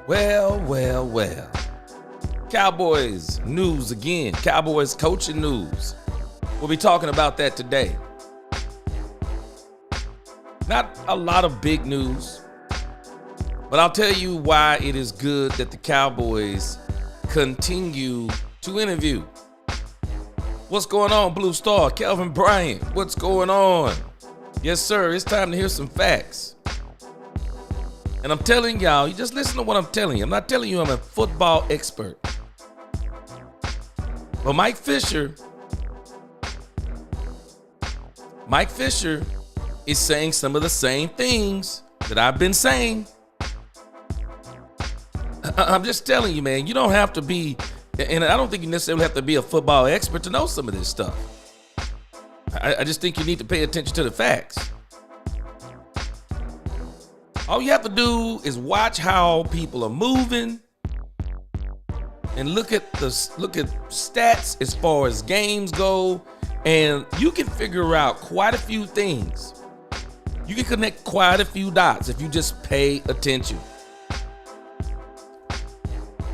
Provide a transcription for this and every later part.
Well. Cowboys news again. Cowboys coaching news. We'll be talking about that today. Not a lot of big news, but I'll tell you why it is good that the Cowboys continue to interview. What's going on, Blue Star? Kelvin Bryant, what's going on? Yes, sir, it's time to hear some facts. And I'm telling y'all, you just listen to what I'm telling you. I'm not telling you I'm a football expert. But Mike Fisher is saying some of the same things that I've been saying. I'm just telling you, man, you don't have to be, and I don't think you necessarily have to be a football expert to know some of this stuff. I just think you need to pay attention to the facts. All you have to do is watch how people are moving and look at stats as far as games go, and you can figure out quite a few things. You can connect quite a few dots if you just pay attention.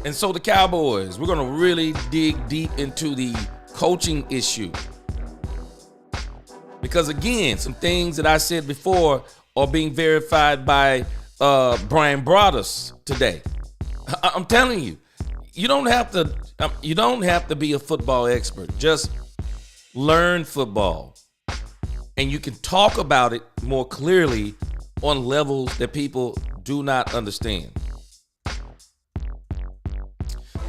And so the Cowboys, we're going to really dig deep into the coaching issue. Because again, some things that I said before are being verified by Brian Broaddus today. I'm telling you, you don't have to be a football expert. Just learn football, and you can talk about it more clearly on levels that people do not understand.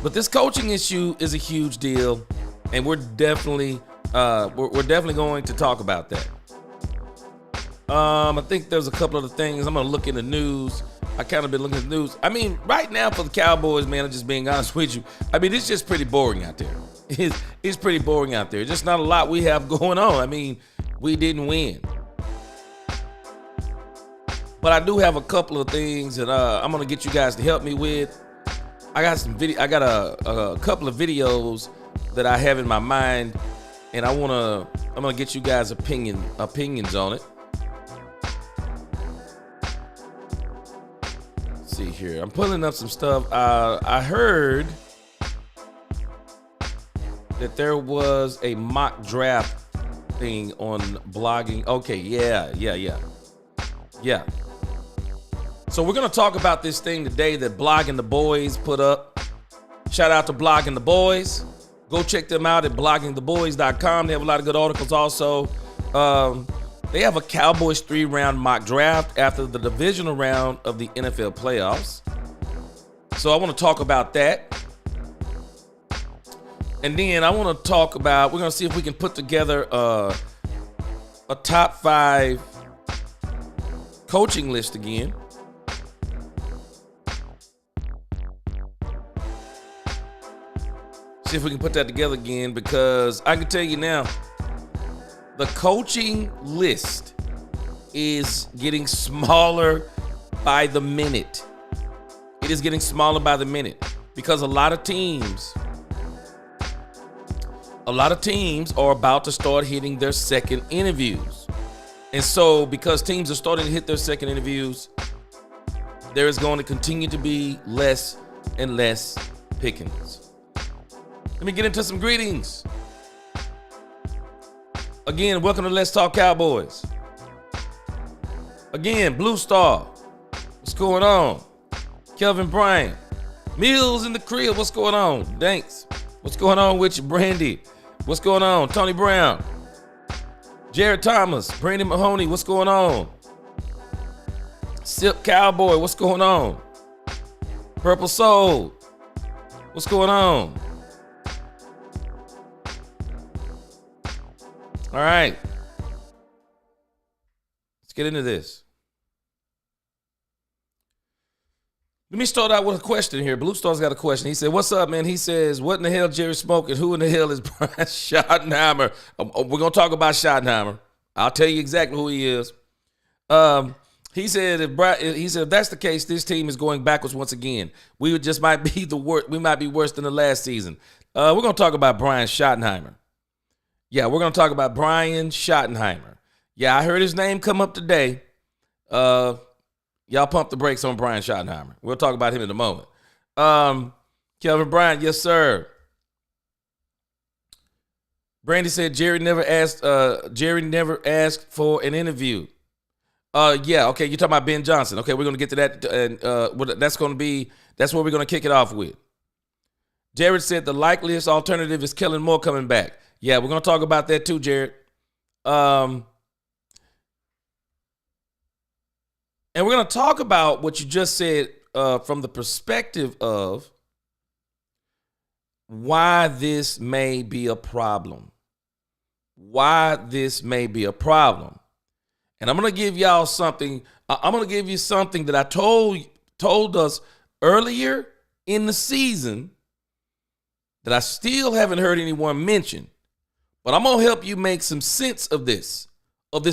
But this coaching issue is a huge deal, and we're definitely going to talk about that. I think there's a couple other things. I'm going to look in the news. I kind of been looking at the news. I mean, right now for the Cowboys, man, I'm just being honest with you. I mean, it's just pretty boring out there. It's pretty boring out there. Just not a lot we have going on. I mean, we didn't win. But I do have a couple of things that I'm going to get you guys to help me with. I got a couple of videos that I have in my mind, and I'm gonna get you guys opinions on it. Let's see here. I'm pulling up some stuff. I heard that there was a mock draft thing on blogging. Okay, yeah. So we're going to talk about this thing today that Blogging the Boys put up. Shout out to Blogging the Boys. Go check them out at bloggingtheboys.com. They have a lot of good articles also. They have a Cowboys 3-round mock draft after the divisional round of the NFL playoffs. So I want to talk about that. And then I want to talk about, we're going to see if we can put together a top 5 coaching list again. See if we can put that together again, because I can tell you now, the coaching list is getting smaller by the minute. It is getting smaller by the minute because a lot of teams are about to start hitting their second interviews. And so because teams are starting to hit their second interviews, there is going to continue to be less and less pickings. Let me get into some greetings. Again, welcome to Let's Talk Cowboys. Again, Blue Star, what's going on? Kelvin Bryant, Mills in the crib, what's going on? Thanks. What's going on with you, Brandy? What's going on? Tony Brown, Jared Thomas, Brandon Mahoney, what's going on? Sip Cowboy, what's going on? Purple Soul, what's going on? All right, let's get into this. Let me start out with a question here. Blue Star's got a question. He said, what's up, man? He says, what in the hell Jerry smoking? Who in the hell is Brian Schottenheimer? We're going to talk about Schottenheimer. I'll tell you exactly who he is. He said, if that's the case, this team is going backwards once again. We might be the worst. We might be worse than the last season. We're going to talk about Brian Schottenheimer. Yeah, we're going to talk about Brian Schottenheimer. Yeah, I heard his name come up today. Y'all pump the brakes on Brian Schottenheimer. We'll talk about him in a moment. Kelvin Bryant, yes, sir. Brandy said Jerry never asked for an interview. Yeah, okay, you're talking about Ben Johnson. Okay, we're gonna get to that, and that's where we're gonna kick it off with. Jared said the likeliest alternative is Kellen Moore coming back. Yeah, we're gonna talk about that too, Jared. And we're gonna talk about what you just said from the perspective of why this may be a problem. Why this may be a problem. And I'm going to give y'all something. I'm going to give you something that I told us earlier in the season that I still haven't heard anyone mention. But I'm going to help you make some sense of this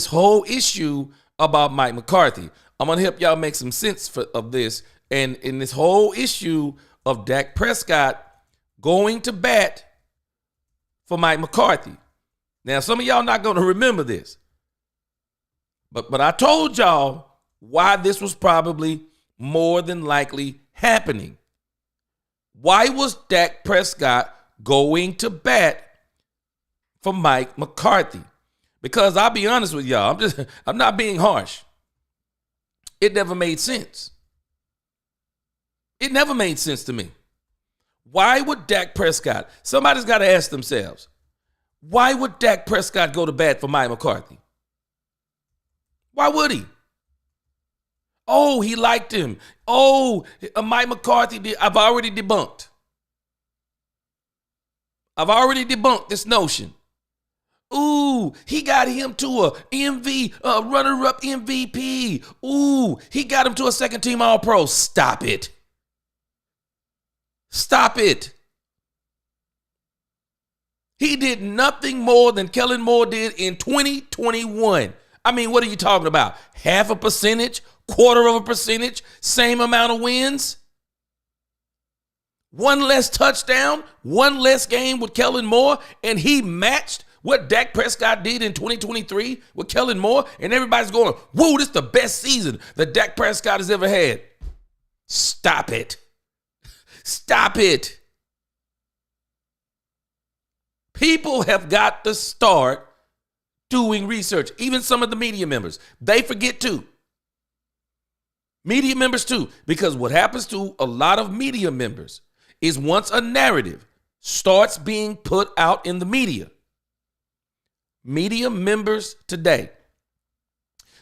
whole issue about Mike McCarthy. I'm going to help y'all make some sense of this and in this whole issue of Dak Prescott going to bat for Mike McCarthy. Now, some of y'all not going to remember this. But I told y'all why this was probably more than likely happening. Why was Dak Prescott going to bat for Mike McCarthy? Because I'll be honest with y'all, I'm not being harsh. It never made sense. It never made sense to me. Why would Dak Prescott, somebody's got to ask themselves, why would Dak Prescott go to bat for Mike McCarthy? Why would he? Oh, he liked him. Oh, Mike McCarthy did. I've already debunked this notion. Ooh, he got him to a runner-up MVP. Ooh, he got him to a second-team All-Pro. Stop it. Stop it. He did nothing more than Kellen Moore did in 2021. I mean, what are you talking about? Half a percentage, quarter of a percentage, same amount of wins? One less touchdown, one less game with Kellen Moore, and he matched what Dak Prescott did in 2023 with Kellen Moore, and everybody's going, whoa, this is the best season that Dak Prescott has ever had. Stop it. Stop it. People have got to start doing research. Even some of the media members, they forget too. Media members too, because what happens to a lot of media members is once a narrative starts being put out in the media members today,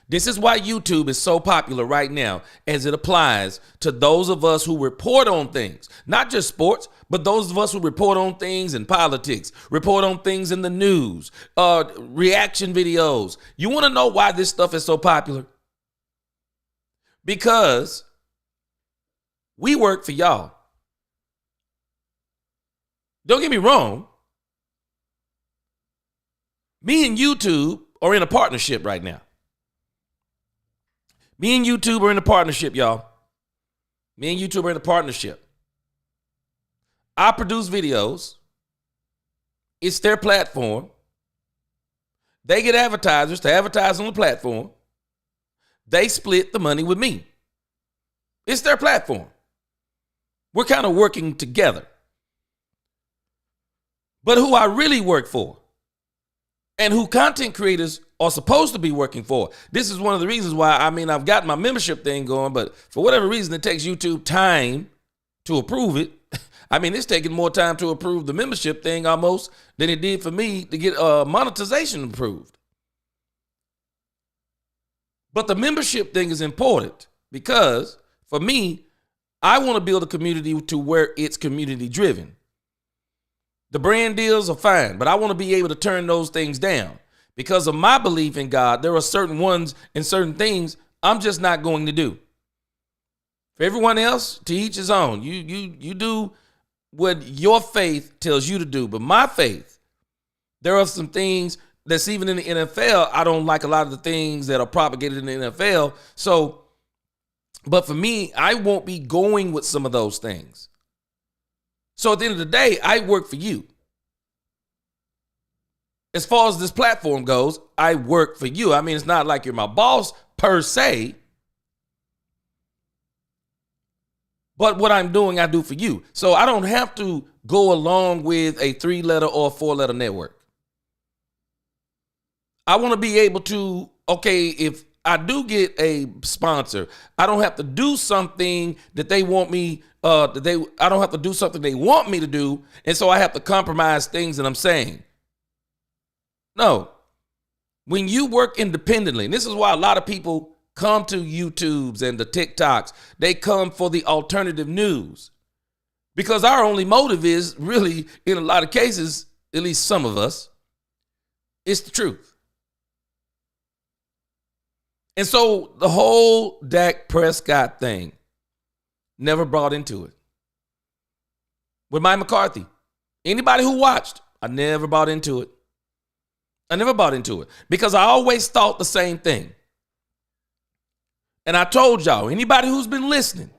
this is why YouTube is so popular right now as it applies to those of us who report on things, not just sports, but those of us who report on things in politics, report on things in the news, reaction videos. You want to know why this stuff is so popular? Because we work for y'all. Don't get me wrong. Me and YouTube are in a partnership right now. Me and YouTube are in a partnership, y'all. Me and YouTube are in a partnership. I produce videos. It's their platform. They get advertisers to advertise on the platform. They split the money with me. It's their platform. We're kind of working together. But who I really work for and who content creators are supposed to be working for. This is one of the reasons why, I've got my membership thing going, but for whatever reason, it takes YouTube time to approve it. It's taking more time to approve the membership thing almost than it did for me to get monetization approved. But the membership thing is important because for me, I want to build a community to where it's community driven. The brand deals are fine, but I want to be able to turn those things down. Because of my belief in God, there are certain ones and certain things I'm just not going to do. For everyone else, to each his own. You do what your faith tells you to do. But my faith, there are some things that's even in the NFL. I don't like a lot of the things that are propagated in the NFL. So, but for me, I won't be going with some of those things. So at the end of the day, I work for you. As far as this platform goes, I work for you. It's not like you're my boss per se. But what I'm doing, I do for you. So I don't have to go along with a 3-letter or a 4-letter network. I want to be able to, okay, if I do get a sponsor, I don't have to do something that they want me, I don't have to do something they want me to do. And so I have to compromise things that I'm saying. No. When you work independently, and this is why a lot of people come to YouTubes and the TikToks, they come for the alternative news. Because our only motive is really, in a lot of cases, at least some of us, it's the truth. And so the whole Dak Prescott thing, never brought into it. With Mike McCarthy, anybody who watched, I never bought into it. I never bought into it because I always thought the same thing. And I told y'all, anybody who's been listening,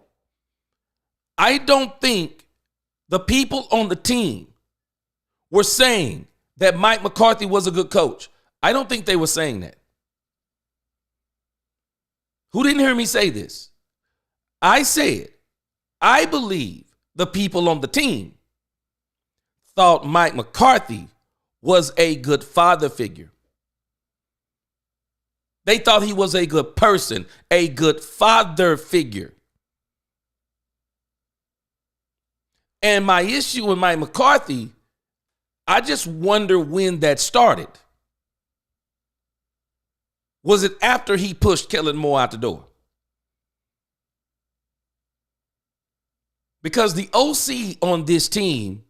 I don't think the people on the team were saying that Mike McCarthy was a good coach. I don't think they were saying that. Who didn't hear me say this? I said, I believe the people on the team thought Mike McCarthy was a good father figure. They thought he was a good person, a good father figure. And my issue with Mike McCarthy, I just wonder when that started. Was it after he pushed Kellen Moore out the door? Because the OC on this team,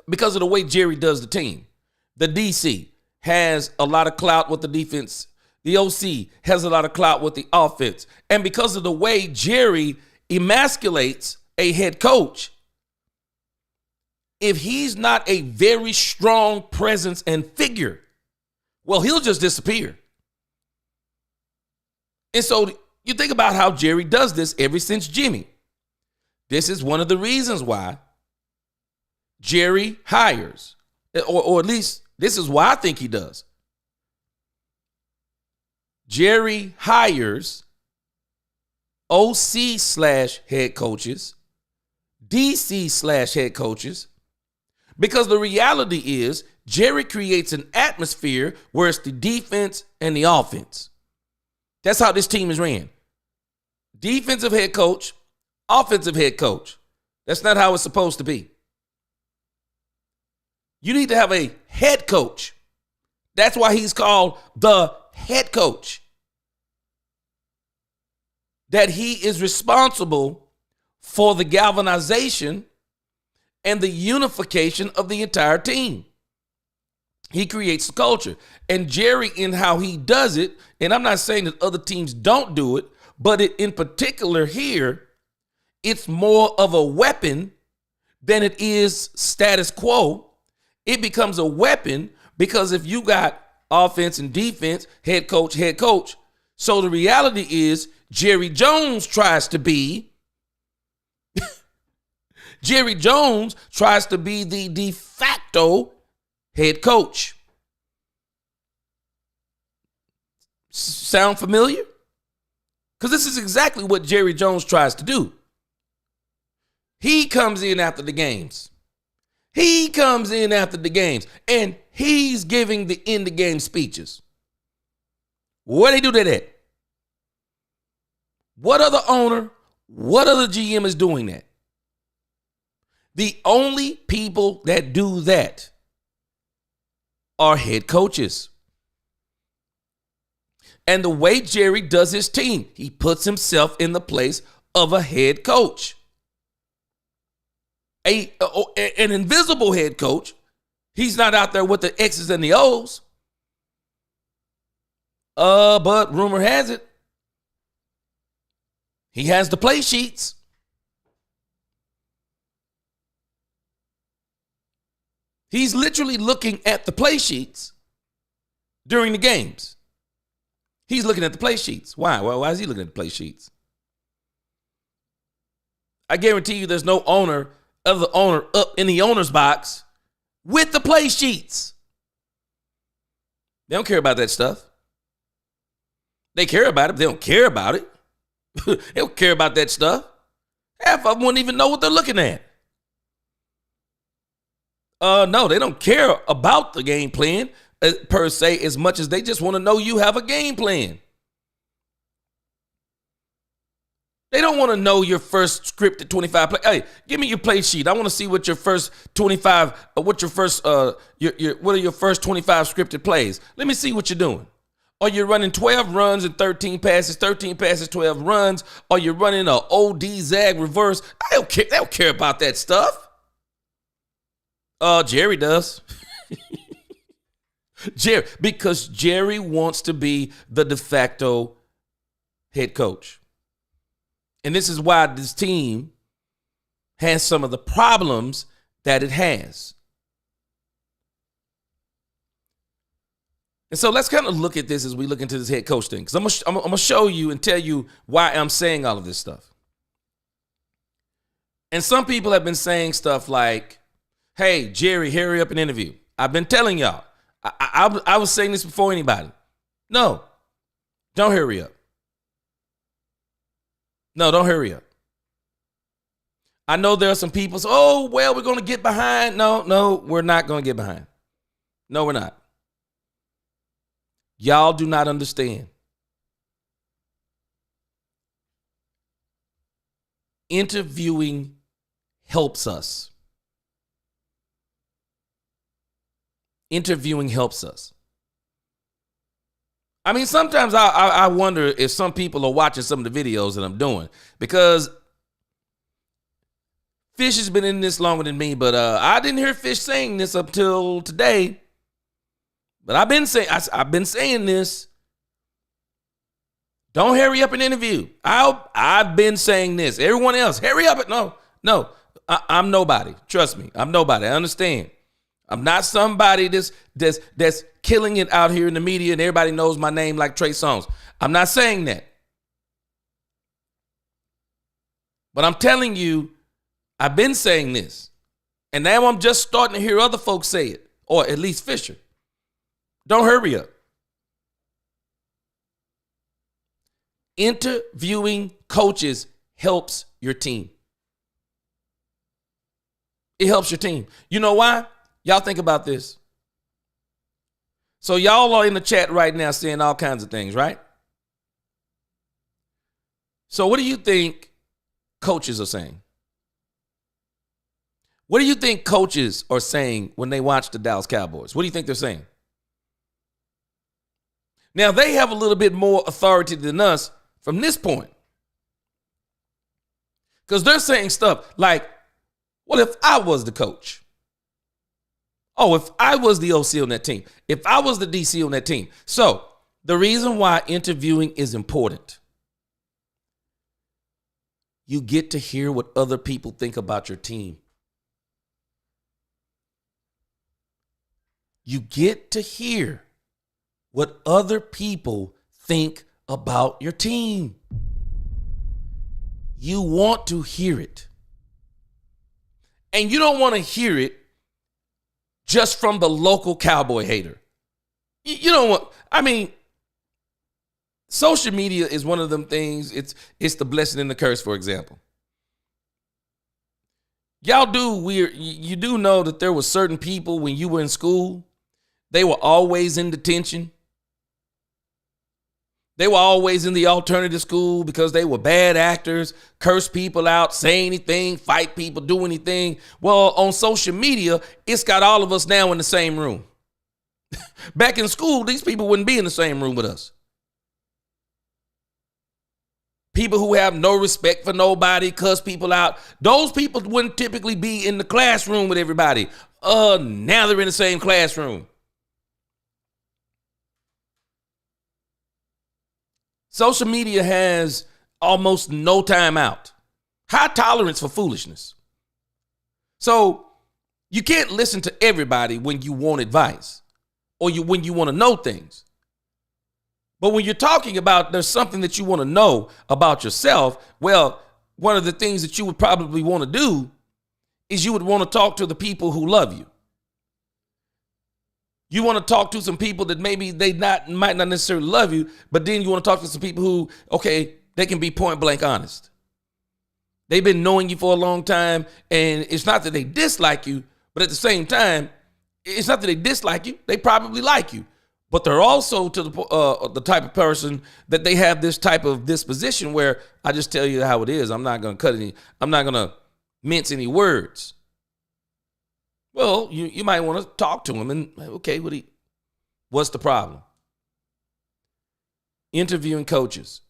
because of the way Jerry does the team, the DC has a lot of clout with the defense. The OC has a lot of clout with the offense. And because of the way Jerry emasculates a head coach, if he's not a very strong presence and figure, well, he'll just disappear. And so you think about how Jerry does this ever since Jimmy. This is one of the reasons why Jerry hires, or at least this is why I think he does. Jerry hires OC/head coaches, DC/head coaches, because the reality is Jerry creates an atmosphere where it's the defense and the offense. That's how this team is ran. Defensive head coach, offensive head coach. That's not how it's supposed to be. You need to have a head coach. That's why he's called the head coach. That he is responsible for the galvanization and the unification of the entire team. He creates the culture. And Jerry, in how he does it, and I'm not saying that other teams don't do it, but in particular here, it's more of a weapon than it is status quo. It becomes a weapon because if you got offense and defense, head coach, so the reality is Jerry Jones tries to be the de facto head coach. Sound familiar? Because this is exactly what Jerry Jones tries to do. He comes in after the games. And he's giving the end of game speeches. Where they do that at? What other owner, what other GM is doing that? The only people that do that are head coaches. And the way Jerry does his team, he puts himself in the place of a head coach. An invisible head coach. He's not out there with the X's and the O's. But rumor has it, he has the play sheets. He's literally looking at the play sheets during the games. He's looking at the play sheets. Why? Well, why is he looking at the play sheets? I guarantee you there's no other owner up in the owner's box with the play sheets. They don't care about that stuff. They care about it, but they don't care about it. They don't care about that stuff. Half of them wouldn't even know what they're looking at. No, they don't care about the game plan per se as much as they just want to know you have a game plan. They don't want to know your first scripted 25 play. Hey, give me your play sheet. I want to see what your first 25, what are your first 25 scripted plays? Let me see what you're doing. Are you running 12 runs and 13 passes, 12 runs? Are you running a OD zag reverse? I don't care. They don't care about that stuff. Jerry does. Because Jerry wants to be the de facto head coach. And this is why this team has some of the problems that it has. And so let's kind of look at this as we look into this head coach thing. Because I'm going to show you and tell you why I'm saying all of this stuff. And some people have been saying stuff like, hey, Jerry, hurry up and interview. I've been telling y'all. I was saying this before anybody. No, don't hurry up. No, don't hurry up. I know there are some people say, oh, well, we're going to get behind. No, we're not going to get behind. No, we're not. Y'all do not understand. Interviewing helps us. Interviewing helps us. I mean, sometimes I wonder if some people are watching some of the videos that I'm doing, because Fish has been in this longer than me, but I didn't hear Fish saying this up till today. But I've been saying this. Don't hurry up and interview. I've been saying this. Everyone else, hurry up. No, I'm nobody. Trust me, I'm nobody. I understand. I'm not somebody that's killing it out here in the media and everybody knows my name like Trey Songz. I'm not saying that. But I'm telling you, I've been saying this. And now I'm just starting to hear other folks say it, or at least Fisher. Don't hurry up. Interviewing coaches helps your team. It helps your team. You know why? Y'all think about this. So y'all are in the chat right now saying all kinds of things, right? So what do you think coaches are saying? What do you think coaches are saying when they watch the Dallas Cowboys? What do you think they're saying? Now, they have a little bit more authority than us from this point. Because they're saying stuff like, well, if I was the coach, if I was the OC on that team, if I was the DC on that team. So the reason why interviewing is important, you get to hear what other people think about your team. You get to hear what other people think about your team. You want to hear it. And you don't want to hear it just from the local Cowboy hater. You don't want, social media is one of them things. It's the blessing and the curse, for example. You do know that there were certain people when you were in school, they were always in detention. They were always in the alternative school because they were bad actors, curse people out, say anything, fight people, do anything. Well, on social media, it's got all of us now in the same room. Back in school, these people wouldn't be in the same room with us. People who have no respect for nobody, cuss people out, those people wouldn't typically be in the classroom with everybody. Now they're in the same classroom. Social media has almost no time out. High tolerance for foolishness. So you can't listen to everybody when you want advice or when you want to know things. But when you're talking about there's something that you want to know about yourself, well, one of the things that you would probably want to do is you would want to talk to the people who love you. You want to talk to some people that maybe might not necessarily love you, but then you want to talk to some people who, okay, they can be point blank honest. They've been knowing you for a long time, and it's not that they dislike you, but at the same time, it's not that they dislike you. They probably like you, but they're also to the type of person that they have this type of disposition where I just tell you how it is. I'm not going to I'm not going to mince any words. Well, you might want to talk to him and, okay, what's the problem? Interviewing coaches.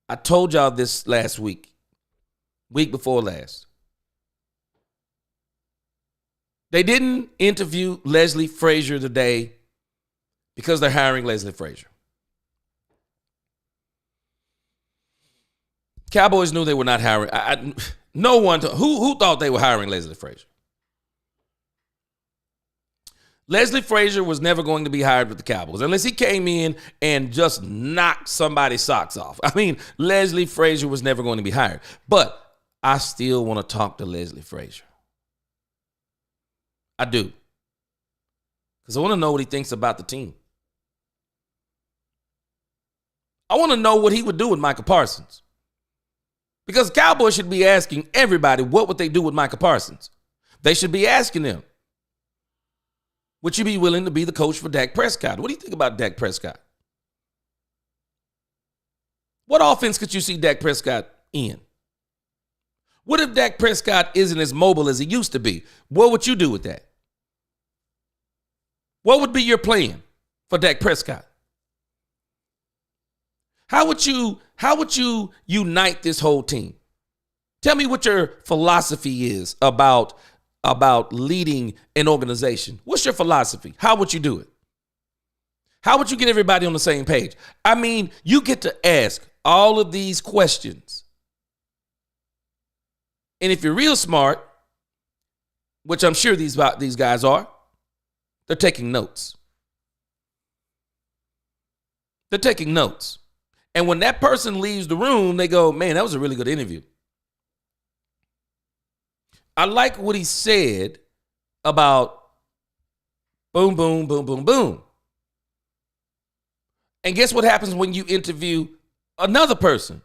I told y'all this last week before last. They didn't interview Leslie Frazier today because they're hiring Leslie Frazier. Cowboys knew they were not hiring. No one, who thought they were hiring Leslie Frazier? Leslie Frazier was never going to be hired with the Cowboys unless he came in and just knocked somebody's socks off. I mean, Leslie Frazier was never going to be hired. But I still want to talk to Leslie Frazier. I do. Because I want to know what he thinks about the team. I want to know what he would do with Micah Parsons. Because Cowboys should be asking everybody what would they do with Micah Parsons. They should be asking them, would you be willing to be the coach for Dak Prescott? What do you think about Dak Prescott? What offense could you see Dak Prescott in? What if Dak Prescott isn't as mobile as he used to be? What would you do with that? What would be your plan for Dak Prescott? How would you unite this whole team? Tell me what your philosophy is about leading an organization. What's your philosophy? How would you do it? How would you get everybody on the same page? I mean, you get to ask all of these questions. And if you're real smart, which I'm sure these guys are, they're taking notes. They're taking notes. And when that person leaves the room, they go, man, that was a really good interview. I like what he said about boom, boom, boom, boom, boom. And guess what happens when you interview another person?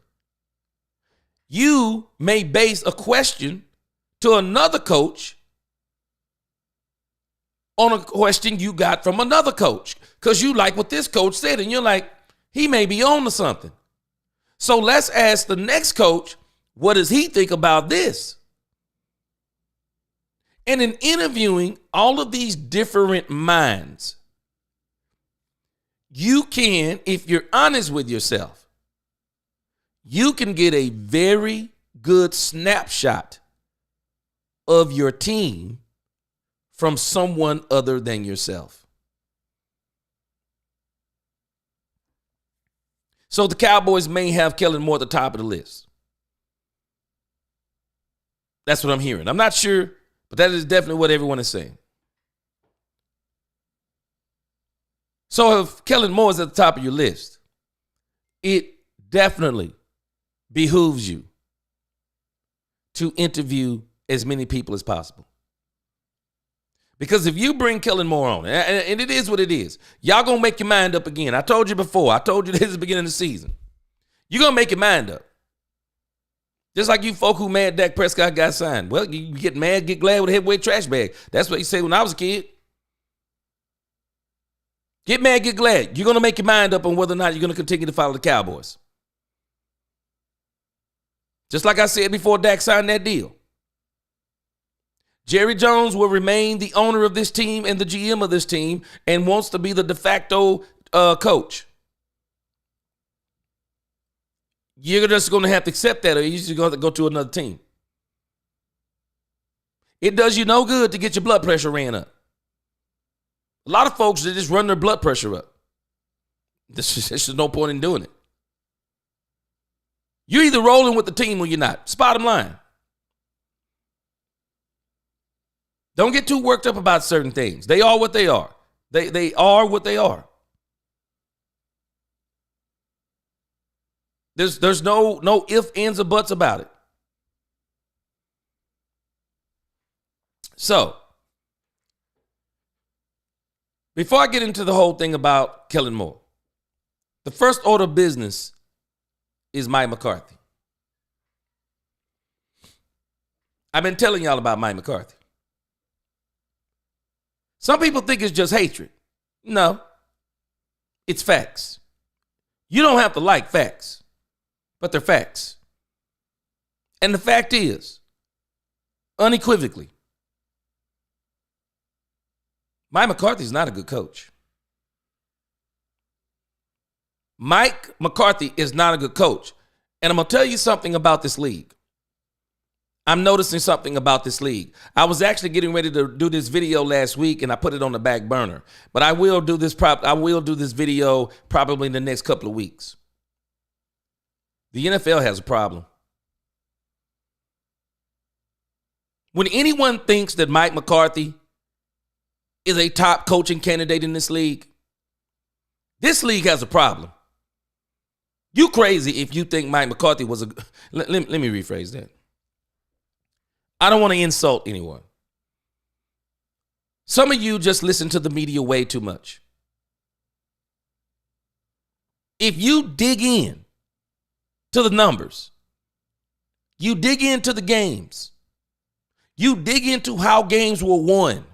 You may base a question to another coach on a question you got from another coach because you like what this coach said and you're like, he may be on to something. So let's ask the next coach, what does he think about this? And in interviewing all of these different minds, you can, if you're honest with yourself, you can get a very good snapshot of your team from someone other than yourself. So the Cowboys may have Kellen Moore at the top of the list. That's what I'm hearing. I'm not sure, but that is definitely what everyone is saying. So if Kellen Moore is at the top of your list, it definitely behooves you to interview as many people as possible. Because if you bring Kellen Moore on, and it is what it is, y'all going to make your mind up again. I told you before. I told you this at the beginning of the season. You're going to make your mind up. Just like you folk who mad Dak Prescott got signed. Well, you get mad, get glad with a heavyweight trash bag. That's what you say when I was a kid. Get mad, get glad. You're going to make your mind up on whether or not you're going to continue to follow the Cowboys. Just like I said before Dak signed that deal. Jerry Jones will remain the owner of this team and the GM of this team and wants to be the de facto coach. You're just going to have to accept that or you're just going to go to another team. It does you no good to get your blood pressure ran up. A lot of folks, they just run their blood pressure up. There's just no point in doing it. You're either rolling with the team or you're not. It's bottom line. Don't get too worked up about certain things. They are what they are. They are what they are. There's no ifs, ands, or buts about it. So, before I get into the whole thing about Kellen Moore, the first order of business is Mike McCarthy. I've been telling y'all about Mike McCarthy. Some people think it's just hatred. No, it's facts. You don't have to like facts, but they're facts. And the fact is, unequivocally, Mike McCarthy is not a good coach. Mike McCarthy is not a good coach. And I'm going to tell you something about this league. I'm noticing something about this league. I was actually getting ready to do this video last week, and I put it on the back burner. But I will do this video probably in the next couple of weeks. The NFL has a problem. When anyone thinks that Mike McCarthy is a top coaching candidate in this league has a problem. You crazy if you think Mike McCarthy was a... Let me rephrase that. I don't want to insult anyone. Some of you just listen to the media way too much. If you dig in to the numbers, you dig into the games, you dig into how games were won,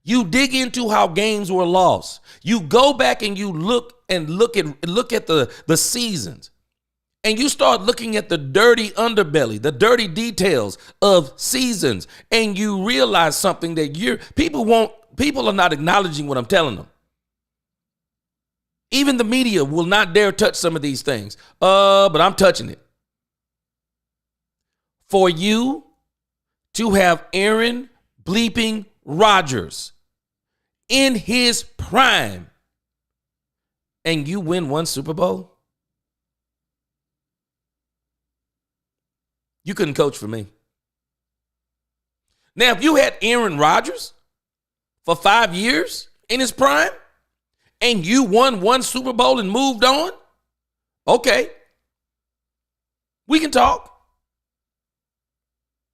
you dig into how games were lost, you go back and you look at the seasons, and you start looking at the dirty underbelly, the dirty details of seasons, and you realize something that people are not acknowledging what I'm telling them. Even the media will not dare touch some of these things. But I'm touching it. For you to have Aaron bleeping Rodgers in his prime and you win one Super Bowl, you couldn't coach for me. Now, if you had Aaron Rodgers for 5 years in his prime and you won one Super Bowl and moved on, okay, we can talk.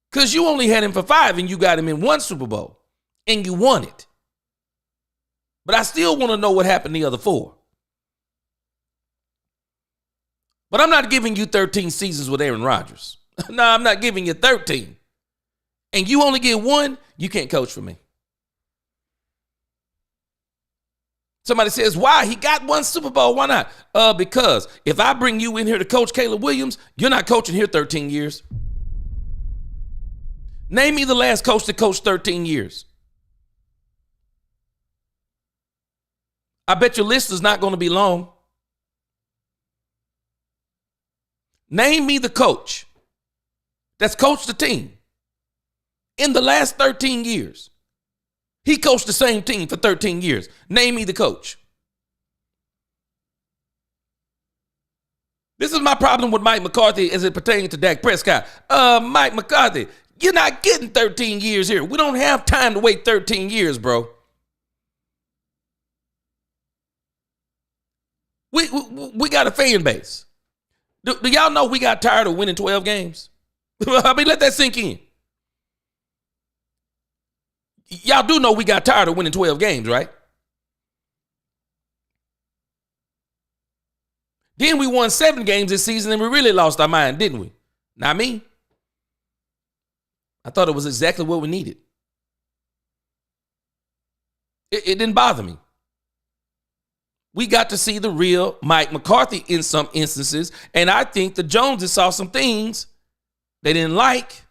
Because you only had him for 5 and you got him in one Super Bowl and you won it. But I still want to know what happened the other 4. But I'm not giving you 13 seasons with Aaron Rodgers. No, I'm not giving you 13. And you only get 1, you can't coach for me. Somebody says, why? He got 1 Super Bowl. Why not? Because if I bring you in here to coach Caleb Williams, you're not coaching here 13 years. Name me the last coach that coached 13 years. I bet your list is not going to be long. Name me the coach that's coached the team in the last 13 years. He coached the same team for 13 years. Name me the coach. This is my problem with Mike McCarthy as it pertains to Dak Prescott. Mike McCarthy, you're not getting 13 years here. We don't have time to wait 13 years, bro. We got a fan base. Do y'all know we got tired of winning 12 games? I mean, let that sink in. Y'all do know we got tired of winning 12 games, right? Then we won 7 games this season and we really lost our mind, didn't we? Not me. I thought it was exactly what we needed. It didn't bother me. We got to see the real Mike McCarthy in some instances, and I think the Joneses saw some things they didn't like.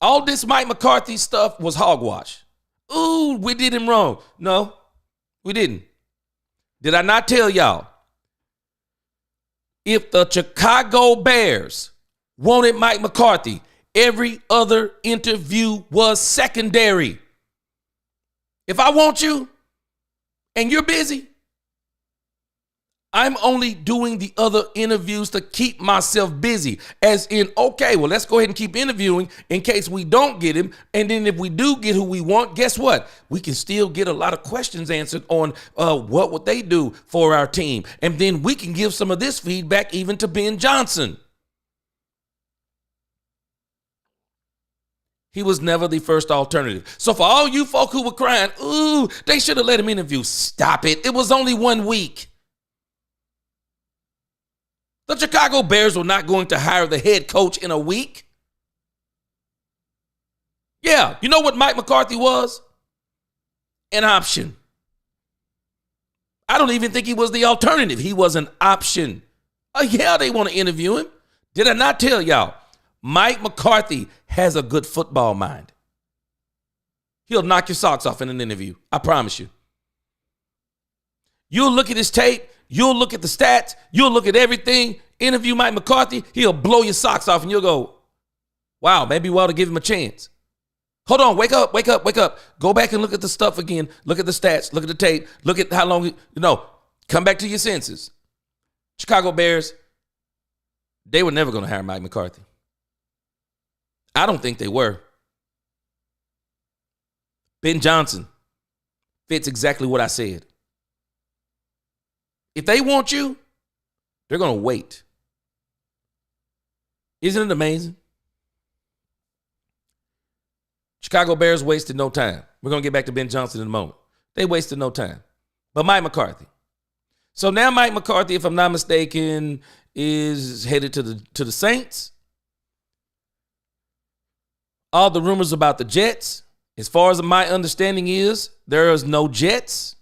All this Mike McCarthy stuff was hogwash. Ooh, we did him wrong. No, we didn't. Did I not tell y'all? If the Chicago Bears wanted Mike McCarthy, every other interview was secondary. If I want you and you're busy, I'm only doing the other interviews to keep myself busy. As in, okay, well, let's go ahead and keep interviewing in case we don't get him. And then if we do get who we want, guess what? We can still get a lot of questions answered on what would they do for our team. And then we can give some of this feedback even to Ben Johnson. He was never the first alternative. So for all you folk who were crying, ooh, they should have let him interview. Stop it. It was only 1 week. The Chicago Bears were not going to hire the head coach in a week. Yeah, you know what Mike McCarthy was? An option. I don't even think he was the alternative. He was an option. Yeah, they want to interview him. Did I not tell y'all? Mike McCarthy has a good football mind. He'll knock your socks off in an interview. I promise you. You'll look at his tape. You'll look at the stats. You'll look at everything. Interview Mike McCarthy. He'll blow your socks off and you'll go, wow, maybe we ought to give him a chance. Hold on. Wake up. Go back and look at the stuff again. Look at the stats. Look at the tape. Look at how long, come back to your senses. Chicago Bears, they were never going to hire Mike McCarthy. I don't think they were. Ben Johnson fits exactly what I said. If they want you, they're going to wait. Isn't it amazing? Chicago Bears wasted no time. We're going to get back to Ben Johnson in a moment. They wasted no time. But Mike McCarthy. So now Mike McCarthy, if I'm not mistaken, is headed to the Saints. All the rumors about the Jets, as far as my understanding is, there is no Jets.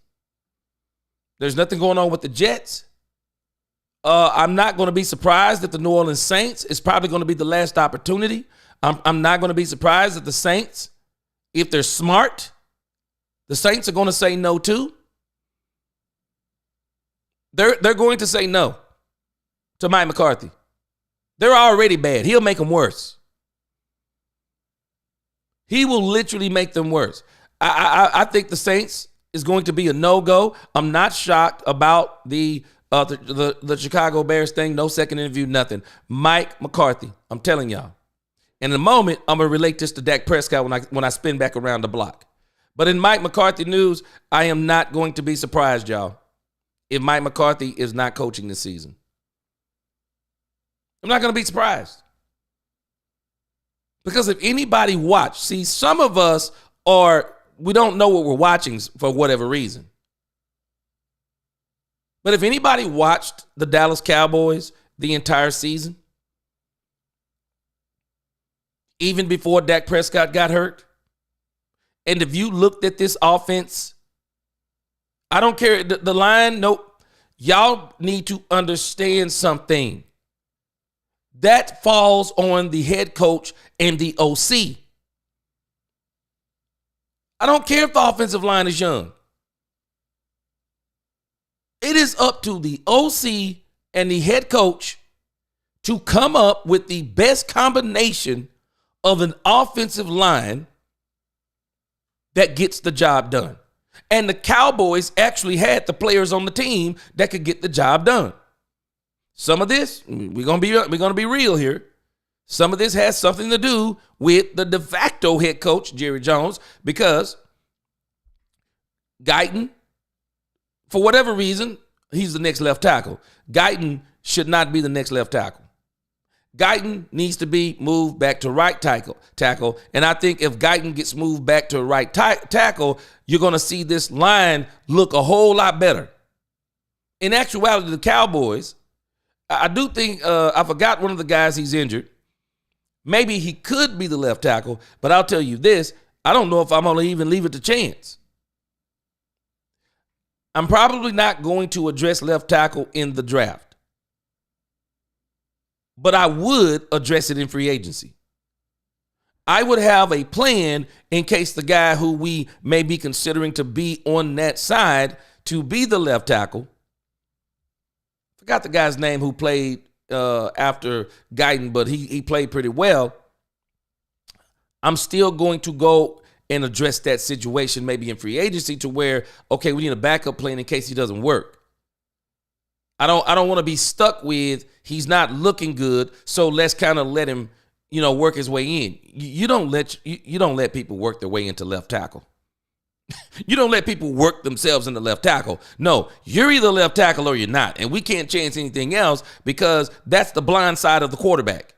There's nothing going on with the Jets. I'm not going to be surprised that the New Orleans Saints is probably going to be the last opportunity. I'm not going to be surprised that the Saints, if they're smart, the Saints are going to say no too. They're going to say no to Mike McCarthy. They're already bad. He'll make them worse. He will literally make them worse. I think the Saints is going to be a no-go. I'm not shocked about the Chicago Bears thing. No second interview, nothing. Mike McCarthy, I'm telling y'all. In a moment, I'm going to relate this to Dak Prescott when I spin back around the block. But in Mike McCarthy news, I am not going to be surprised, y'all, if Mike McCarthy is not coaching this season. I'm not going to be surprised. Because if anybody watched, see, some of us we don't know what we're watching for whatever reason. But if anybody watched the Dallas Cowboys the entire season, even before Dak Prescott got hurt, and if you looked at this offense, I don't care, the line, nope. Y'all need to understand something. That falls on the head coach and the OC. I don't care if the offensive line is young. It is up to the OC and the head coach to come up with the best combination of an offensive line that gets the job done. And the Cowboys actually had the players on the team that could get the job done. Some of this, we're gonna be real here. Some of this has something to do with the de facto head coach, Jerry Jones, because Guyton, for whatever reason, he's the next left tackle. Guyton should not be the next left tackle. Guyton needs to be moved back to right tackle. And I think if Guyton gets moved back to right tackle, you're going to see this line look a whole lot better. In actuality, the Cowboys, I do think, I forgot one of the guys he's injured. Maybe he could be the left tackle, but I'll tell you this, I don't know if I'm going to even leave it to chance. I'm probably not going to address left tackle in the draft. But I would address it in free agency. I would have a plan in case the guy who we may be considering to be on that side to be the left tackle. Forgot the guy's name who played after Guyton, but he played pretty well. I'm still going to go and address that situation maybe in free agency to where, okay, we need a backup plan in case he doesn't work. I don't want to be stuck with he's not looking good, so let's kind of let him, work his way in. You don't let people work their way into left tackle. You don't let people work themselves into left tackle. No, you're either left tackle or you're not, and we can't change anything else because that's the blind side of the quarterback.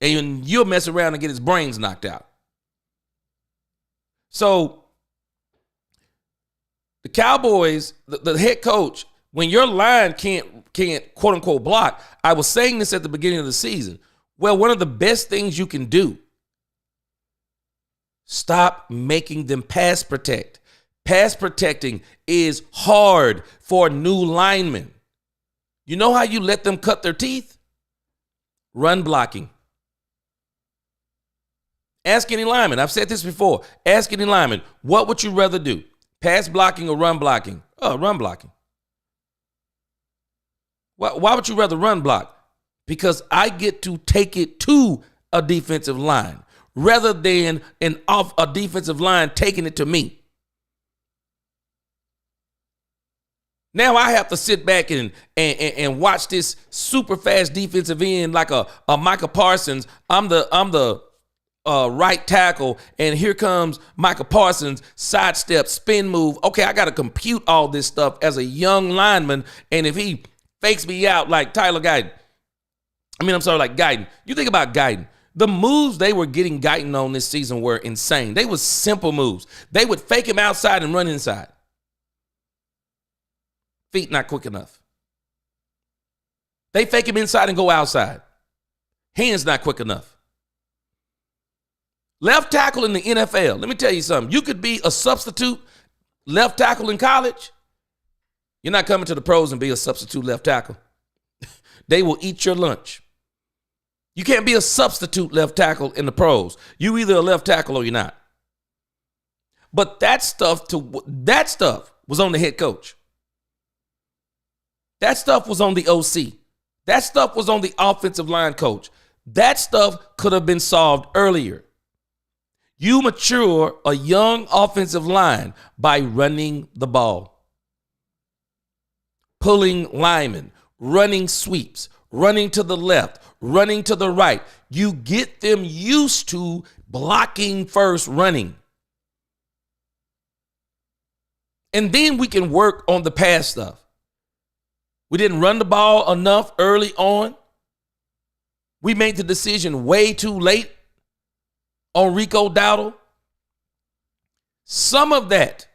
And you'll mess around and get his brains knocked out. So the Cowboys, the head coach, When your line can't quote unquote block, I was saying this at the beginning of the season. Well, one of the best things you can do, stop making them pass protect. Pass protecting is hard for new linemen. You know how you let them cut their teeth? Run blocking. Ask any lineman. I've said this before. Ask any lineman, what would you rather do? Pass blocking or run blocking? Oh, run blocking. Why would you rather run block? Because I get to take it to a defensive line rather than a defensive line taking it to me. Now I have to sit back and watch this super fast defensive end like a Micah Parsons. I'm the right tackle, and here comes Micah Parsons, sidestep, spin move. Okay, I got to compute all this stuff as a young lineman, and if he fakes me out like Guyton. You think about Guyton. The moves they were getting Guyton on this season were insane. They were simple moves. They would fake him outside and run inside. Feet not quick enough. They fake him inside and go outside. Hands not quick enough. Left tackle in the NFL. Let me tell you something. You could be a substitute left tackle in college. You're not coming to the pros and be a substitute left tackle. They will eat your lunch. You can't be a substitute left tackle in the pros. You either a left tackle or you're not. But that stuff was on the head coach. That stuff was on the OC. That stuff was on the offensive line coach. That stuff could have been solved earlier. You mature a young offensive line by running the ball, pulling linemen, running sweeps, running to the left, running to the right. You get them used to blocking first, running. And then we can work on the pass stuff. We didn't run the ball enough early on. We made the decision way too late on Rico Dowdle. Some of that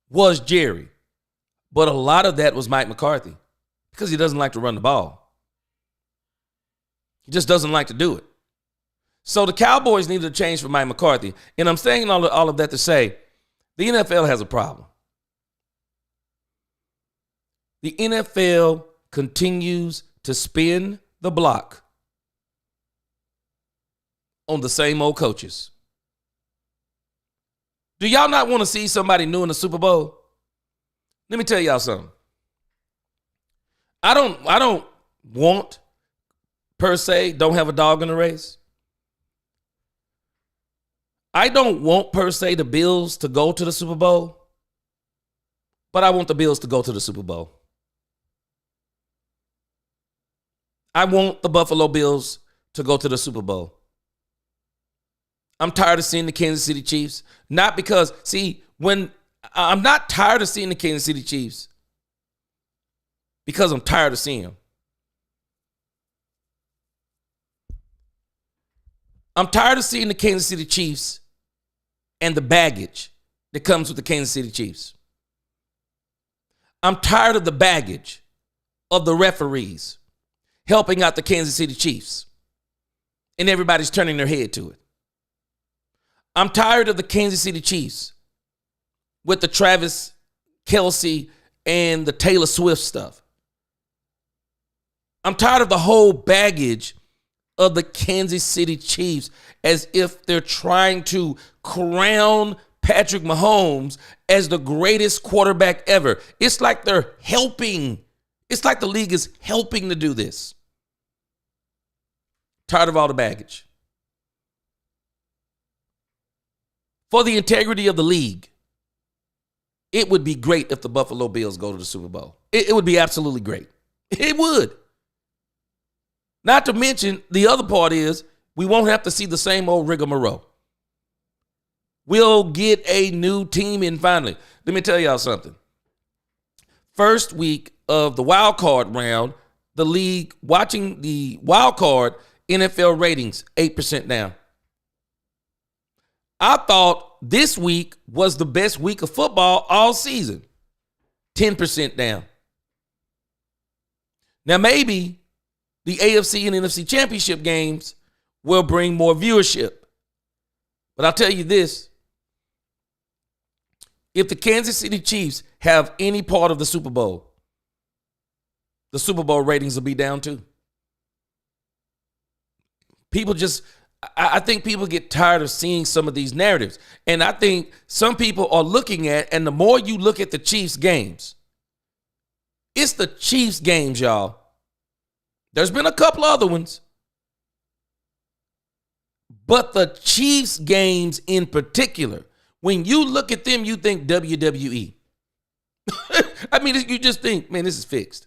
was Jerry, but a lot of that was Mike McCarthy because he doesn't like to run the ball. He just doesn't like to do it. So the Cowboys needed a change for Mike McCarthy. And I'm saying all of that to say the NFL has a problem. The NFL continues to spin the block on the same old coaches. Do y'all not want to see somebody new in the Super Bowl? Let me tell y'all something. I don't want, per se, don't have a dog in the race. I don't want, per se, the Bills to go to the Super Bowl, but I want the Bills to go to the Super Bowl. I want the Buffalo Bills to go to the Super Bowl. I'm tired of seeing the Kansas City Chiefs. Not because, when I'm not tired of seeing the Kansas City Chiefs because I'm tired of seeing them. I'm tired of seeing the Kansas City Chiefs and the baggage that comes with the Kansas City Chiefs. I'm tired of the baggage of the referees helping out the Kansas City Chiefs, and everybody's turning their head to it. I'm tired of the Kansas City Chiefs with the Travis Kelce and the Taylor Swift stuff. I'm tired of the whole baggage of the Kansas City Chiefs as if they're trying to crown Patrick Mahomes as the greatest quarterback ever. It's like they're helping. It's like the league is helping to do this. Tired of all the baggage. For the integrity of the league, it would be great if the Buffalo Bills go to the Super Bowl. It would be absolutely great. It would. Not to mention, the other part is we won't have to see the same old rigmarole. We'll get a new team in finally. Let me tell y'all something. First week of the wild card round, the league, watching the wild card NFL ratings, 8% down. I thought this week was the best week of football all season. 10% down. Now, maybe the AFC and NFC championship games will bring more viewership. But I'll tell you this. If the Kansas City Chiefs have any part of the Super Bowl ratings will be down too. I think people get tired of seeing some of these narratives. And I think some people are looking at, and the more you look at the Chiefs games, it's the Chiefs games, y'all. There's been a couple other ones. But the Chiefs games in particular, when you look at them, you think WWE. I mean, you just think, man, this is fixed.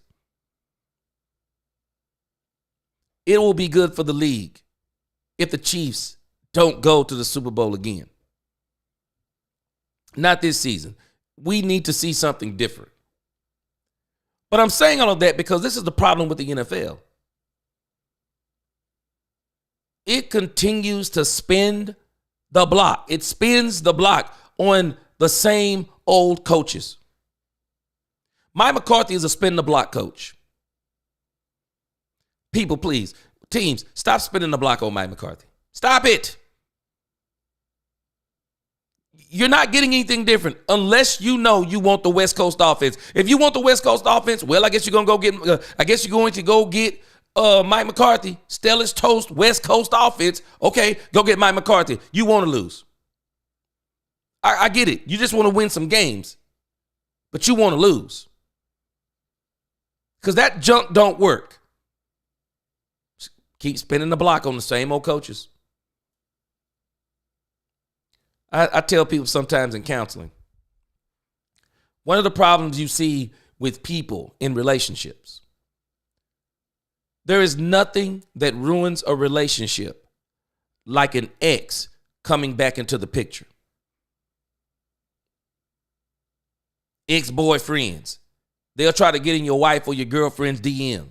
It will be good for the league if the Chiefs don't go to the Super Bowl again. Not this season. We need to see something different. But I'm saying all of that because this is the problem with the NFL. It continues to spin the block. It spins the block on the same old coaches. Mike McCarthy is a spin the block coach. People, please, teams, stop spinning the block on Mike McCarthy. Stop it. You're not getting anything different unless you know you want the West Coast offense. If you want the West Coast offense, well, I guess you're going to go get Mike McCarthy, Stellar's Toast, West Coast offense. Okay, go get Mike McCarthy. You want to lose. I get it. You just want to win some games, but you want to lose. Because that junk don't work. Keep spinning the block on the same old coaches. I tell people sometimes in counseling, one of the problems you see with people in relationships, there is nothing that ruins a relationship like an ex coming back into the picture. Ex-boyfriends, they'll try to get in your wife or your girlfriend's DM.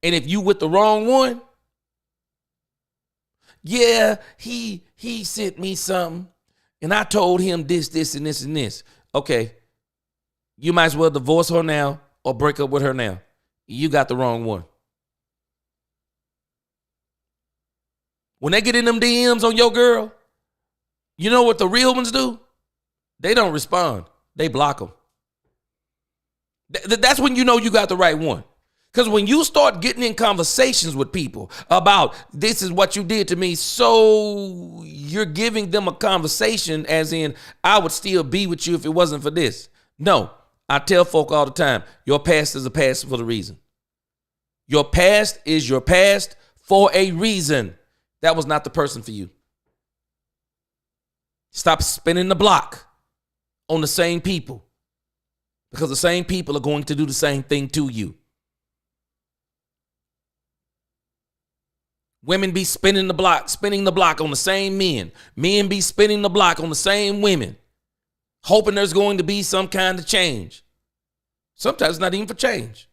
And if you with the wrong one, yeah, he sent me something and I told him this, and this, and this. Okay, you might as well divorce her now or break up with her now. You got the wrong one. When they get in them DMs on your girl, you know what the real ones do? They don't respond. They block them. That's when you know you got the right one. Because when you start getting in conversations with people about this is what you did to me, so you're giving them a conversation as in, I would still be with you if it wasn't for this. No, I tell folk all the time, your past is a past for the reason. Your past is your past for a reason. That was not the person for you. Stop spinning the block on the same people, because the same people are going to do the same thing to you. Women be spinning the block on the same men. Men be spinning the block on the same women, hoping there's going to be some kind of change. Sometimes not even for change.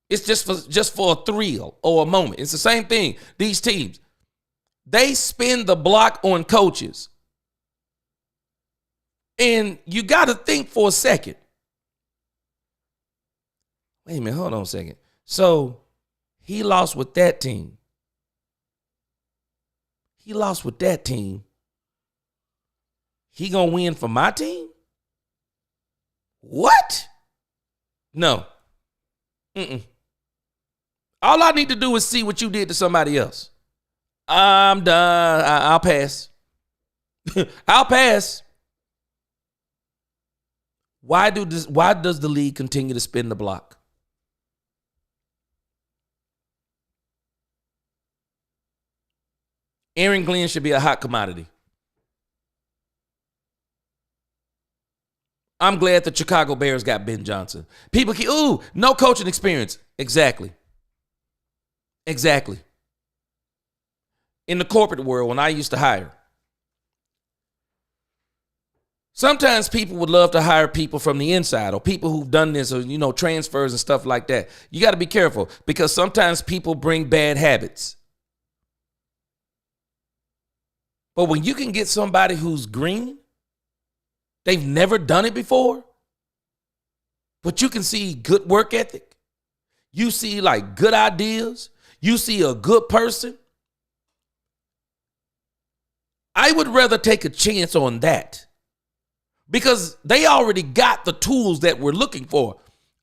It's just for a thrill or a moment. It's the same thing. These teams, they spin the block on coaches. And you got to think for a second. Wait a minute, hold on a second. So he lost with that team. He lost with that team. He gonna win for my team? What? No. All I need to do is see what you did to somebody else. I'm done. I'll pass. I'll pass. Why does the league continue to spin the block? Aaron Glenn should be a hot commodity. I'm glad the Chicago Bears got Ben Johnson. People keep, no coaching experience. Exactly. In the corporate world, when I used to hire, sometimes people would love to hire people from the inside or people who've done this or, transfers and stuff like that. You got to be careful because sometimes people bring bad habits. But when you can get somebody who's green, they've never done it before, But you can see good work ethic. You see like good ideas. You see a good person. I would rather take a chance on that because they already got the tools that we're looking for.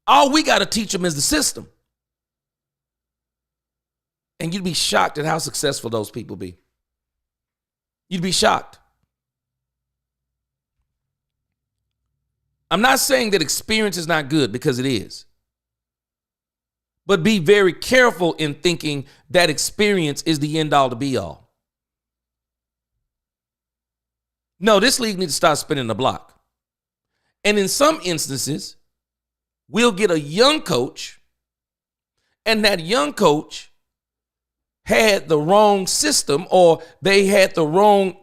All we got to teach them is the system. And you'd be shocked at how successful those people be. You'd be shocked. I'm not saying that experience is not good, because it is. But be very careful in thinking that experience is the end all to be all. No, this league needs to start spinning the block. And in some instances, we'll get a young coach, and that young coach had the wrong system, or they had the wrong,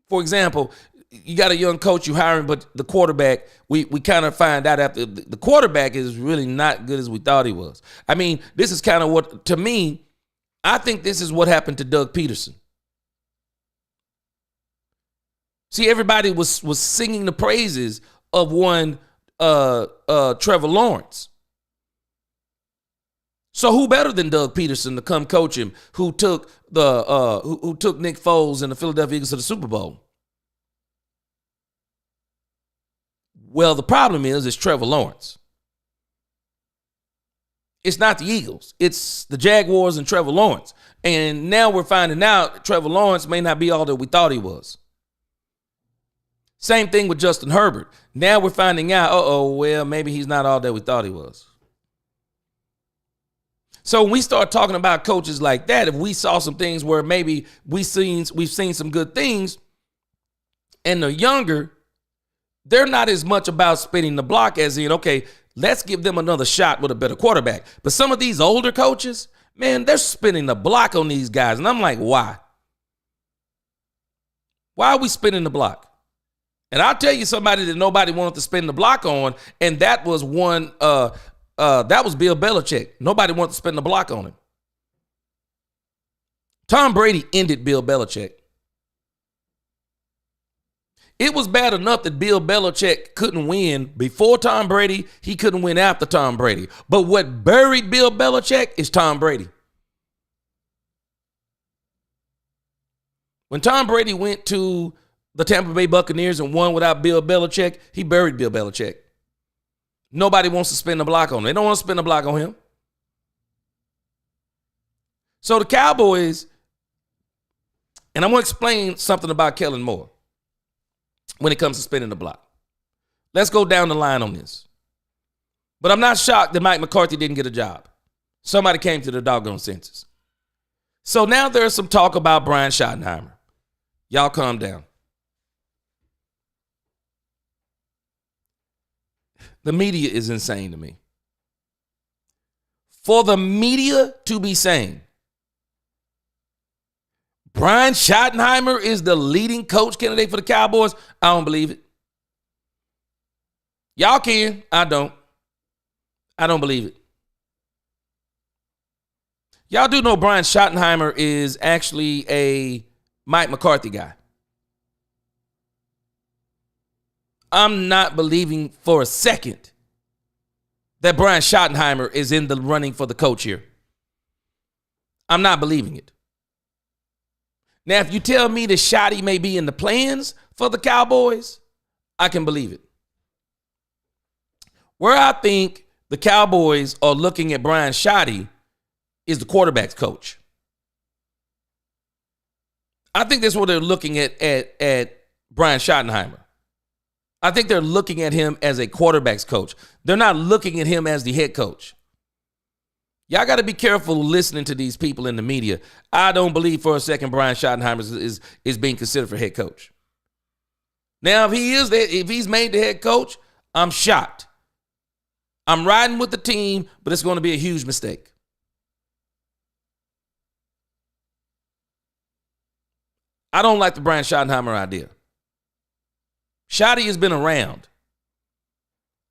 for example, you got a young coach you hiring, but the quarterback, we kind of find out after the quarterback is really not good as we thought he was. I mean, this is kind of what, to me, I think this is what happened to Doug Peterson. See, everybody was singing the praises of one Trevor Lawrence. So who better than Doug Peterson to come coach him, who took who took Nick Foles and the Philadelphia Eagles to the Super Bowl? Well, the problem is it's Trevor Lawrence. It's not the Eagles. It's the Jaguars and Trevor Lawrence. And now we're finding out Trevor Lawrence may not be all that we thought he was. Same thing with Justin Herbert. Now we're finding out, well, maybe he's not all that we thought he was. So when we start talking about coaches like that, if we saw some things where maybe we've seen some good things and they're younger, they're not as much about spinning the block as in, okay, let's give them another shot with a better quarterback. But some of these older coaches, man, they're spinning the block on these guys. And I'm like, why? Why are we spinning the block? And I'll tell you somebody that nobody wanted to spin the block on, and that was that was Bill Belichick. Nobody wanted to spin the block on him. Tom Brady ended Bill Belichick. It was bad enough that Bill Belichick couldn't win before Tom Brady. He couldn't win after Tom Brady. But what buried Bill Belichick is Tom Brady. When Tom Brady went to the Tampa Bay Buccaneers and won without Bill Belichick, he buried Bill Belichick. Nobody wants to spin the block on him. They don't want to spin the block on him. So the Cowboys, and I'm going to explain something about Kellen Moore when it comes to spinning the block. Let's go down the line on this. But I'm not shocked that Mike McCarthy didn't get a job. Somebody came to the doggone senses. So now there's some talk about Brian Schottenheimer. Y'all calm down. The media is insane to me. For the media to be saying Brian Schottenheimer is the leading coach candidate for the Cowboys, I don't believe it. Y'all can. I don't. I don't believe it. Y'all do know Brian Schottenheimer is actually a Mike McCarthy guy. I'm not believing for a second that Brian Schottenheimer is in the running for the coach here. I'm not believing it. Now, if you tell me that Schotty may be in the plans for the Cowboys, I can believe it. Where I think the Cowboys are looking at Brian Schotty is the quarterback's coach. I think that's what they're looking at Brian Schottenheimer. I think they're looking at him as a quarterback's coach. They're not looking at him as the head coach. Y'all got to be careful listening to these people in the media. I don't believe for a second Brian Schottenheimer is being considered for head coach. Now, if he's made the head coach, I'm shocked. I'm riding with the team, but it's going to be a huge mistake. I don't like the Brian Schottenheimer idea. Schotty has been around.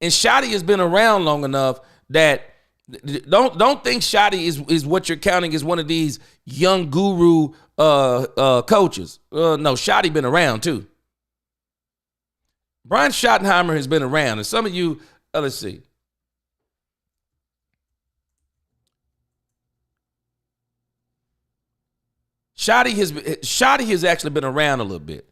And Schotty has been around long enough that don't think Schotty is what you're counting as one of these young guru coaches. No, Schotty been around too. Brian Schottenheimer has been around. And some of you, let's see. Shoddy has actually been around a little bit.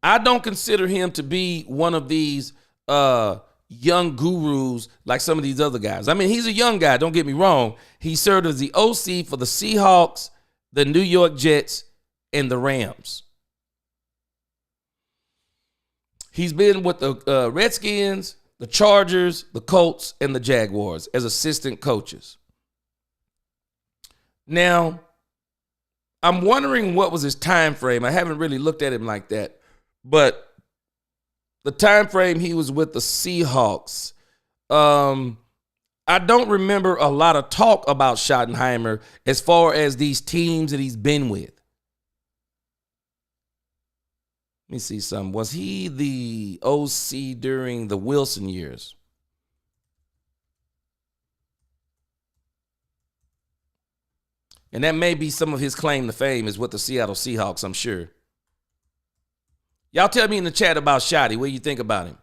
I don't consider him to be one of these young gurus like some of these other guys. I mean, he's a young guy, don't get me wrong. He served as the OC for the Seahawks, the New York Jets, and the Rams. He's been with the Redskins, the Chargers, the Colts, and the Jaguars as assistant coaches. Now, I'm wondering what was his time frame. I haven't really looked at him like that. But the time frame he was with the Seahawks, I don't remember a lot of talk about Schottenheimer as far as these teams that he's been with. Let me see something. Was he the OC during the Wilson years? And that may be some of his claim to fame is with the Seattle Seahawks, I'm sure. Y'all tell me in the chat about Shotty. What do you think about him?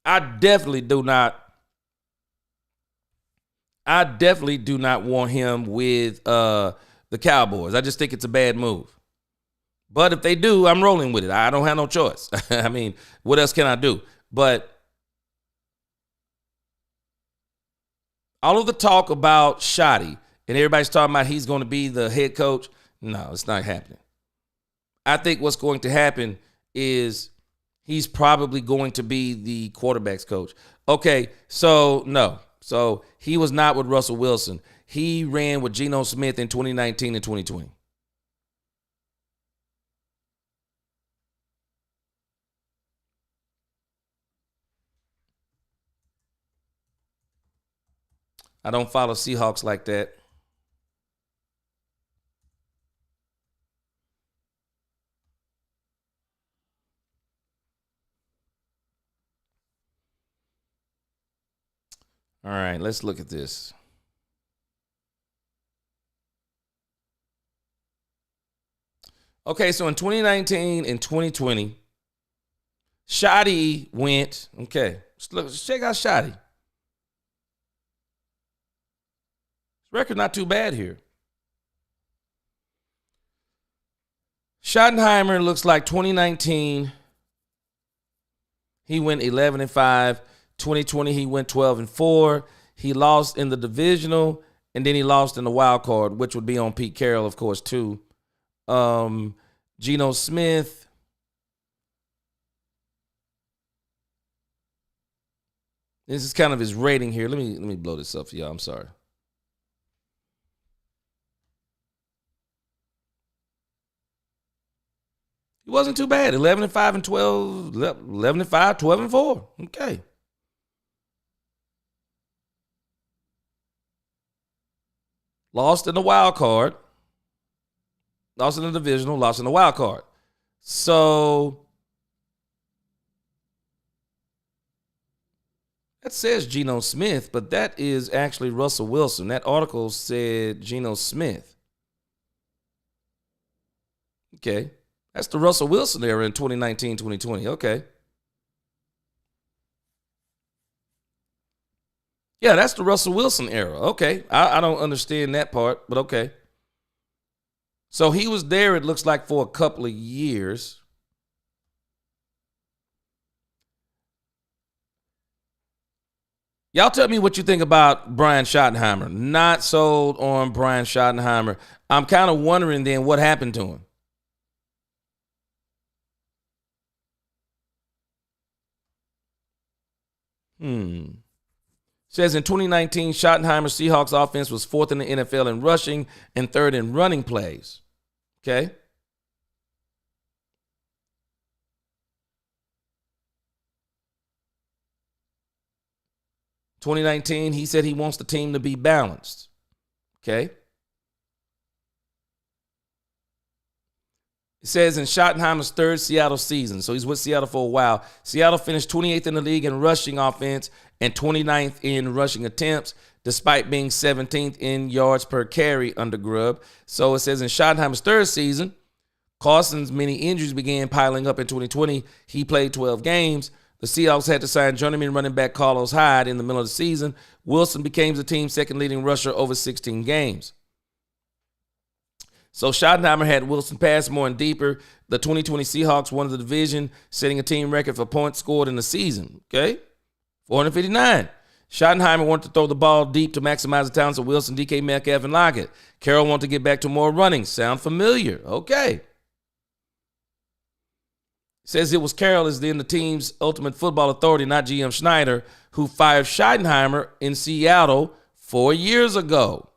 I definitely do not want him with the Cowboys. I just think it's a bad move. But if they do, I'm rolling with it. I don't have no choice. I mean, what else can I do? But all of the talk about Shotty, and everybody's talking about he's going to be the head coach. No, it's not happening. I think what's going to happen is he's probably going to be the quarterback's coach. Okay, so no. So he was not with Russell Wilson. He ran with Geno Smith in 2019 and 2020. I don't follow Seahawks like that. All right, let's look at this. Okay, so in 2019 and 2020, Shotty went, okay, let's check out Shotty. His record not too bad here. Schottenheimer looks like 2019, he went 11-5. 2020, he went 12-4. He lost in the divisional, and then he lost in the wild card, which would be on Pete Carroll, of course, too. Geno Smith. This is kind of his rating here. Let me blow this up for y'all. I'm sorry. He wasn't too bad. 11-5 and 12. 11-5, 12-4. Okay. Lost in the wild card. Lost in the divisional. Lost in the wild card. So that says Geno Smith, but that is actually Russell Wilson. That article said Geno Smith. Okay. That's the Russell Wilson era in 2019, 2020. Okay. Yeah, that's the Russell Wilson era. Okay. I don't understand that part, but okay. So he was there, it looks like, for a couple of years. Y'all tell me what you think about Brian Schottenheimer. Not sold on Brian Schottenheimer. I'm kind of wondering then what happened to him. Says in 2019, Schottenheimer's Seahawks offense was fourth in the NFL in rushing and third in running plays. Okay. (2019) he said he wants the team to be balanced. Okay. It says in Schottenheimer's third Seattle season, so he's with Seattle for a while, Seattle finished 28th in the league in rushing offense and 29th in rushing attempts, despite being 17th in yards per carry under Grubb. So it says in Schottenheimer's third season, Carson's many injuries began piling up in 2020. He played 12 games. The Seahawks had to sign journeyman running back Carlos Hyde in the middle of the season. Wilson became the team's second leading rusher over 16 games. So Schottenheimer had Wilson pass more and deeper. The 2020 Seahawks won the division, setting a team record for points scored in the season. Okay? 459. Schottenheimer wanted to throw the ball deep to maximize the talents of Wilson, DK Metcalf, and Lockett. Carroll wanted to get back to more running. Sound familiar? Okay. Says it was Carroll as then the team's ultimate football authority, not GM Schneider, who fired Schottenheimer in Seattle 4 years ago.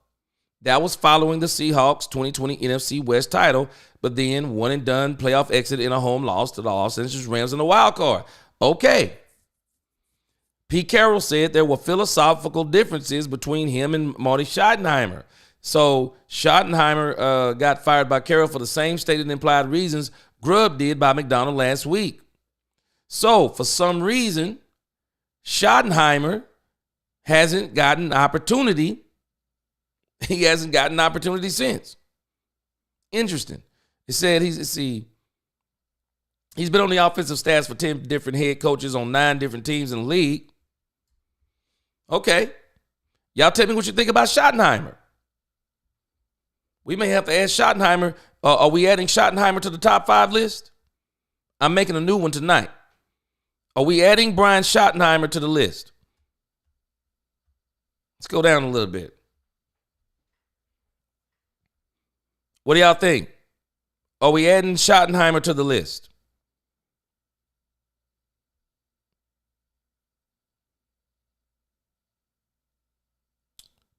That was following the Seahawks' 2020 NFC West title, but then one and done playoff exit in a home loss to the Los Angeles Rams in the wild card. Okay. Pete Carroll said there were philosophical differences between him and Marty Schottenheimer. So Schottenheimer got fired by Carroll for the same stated and implied reasons Grubb did by McDonald last week. So for some reason, Schottenheimer hasn't gotten an opportunity. He hasn't gotten an opportunity since. Interesting. It said he's been on the offensive staffs for 10 different head coaches on 9 different teams in the league. Okay. Y'all tell me what you think about Schottenheimer. We may have to ask Schottenheimer, are we adding Schottenheimer to the top 5 list? I'm making a new one tonight. Are we adding Brian Schottenheimer to the list? Let's go down a little bit. What do y'all think? Are we adding Schottenheimer to the list?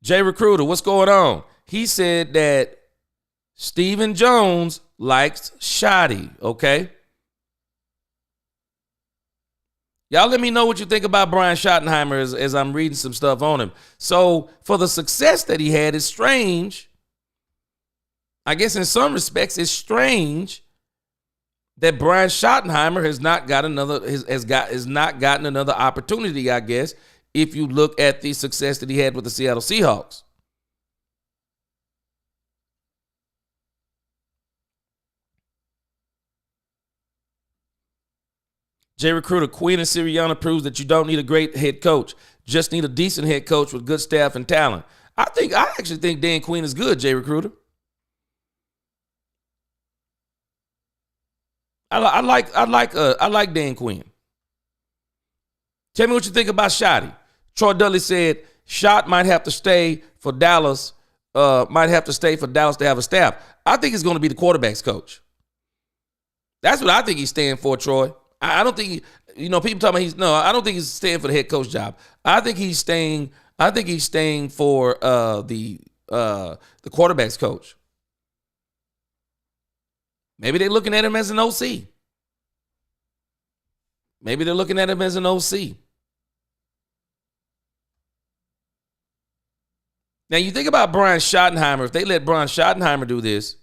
Jay Recruiter, what's going on? He said that Stephen Jones likes Shoddy, okay? Y'all let me know what you think about Brian Schottenheimer as I'm reading some stuff on him. So for the success that he had, it's strange. I guess in some respects, it's strange that Brian Schottenheimer has not gotten another opportunity, I guess, if you look at the success that he had with the Seattle Seahawks. Jay Recruiter, Quinn and Sirianni proves that you don't need a great head coach. Just need a decent head coach with good staff and talent. I actually think Dan Quinn is good, Jay Recruiter. I like Dan Quinn. Tell me what you think about Shotty. Troy Dudley said Schott might have to stay for Dallas. Might have to stay for Dallas to have a staff. I think he's going to be the quarterback's coach. That's what I think he's staying for, Troy. I don't think people talking about I don't think he's staying for the head coach job. I think he's staying for the quarterback's coach. Maybe they're looking at him as an OC. Maybe they're looking at him as an OC. Now, you think about Brian Schottenheimer. If they let Brian Schottenheimer do this,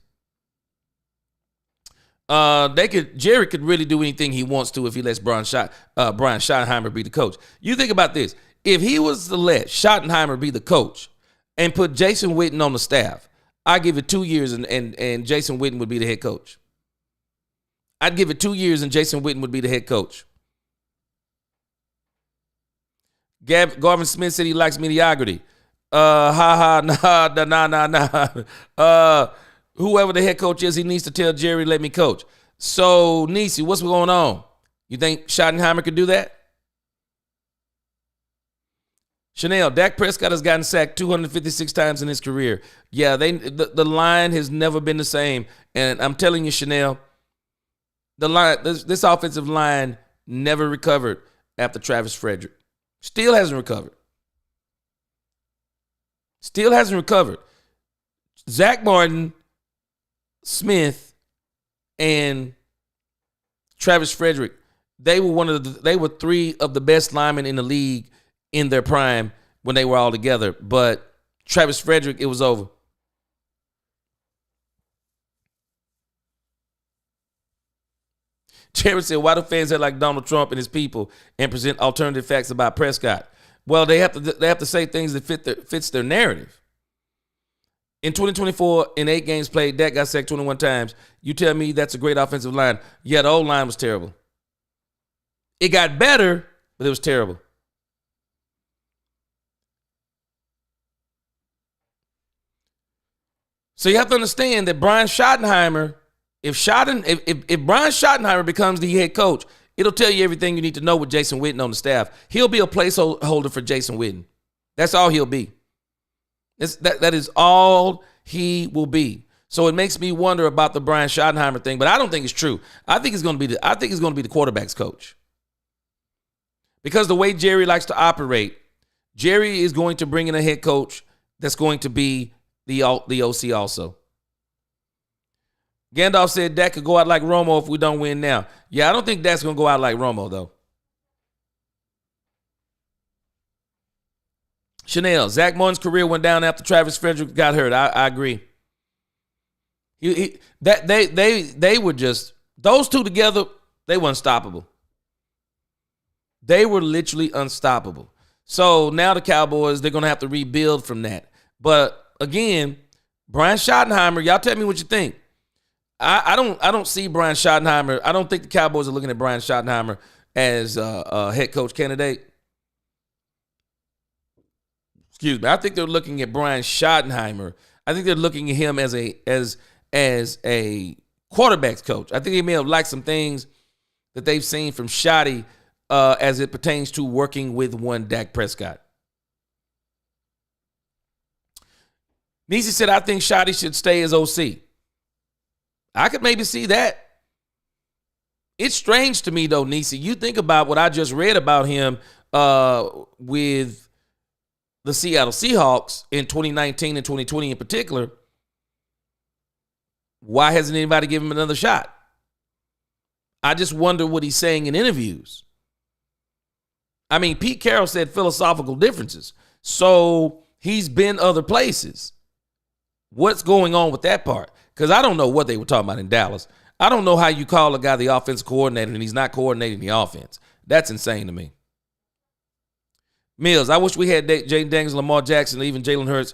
Jerry could really do anything he wants to if he lets Brian Schottenheimer be the coach. You think about this. If he was to let Schottenheimer be the coach and put Jason Witten on the staff, I'd give it 2 years and Jason Witten would be the head coach. I'd give it 2 years and Jason Witten would be the head coach. Garvin Smith said he likes mediocrity. Nah. Whoever the head coach is, he needs to tell Jerry, let me coach. So, Nisi, what's going on? You think Schottenheimer could do that? Chanel, Dak Prescott has gotten sacked 256 times in his career. Yeah, the line has never been the same. And I'm telling you, Chanel, this offensive line never recovered after Travis Frederick. Still hasn't recovered. Zach Martin, Smith, and Travis Frederick, they were 3 of the best linemen in the league in their prime when they were all together. But Travis Frederick, it was over. Jared said, why do fans act like Donald Trump and his people and present alternative facts about Prescott? Well, they have to say things that fits their narrative. In 2024, in 8 games played, Dak got sacked 21 times. You tell me that's a great offensive line. Yeah, the old line was terrible. It got better, but it was terrible. So you have to understand that Brian Schottenheimer, if Brian Schottenheimer becomes the head coach, it'll tell you everything you need to know with Jason Witten on the staff. He'll be a placeholder for Jason Witten. That's all he'll be. That is all he will be. So it makes me wonder about the Brian Schottenheimer thing, but I don't think it's true. I think it's going to be the quarterback's coach. Because the way Jerry likes to operate, Jerry is going to bring in a head coach that's going to be the OC also. Gandalf said Dak could go out like Romo if we don't win now. Yeah, I don't think Dak's going to go out like Romo, though. Chanel, Zach Martin's career went down after Travis Frederick got hurt. I agree. They were just, those two together, they were unstoppable. They were literally unstoppable. So now the Cowboys, they're going to have to rebuild from that. But again, Brian Schottenheimer, y'all tell me what you think. I don't see Brian Schottenheimer. I don't think the Cowboys are looking at Brian Schottenheimer as a head coach candidate. Excuse me. I think they're looking at Brian Schottenheimer. I think they're looking at him as a quarterback's coach. I think they may have liked some things that they've seen from Schotty as it pertains to working with one Dak Prescott. Nisi said, I think Schotty should stay as OC. I could maybe see that. It's strange to me, though, Nisi. You think about what I just read about him with the Seattle Seahawks in 2019 and 2020 in particular. Why hasn't anybody given him another shot? I just wonder what he's saying in interviews. I mean, Pete Carroll said philosophical differences. So he's been other places. What's going on with that part? Because I don't know what they were talking about in Dallas. I don't know how you call a guy the offensive coordinator and he's not coordinating the offense. That's insane to me. Mills, I wish we had Jaden Daniels, Lamar Jackson, even Jalen Hurts,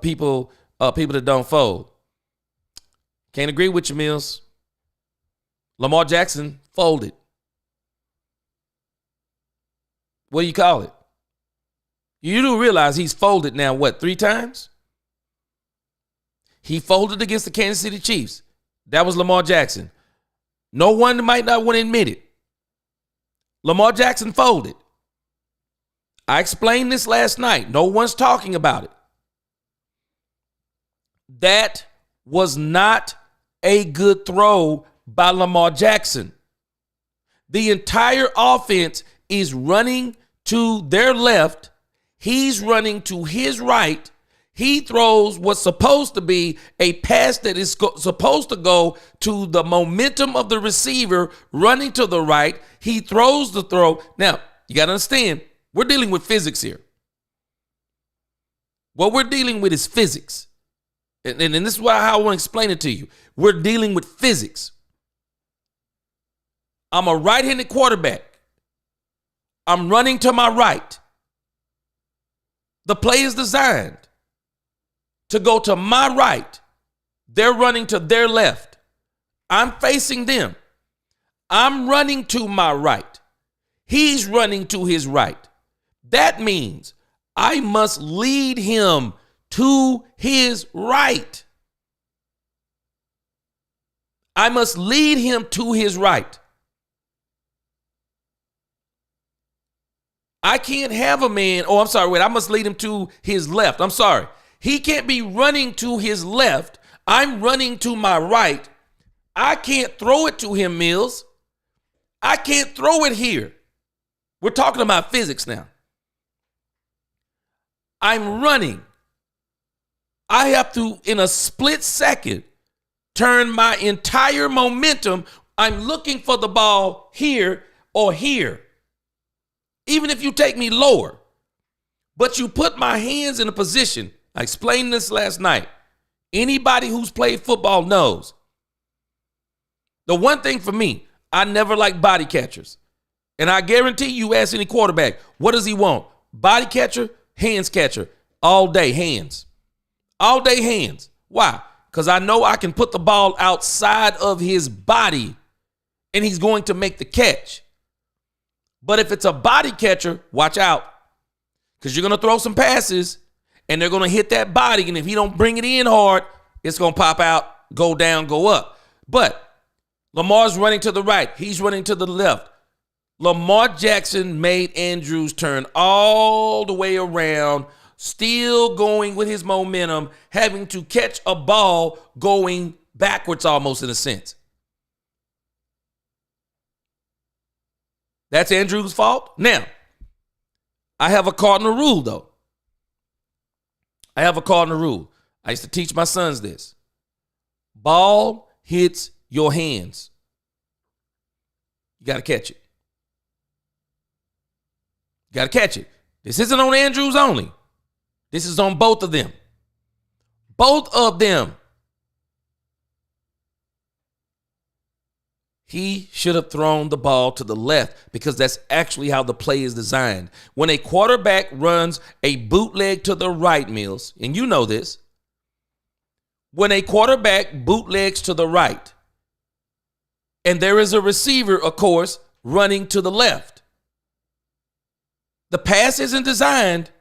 people that don't fold. Can't agree with you, Mills. Lamar Jackson folded. What do you call it? You do realize he's folded now, what, 3 times? He folded against the Kansas City Chiefs. That was Lamar Jackson. No one might not want to admit it. Lamar Jackson folded. I explained this last night. No one's talking about it. That was not a good throw by Lamar Jackson. The entire offense is running to their left. He's running to his right. He throws what's supposed to be a pass that is supposed to go to the momentum of the receiver running to the right. He throws the throw. Now, you got to understand, we're dealing with physics here. What we're dealing with is physics. And this is how I want to explain it to you. We're dealing with physics. I'm a right-handed quarterback. I'm running to my right. The play is designed to go to my right. They're running to their left. I'm facing them. I'm running to my right. He's running to his right. That means I must lead him to his right. I must lead him to his right. I can't have a man, I must lead him to his left. I'm sorry. He can't be running to his left. I'm running to my right. I can't throw it to him, Mills. I can't throw it here. We're talking about physics now. I'm running. I have to, in a split second, turn my entire momentum. I'm looking for the ball here or here. Even if you take me lower, but you put my hands in a position. I explained this last night. Anybody who's played football knows. The one thing for me, I never liked body catchers. And I guarantee you ask any quarterback, what does he want? Body catcher, hands catcher. All day, hands. All day hands. Why? Because I know I can put the ball outside of his body and he's going to make the catch. But if it's a body catcher, watch out. Because you're going to throw some passes and they're going to hit that body. And if he don't bring it in hard, it's going to pop out, go down, go up. But Lamar's running to the right. He's running to the left. Lamar Jackson made Andrews turn all the way around, still going with his momentum, having to catch a ball going backwards almost in a sense. That's Andrews' fault. Now, I have a cardinal rule, though. I used to teach my sons this. Ball hits your hands. You got to catch it. You got to catch it. This isn't on Andrews only. This is on both of them. Both of them. He should have thrown the ball to the left because that's actually how the play is designed. When a quarterback runs a bootleg to the right, Mills, and you know this, when a quarterback bootlegs to the right, and there is a receiver, of course, running to the left, the pass isn't designed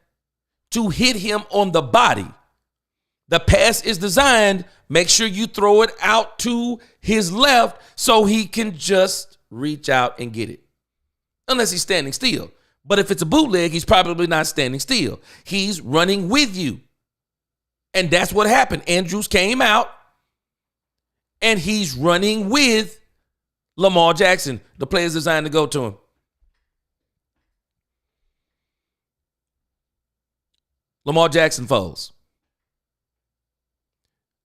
to hit him on the body. The pass is designed, make sure you throw it out to his left so he can just reach out and get it. Unless he's standing still. But if it's a bootleg, he's probably not standing still. He's running with you. And that's what happened. Andrews came out and he's running with Lamar Jackson. The play is designed to go to him. Lamar Jackson falls.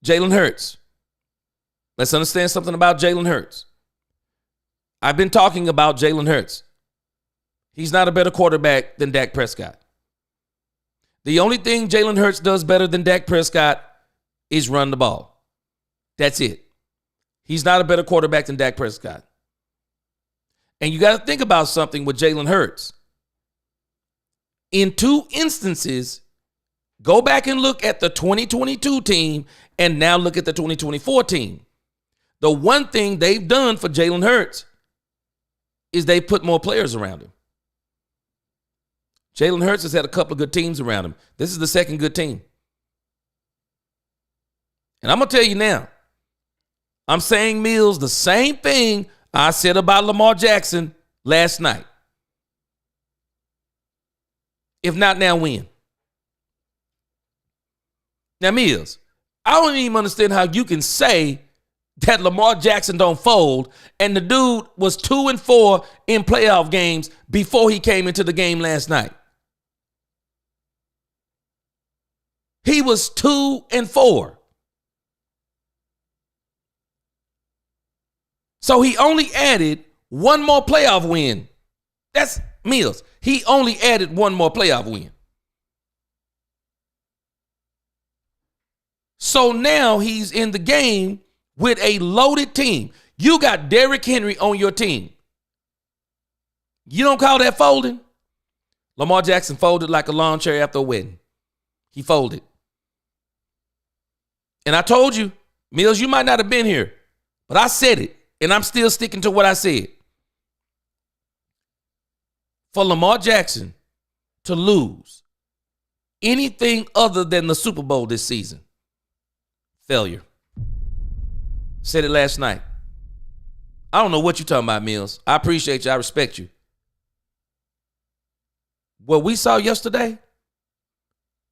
Jalen Hurts. Let's understand something about Jalen Hurts. I've been talking about Jalen Hurts. He's not a better quarterback than Dak Prescott. The only thing Jalen Hurts does better than Dak Prescott is run the ball. That's it. He's not a better quarterback than Dak Prescott. And you got to think about something with Jalen Hurts. In two instances, go back and look at the 2022 team and now look at the 2024 team. The one thing they've done for Jalen Hurts is they put more players around him. Jalen Hurts has had a couple of good teams around him. This is the second good team. And I'm going to tell you now, I'm saying, Mills, the same thing I said about Lamar Jackson last night. If not now, when? Now, Mills, I don't even understand how you can say that Lamar Jackson don't fold, and the dude was 2-4 in playoff games before he came into the game last night. He was 2-4. So he only added one more playoff win. That's Mills. He only added one more playoff win. So now he's in the game with a loaded team. You got Derrick Henry on your team. You don't call that folding? Lamar Jackson folded like a lawn chair after a wedding. He folded. And I told you, Mills, you might not have been here, but I said it, and I'm still sticking to what I said. For Lamar Jackson to lose anything other than the Super Bowl this season, failure. Said it last night. I don't know what you're talking about, Mills. I appreciate you. I respect you. What we saw yesterday,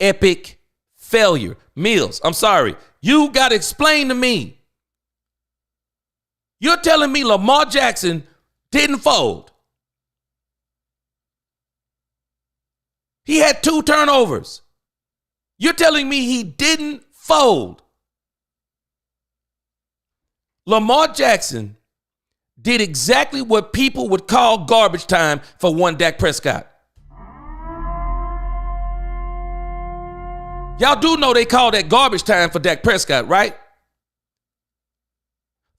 epic failure. Mills, I'm sorry. You got to explain to me. You're telling me Lamar Jackson didn't fold. He had 2 turnovers. You're telling me he didn't fold. Lamar Jackson did exactly what people would call garbage time for one Dak Prescott. Y'all do know they call that garbage time for Dak Prescott, right?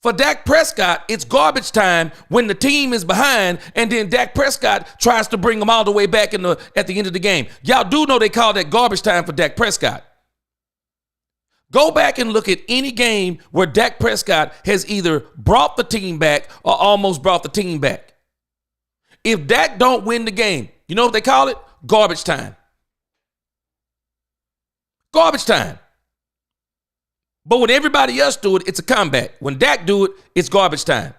For Dak Prescott, it's garbage time when the team is behind and then Dak Prescott tries to bring them all the way back at the end of the game. Y'all do know they call that garbage time for Dak Prescott. Go back and look at any game where Dak Prescott has either brought the team back or almost brought the team back. If Dak don't win the game, you know what they call it? Garbage time. Garbage time. But when everybody else do it, it's a comeback. When Dak do it, it's garbage time.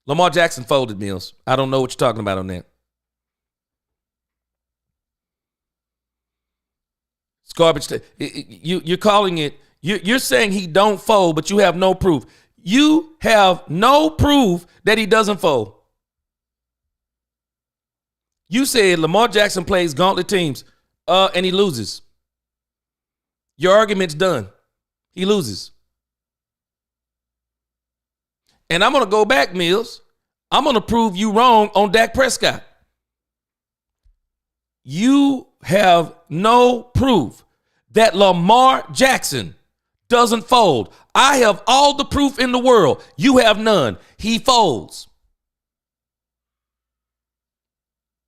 Lamar Jackson folded, Mills. I don't know what you're talking about on that. It's garbage time. You're calling it, you're saying he don't fold, but you have no proof. You have no proof that he doesn't fold. You said Lamar Jackson plays gauntlet teams and he loses. Your argument's done. He loses. And I'm going to go back, Mills. I'm going to prove you wrong on Dak Prescott. You have no proof that Lamar Jackson doesn't fold. I have all the proof in the world. You have none. He folds.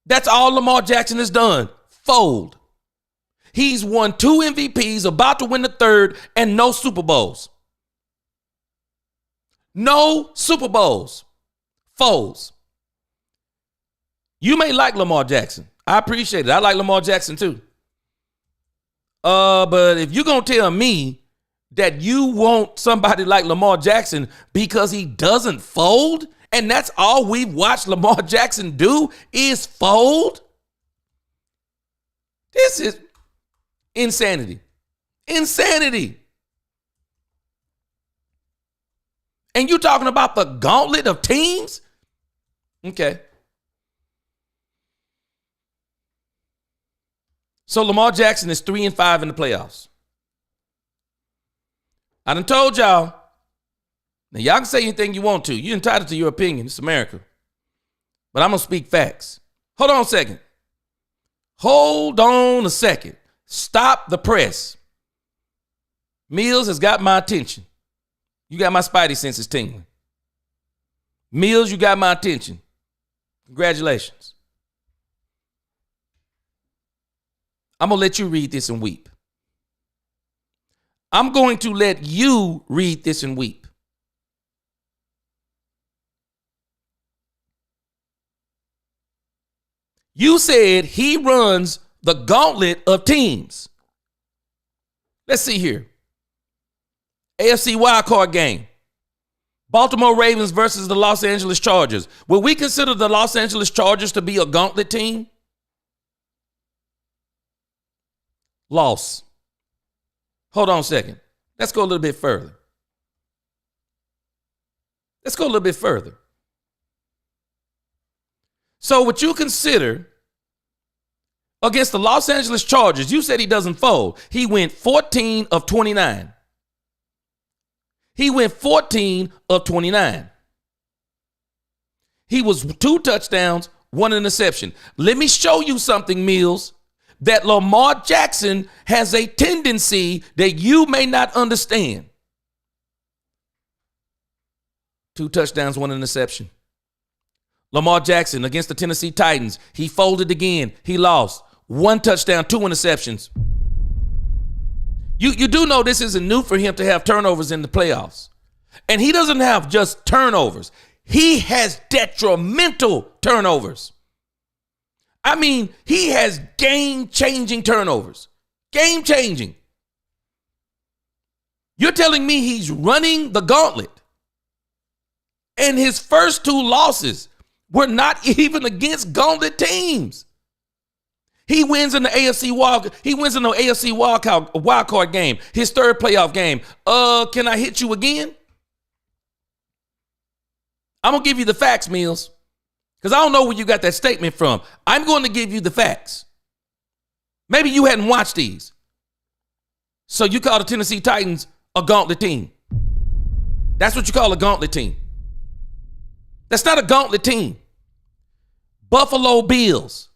That's all Lamar Jackson has done. Fold. He's won 2 MVPs, about to win the 3rd, and no Super Bowls. No Super Bowls. Folds. You may like Lamar Jackson. I appreciate it. I like Lamar Jackson too. But if you're going to tell me that you want somebody like Lamar Jackson because he doesn't fold, and that's all we've watched Lamar Jackson do is fold, this is insanity. Insanity. And you talking about the gauntlet of teams? Okay. So Lamar Jackson is 3-5 in the playoffs. I done told y'all. Now y'all can say anything you want to. You're entitled to your opinion. It's America. But I'm going to speak facts. Hold on a second. Hold on a second. Stop the press. Mills has got my attention. You got my spidey senses tingling. Mills, you got my attention. Congratulations. I'm going to let you read this and weep. I'm going to let you read this and weep. You said he runs the gauntlet of teams. Let's see here. AFC wildcard game. Baltimore Ravens versus the Los Angeles Chargers. Will we consider the Los Angeles Chargers to be a gauntlet team? Loss. Hold on a second. Let's go a little bit further. Let's go a little bit further. So what you consider against the Los Angeles Chargers, you said he doesn't fold. He went 14 of 29. He went 14 of 29. He was 2 touchdowns, 1 interception. Let me show you something, Mills, that Lamar Jackson has a tendency that you may not understand. 2 touchdowns, 1 interception. Lamar Jackson against the Tennessee Titans, he folded again. He lost. 1 touchdown, 2 interceptions. You do know this isn't new for him to have turnovers in the playoffs. And he doesn't have just turnovers. He has detrimental turnovers. I mean, he has game-changing turnovers. Game-changing. You're telling me he's running the gauntlet. And his first 2 losses were not even against gauntlet teams. He wins in the AFC wildcard game, his 3rd playoff game. Can I hit you again? I'm going to give you the facts, Mills, because I don't know where you got that statement from. I'm going to give you the facts. Maybe you hadn't watched these. So you call the Tennessee Titans a gauntlet team. That's what you call a gauntlet team. That's not a gauntlet team. Buffalo Bills.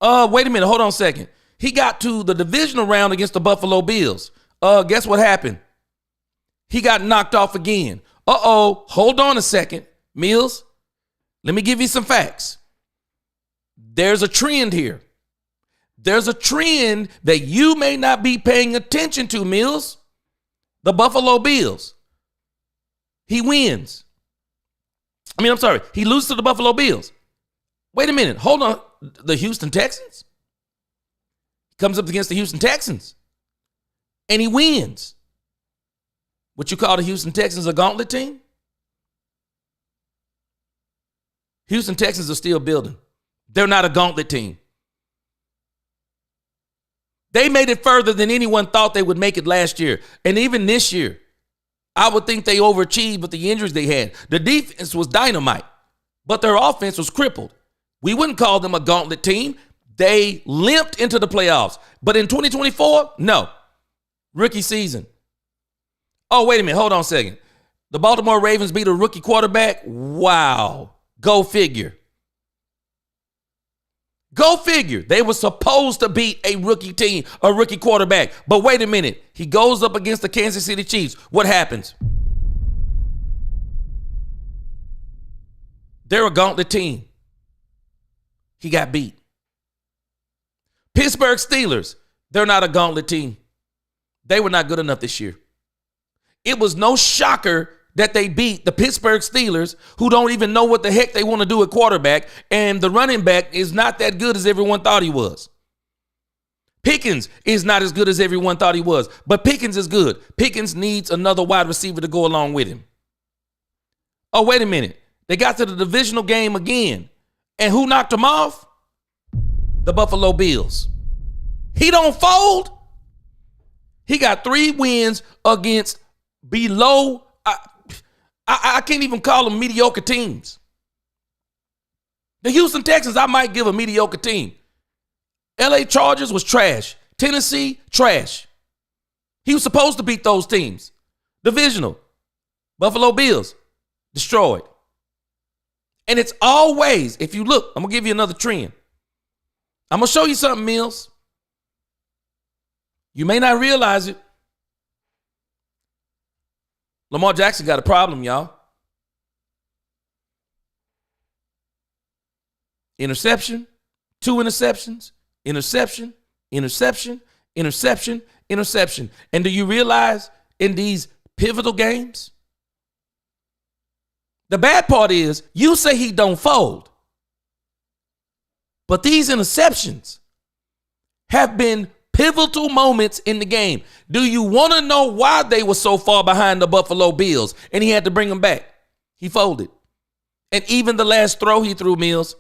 Wait a minute. Hold on a second. He got to the divisional round against the Buffalo Bills. Guess what happened? He got knocked off again. Hold on a second. Mills, let me give you some facts. There's a trend here. there's a trend that you may not be paying attention to, Mills. The Buffalo Bills. He wins. He loses to the Buffalo Bills. Wait a minute. Hold on. The Houston Texans? Comes up against the Houston Texans. And he wins. What you call the Houston Texans a gauntlet team? Houston Texans are still building. They're not a gauntlet team. They made it further than anyone thought they would make it last year. And even this year, I would think they overachieved with the injuries they had. The defense was dynamite, but their offense was crippled. We wouldn't call them a gauntlet team. They limped into the playoffs. But in 2024, no. Rookie season. Oh, wait a minute. Hold on a second. The Baltimore Ravens beat a rookie quarterback? Wow. Go figure. Go figure. They were supposed to beat a rookie team, a rookie quarterback. But wait a minute. He goes up against the Kansas City Chiefs. What happens? They're a gauntlet team. He got beat. Pittsburgh Steelers. They're not a gauntlet team. They were not good enough this year. It was no shocker that they beat the Pittsburgh Steelers, who don't even know what the heck they want to do at quarterback, and the running back is not that good as everyone thought he was. Pickens is not as good as everyone thought he was, but Pickens is good. Pickens needs another wide receiver to go along with him. Oh, wait a minute. They got to the divisional game again, and who knocked them off? The Buffalo Bills. He don't fold. He got 3 wins against below, I can't even call them mediocre teams. The Houston Texans, I might give a mediocre team. LA Chargers was trash. Tennessee, trash. He was supposed to beat those teams. Divisional. Buffalo Bills, destroyed. And it's always, if you look, I'm going to give you another trend. I'm going to show you something, Mills. You may not realize it. Lamar Jackson got a problem, y'all. Interception, 2 interceptions, interception, interception, interception, interception. And do you realize in these pivotal games, the bad part is you say he don't fold. But these interceptions have been pivotal moments in the game. Do you want to know why they were so far behind the Buffalo Bills and he had to bring them back? He folded. And even the last throw he threw, Mills,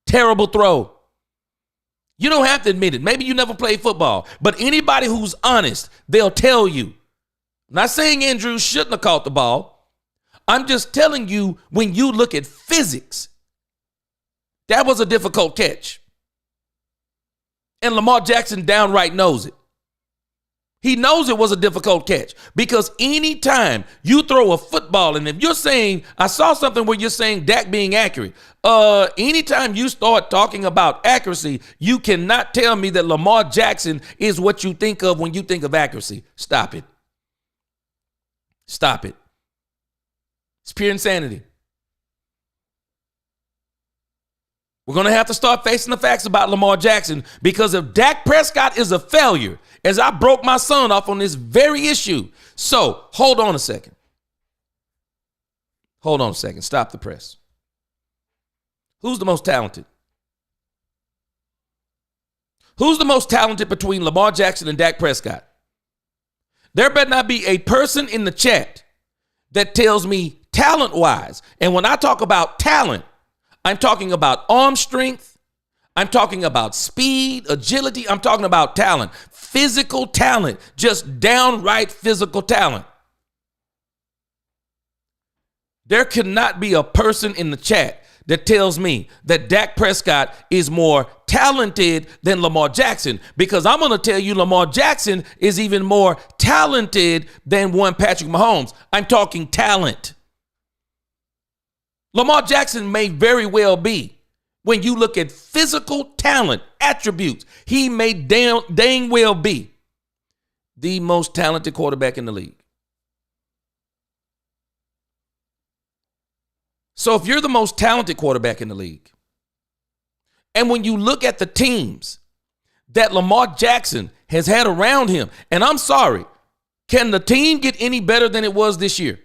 terrible throw. You don't have to admit it. Maybe you never played football, but anybody who's honest, they'll tell you. I'm not saying Andrews shouldn't have caught the ball. I'm just telling you, when you look at physics, that was a difficult catch. And Lamar Jackson downright knows it. He knows it was a difficult catch because anytime you throw a football, and if you're saying, I saw something where you're saying Dak being accurate. Anytime you start talking about accuracy, you cannot tell me that Lamar Jackson is what you think of when you think of accuracy. Stop it. Stop it. It's pure insanity. We're going to have to start facing the facts about Lamar Jackson, because if Dak Prescott is a failure, as I broke my son off on this very issue. So hold on a second. Hold on a second. Stop the press. Who's the most talented? Who's the most talented between Lamar Jackson and Dak Prescott? There better not be a person in the chat that tells me talent-wise. And when I talk about talent, I'm talking about arm strength. I'm talking about speed, agility. I'm talking about talent, physical talent, just downright physical talent. There cannot be a person in the chat that tells me that Dak Prescott is more talented than Lamar Jackson, because I'm going to tell you Lamar Jackson is even more talented than one Patrick Mahomes. I'm talking talent. Lamar Jackson may very well be, when you look at physical talent, attributes, he may dang well be the most talented quarterback in the league. So if you're the most talented quarterback in the league, and when you look at the teams that Lamar Jackson has had around him. And I'm sorry, can the team get any better than it was this year?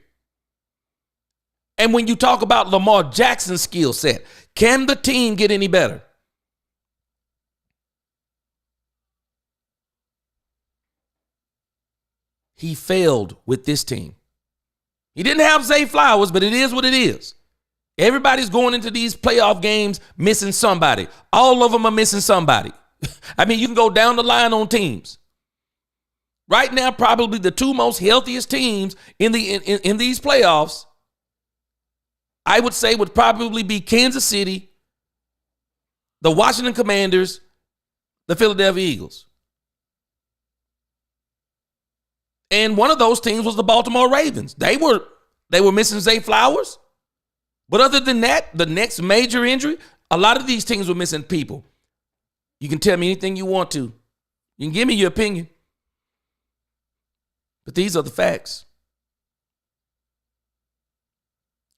And when you talk about Lamar Jackson's skill set, can the team get any better? He failed with this team. He didn't have Zay Flowers, but it is what it is. Everybody's going into these playoff games missing somebody. All of them are missing somebody. I mean, you can go down the line on teams. Right now, probably the two most healthiest teams in these playoffs, I would say, would probably be Kansas City, the Washington Commanders, the Philadelphia Eagles. And one of those teams was the Baltimore Ravens. They were missing Zay Flowers. But other than that, the next major injury, a lot of these teams were missing people. You can tell me anything you want to. You can give me your opinion. But these are the facts.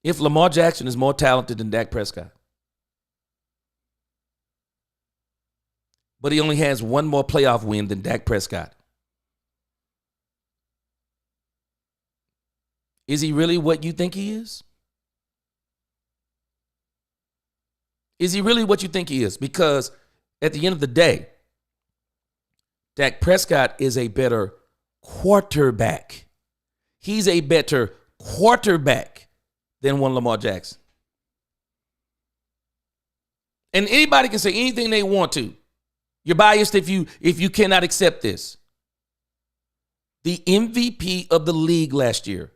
If Lamar Jackson is more talented than Dak Prescott, but he only has one more playoff win than Dak Prescott, is he really what you think he is? Is he really what you think he is? Because at the end of the day, Dak Prescott is a better quarterback. He's a better quarterback than one Lamar Jackson. And anybody can say anything they want to. You're biased if you cannot accept this. The MVP of the league last year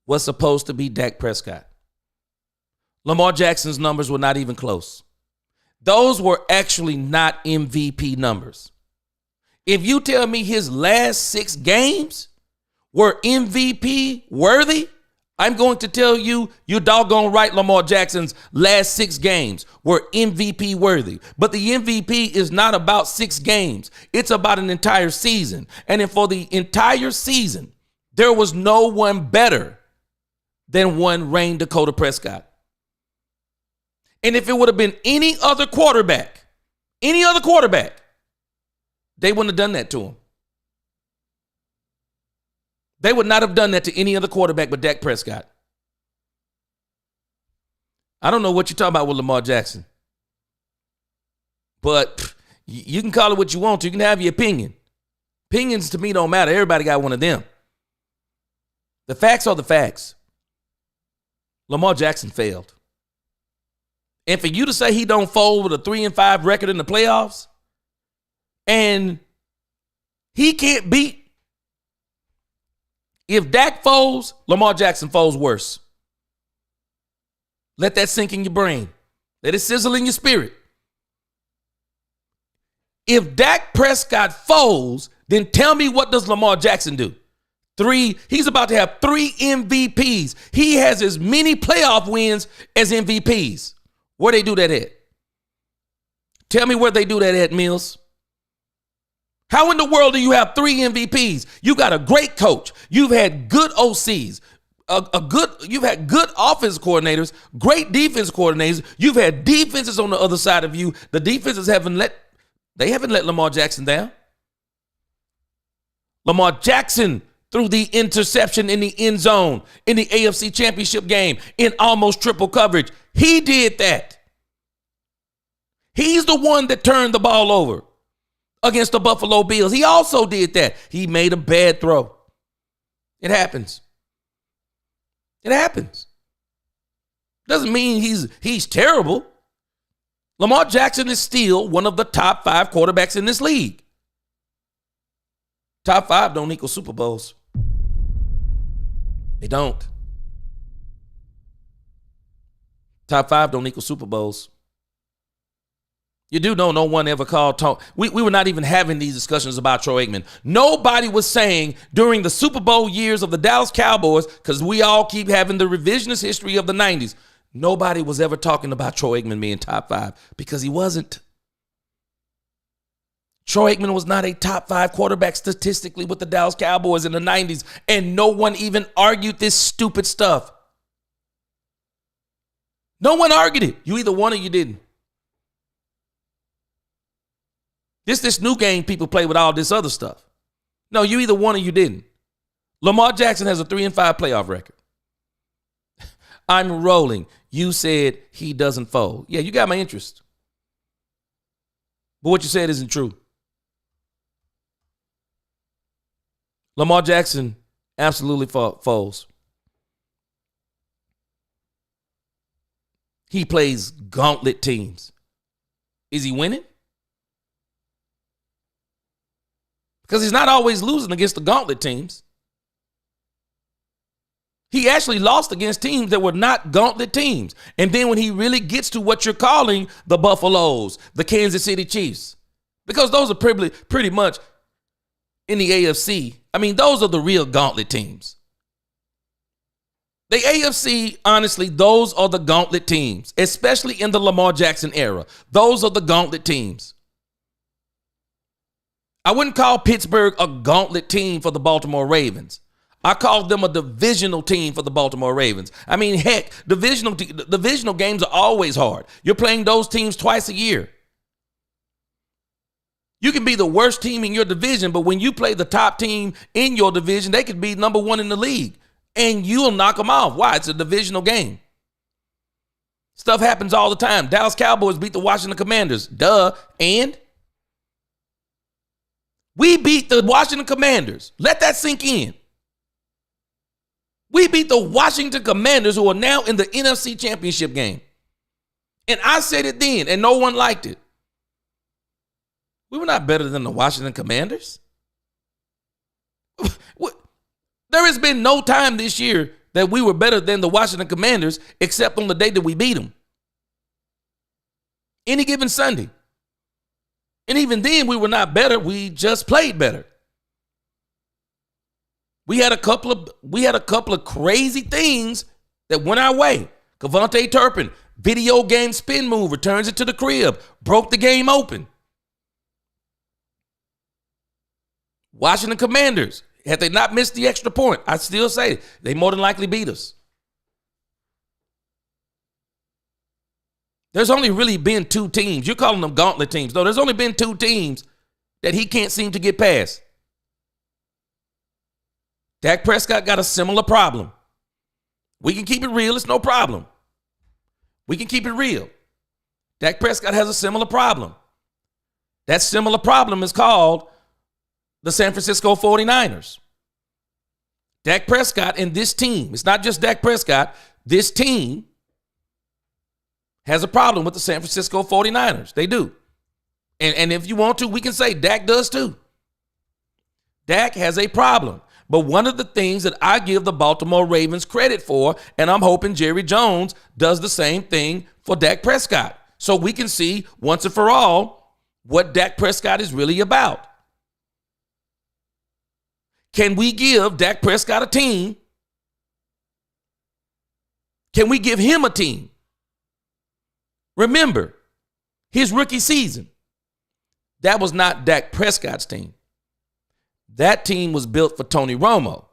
was supposed to be Dak Prescott. Lamar Jackson's numbers were not even close. Those were actually not MVP numbers. If you tell me his last 6 games were MVP worthy, I'm going to tell you, you're doggone right, Lamar Jackson's last 6 games were MVP worthy. But the MVP is not about 6 games. It's about an entire season. And then for the entire season, there was no one better than one Rain Dakota Prescott. And if it would have been any other quarterback, they wouldn't have done that to him. They would not have done that to any other quarterback but Dak Prescott. I don't know what you're talking about with Lamar Jackson. But you can call it what you want to. You can have your opinion. Opinions to me don't matter. Everybody got one of them. The facts are the facts. Lamar Jackson failed. And for you to say he don't fold with a 3-5 record in the playoffs, and he can't beat, if Dak folds, Lamar Jackson folds worse. Let that sink in your brain. Let it sizzle in your spirit. If Dak Prescott folds, then tell me, what does Lamar Jackson do? He's about to have 3 MVPs. He has as many playoff wins as MVPs. Where they do that at? Tell me where they do that at, Mills. How in the world do you have 3 MVPs? You got a great coach. You've had good OCs. You've had good offense coordinators, great defense coordinators. You've had defenses on the other side of you. The defenses haven't let Lamar Jackson down. Lamar Jackson threw the interception in the end zone in the AFC Championship game in almost triple coverage. He did that. He's the one that turned the ball over against the Buffalo Bills. He also did that. He made a bad throw. It happens. It happens. Doesn't mean he's terrible. Lamar Jackson is still one of the top 5 quarterbacks in this league. Top 5 don't equal Super Bowls. They don't. Top 5 don't equal Super Bowls. You do know no one ever called talk. We were not even having these discussions about Troy Aikman. Nobody was saying during the Super Bowl years of the Dallas Cowboys, because we all keep having the revisionist history of the 90s. Nobody was ever talking about Troy Aikman being top 5 because he wasn't. Troy Aikman was not a top 5 quarterback statistically with the Dallas Cowboys in the 90s, and no one even argued this stupid stuff. No one argued it. You either won or you didn't. This new game people play with all this other stuff. No, you either won or you didn't. Lamar Jackson has a 3-5 playoff record. I'm rolling. You said he doesn't fold. Yeah, you got my interest. But what you said isn't true. Lamar Jackson absolutely folds. He plays gauntlet teams. Is he winning? Because he's not always losing against the gauntlet teams. He actually lost against teams that were not gauntlet teams. And then when he really gets to what you're calling the Buffaloes, the Kansas City Chiefs, because those are pretty much in the AFC. I mean, those are the real gauntlet teams. The AFC, honestly, those are the gauntlet teams, especially in the Lamar Jackson era. Those are the gauntlet teams. I wouldn't call Pittsburgh a gauntlet team for the Baltimore Ravens. I call them a divisional team for the Baltimore Ravens. I mean, heck, divisional games are always hard. You're playing those teams twice a year. You can be the worst team in your division, but when you play the top team in your division, they could be number one in the league, and you'll knock them off. Why? It's a divisional game. Stuff happens all the time. Dallas Cowboys beat the Washington Commanders. Duh. And we beat the Washington Commanders. Let that sink in. We beat the Washington Commanders, who are now in the NFC Championship game. And I said it then, and no one liked it. We were not better than the Washington Commanders. There has been no time this year that we were better than the Washington Commanders except on the day that we beat them. Any given Sunday. And even then, we were not better. We just played better. We had a couple of crazy things that went our way. Kevontae Turpin, video game spin move, returns it to the crib, broke the game open. Washington Commanders, had they not missed the extra point, I'd still say they more than likely beat us. There's only really been two teams. You're calling them gauntlet teams. No, there's only been two teams that he can't seem to get past. Dak Prescott got a similar problem. We can keep it real. It's no problem. We can keep it real. Dak Prescott has a similar problem. That similar problem is called the San Francisco 49ers. Dak Prescott and this team, it's not just Dak Prescott, this team has a problem with the San Francisco 49ers. They do. And if you want to, we can say Dak does too. Dak has a problem. But one of the things that I give the Baltimore Ravens credit for, and I'm hoping Jerry Jones does the same thing for Dak Prescott, so we can see once and for all what Dak Prescott is really about. Can we give Dak Prescott a team? Can we give him a team? Remember, his rookie season, that was not Dak Prescott's team. That team was built for Tony Romo.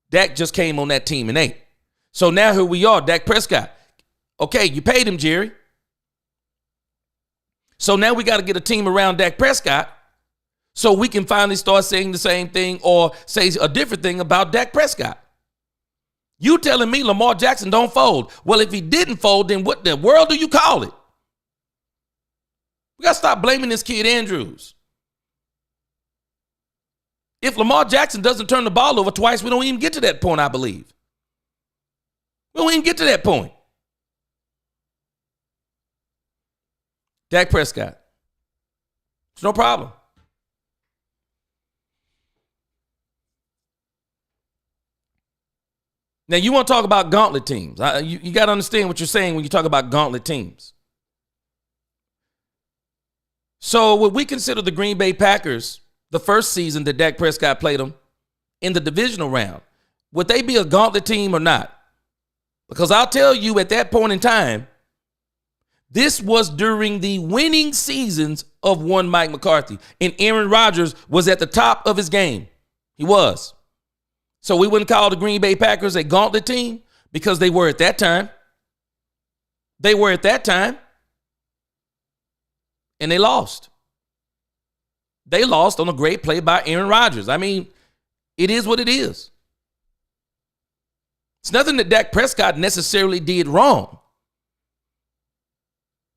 Dak just came on that team and ate. So now here we are, Dak Prescott. Okay, you paid him, Jerry. So now we got to get a team around Dak Prescott so we can finally start saying the same thing or say a different thing about Dak Prescott. You telling me Lamar Jackson don't fold. Well, if he didn't fold, then what the world do you call it? We got to stop blaming this kid Andrews. If Lamar Jackson doesn't turn the ball over twice, we don't even get to that point, I believe. We don't even get to that point. Dak Prescott. It's no problem. Now, you want to talk about gauntlet teams. You got to understand what you're saying when you talk about gauntlet teams. So what we consider the Green Bay Packers, the first season that Dak Prescott played them in the divisional round, would they be a gauntlet team or not? Because I'll tell you at that point in time, this was during the winning seasons of one Mike McCarthy, and Aaron Rodgers was at the top of his game. He was. So we wouldn't call the Green Bay Packers a gauntlet team because they were at that time. They were at that time. And they lost. They lost on a great play by Aaron Rodgers. I mean, it is what it is. It's nothing that Dak Prescott necessarily did wrong.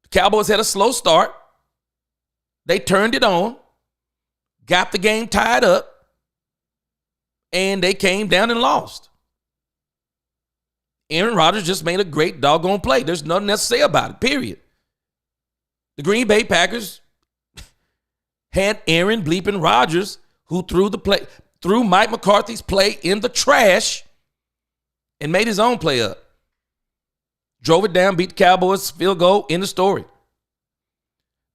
The Cowboys had a slow start. They turned it on, got the game tied up, and they came down and lost. Aaron Rodgers just made a great doggone play. There's nothing else to say about it, period. The Green Bay Packers had Aaron bleeping Rodgers, who threw Mike McCarthy's play in the trash and made his own play up. Drove it down, beat the Cowboys, field goal, end of story.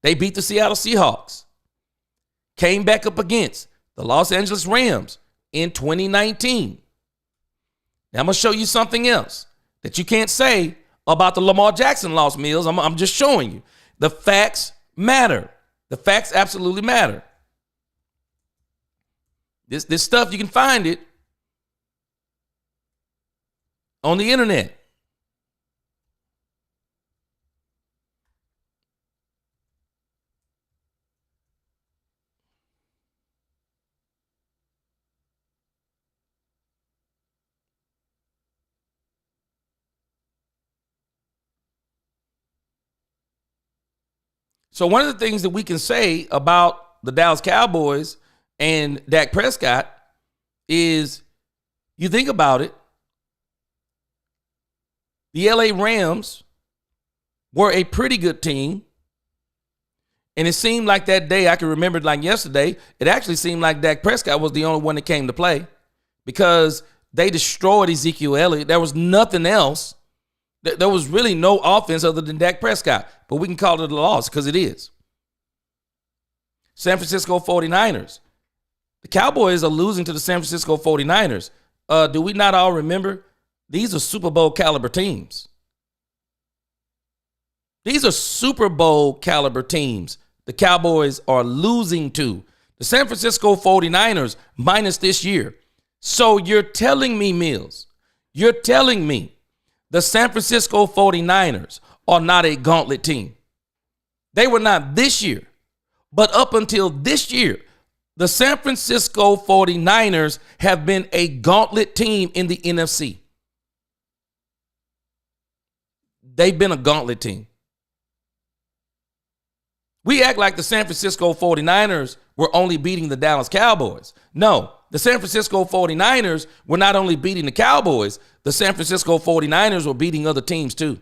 They beat the Seattle Seahawks. Came back up against the Los Angeles Rams in 2019. Now I'm going to show you something else that you can't say about the Lamar Jackson loss, Mills. I'm just showing you. The facts matter. The facts absolutely matter. This stuff, you can find it on the internet. So one of the things that we can say about the Dallas Cowboys and Dak Prescott is, you think about it, the LA Rams were a pretty good team. And it seemed like that day, I can remember it like yesterday, it actually seemed like Dak Prescott was the only one that came to play because they destroyed Ezekiel Elliott. There was nothing else. There was really no offense other than Dak Prescott, but we can call it a loss because it is. San Francisco 49ers. The Cowboys are losing to the San Francisco 49ers. Do we not all remember? These are Super Bowl caliber teams. These are Super Bowl caliber teams the Cowboys are losing to. The San Francisco 49ers minus this year. So you're telling me, Mills, you're telling me the San Francisco 49ers are not a gauntlet team. They were not this year. But up until this year, the San Francisco 49ers have been a gauntlet team in the NFC. They've been a gauntlet team. We act like the San Francisco 49ers were only beating the Dallas Cowboys. No, the San Francisco 49ers were not only beating the Cowboys, the San Francisco 49ers were beating other teams too.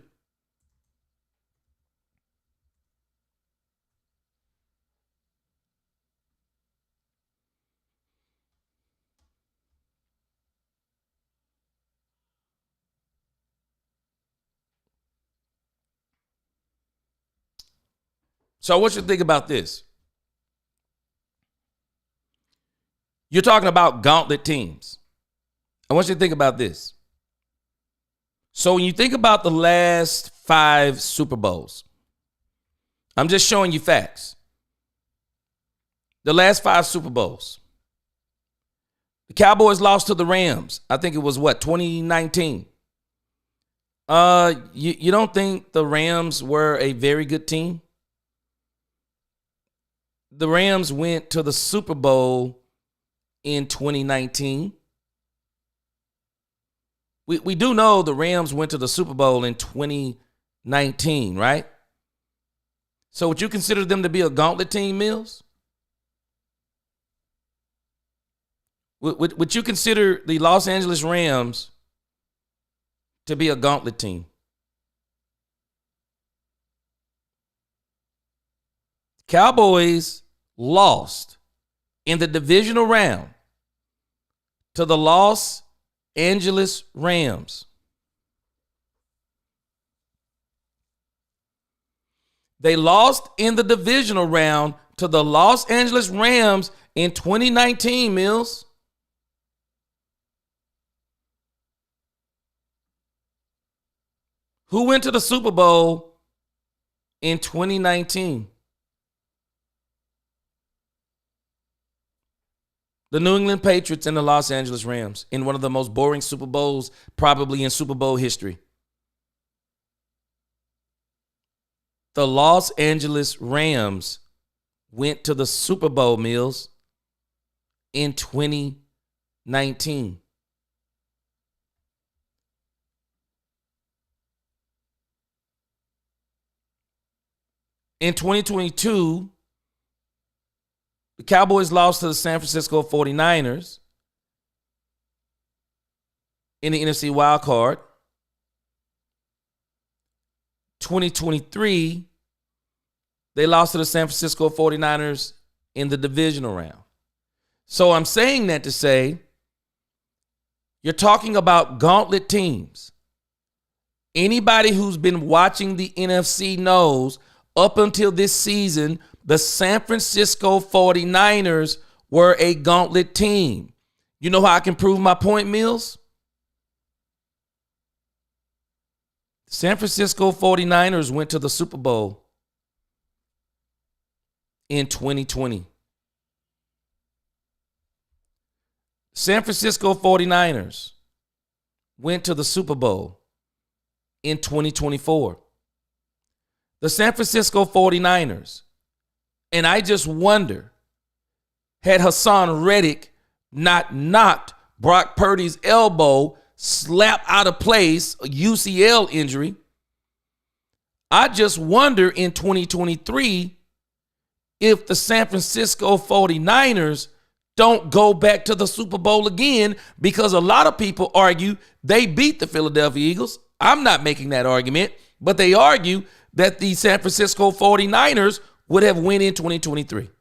So I want you to think about this. You're talking about gauntlet teams. I want you to think about this. So when you think about the last 5 Super Bowls, I'm just showing you facts. The last 5 Super Bowls. The Cowboys lost to the Rams. I think it was 2019. You don't think the Rams were a very good team? The Rams went to the Super Bowl in 2019. We do know the Rams went to the Super Bowl in 2019, right? So would you consider them to be a gauntlet team, Mills? Would you consider the Los Angeles Rams to be a gauntlet team? Cowboys lost in the divisional round to the Los Angeles Rams. They lost in the divisional round to the Los Angeles Rams in 2019, Mills. Who went to the Super Bowl in 2019? The New England Patriots and the Los Angeles Rams in one of the most boring Super Bowls probably in Super Bowl history. The Los Angeles Rams went to the Super Bowl, Mills, in 2019. In 2022, the Cowboys lost to the San Francisco 49ers in the NFC wild card. 2023, they lost to the San Francisco 49ers in the divisional round. So I'm saying that to say, you're talking about gauntlet teams. Anybody who's been watching the NFC knows up until this season, the San Francisco 49ers were a gauntlet team. You know how I can prove my point, Mills? San Francisco 49ers went to the Super Bowl in 2020. San Francisco 49ers went to the Super Bowl in 2024. The San Francisco 49ers, and I just wonder, had Hassan Reddick not knocked Brock Purdy's elbow, slap out of place, a UCL injury, I just wonder in 2023 if the San Francisco 49ers don't go back to the Super Bowl again, because a lot of people argue they beat the Philadelphia Eagles. I'm not making that argument, but they argue that the San Francisco 49ers would have won in 2023.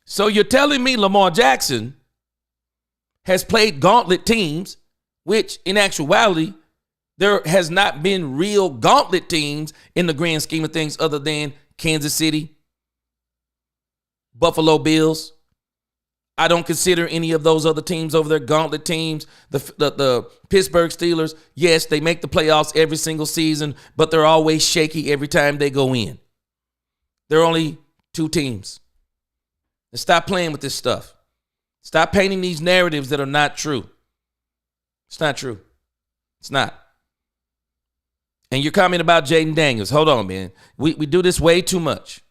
So you're telling me Lamar Jackson has played gauntlet teams, which in actuality, there has not been real gauntlet teams in the grand scheme of things other than Kansas City, Buffalo Bills. I don't consider any of those other teams over there gauntlet teams. The Pittsburgh Steelers, yes, they make the playoffs every single season, but they're always shaky every time they go in. There are only two teams. And stop playing with this stuff. Stop painting these narratives that are not true. It's not true. It's not. And you're commenting about Jaden Daniels. Hold on, man. We do this way too much.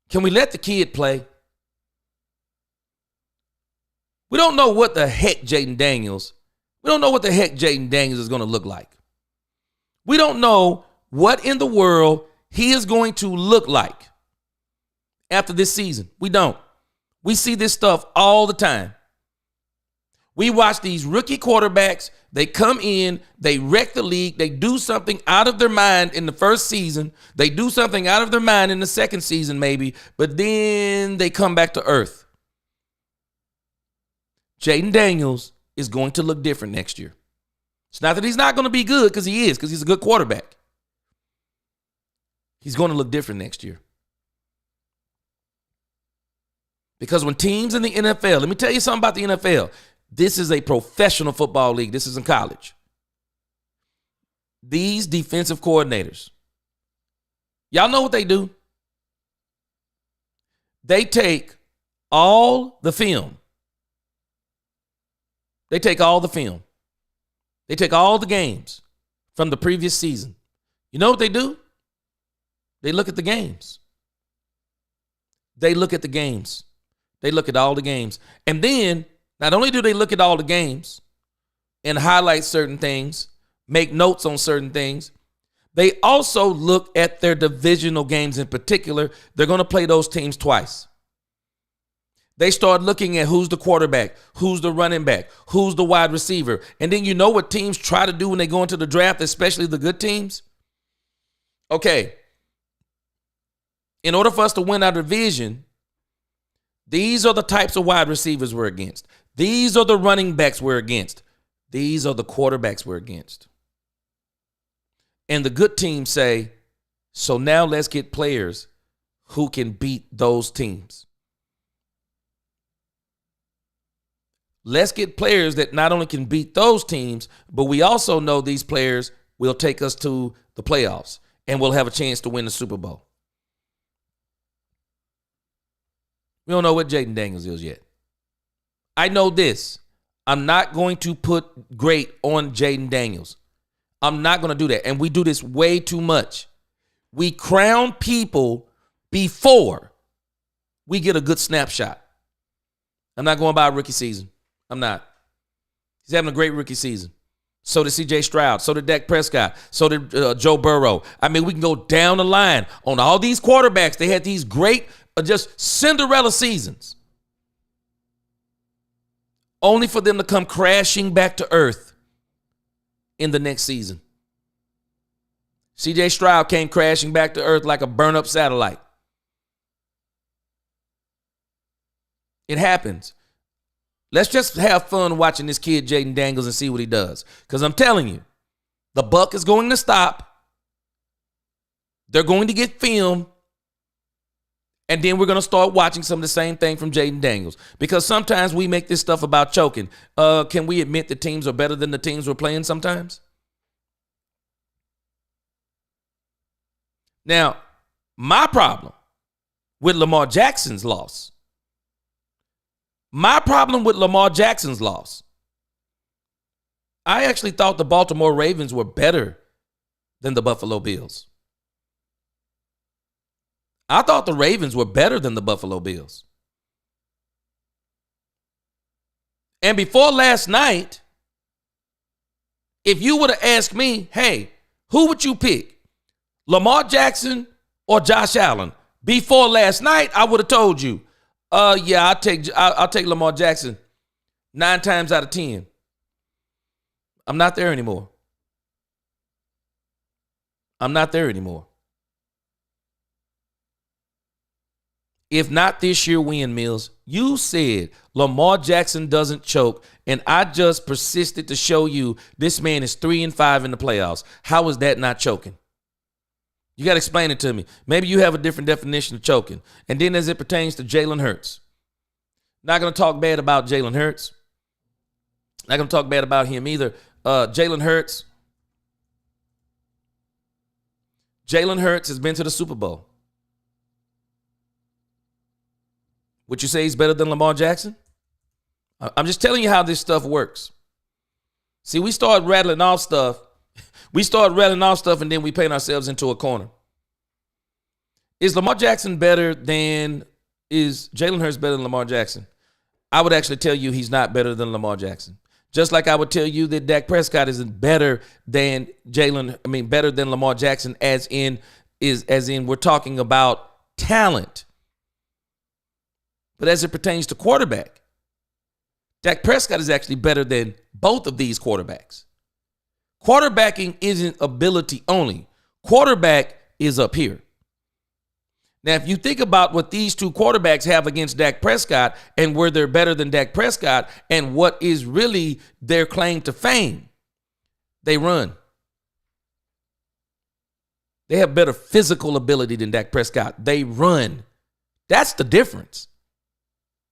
Can we let the kid play? We don't know what the heck Jaden Daniels is going to look like. We don't know what in the world he is going to look like after this season. We don't. We see this stuff all the time. We watch these rookie quarterbacks. They come in, they wreck the league. They do something out of their mind in the first season. They do something out of their mind in the second season maybe, but then they come back to earth. Jaden Daniels is going to look different next year. It's not that he's not going to be good, because he is, because he's a good quarterback. He's going to look different next year. Because when teams in the NFL, let me tell you something about the NFL. This is a professional football league. This isn't college. These defensive coordinators, y'all know what they do? They take all the film. They take all the film. They take all the games from the previous season. You know what they do? They look at the games. They look at the games. They look at all the games. And then, not only do they look at all the games and highlight certain things, make notes on certain things, they also look at their divisional games in particular. They're going to play those teams twice. They start looking at who's the quarterback, who's the running back, who's the wide receiver. And then you know what teams try to do when they go into the draft, especially the good teams? Okay, in order for us to win our division, these are the types of wide receivers we're against. These are the running backs we're against. These are the quarterbacks we're against. And the good teams say, so now let's get players who can beat those teams. Let's get players that not only can beat those teams, but we also know these players will take us to the playoffs and we'll have a chance to win the Super Bowl. We don't know what Jaden Daniels is yet. I know this. I'm not going to put great on Jaden Daniels. I'm not going to do that. And we do this way too much. We crown people before we get a good snapshot. I'm not going by rookie season. I'm not. He's having a great rookie season. So did C.J. Stroud. So did Dak Prescott. So did Joe Burrow. I mean, we can go down the line on all these quarterbacks. They had these great, just Cinderella seasons, only for them to come crashing back to earth in the next season. C.J. Stroud came crashing back to earth like a burn-up satellite. It happens. Let's just have fun watching this kid, Jaden Daniels, and see what he does. Because I'm telling you, the buck is going to stop. They're going to get film. And then we're going to start watching some of the same thing from Jaden Daniels. Because sometimes we make this stuff about choking. Can we admit that teams are better than the teams we're playing sometimes? Now, my problem with Lamar Jackson's loss. I actually thought the Baltimore Ravens were better than the Buffalo Bills. I thought the Ravens were better than the Buffalo Bills. And before last night, if you would have asked me, hey, who would you pick? Lamar Jackson or Josh Allen? Before last night, I would have told you, yeah, I'll take Lamar Jackson 9 times out of 10. I'm not there anymore. If not this year, when, Mills? You said Lamar Jackson doesn't choke, and I just persisted to show you this man is 3-5 in the playoffs. How is that not choking? You got to explain it to me. Maybe you have a different definition of choking. And then as it pertains to Jalen Hurts, not going to talk bad about Jalen Hurts. Not going to talk bad about him either. Jalen Hurts has been to the Super Bowl. Would you say he's better than Lamar Jackson? I'm just telling you how this stuff works. See, we start rattling off stuff. And then we paint ourselves into a corner. Is Jalen Hurts better than Lamar Jackson? I would actually tell you he's not better than Lamar Jackson. Just like I would tell you that Dak Prescott isn't better than better than Lamar Jackson, as in we're talking about talent. But as it pertains to quarterback, Dak Prescott is actually better than both of these quarterbacks. Quarterbacking isn't ability only. Quarterback is up here. Now, if you think about what these two quarterbacks have against Dak Prescott and where they're better than Dak Prescott and what is really their claim to fame, they run. They have better physical ability than Dak Prescott. They run. That's the difference.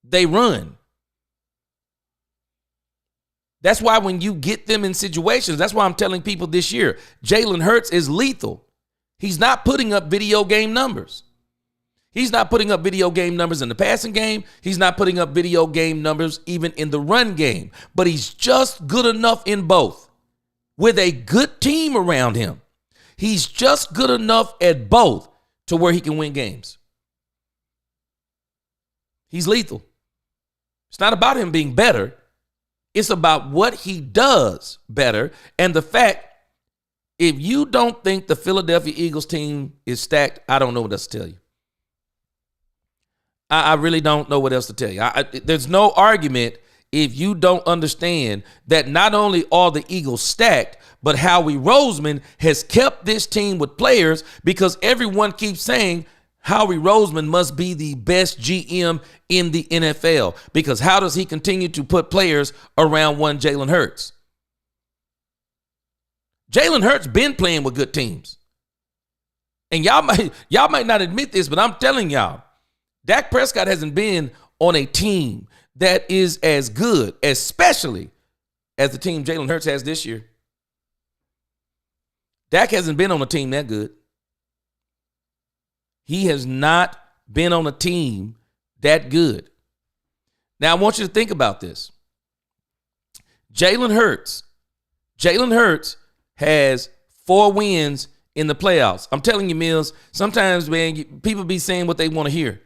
They run. That's why when you get them in situations, that's why I'm telling people this year, Jalen Hurts is lethal. He's not putting up video game numbers. He's not putting up video game numbers in the passing game. He's not putting up video game numbers even in the run game. But he's just good enough in both. With a good team around him, he's just good enough at both to where he can win games. He's lethal. It's not about him being better. It's about what he does better. And the fact, if you don't think the Philadelphia Eagles team is stacked, I don't know what else to tell you. I really don't know what else to tell you. There's no argument if you don't understand that not only are the Eagles stacked, but Howie Roseman has kept this team with players, because everyone keeps saying Howie Roseman must be the best GM in the NFL, because how does he continue to put players around one Jalen Hurts? Jalen Hurts been playing with good teams. And y'all might not admit this, but I'm telling y'all, Dak Prescott hasn't been on a team that is as good, especially as the team Jalen Hurts has this year. Dak hasn't been on a team that good. He has not been on a team that good. Now, I want you to think about this. Jalen Hurts has 4 wins in the playoffs. I'm telling you, Mills, sometimes, man, people be saying what they want to hear.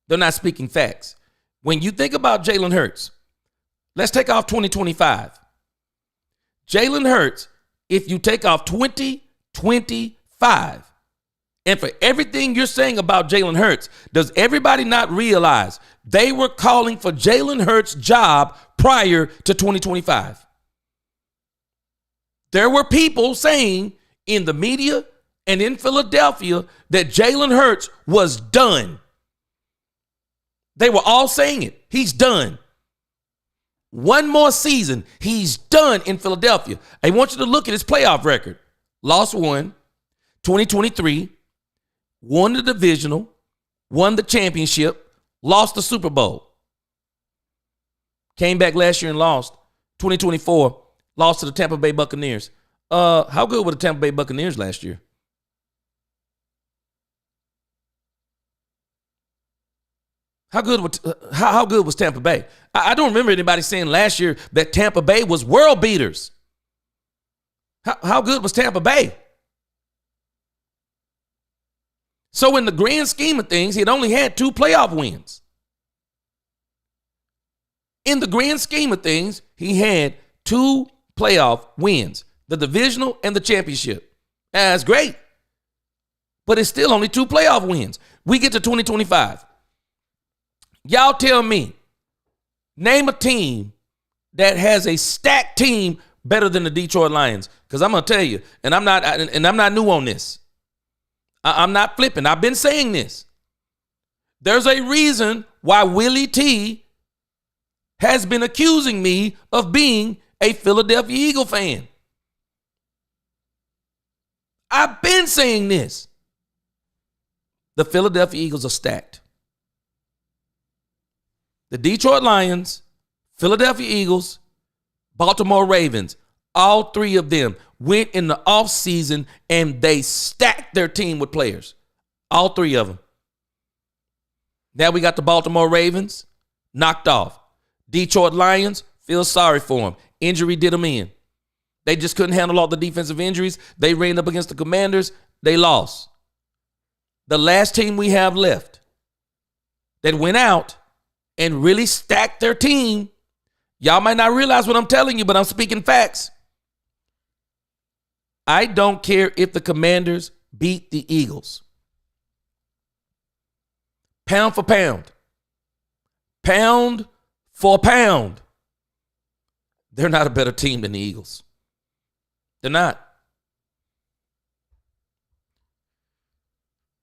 They're not speaking facts. When you think about Jalen Hurts, let's take off 2025. Jalen Hurts, if you take off 2025, and for everything you're saying about Jalen Hurts, does everybody not realize they were calling for Jalen Hurts' job prior to 2025? There were people saying in the media and in Philadelphia that Jalen Hurts was done. They were all saying it. He's done. One more season, he's done in Philadelphia. I want you to look at his playoff record. Lost 1, 2023, won the divisional, won the championship, lost the Super Bowl. Came back last year and lost. 2024, lost to the Tampa Bay Buccaneers. How good were the Tampa Bay Buccaneers last year? How good was Tampa Bay? I don't remember anybody saying last year that Tampa Bay was world beaters. How good was Tampa Bay? So in the grand scheme of things, he had only had 2 playoff wins. In the grand scheme of things, he had 2 playoff wins, the divisional and the championship. That's great. But it's still only 2 playoff wins. We get to 2025. Y'all tell me, name a team that has a stacked team better than the Detroit Lions. Because I'm going to tell you, and I'm not new on this. I'm not flipping. I've been saying this. There's a reason why Willie T has been accusing me of being a Philadelphia Eagle fan. I've been saying this. The Philadelphia Eagles are stacked. The Detroit Lions, Philadelphia Eagles, Baltimore Ravens, all 3 of them went in the offseason and they stacked their team with players. All 3 of them. Now we got the Baltimore Ravens knocked off. Detroit Lions, feel sorry for them. Injury did them in. They just couldn't handle all the defensive injuries. They ran up against the Commanders. They lost. The last team we have left that went out and really stacked their team, y'all might not realize what I'm telling you, but I'm speaking facts. I don't care if the Commanders beat the Eagles. Pound for pound. Pound for pound. They're not a better team than the Eagles. They're not.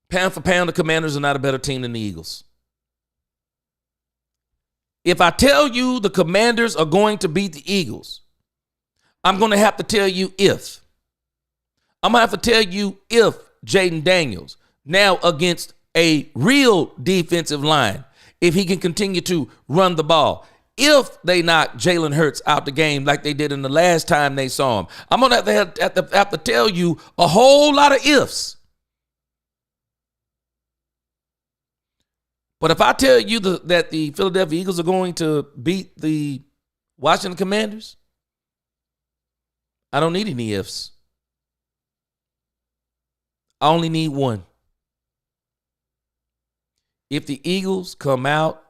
Pound for pound, the Commanders are not a better team than the Eagles. If I tell you the Commanders are going to beat the Eagles, I'm going to have to tell you if. I'm going to have to tell you if Jaden Daniels, now against a real defensive line, if he can continue to run the ball, if they knock Jalen Hurts out the game like they did in the last time they saw him, I'm going to have to tell you a whole lot of ifs. But if I tell you that the Philadelphia Eagles are going to beat the Washington Commanders, I don't need any ifs. I only need one. If the Eagles come out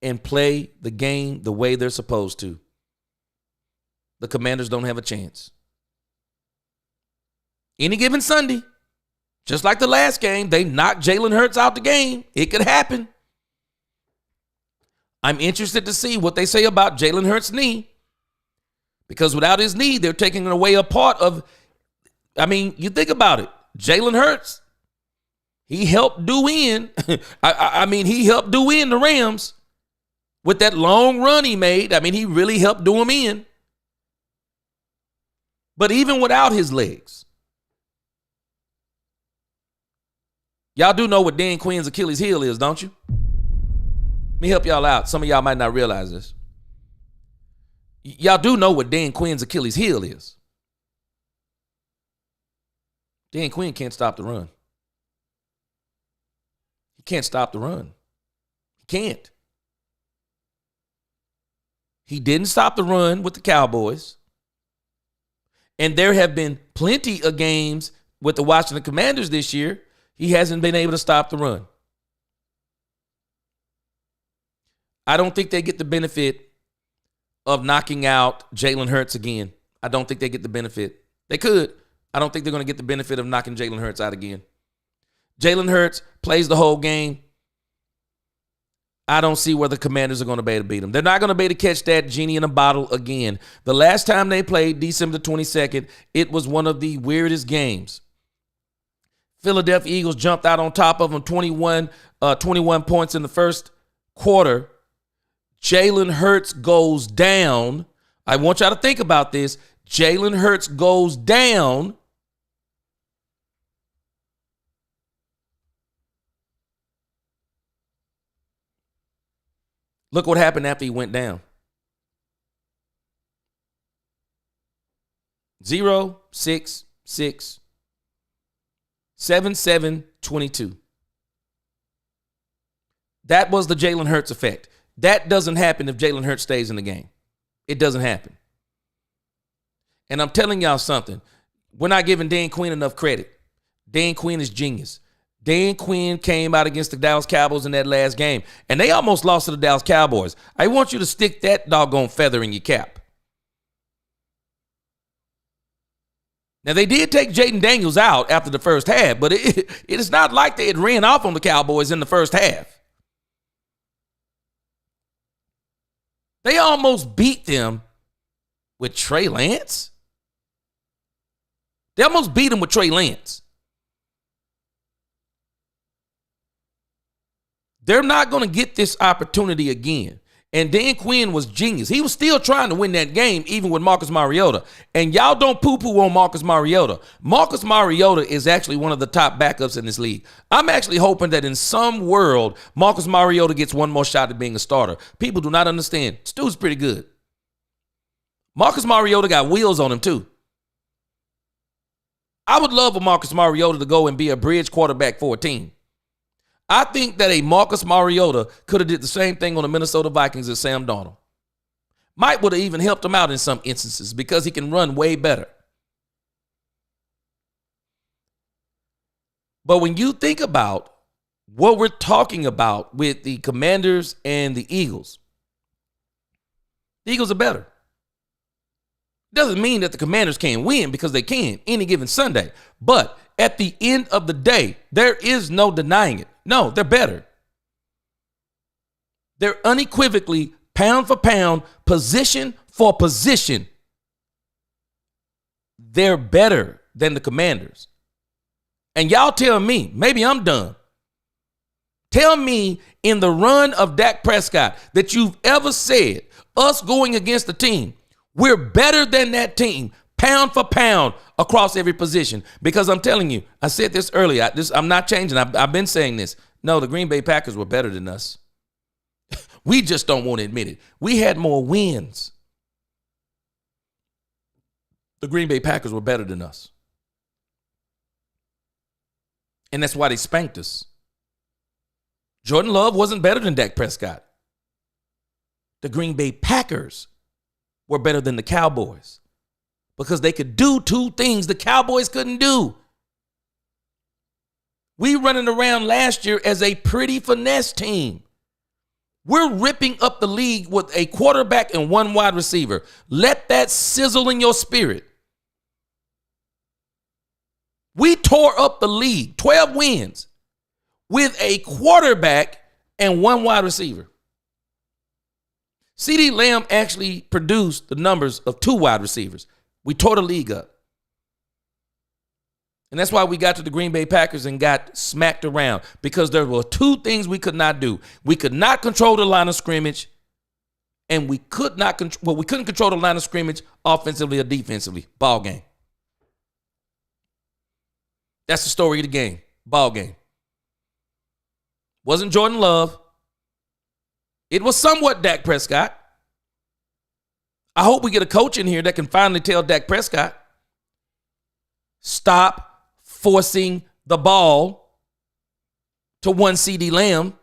and play the game the way they're supposed to, the Commanders don't have a chance. Any given Sunday, just like the last game, they knocked Jalen Hurts out the game. It could happen. I'm interested to see what they say about Jalen Hurts' knee, because without his knee, they're taking away a part of, you think about it. Jalen Hurts, he helped do in. He helped do in the Rams with that long run he made. He really helped do him in. But even without his legs, y'all do know what Dan Quinn's Achilles heel is, don't you? Let me help y'all out. Some of y'all might not realize this. Y'all do know what Dan Quinn's Achilles heel is. Dan Quinn can't stop the run. He can't stop the run. He can't. He didn't stop the run with the Cowboys. And there have been plenty of games with the Washington Commanders this year. He hasn't been able to stop the run. I don't think they get the benefit of knocking out Jalen Hurts again. I don't think they get the benefit. They could. I don't think they're going to get the benefit of knocking Jalen Hurts out again. Jalen Hurts plays the whole game. I don't see where the Commanders are going to be able to beat them. They're not going to be able to catch that genie in a bottle again. The last time they played, December 22nd, it was one of the weirdest games. Philadelphia Eagles jumped out on top of them, 21 points in the first quarter. Jalen Hurts goes down. I want y'all to think about this. Jalen Hurts goes down. Look what happened after he went down. 0, 6, 6, 7, 7, 22. That was the Jalen Hurts effect. That doesn't happen if Jalen Hurts stays in the game. It doesn't happen. And I'm telling y'all something. We're not giving Dan Quinn enough credit. Dan Quinn is genius. Dan Quinn came out against the Dallas Cowboys in that last game, and they almost lost to the Dallas Cowboys. I want you to stick that doggone feather in your cap. Now, they did take Jaden Daniels out after the first half, but it is not like they had ran off on the Cowboys in the first half. They almost beat them with Trey Lance. They almost beat them with Trey Lance. They're not going to get this opportunity again. And Dan Quinn was genius. He was still trying to win that game, even with Marcus Mariota. And y'all don't poo-poo on Marcus Mariota. Marcus Mariota is actually one of the top backups in this league. I'm actually hoping that in some world, Marcus Mariota gets one more shot at being a starter. People do not understand. Stu's pretty good. Marcus Mariota got wheels on him, too. I would love for Marcus Mariota to go and be a bridge quarterback for a team. I think that a Marcus Mariota could have did the same thing on the Minnesota Vikings as Sam Darnold. Might would have even helped him out in some instances because he can run way better. But when you think about what we're talking about with the Commanders and the Eagles are better. Doesn't mean that the Commanders can't win, because they can any given Sunday. But at the end of the day, there is no denying it. No, they're better. They're unequivocally, pound for pound, position for position, they're better than the Commanders. And y'all tell me, maybe I'm dumb. Tell me in the run of Dak Prescott that you've ever said, us going against the team, we're better than that team, pound for pound, across every position. Because I'm telling you, I said this earlier, I'm not changing. I've been saying this. No, the Green Bay Packers were better than us. We just don't want to admit it. We had more wins. The Green Bay Packers were better than us. And that's why they spanked us. Jordan Love wasn't better than Dak Prescott. The Green Bay Packers were better than the Cowboys because they could do two things the Cowboys couldn't do. We running around last year as a pretty finesse team. We're ripping up the league with a quarterback and one wide receiver. Let that sizzle in your spirit. We tore up the league, 12 wins, with a quarterback and one wide receiver. CeeDee Lamb actually produced the numbers of two wide receivers. We tore the league up. And that's why we got to the Green Bay Packers and got smacked around, because there were two things we could not do. We could not control the line of scrimmage, and we couldn't control the line of scrimmage offensively or defensively. Ball game. That's the story of the game. Ball game. Wasn't Jordan Love. It was somewhat Dak Prescott. I hope we get a coach in here that can finally tell Dak Prescott, stop forcing the ball to one CeeDee Lamb.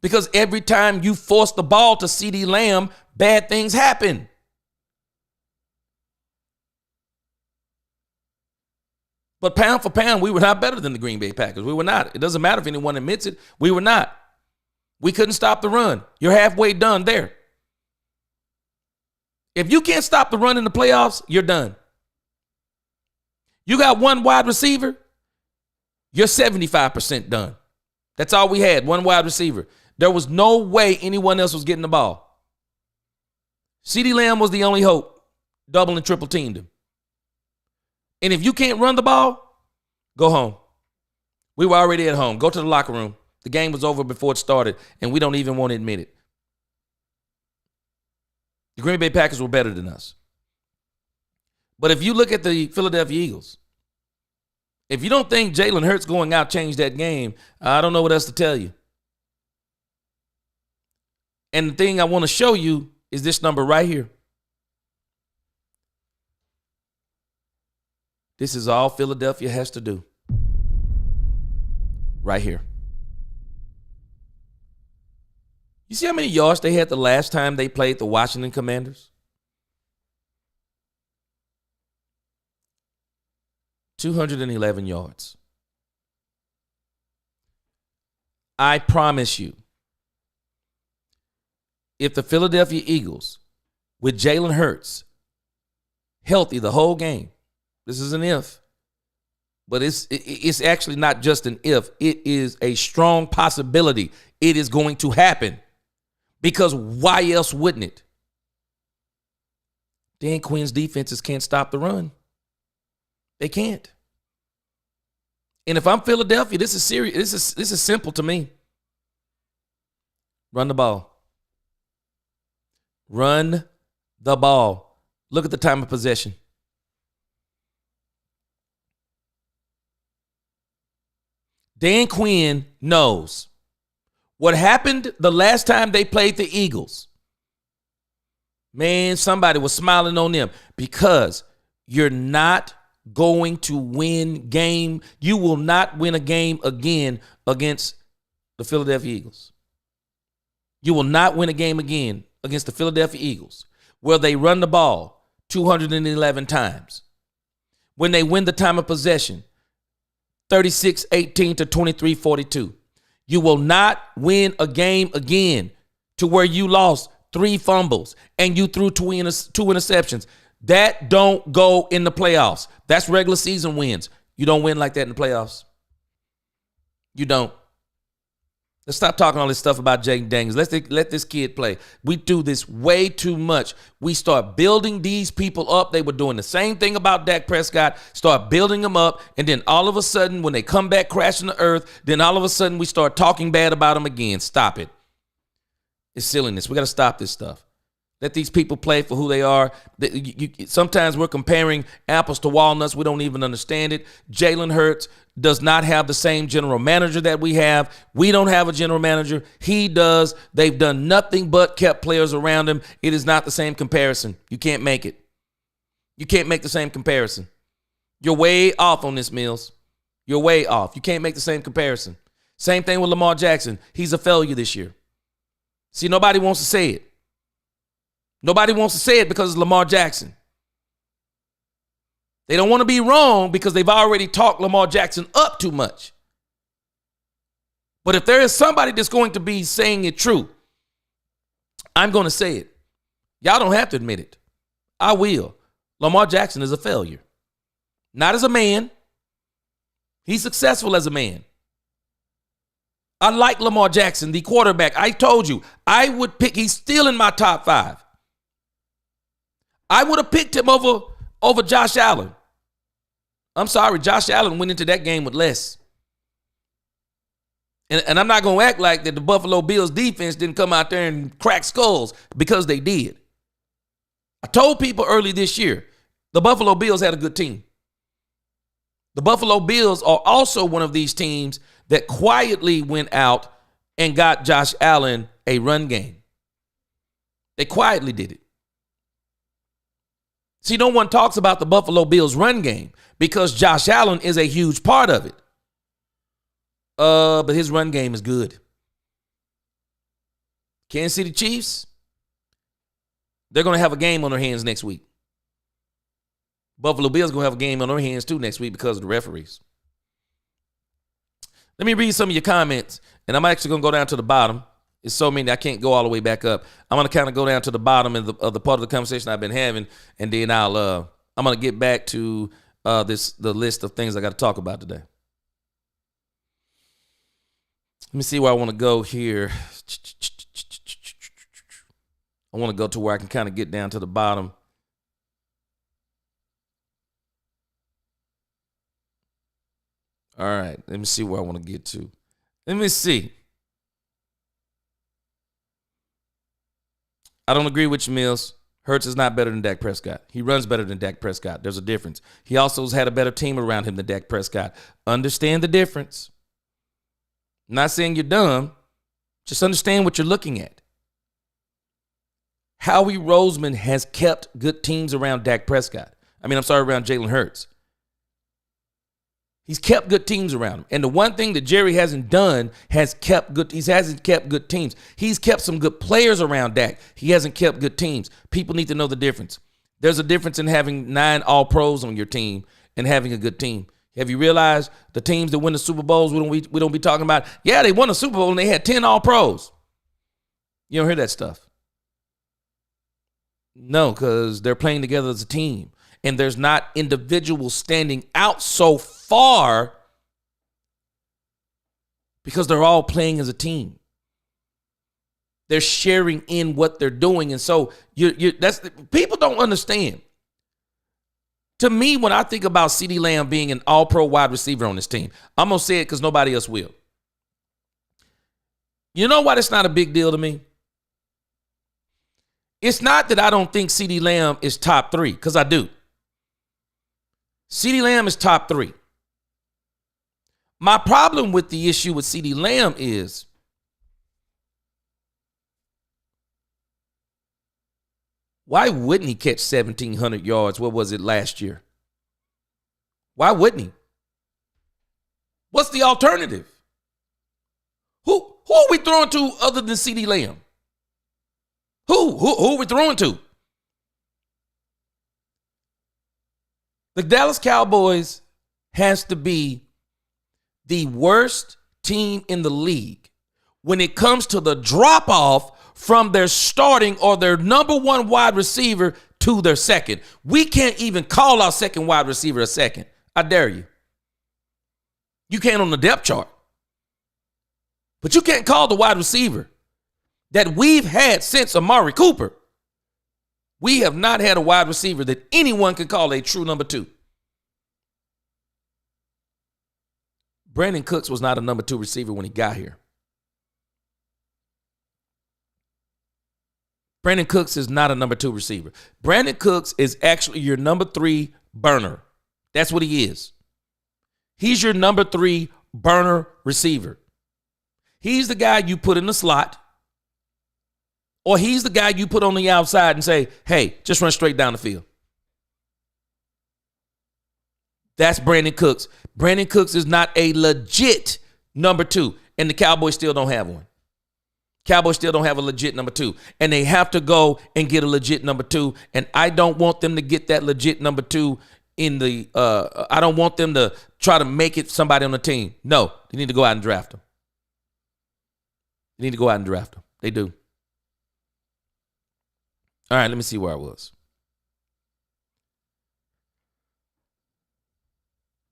Because every time you force the ball to CeeDee Lamb, bad things happen. But pound for pound, we were not better than the Green Bay Packers. We were not. It doesn't matter if anyone admits it. We were not. We couldn't stop the run. You're halfway done there. If you can't stop the run in the playoffs, you're done. You got one wide receiver, you're 75% done. That's all we had, one wide receiver. There was no way anyone else was getting the ball. CeeDee Lamb was the only hope. Double and triple teamed him. And if you can't run the ball, go home. We were already at home. Go to the locker room. The game was over before it started, and we don't even want to admit it. The Green Bay Packers were better than us. But if you look at the Philadelphia Eagles, if you don't think Jalen Hurts going out changed that game, I don't know what else to tell you. And the thing I want to show you is this number right here. This is all Philadelphia has to do. Right here. You see how many yards they had the last time they played the Washington Commanders? 211 yards. I promise you, if the Philadelphia Eagles, with Jalen Hurts healthy the whole game, this is an if, but it's actually not just an if. It is a strong possibility. It is going to happen. Because why else wouldn't it? Dan Quinn's defenses can't stop the run. They can't. And if I'm Philadelphia, this is serious. This is simple to me. Run the ball. Run the ball. Look at the time of possession. Dan Quinn knows what happened the last time they played the Eagles. Man, somebody was smiling on them because you're not going to win game. You will not win a game again against the Philadelphia Eagles. You will not win a game again against the Philadelphia Eagles where they run the ball 211 times. When they win the time of possession, 36-18 to 23-42. You will not win a game again to where you lost 3 fumbles and you threw 2 interceptions. That don't go in the playoffs. That's regular season wins. You don't win like that in the playoffs. You don't. Let's stop talking all this stuff about Jaden Daniels. Let this kid play. We do this way too much. We start building these people up. They were doing the same thing about Dak Prescott. Start building them up. And then all of a sudden, when they come back crashing to earth, then all of a sudden we start talking bad about them again. Stop it. It's silliness. We got to stop this stuff. Let these people play for who they are. Sometimes we're comparing apples to walnuts. We don't even understand it. Jalen Hurts does not have the same general manager that we have. We don't have a general manager. He does. They've done nothing but kept players around him. It is not the same comparison. You can't make it. You can't make the same comparison. You're way off on this, Mills. You're way off. You can't make the same comparison. Same thing with Lamar Jackson. He's a failure this year. See, nobody wants to say it. Nobody wants to say it because it's Lamar Jackson. They don't want to be wrong because they've already talked Lamar Jackson up too much. But if there is somebody that's going to be saying it true, I'm going to say it. Y'all don't have to admit it. I will. Lamar Jackson is a failure. Not as a man. He's successful as a man. I like Lamar Jackson, the quarterback. I told you, I would pick, he's still in my top 5. I would have picked him over Josh Allen. I'm sorry, Josh Allen went into that game with less. And I'm not going to act like that the Buffalo Bills defense didn't come out there and crack skulls, because they did. I told people early this year, the Buffalo Bills had a good team. The Buffalo Bills are also one of these teams that quietly went out and got Josh Allen a run game. They quietly did it. See, no one talks about the Buffalo Bills run game because Josh Allen is a huge part of it. But his run game is good. Kansas City Chiefs, they're going to have a game on their hands next week. Buffalo Bills going to have a game on their hands too next week because of the referees. Let me read some of your comments, and I'm actually going to go down to the bottom. It's so many I can't go all the way back up. I'm going to kind of go down to the bottom of the part of the conversation I've been having, and then I'm going to get back to the list of things I got to talk about today. Let me see where I want to go here. I want to go to where I can kind of get down to the bottom. All right, let me see where I want to get to. Let me see. I don't agree with you, Mills. Hurts is not better than Dak Prescott. He runs better than Dak Prescott. There's a difference. He also has had a better team around him than Dak Prescott. Understand the difference. I'm not saying you're dumb. Just understand what you're looking at. Howie Roseman has kept good teams around Dak Prescott. Around Jalen Hurts. He's kept good teams around him. And the one thing that Jerry hasn't done he hasn't kept good teams. He's kept some good players around Dak. He hasn't kept good teams. People need to know the difference. There's a difference in having 9 All-Pros on your team and having a good team. Have you realized the teams that win the Super Bowls, we don't be talking about, yeah, they won a Super Bowl and they had 10 All-Pros. You don't hear that stuff. No, because they're playing together as a team. And there's not individuals standing out so far because they're all playing as a team. They're sharing in what they're doing. And so people don't understand. To me, when I think about CeeDee Lamb being an all-pro wide receiver on this team, I'm going to say it because nobody else will. You know why that's not a big deal to me? It's not that I don't think CeeDee Lamb is top 3, because I do. CeeDee Lamb is top 3. My problem with the issue with CeeDee Lamb is why wouldn't he catch 1,700 yards? What was it last year? Why wouldn't he? What's the alternative? Who are we throwing to other than CeeDee Lamb? Who are we throwing to? The Dallas Cowboys has to be the worst team in the league when it comes to the drop-off from their starting or their number 1 wide receiver to their second. We can't even call our second wide receiver a second. I dare you. You can't on the depth chart. But you can't call the wide receiver that we've had since Amari Cooper. We have not had a wide receiver that anyone can call a true number 2. Brandon Cooks was not a number 2 receiver when he got here. Brandon Cooks is not a number 2 receiver. Brandon Cooks is actually your number 3 burner. That's what he is. He's your number 3 burner receiver. He's the guy you put in the slot, or he's the guy you put on the outside and say, hey, just run straight down the field. That's Brandon Cooks. Brandon Cooks is not a legit number 2, and the Cowboys still don't have one. Cowboys still don't have a legit number 2, and they have to go and get a legit number 2, and I don't want them to get that legit number 2 I don't want them to try to make it somebody on the team. No, they need to go out and draft them. They need to go out and draft them. They do. All right, let me see where I was.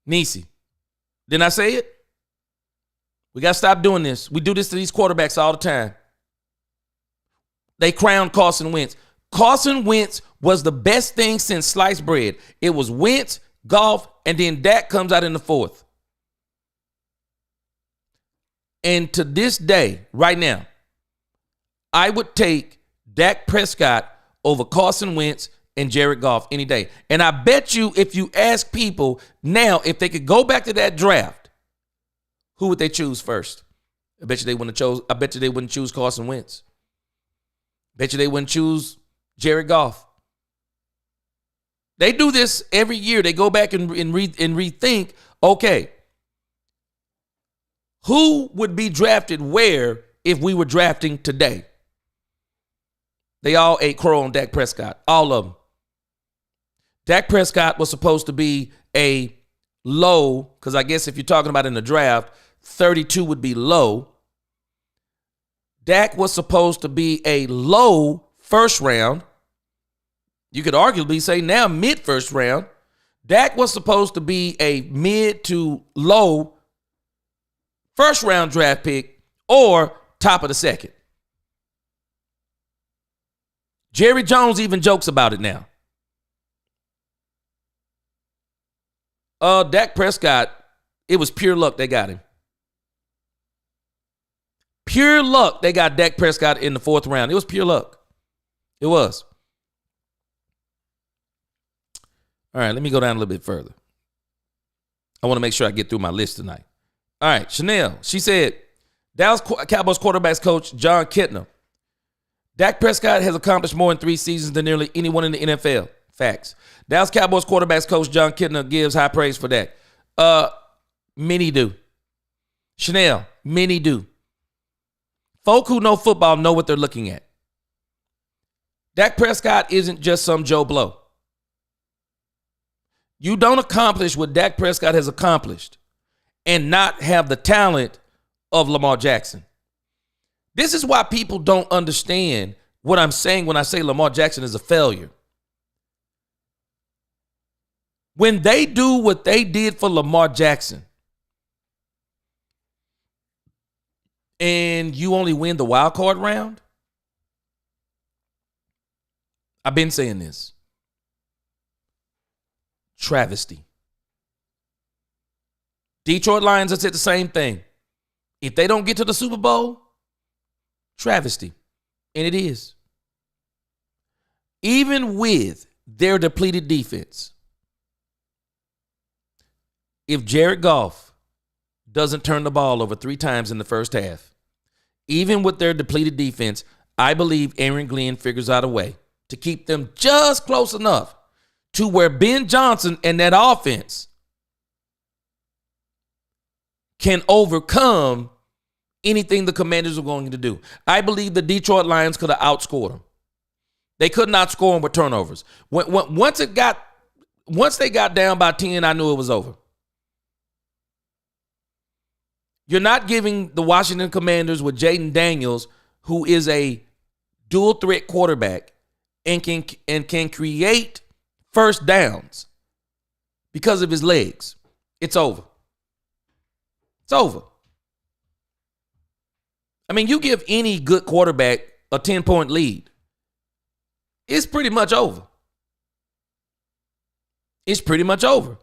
Nisi. Didn't I say it? We got to stop doing this. We do this to these quarterbacks all the time. They crowned Carson Wentz. Carson Wentz was the best thing since sliced bread. It was Wentz, Goff, and then Dak comes out in the 4th. And to this day, right now, I would take Dak Prescott over Carson Wentz and Jared Goff any day. And I bet you if you ask people now if they could go back to that draft, who would they choose first? I bet you they wouldn't choose Carson Wentz. Bet you they wouldn't choose Jared Goff. They do this every year. They go back and rethink, okay, who would be drafted where if we were drafting today? They all ate crow on Dak Prescott. All of them. Dak Prescott was supposed to be a low, because I guess if you're talking about in the draft, 32 would be low. Dak was supposed to be a low first round. You could arguably say now mid first round. Dak was supposed to be a mid to low first round draft pick or top of the second. Jerry Jones even jokes about it now. Dak Prescott, it was pure luck they got him. Pure luck they got Dak Prescott in the fourth round. It was pure luck. It was. All right, let me go down a little bit further. I want to make sure I get through my list tonight. All right, Chanel, she said, Dallas Cowboys quarterbacks coach John Kitna. Dak Prescott has accomplished more in 3 seasons than nearly anyone in the NFL. Facts. Dallas Cowboys quarterbacks coach John Kitna gives high praise for Dak. Many do. Chanel, many do. Folk who know football know what they're looking at. Dak Prescott isn't just some Joe Blow. You don't accomplish what Dak Prescott has accomplished and not have the talent of Lamar Jackson. This is why people don't understand what I'm saying when I say Lamar Jackson is a failure. When they do what they did for Lamar Jackson and you only win the wild card round, I've been saying this. Travesty. Detroit Lions have said the same thing. If they don't get to the Super Bowl, travesty. And it is. Even with their depleted defense, if Jared Goff doesn't turn the ball over 3 times in the first half, even with their depleted defense, I believe Aaron Glenn figures out a way to keep them just close enough to where Ben Johnson and that offense can overcome anything the Commanders are going to do. I believe the Detroit Lions could have outscored them. They could not score them with turnovers. Once they got down by 10, I knew it was over. You're not giving the Washington Commanders with Jaden Daniels, who is a dual threat quarterback and can create first downs because of his legs. It's over. It's over. I mean, you give any good quarterback a 10-point lead, it's pretty much over. It's pretty much over.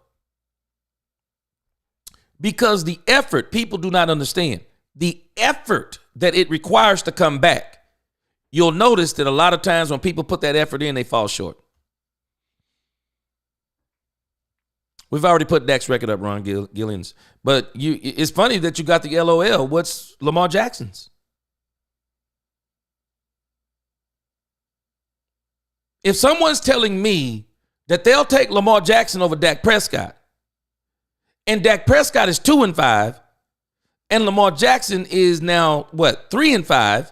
Because the effort, people do not understand, the effort that it requires to come back. You'll notice that a lot of times when people put that effort in, they fall short. We've already put Dak's record up, Ron Gillians. But it's funny that you got the LOL. What's Lamar Jackson's? If someone's telling me that they'll take Lamar Jackson over Dak Prescott, and Dak Prescott is 2-5, and Lamar Jackson is now, 3-5.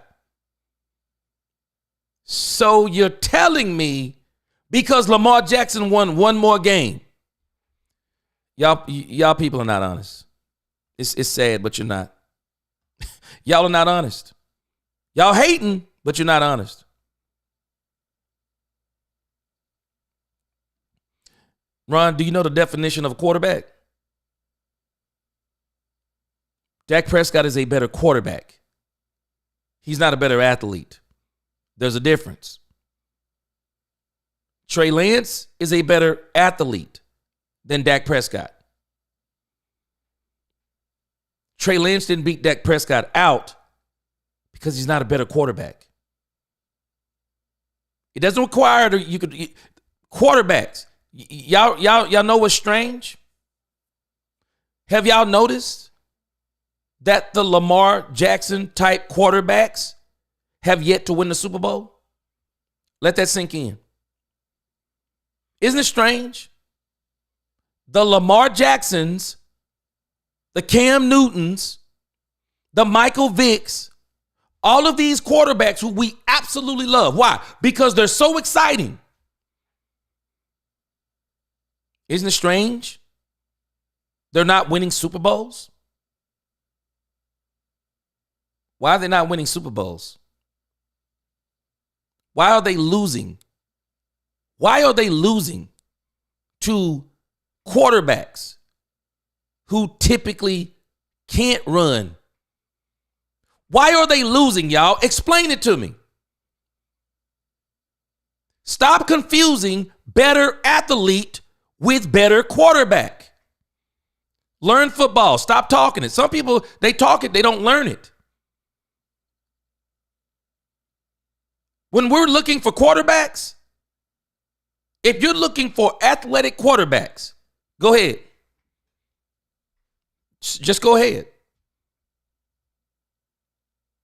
So you're telling me because Lamar Jackson won one more game. Y'all people are not honest. It's sad, but you're not. Y'all are not honest. Y'all hating, but you're not honest. Ron, do you know the definition of a quarterback? Dak Prescott is a better quarterback. He's not a better athlete. There's a difference. Trey Lance is a better athlete than Dak Prescott. Trey Lance didn't beat Dak Prescott out because he's not a better quarterback. It doesn't require quarterbacks. Y'all know what's strange? Have y'all noticed that the Lamar Jackson type quarterbacks have yet to win the Super Bowl? Let that sink in. Isn't it strange? The Lamar Jacksons, the Cam Newtons, the Michael Vicks, all of these quarterbacks who we absolutely love. Why? Because they're so exciting. Isn't it strange? They're not winning Super Bowls. Why are they not winning Super Bowls? Why are they losing? Why are they losing to quarterbacks who typically can't run? Why are they losing, y'all? Explain it to me. Stop confusing better athlete with better quarterback. Learn football. Stop talking it. Some people, they talk it, they don't learn it. When we're looking for quarterbacks, if you're looking for athletic quarterbacks, go ahead. Just go ahead.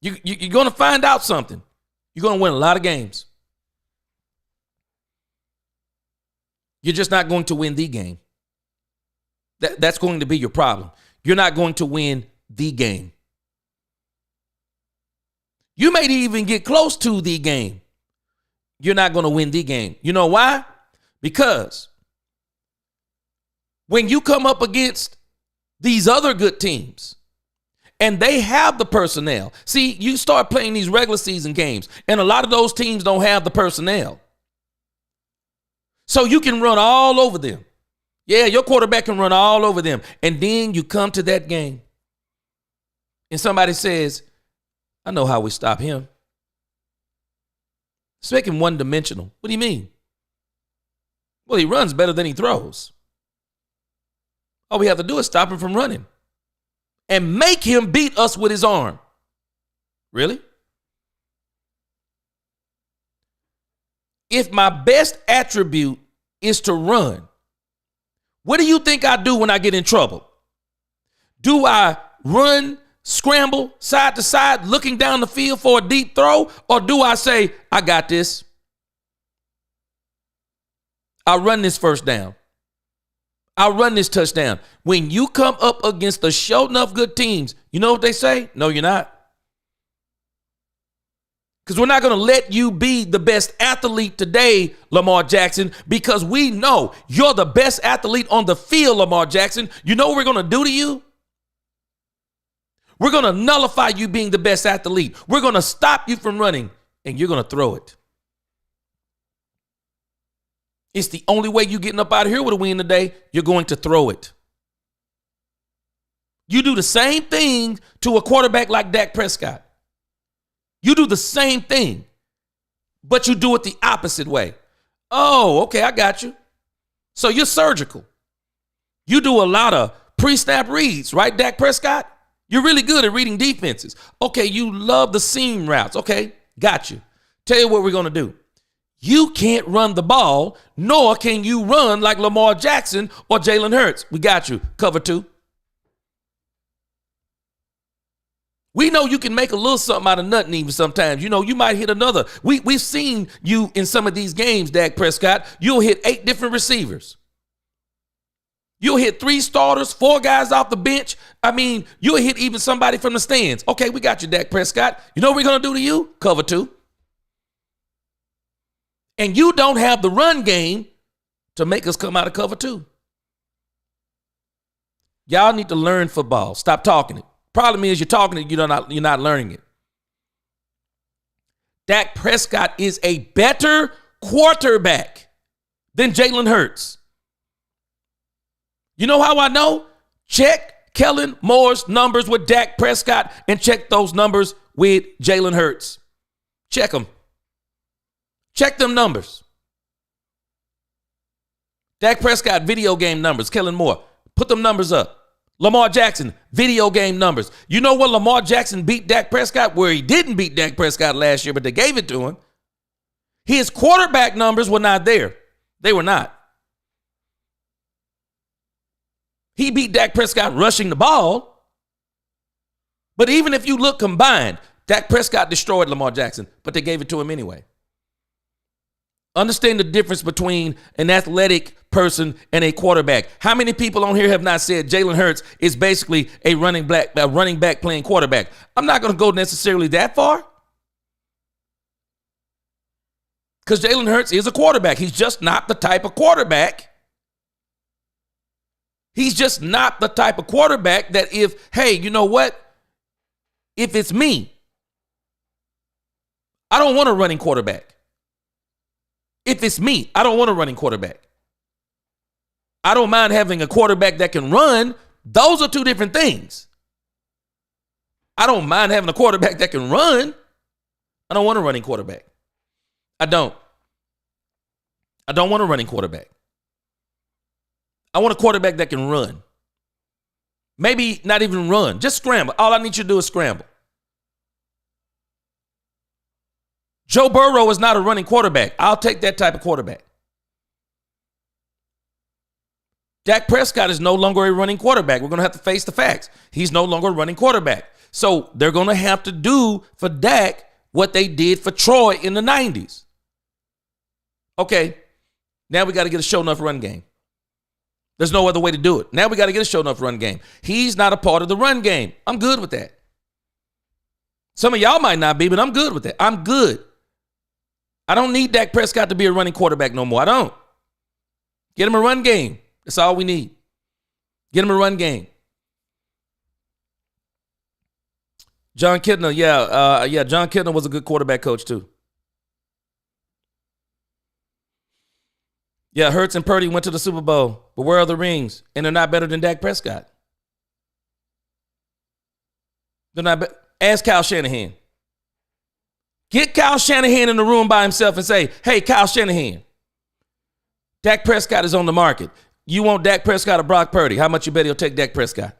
You're going to find out something. You're going to win a lot of games. You're just not going to win the game. That's going to be your problem. You're not going to win the game. You may even get close to the game. You're not going to win the game. You know why? Because when you come up against these other good teams and they have the personnel, see, you start playing these regular season games and a lot of those teams don't have the personnel. So you can run all over them. Yeah, your quarterback can run all over them. And then you come to that game and somebody says, I know how we stop him. It's making one-dimensional. What do you mean? Well, he runs better than he throws. All we have to do is stop him from running and make him beat us with his arm. Really? If my best attribute is to run, what do you think I do when I get in trouble? Do I run, scramble side to side, looking down the field for a deep throw? Or do I say, I got this? I'll run this first down. I'll run this touchdown. When you come up against the show enough good teams, you know what they say? No, you're not. Because we're not going to let you be the best athlete today, Lamar Jackson, because we know you're the best athlete on the field, Lamar Jackson. You know what we're going to do to you? We're going to nullify you being the best athlete. We're going to stop you from running, and you're going to throw it. It's the only way you're getting up out of here with a win today. You're going to throw it. You do the same thing to a quarterback like Dak Prescott. You do the same thing, but you do it the opposite way. Oh, okay, I got you. So you're surgical. You do a lot of pre-snap reads, right, Dak Prescott? You're really good at reading defenses. Okay, you love the seam routes. Okay, got you. Tell you what we're going to do. You can't run the ball, nor can you run like Lamar Jackson or Jalen Hurts. We got you. Cover two. We know you can make a little something out of nothing even sometimes. You know, you might hit another. We've seen you in some of these games, Dak Prescott. You'll hit 8 different receivers. You'll hit 3 starters, 4 guys off the bench. I mean, you'll hit even somebody from the stands. Okay, we got you, Dak Prescott. You know what we're going to do to you? Cover two. And you don't have the run game to make us come out of cover two. Y'all need to learn football. Stop talking it. Problem is you're talking it, you're not learning it. Dak Prescott is a better quarterback than Jalen Hurts. You know how I know? Check Kellen Moore's numbers with Dak Prescott and check those numbers with Jalen Hurts. Check them. Check them numbers. Dak Prescott video game numbers. Kellen Moore. Put them numbers up. Lamar Jackson, video game numbers. You know what Lamar Jackson beat Dak Prescott? Where he didn't beat Dak Prescott last year, but they gave it to him. His quarterback numbers were not there. They were not. He beat Dak Prescott rushing the ball. But even if you look combined, Dak Prescott destroyed Lamar Jackson, but they gave it to him anyway. Understand the difference between an athletic person and a quarterback. How many people on here have not said Jalen Hurts is basically a running back playing quarterback? I'm not going to go necessarily that far because Jalen Hurts is a quarterback. He's just not the type of quarterback He's just not the type of quarterback that hey, you know what? If it's me, I don't want a running quarterback. If it's me, I don't want a running quarterback. I don't mind having a quarterback that can run. Those are two different things. I don't mind having a quarterback that can run. I don't want a running quarterback. I don't want a running quarterback. I want a quarterback that can run. Maybe not even run, just scramble. All I need you to do is scramble. Joe Burrow is not a running quarterback. I'll take that type of quarterback. Dak Prescott is no longer a running quarterback. We're going to have to face the facts. He's no longer a running quarterback. So they're going to have to do for Dak what they did for Troy in the 90s. Okay, now we got to get a show enough run game. There's no other way to do it. Now we got to get a show enough run game. He's not a part of the run game. I'm good with that. Some of y'all might not be, but I'm good with that. I'm good. I don't need Dak Prescott to be a running quarterback no more. I don't. Get him a run game. That's all we need. Get him a run game. John Kitna, John Kitna was a good quarterback coach too. Yeah, Hurts and Purdy went to the Super Bowl, but where are the rings? And they're not better than Dak Prescott. They're not. Ask Kyle Shanahan. Get Kyle Shanahan in the room by himself and say, hey, Kyle Shanahan, Dak Prescott is on the market. You want Dak Prescott or Brock Purdy? How much you bet he'll take Dak Prescott?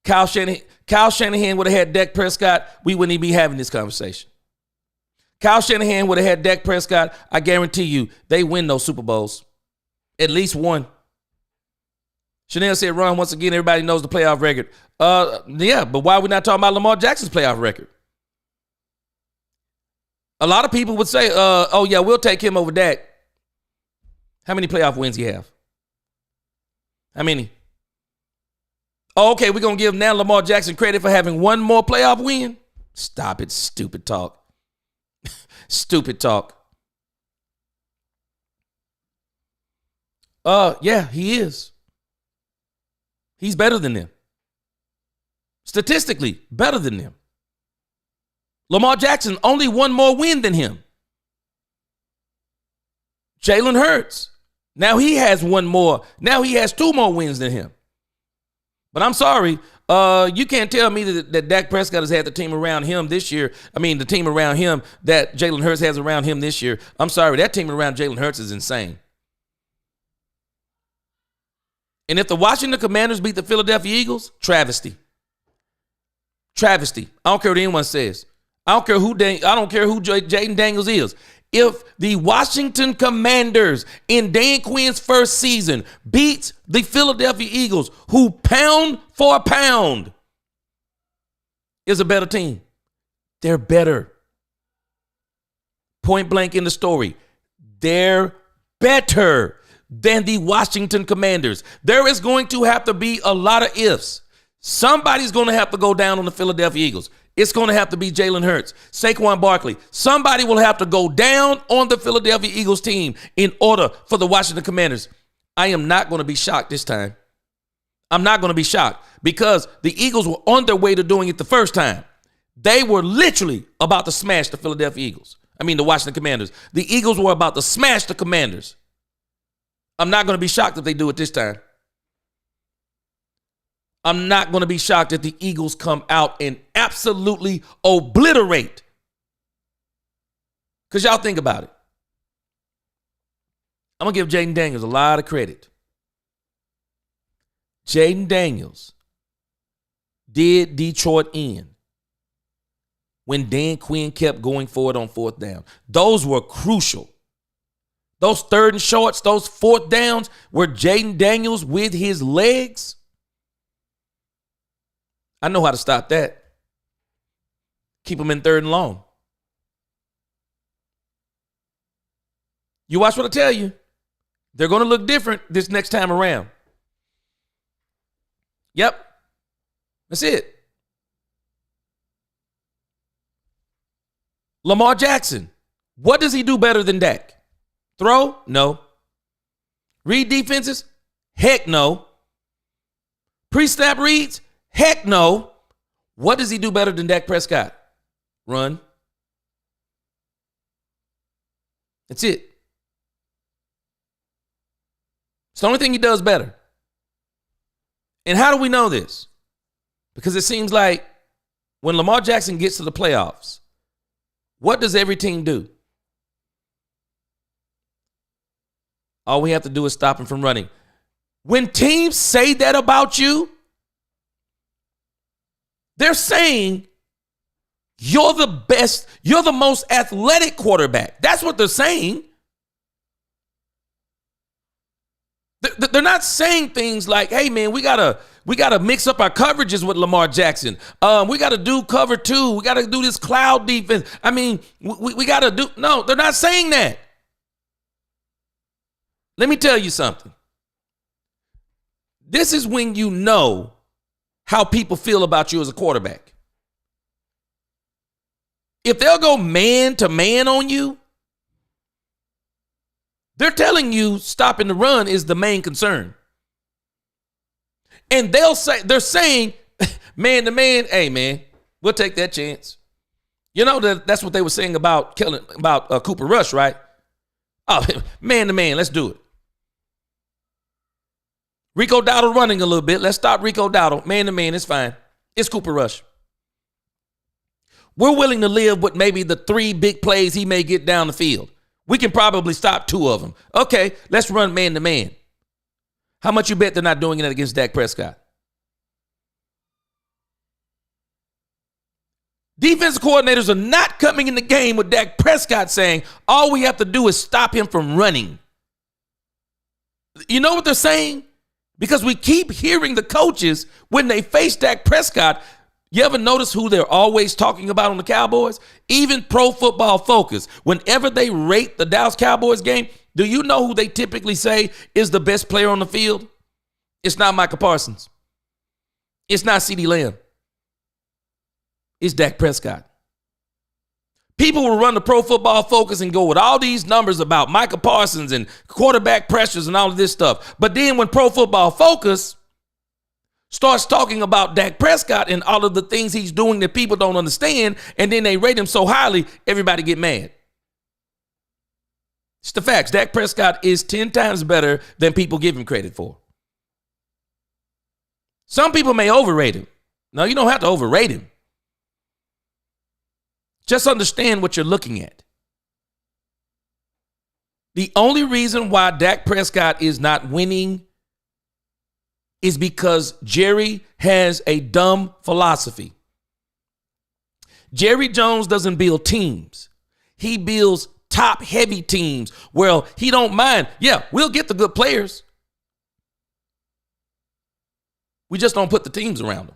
Kyle Shanahan would have had Dak Prescott, we wouldn't even be having this conversation. Kyle Shanahan would have had Dak Prescott, I guarantee you, they win those Super Bowls. At least one. Chanel said, Ron, once again, everybody knows the playoff record. Yeah, but why are we not talking about Lamar Jackson's playoff record? A lot of people would say, oh, yeah, we'll take him over Dak. How many playoff wins you have? How many? Oh, okay, we're going to give now Lamar Jackson credit for having one more playoff win? Stop it, stupid talk. Stupid talk. Yeah, he is. He's better than them. Statistically, better than them. Lamar Jackson only one more win than him. Jalen Hurts. Now he has one more. Now he has two more wins than him. But I'm sorry, you can't tell me that Dak Prescott has had the team around him this year. I mean, the team around him that Jalen Hurts has around him this year. I'm sorry, that team around Jalen Hurts is insane. And if the Washington Commanders beat the Philadelphia Eagles, travesty. Travesty. I don't care what anyone says. I don't care who Jaden Daniels is. If the Washington Commanders in Dan Quinn's first season beats the Philadelphia Eagles, who pound for pound is a better team, they're better. Point blank in the story. They're better than the Washington Commanders. There is going to have to be a lot of ifs. Somebody's going to have to go down on the Philadelphia Eagles. It's going to have to be Jalen Hurts, Saquon Barkley. Somebody will have to go down on the Philadelphia Eagles team in order for the Washington Commanders. I am not going to be shocked this time. I'm not going to be shocked because the Eagles were on their way to doing it the first time. They were literally about to smash the the Washington Commanders. The Eagles were about to smash the Commanders. I'm not going to be shocked if they do it this time. I'm not going to be shocked if the Eagles come out and absolutely obliterate. Because y'all think about it. I'm going to give Jaden Daniels a lot of credit. Jaden Daniels did Detroit in when Dan Quinn kept going forward on fourth down. Those were crucial. Those third and shorts, those fourth downs were Jaden Daniels with his legs. I know how to stop that. Keep them in third and long. You watch what I tell you. They're going to look different this next time around. Yep. That's it. Lamar Jackson. What does he do better than Dak? Throw? No. Read defenses? Heck no. Pre-snap reads? Heck no. What does he do better than Dak Prescott? Run. That's it. It's the only thing he does better. And how do we know this? Because it seems like when Lamar Jackson gets to the playoffs, what does every team do? All we have to do is stop him from running. When teams say that about you, they're saying you're the best, you're the most athletic quarterback. That's what they're saying. They're not saying things like, hey, man, we gotta mix up our coverages with Lamar Jackson. We got to do cover 2. We got to do this cloud defense. I mean, we got to do. No, they're not saying that. Let me tell you something. This is when you know how people feel about you as a quarterback. If they'll go man to man on you, they're telling you stopping the run is the main concern. And they're saying man to man, hey man, we'll take that chance. You know that's what they were saying about Cooper Rush, right? Oh, man to man, let's do it. Rico Dowdle running a little bit. Let's stop Rico Dowdle. Man to man, it's fine. It's Cooper Rush. We're willing to live with maybe the 3 big plays he may get down the field. We can probably stop 2 of them. Okay, let's run man to man. How much you bet they're not doing it against Dak Prescott? Defensive coordinators are not coming in the game with Dak Prescott saying, all we have to do is stop him from running. You know what they're saying? Because we keep hearing the coaches when they face Dak Prescott. You ever notice who they're always talking about on the Cowboys? Even Pro Football Focus. Whenever they rate the Dallas Cowboys game, do you know who they typically say is the best player on the field? It's not Micah Parsons. It's not CeeDee Lamb. It's Dak Prescott. People will run the Pro Football Focus and go with all these numbers about Micah Parsons and quarterback pressures and all of this stuff. But then when Pro Football Focus starts talking about Dak Prescott and all of the things he's doing that people don't understand, and then they rate him so highly, everybody get mad. It's the facts. Dak Prescott is 10 times better than people give him credit for. Some people may overrate him. No, you don't have to overrate him. Just understand what you're looking at. The only reason why Dak Prescott is not winning is because Jerry has a dumb philosophy. Jerry Jones doesn't build teams. He builds top-heavy teams. Well, he don't mind. Yeah, we'll get the good players. We just don't put the teams around them.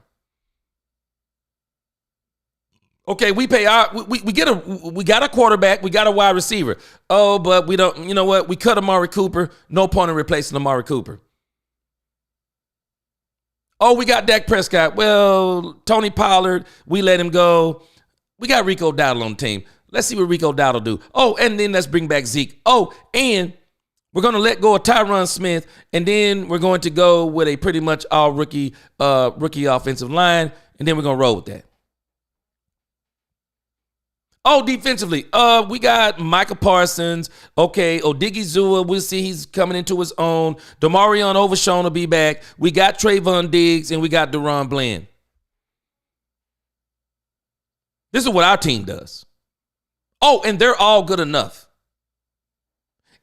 Okay, we got a quarterback, we got a wide receiver. Oh, but we don't, you know what? We cut Amari Cooper. No point in replacing Amari Cooper. Oh, we got Dak Prescott. Well, Tony Pollard, we let him go. We got Rico Dowdle on the team. Let's see what Rico Dowdle do. Oh, and then let's bring back Zeke. Oh, and we're going to let go of Tyron Smith, and then we're going to go with a pretty much all rookie offensive line, and then we're going to roll with that. Oh, defensively, we got Micah Parsons. Okay, Odigizua, we'll see he's coming into his own. Damarion Overshown will be back. We got Trayvon Diggs, and we got Deron Bland. This is what our team does. Oh, and they're all good enough.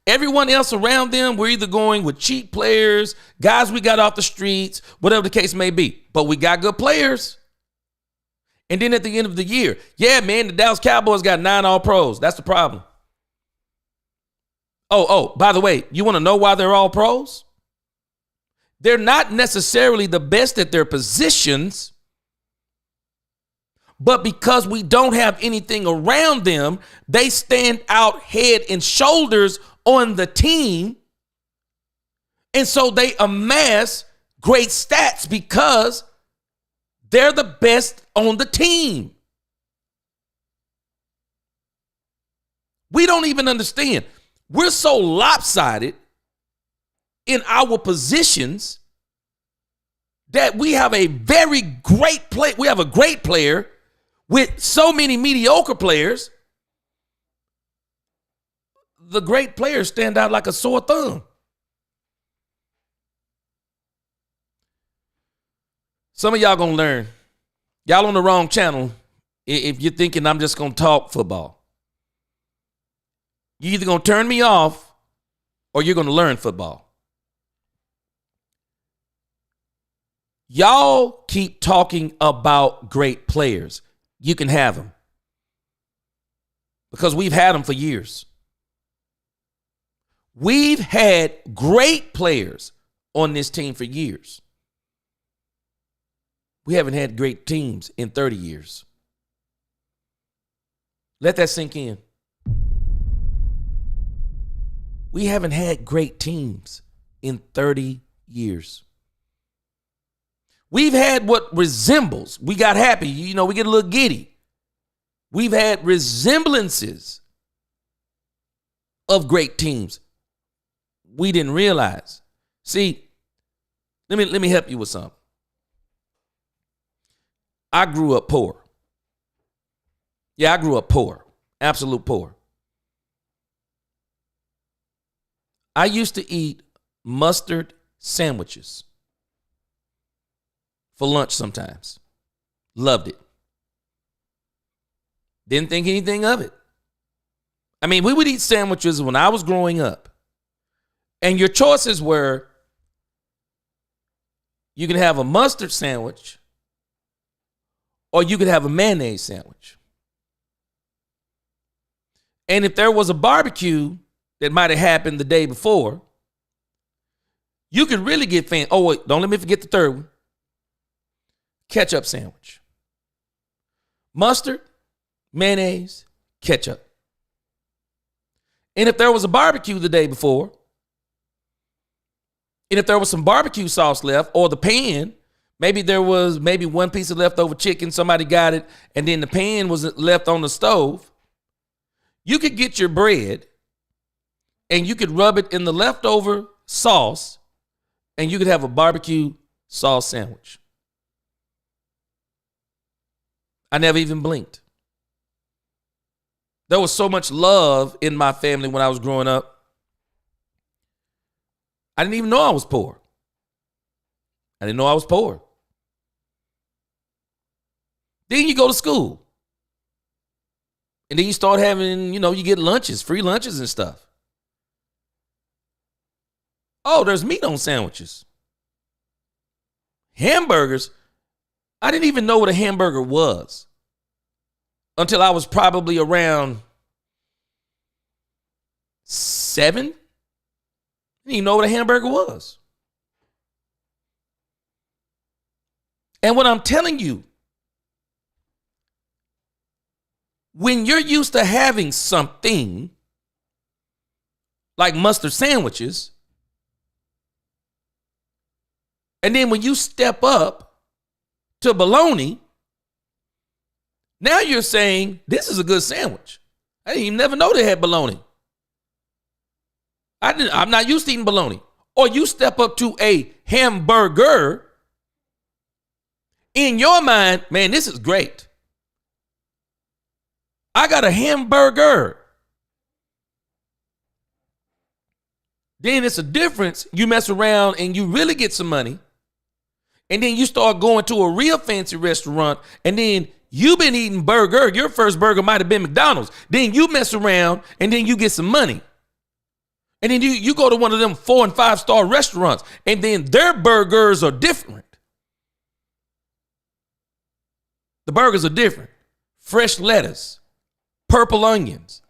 Everyone else around them, we're either going with cheap players, guys we got off the streets, whatever the case may be. But we got good players. And then at the end of the year, yeah, man, the Dallas Cowboys got 9 All-Pros. That's the problem. Oh, by the way, you want to know why they're All-Pros? They're not necessarily the best at their positions, but because we don't have anything around them, they stand out head and shoulders on the team. And so they amass great stats because they're the best on the team. We don't even understand. We're so lopsided in our positions that we have a very great play. We have a great player with so many mediocre players. The great players stand out like a sore thumb. Some of y'all gonna learn. Y'all on the wrong channel if you're thinking I'm just gonna talk football. You're either gonna turn me off or you're gonna learn football. Y'all keep talking about great players. You can have them. Because we've had them for years. We've had great players on this team for years. We haven't had great teams in 30 years. Let that sink in. We haven't had great teams in 30 years. We've had what resembles, we got happy, we get a little giddy. We've had resemblances of great teams. We didn't realize. See, let me help you with something. I grew up poor. Yeah, I grew up poor. Absolute poor. I used to eat mustard sandwiches for lunch sometimes. Loved it. Didn't think anything of it. I mean, we would eat sandwiches when I was growing up. And your choices were, you can have a mustard sandwich or you could have a mayonnaise sandwich. And if there was a barbecue that might have happened the day before, you could really get fancy. Oh, wait, don't let me forget the third one. Ketchup sandwich. Mustard, mayonnaise, ketchup. And if there was a barbecue the day before, and if there was some barbecue sauce left or the pan, maybe there was one piece of leftover chicken, somebody got it, and then the pan was left on the stove, you could get your bread and you could rub it in the leftover sauce and you could have a barbecue sauce sandwich. I never even blinked. There was so much love in my family when I was growing up. I didn't even know I was poor. I didn't know I was poor. Then you go to school. And then you start having, you get lunches, free lunches and stuff. Oh, there's meat on sandwiches. Hamburgers. I didn't even know what a hamburger was until I was probably around 7. I didn't even know what a hamburger was. And what I'm telling you, when you're used to having something like mustard sandwiches, and then when you step up to bologna, now you're saying, this is a good sandwich. I didn't even never know they had bologna. I'm not used to eating bologna. Or you step up to a hamburger. In your mind, man, this is great. I got a hamburger. Then it's a difference. You mess around and you really get some money. And then you start going to a real fancy restaurant. And then you've been eating burger. Your first burger might have been McDonald's. Then you mess around and then you get some money. And then you go to one of them 4- and 5-star restaurants. And then their burgers are different. The burgers are different. Fresh lettuce, purple onions,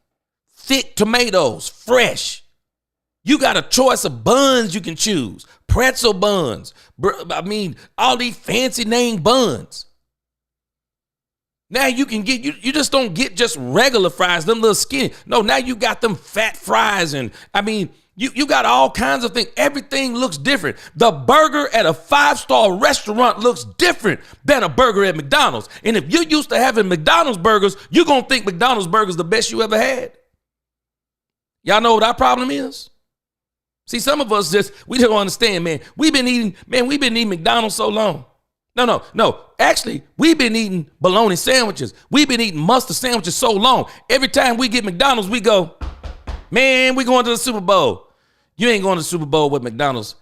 thick tomatoes, fresh. You got a choice of buns you can choose. Pretzel buns. All these fancy name buns. Now you can get, you just don't get just regular fries, them little skinny. No, now you got them fat fries and, you got all kinds of things. Everything looks different. The burger at a 5-star restaurant looks different than a burger at McDonald's. And if you're used to having McDonald's burgers, you're going to think McDonald's burgers the best you ever had. Y'all know what our problem is? See, some of us we don't understand, man. We've been eating McDonald's so long. No. Actually, we've been eating bologna sandwiches. We've been eating mustard sandwiches so long. Every time we get McDonald's, we go, man, we going to the Super Bowl. You ain't going to the Super Bowl with McDonald's.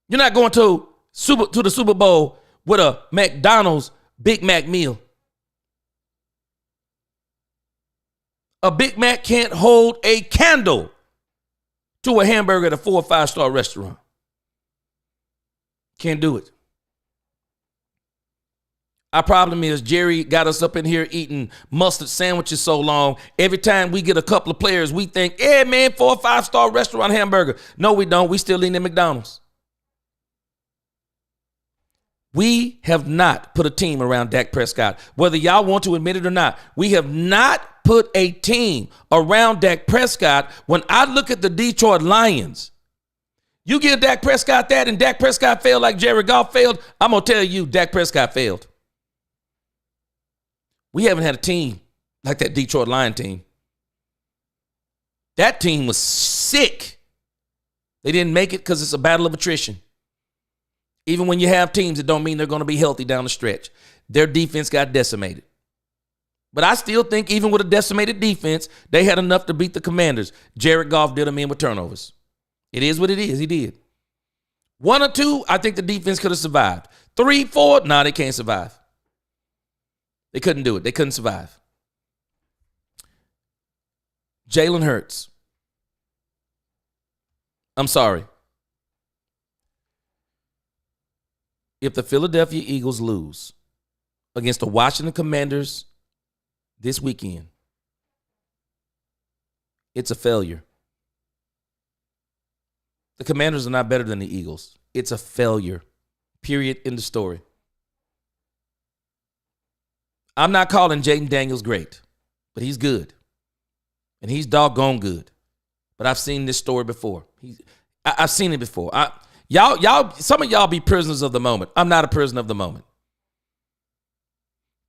You're not going to the Super Bowl with a McDonald's Big Mac meal. A Big Mac can't hold a candle to a hamburger at a 4 or 5 star restaurant. Can't do it. Our problem is Jerry got us up in here eating mustard sandwiches so long. Every time we get a couple of players, we think, yeah, man, 4 or 5 star restaurant hamburger. No, we don't. We still eating at McDonald's. We have not put a team around Dak Prescott. Whether y'all want to admit it or not, we have not put a team around Dak Prescott. When I look at the Detroit Lions, you give Dak Prescott that and Dak Prescott failed like Jared Goff failed, I'm going to tell you Dak Prescott failed. We haven't had a team like that Detroit Lion team. That team was sick. They didn't make it because it's a battle of attrition. Even when you have teams, it don't mean they're going to be healthy down the stretch. Their defense got decimated. But I still think even with a decimated defense, they had enough to beat the Commanders. Jared Goff did them in with turnovers. It is what it is. He did. 1 or 2, I think the defense could have survived. 3, 4, no, they can't survive. They couldn't do it. They couldn't survive. Jalen Hurts. I'm sorry. If the Philadelphia Eagles lose against the Washington Commanders this weekend, it's a failure. The Commanders are not better than the Eagles. It's a failure. Period. In the story. I'm not calling Jaden Daniels great, but he's good. And he's doggone good. But I've seen this story before. I've seen it before. Some of y'all be prisoners of the moment. I'm not a prisoner of the moment.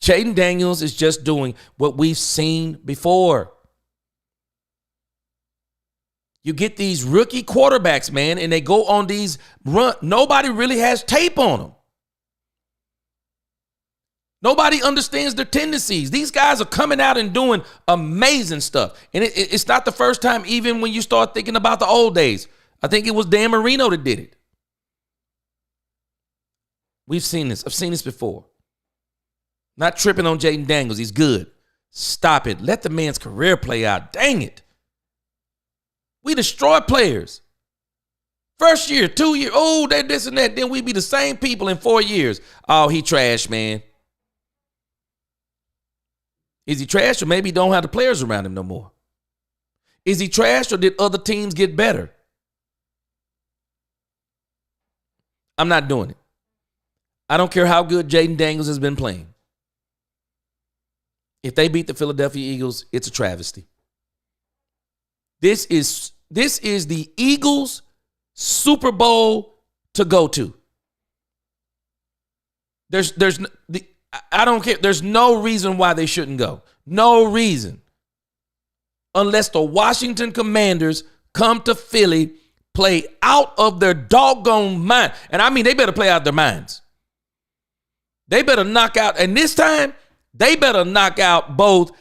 Jaden Daniels is just doing what we've seen before. You get these rookie quarterbacks, man, and they go on these run. Nobody really has tape on them. Nobody understands their tendencies. These guys are coming out and doing amazing stuff. And it's not the first time, even when you start thinking about the old days. I think it was Dan Marino that did it. We've seen this. I've seen this before. Not tripping on Jaden Daniels. He's good. Stop it. Let the man's career play out. Dang it. We destroy players. First year, 2 years. Oh, they're this and that. Then we be the same people in 4 years. Oh, he trash, man. Is he trash, or maybe he don't have the players around him no more? Is he trash, or did other teams get better? I'm not doing it. I don't care how good Jaden Daniels has been playing. If they beat the Philadelphia Eagles, it's a travesty. This is the Eagles' Super Bowl to go to. I don't care. There's no reason why they shouldn't go. No reason. Unless the Washington Commanders come to Philly, play out of their doggone mind. And I mean, they better play out their minds. They better knock out, and this time, they better knock out both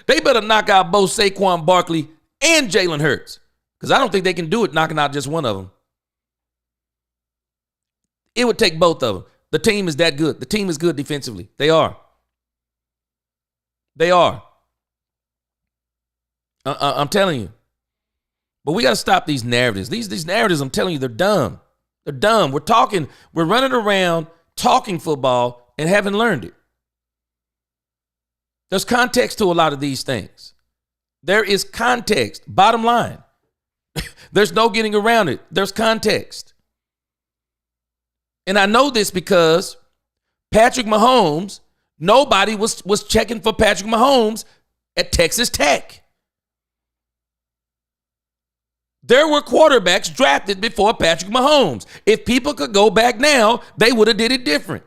Saquon Barkley and Jalen Hurts. Because I don't think they can do it knocking out just one of them. It would take both of them. The team is that good. The team is good defensively. They are. They are. I'm telling you. But we got to stop these narratives. These narratives, I'm telling you, they're dumb. They're dumb. We're running around talking football and haven't learned it. There's context to a lot of these things. There is context. Bottom line. There's no getting around it. There's context. And I know this because Patrick Mahomes, nobody was checking for Patrick Mahomes at Texas Tech. There were quarterbacks drafted before Patrick Mahomes. If people could go back now, they would have did it different.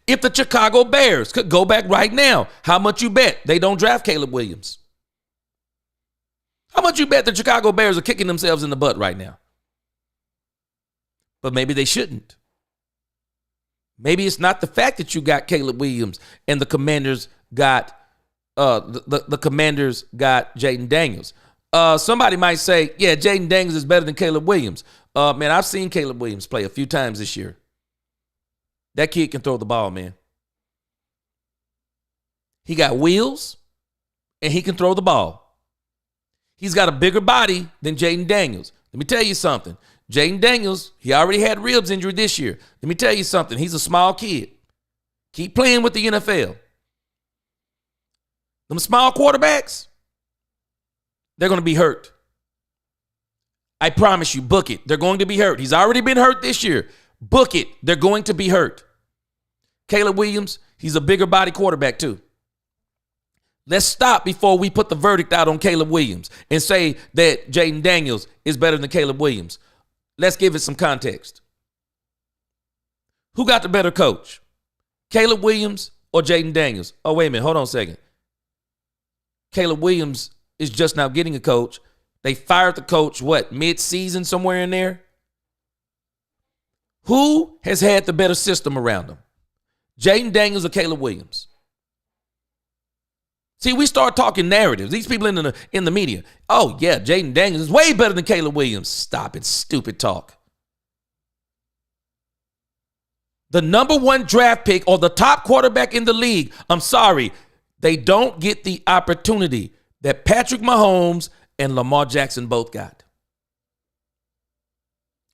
If the Chicago Bears could go back right now, how much you bet they don't draft Caleb Williams? How much you bet the Chicago Bears are kicking themselves in the butt right now? But maybe they shouldn't. Maybe it's not the fact that you got Caleb Williams and the Commanders got the Commanders got Jaden Daniels. Somebody might say, yeah, Jaden Daniels is better than Caleb Williams. Man, I've seen Caleb Williams play a few times this year. That kid can throw the ball, man. He got wheels, and he can throw the ball. He's got a bigger body than Jaden Daniels. Let me tell you something. Jaden Daniels, he already had ribs injury this year. Let me tell you something. He's a small kid. Keep playing with the NFL. Them small quarterbacks, they're going to be hurt. I promise you, book it. They're going to be hurt. He's already been hurt this year. Book it. They're going to be hurt. Caleb Williams, he's a bigger body quarterback too. Let's stop before we put the verdict out on Caleb Williams and say that Jaden Daniels is better than Caleb Williams. Let's give it some context. Who got the better coach? Caleb Williams or Jaden Daniels? Oh, wait a minute. Hold on a second. Caleb Williams is just now getting a coach. They fired the coach, mid-season, somewhere in there? Who has had the better system around them? Jaden Daniels or Caleb Williams? See, we start talking narratives. These people in the media. Oh, yeah, Jaden Daniels is way better than Caleb Williams. Stop it. Stupid talk. The number one draft pick or the top quarterback in the league, I'm sorry, they don't get the opportunity that Patrick Mahomes and Lamar Jackson both got.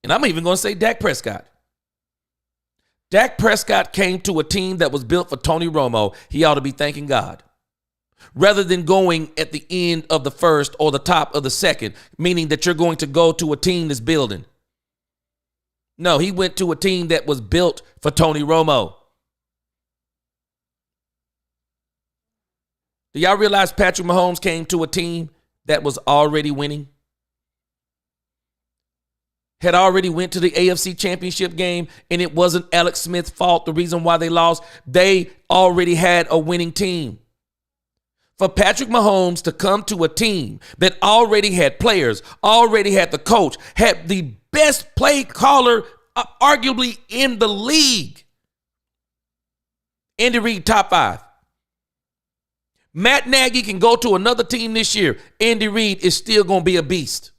And I'm even going to say Dak Prescott. Dak Prescott came to a team that was built for Tony Romo. He ought to be thanking God. Rather than going at the end of the first or the top of the second, meaning that you're going to go to a team that's building. No, he went to a team that was built for Tony Romo. Do y'all realize Patrick Mahomes came to a team that was already winning? Had already went to the AFC Championship game, and it wasn't Alex Smith's fault, the reason why they lost. They already had a winning team. For Patrick Mahomes to come to a team that already had players, already had the coach, had the best play caller arguably in the league. Andy Reid, top 5. Matt Nagy can go to another team this year. Andy Reid is still going to be a beast.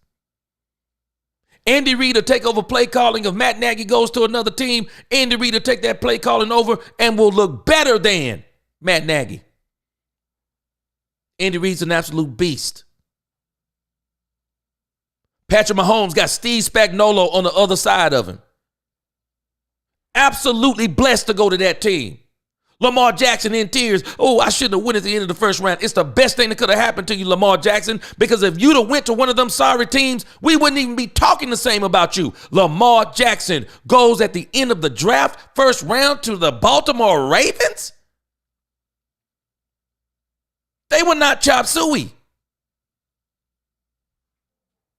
Andy Reid will take over play calling. If Matt Nagy goes to another team, Andy Reid will take that play calling over and will look better than Matt Nagy. Andy Reid's an absolute beast. Patrick Mahomes got Steve Spagnuolo on the other side of him. Absolutely blessed to go to that team. Lamar Jackson in tears. Oh, I shouldn't have went at the end of the first round. It's the best thing that could have happened to you, Lamar Jackson, because if you'd have went to one of them sorry teams, we wouldn't even be talking the same about you. Lamar Jackson goes at the end of the draft, first round, to the Baltimore Ravens? They were not chop suey.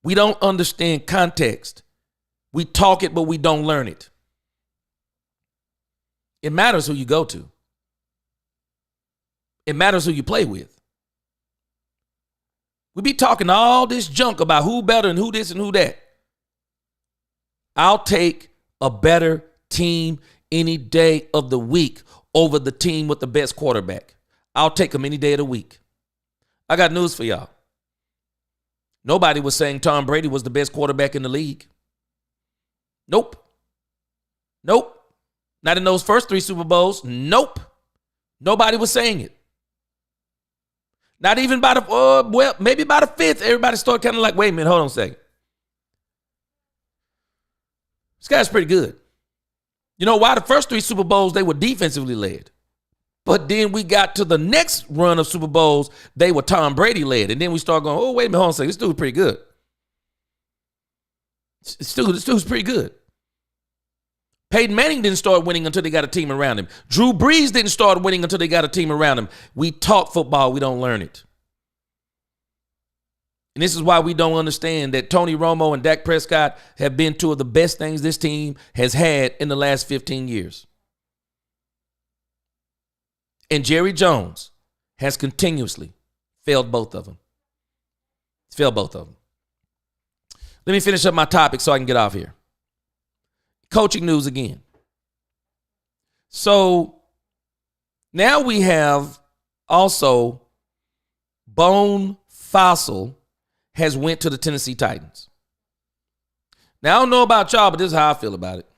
We don't understand context. We talk it, but we don't learn it. It matters who you go to. It matters who you play with. We be talking all this junk about who better and who this and who that. I'll take a better team any day of the week over the team with the best quarterback. I'll take them any day of the week. I got news for y'all. Nobody was saying Tom Brady was the best quarterback in the league. Nope. Not in those first 3 Super Bowls. Nope. Nobody was saying it. Not even by the, maybe by the 5th, everybody started kind of like, wait a minute, hold on a second. This guy's pretty good. You know why? The first 3 Super Bowls, they were defensively led. But then we got to the next run of Super Bowls, they were Tom Brady led. And then we started going, oh, wait a minute, hold on a second. This dude's pretty good. This dude's pretty good. Peyton Manning didn't start winning until they got a team around him. Drew Brees didn't start winning until they got a team around him. We talk football, we don't learn it. And this is why we don't understand that Tony Romo and Dak Prescott have been 2 of the best things this team has had in the last 15 years. And Jerry Jones has continuously failed both of them. Failed both of them. Let me finish up my topic so I can get off here. Coaching news again. So now we have also Bone Fossil has went to the Tennessee Titans. Now, I don't know about y'all, but this is how I feel about it.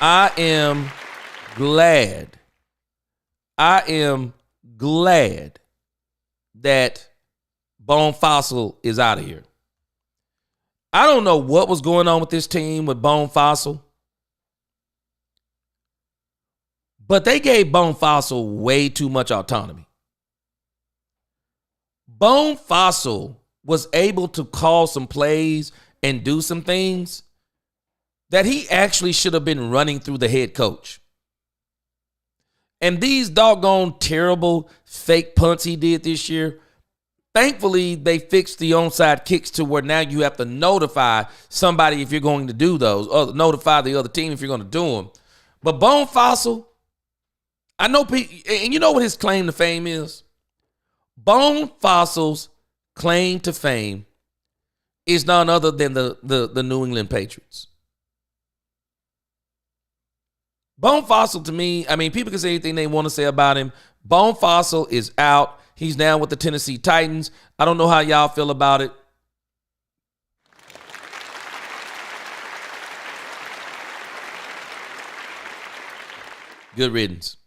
I am glad that Bone Fossil is out of here. I don't know what was going on with this team with Bone Fossil, but they gave Bone Fossil way too much autonomy. Bone Fossil was able to call some plays and do some things that he actually should have been running through the head coach. And these doggone terrible fake punts he did this year, thankfully they fixed the onside kicks to where now you have to notify somebody if you're going to do those, or notify the other team if you're going to do them. But Bone Fossil, I know people, and you know what his claim to fame is? Bone Fossil's claim to fame is none other than the New England Patriots. Bone Fossil, to me, I mean, people can say anything they want to say about him. Bone Fossil is out. He's now with the Tennessee Titans. I don't know how y'all feel about it. Good riddance.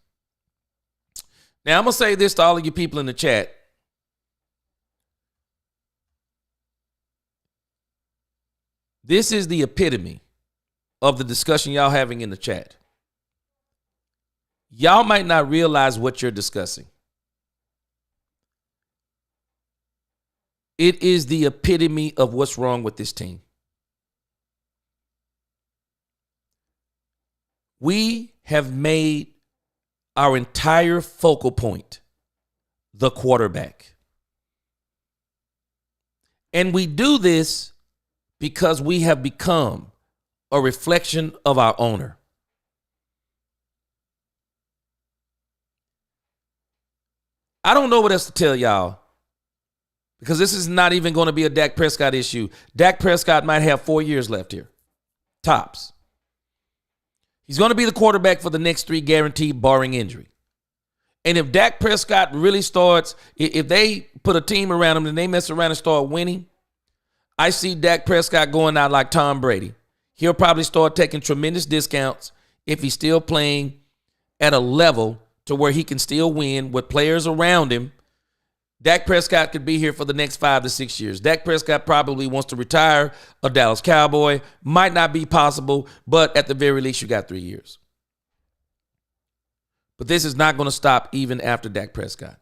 Now, I'm going to say this to all of you people in the chat. This is the epitome of the discussion y'all having in the chat. Y'all might not realize what you're discussing. It is the epitome of what's wrong with this team. We have made our entire focal point the quarterback. And we do this because we have become a reflection of our owner. I don't know what else to tell y'all, because this is not even going to be a Dak Prescott issue. Dak Prescott might have 4 years left here, tops. He's going to be the quarterback for the next 3 guaranteed, barring injury. And if Dak Prescott really starts, if they put a team around him and they mess around and start winning, I see Dak Prescott going out like Tom Brady. He'll probably start taking tremendous discounts if he's still playing at a level to where he can still win with players around him. Dak Prescott could be here for the next 5 to 6 years. Dak Prescott probably wants to retire a Dallas Cowboy. Might not be possible, but at the very least, you got 3 years. But this is not going to stop even after Dak Prescott.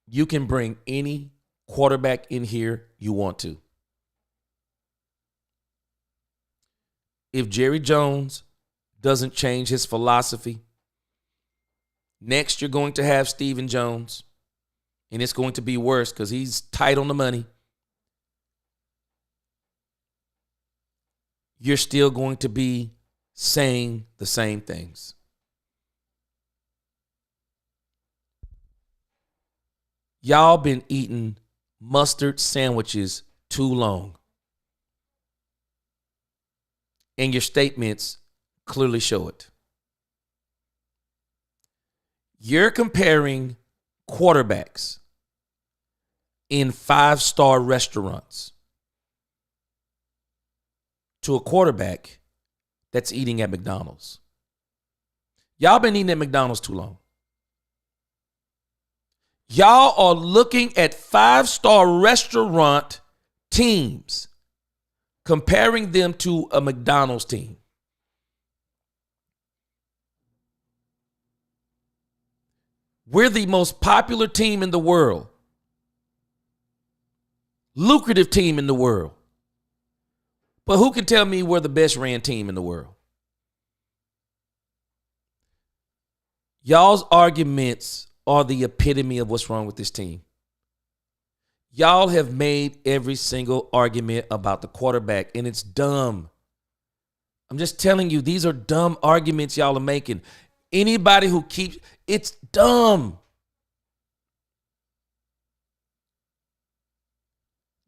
You can bring any quarterback in here you want to. If Jerry Jones doesn't change his philosophy, next you're going to have Stephen Jones, and it's going to be worse because he's tight on the money. You're still going to be saying the same things. Y'all been eating mustard sandwiches too long. And your statements clearly show it. You're comparing quarterbacks in 5-star restaurants to a quarterback that's eating at McDonald's. Y'all been eating at McDonald's too long. Y'all are looking at 5-star restaurant teams, comparing them to a McDonald's team. We're the most popular team in the world, lucrative team in the world. But who can tell me we're the best ran team in the world? Y'all's arguments are the epitome of what's wrong with this team. Y'all have made every single argument about the quarterback, and it's dumb. I'm just telling you, these are dumb arguments y'all are making. Anybody who keeps, it's dumb.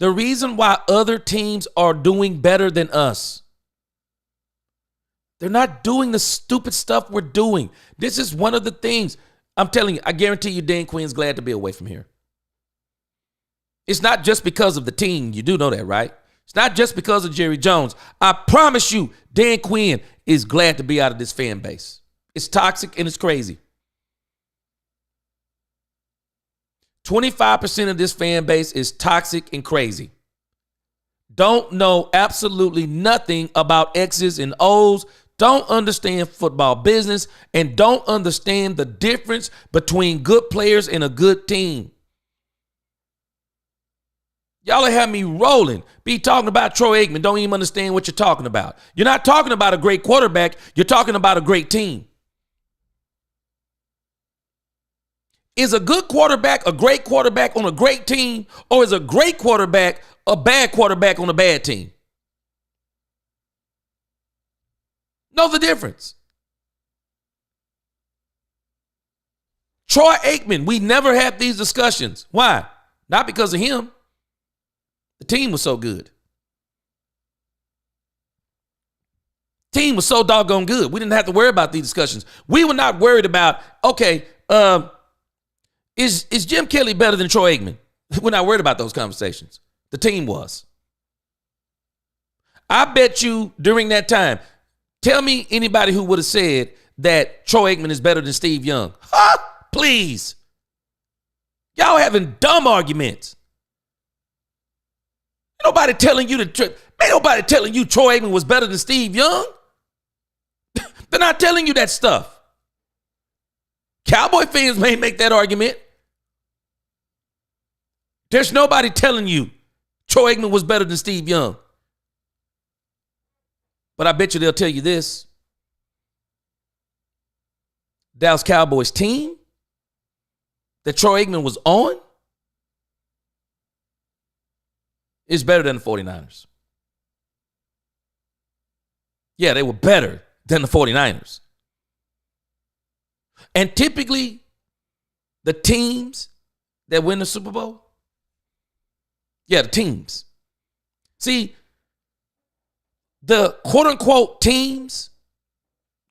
The reason why other teams are doing better than us, they're not doing the stupid stuff we're doing. This is one of the things. I'm telling you, I guarantee you Dan Quinn's glad to be away from here. It's not just because of the team. You do know that, right? It's not just because of Jerry Jones. I promise you, Dan Quinn is glad to be out of this fan base. It's toxic and it's crazy. 25% of this fan base is toxic and crazy. Don't know absolutely nothing about X's and O's, don't understand football business, and don't understand the difference between good players and a good team. Y'all have me rolling. Be talking about Troy Aikman. Don't even understand what you're talking about. You're not talking about a great quarterback. You're talking about a great team. Is a good quarterback a great quarterback on a great team, or is a great quarterback a bad quarterback on a bad team? Know the difference. Troy Aikman, we never had these discussions. Why? Not because of him. The team was so good. Team was so doggone good. We didn't have to worry about these discussions. We were not worried about, okay, is Jim Kelly better than Troy Aikman? We're not worried about those conversations. The team was. I bet you during that time, tell me anybody who would have said that Troy Aikman is better than Steve Young. Huh? Please. Y'all having dumb arguments. Ain't nobody telling you Troy Aikman was better than Steve Young. They're not telling you that stuff. Cowboy fans may make that argument. There's nobody telling you Troy Aikman was better than Steve Young. But I bet you they'll tell you this. Dallas Cowboys team that Troy Aikman was on is better than the 49ers. Yeah, they were better than the 49ers. And typically, the teams that win the Super Bowl, the teams. See, the quote-unquote teams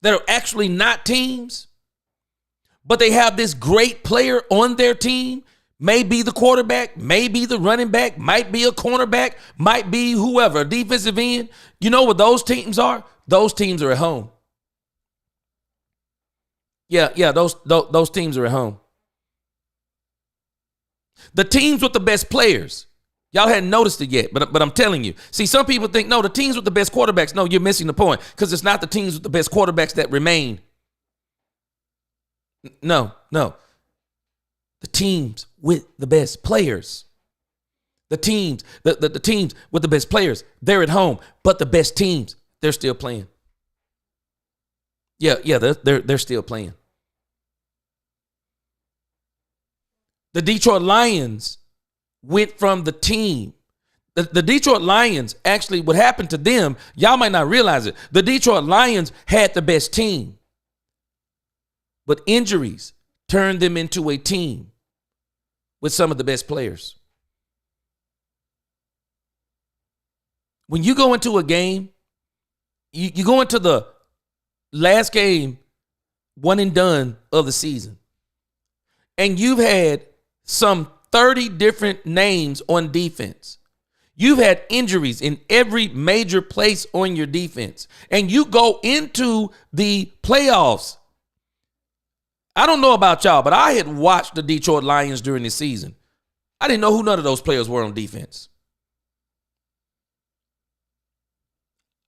that are actually not teams, but they have this great player on their team, may be the quarterback, may be the running back, might be a cornerback, might be whoever, a defensive end. You know what those teams are? Those teams are at home. Those teams are at home. The teams with the best players, y'all hadn't noticed it yet, but I'm telling you. See, some people think, no, the teams with the best quarterbacks. No, you're missing the point, because it's not the teams with the best quarterbacks that remain. No. The teams with the best players. The teams with the best players, they're at home, but the best teams, they're still playing. They're still playing. The Detroit Lions went from the team. The Detroit Lions, actually, what happened to them, y'all might not realize it. The Detroit Lions had the best team, but injuries turned them into a team with some of the best players. When you go into a game, you go into the last game, one and done of the season, and you've had some 30 different names on defense. You've had injuries in every major place on your defense, and you go into the playoffs. I don't know about y'all, but I had watched the Detroit Lions during the season. I didn't know who none of those players were on defense.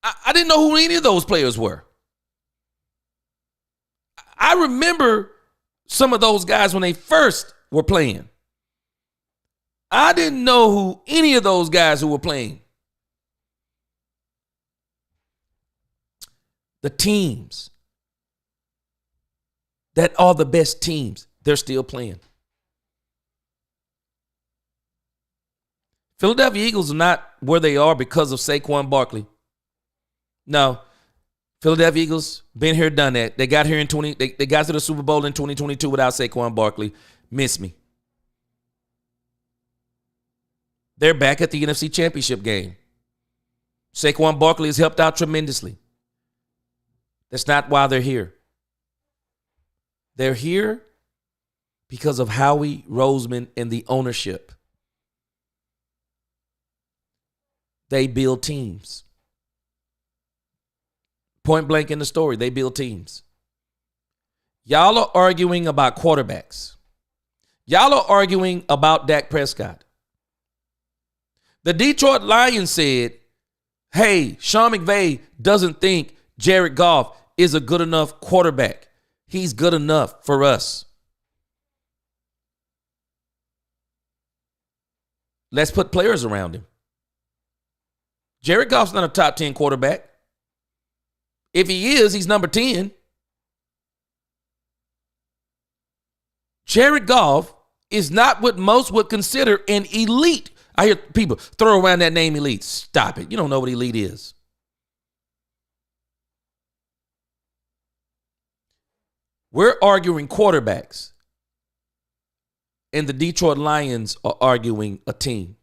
I didn't know who any of those players were. I remember some of those guys when they first were playing. I didn't know who any of those guys who were playing. The teams that are the best teams, they're still playing. Philadelphia Eagles are not where they are because of Saquon Barkley. No. Philadelphia Eagles, been here, done that. They got here in they got to the Super Bowl in 2022 without Saquon Barkley. Miss me. They're back at the NFC Championship game. Saquon Barkley has helped out tremendously. That's not why they're here. They're here because of Howie Roseman and the ownership. They build teams. Point blank in the story, they build teams. Y'all are arguing about quarterbacks. Y'all are arguing about Dak Prescott. The Detroit Lions said, hey, Sean McVay doesn't think Jared Goff is a good enough quarterback. He's good enough for us. Let's put players around him. Jared Goff's not a top 10 quarterback. If he is, he's number 10. Jared Goff is not what most would consider an elite. I hear people throw around that name elite. Stop it. You don't know what elite is. We're arguing quarterbacks, and the Detroit Lions are arguing a team.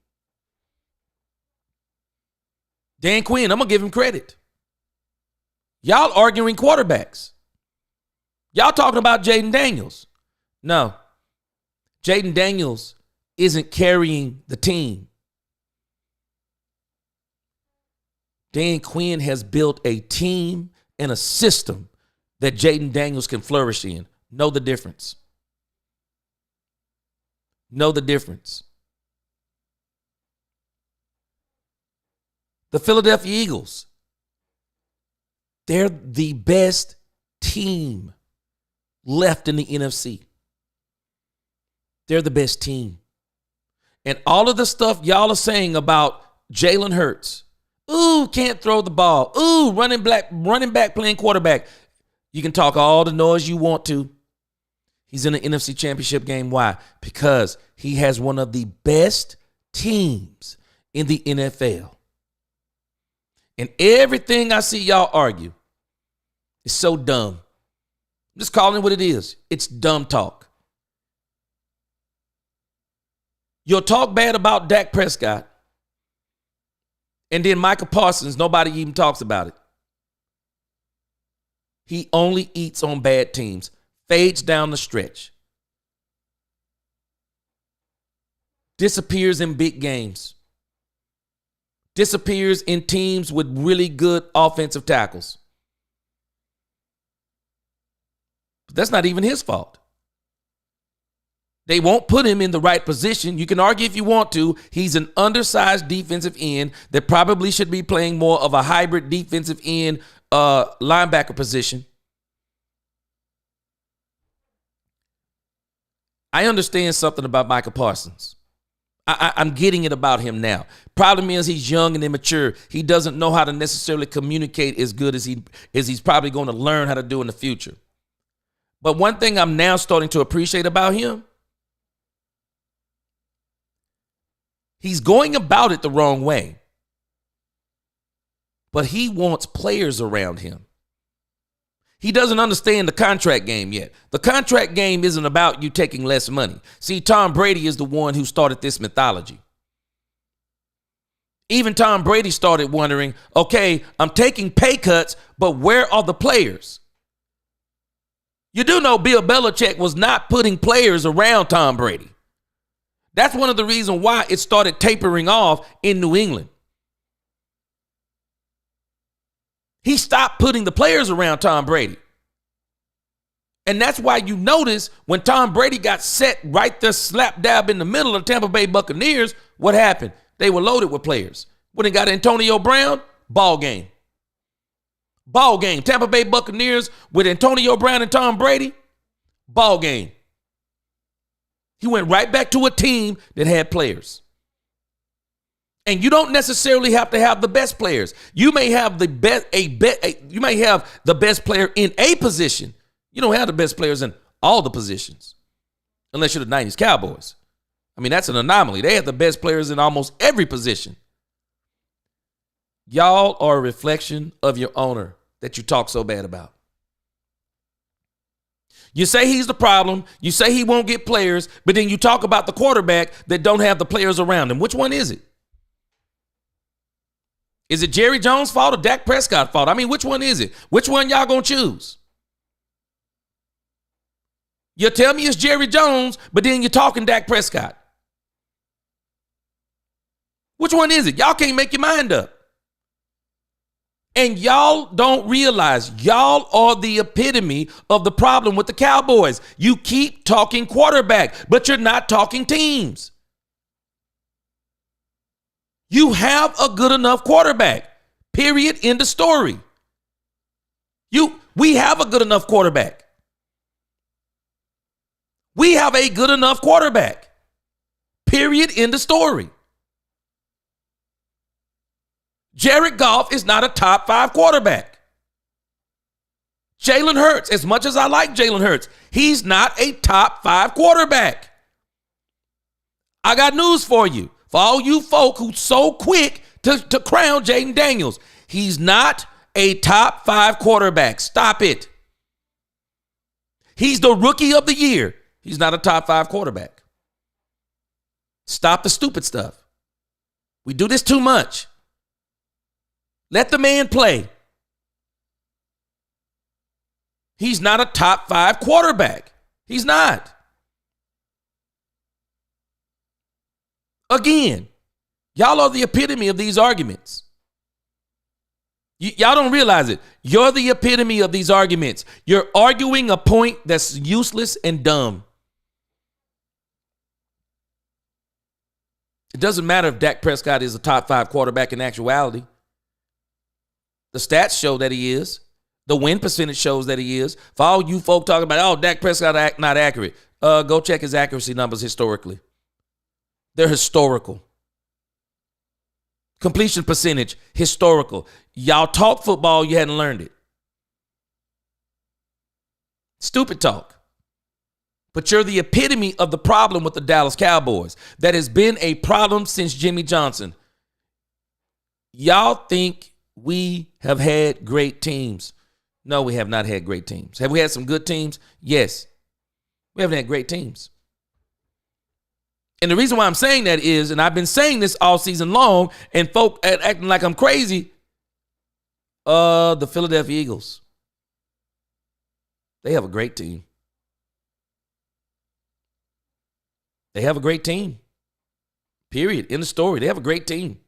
Dan Quinn, I'm going to give him credit. Y'all arguing quarterbacks. Y'all talking about Jaden Daniels. No. Jaden Daniels isn't carrying the team. Dan Quinn has built a team and a system that Jaden Daniels can flourish in. Know the difference. Know the difference. The Philadelphia Eagles, they're the best team left in the NFC. They're the best team. And all of the stuff y'all are saying about Jalen Hurts, ooh, can't throw the ball, ooh, running back playing quarterback. You can talk all the noise you want to. He's in the NFC Championship game. Why? Because he has one of the best teams in the NFL. And everything I see y'all argue is so dumb. I'm just calling it what it is. It's dumb talk. You'll talk bad about Dak Prescott, and then Micah Parsons, nobody even talks about it. He only eats on bad teams, fades down the stretch, disappears in big games, disappears in teams with really good offensive tackles. But that's not even his fault. They won't put him in the right position. You can argue if you want to. He's an undersized defensive end that probably should be playing more of a hybrid defensive end linebacker position. I understand something about Micah Parsons. I'm getting it about him now. Problem is he's young and immature. He doesn't know how to necessarily communicate as good as he's probably going to learn how to do in the future. But one thing I'm now starting to appreciate about him, he's going about it the wrong way. But he wants players around him. He doesn't understand the contract game yet. The contract game isn't about you taking less money. See, Tom Brady is the one who started this mythology. Even Tom Brady started wondering, okay, I'm taking pay cuts, but where are the players? You do know Bill Belichick was not putting players around Tom Brady. That's one of the reasons why it started tapering off in New England. He stopped putting the players around Tom Brady. And that's why you notice when Tom Brady got set right there slap dab in the middle of the Tampa Bay Buccaneers, what happened? They were loaded with players. When they got Antonio Brown, ball game. Ball game. Tampa Bay Buccaneers with Antonio Brown and Tom Brady, ball game. He went right back to a team that had players. And you don't necessarily have to have the best players. You may have the best you may have the best player in a position. You don't have the best players in all the positions. Unless you're the 90s Cowboys. I mean, that's an anomaly. They have the best players in almost every position. Y'all are a reflection of your owner. that you talk so bad about? You say he's the problem. You say he won't get players, but then you talk about the quarterback that don't have the players around him. Which one is it? Is it Jerry Jones' fault or Dak Prescott's fault? I mean, which one is it? Which one y'all gonna choose? You tell me it's Jerry Jones, but then you're talking Dak Prescott. Which one is it? Y'all can't make your mind up. And y'all don't realize y'all are the epitome of the problem with the Cowboys. You keep talking quarterback, but you're not talking teams. You have a good enough quarterback. Period. End of story. We have a good enough quarterback. We have a good enough quarterback. Period. End of story. Jared Goff is not a top 5 quarterback. Jalen Hurts, as much as I like Jalen Hurts, he's not a top 5 quarterback. I got news for you. For all you folk who's so quick to crown Jaden Daniels, he's not a top 5 quarterback. Stop it. He's the rookie of the year. He's not a top 5 quarterback. Stop the stupid stuff. We do this too much. Let the man play. He's not a top 5 quarterback. He's not. Again, y'all are the epitome of these arguments. Y'all don't realize it. You're the epitome of these arguments. You're arguing a point that's useless and dumb. It doesn't matter if Dak Prescott is a top 5 quarterback in actuality. The stats show that he is. The win percentage shows that he is. For all you folk talking about, oh, Dak Prescott not accurate. Go check his accuracy numbers historically. They're historical. Completion percentage, historical. Y'all talk football, you hadn't learned it. Stupid talk. But you're the epitome of the problem with the Dallas Cowboys. That has been a problem since Jimmy Johnson. Y'all think we have had great teams. No, we have not had great teams. Have we had some good teams? Yes. We haven't had great teams. And the reason why I'm saying that is, and I've been saying this all season long, and folk acting like I'm crazy, the Philadelphia Eagles. They have a great team. They have a great team. Period. End of story. They have a great team.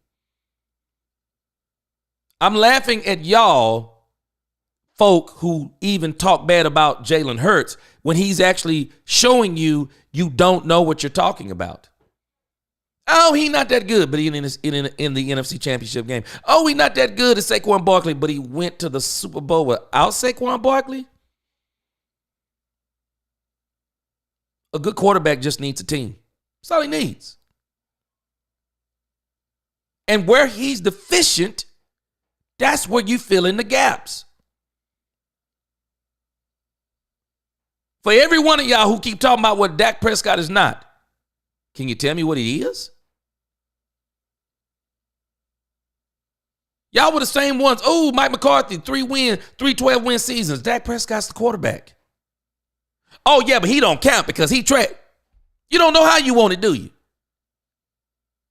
I'm laughing at y'all folk who even talk bad about Jalen Hurts when he's actually showing you don't know what you're talking about. Oh, he's not that good, but he's in the NFC Championship game. Oh, he's not that good as Saquon Barkley, but he went to the Super Bowl without Saquon Barkley. A good quarterback just needs a team. That's all he needs. And where he's deficient, that's where you fill in the gaps. For every one of y'all who keep talking about what Dak Prescott is not, can you tell me what he is? Y'all were the same ones. Oh, Mike McCarthy, 3 12-win seasons. Dak Prescott's the quarterback. Oh, yeah, but he don't count because he tracked. You don't know how you want it, do you?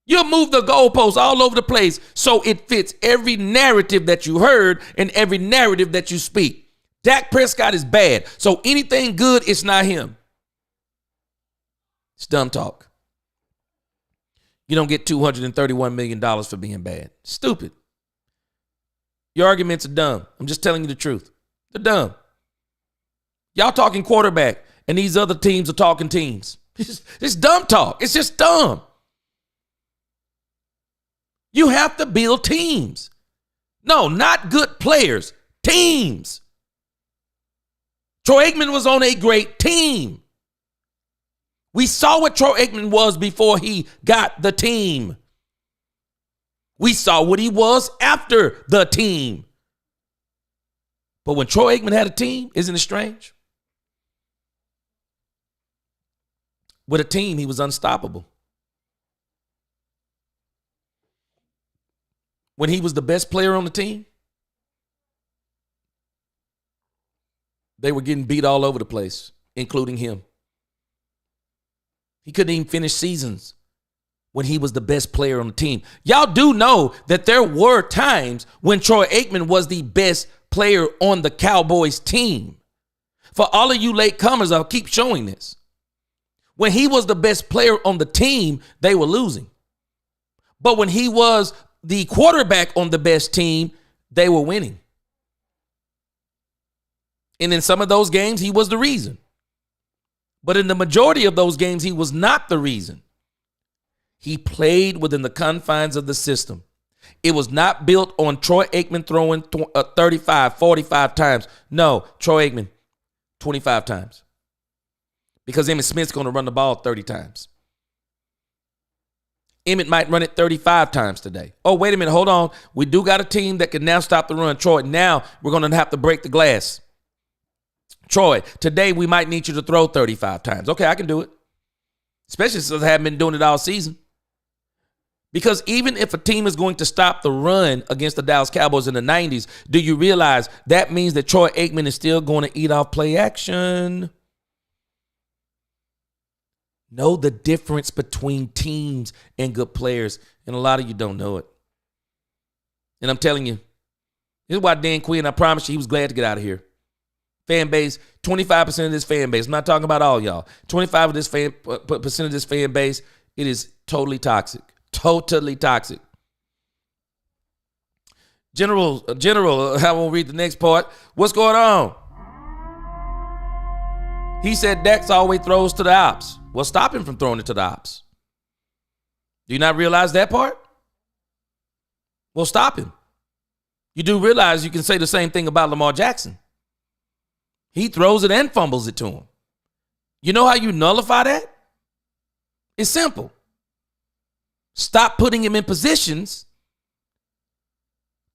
You'll move the goalposts all over the place so it fits every narrative that you heard and every narrative that you speak. Dak Prescott is bad, so anything good, it's not him. It's dumb talk. You don't get $231 million for being bad. Stupid. Your arguments are dumb. I'm just telling you the truth. They're dumb. Y'all talking quarterback, and these other teams are talking teams. It's dumb talk. It's just dumb. You have to build teams. No, not good players. Teams. Troy Aikman was on a great team. We saw what Troy Aikman was before he got the team. We saw what he was after the team. But when Troy Aikman had a team, isn't it strange? With a team, he was unstoppable. When he was the best player on the team, They were getting beat all over the place, including him. He couldn't even finish seasons when he was the best player on the team. Y'all do know that there were times when Troy Aikman was the best player on the Cowboys team. For all of you latecomers, I'll keep showing this. When he was the best player on the team, they were losing. But when he was the quarterback on the best team, they were winning. And in some of those games, he was the reason. But in the majority of those games, he was not the reason. He played within the confines of the system. It was not built on Troy Aikman throwing 35, 45 times. No, Troy Aikman, 25 times. Because Emmitt Smith's going to run the ball 30 times. Emmitt might run it 35 times today. Oh, wait a minute. Hold on. We do got a team that can now stop the run. Troy, now we're going to have to break the glass. Troy, today we might need you to throw 35 times. Okay, I can do it. Especially since I haven't been doing it all season. Because even if a team is going to stop the run against the Dallas Cowboys in the 90s, do you realize that means that Troy Aikman is still going to eat off play action? Know the difference between teams and good players. And a lot of you don't know it. And I'm telling you, this is why Dan Quinn, I promise you, he was glad to get out of here. Fan base, 25% of this fan base. I'm not talking about all y'all. 25% of this fan base, it is totally toxic. Totally toxic. General, I won't read the next part. What's going on? He said Dax always throws to the ops. Well, stop him from throwing it to the ops. Do you not realize that part? Well, stop him. You do realize you can say the same thing about Lamar Jackson. He throws it and fumbles it to him. You know how you nullify that? It's simple. Stop putting him in positions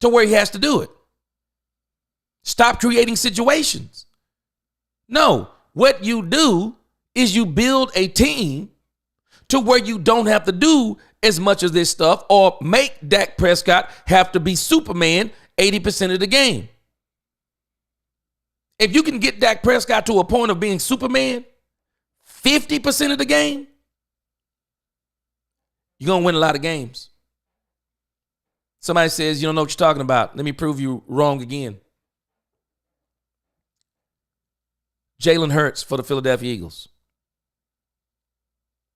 to where he has to do it. Stop creating situations. No, what you do is you build a team to where you don't have to do as much of this stuff or make Dak Prescott have to be Superman 80% of the game. If you can get Dak Prescott to a point of being Superman 50% of the game, you're going to win a lot of games. Somebody says, you don't know what you're talking about. Let me prove you wrong again. Jalen Hurts for the Philadelphia Eagles.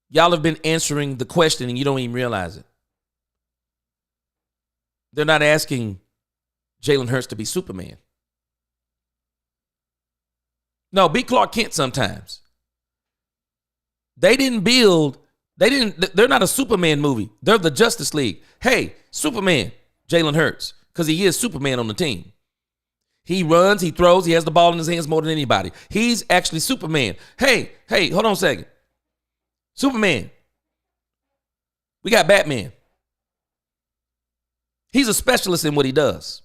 Y'all have been answering the question and you don't even realize it. They're not asking Jalen Hurts to be Superman. No, be Clark Kent sometimes. They're not a Superman movie. They're the Justice League. Hey, Superman, Jalen Hurts, because he is Superman on the team. He runs, he throws, he has the ball in his hands more than anybody. He's actually Superman. Hey, hold on a second. Superman. We got Batman. He's a specialist in what he does.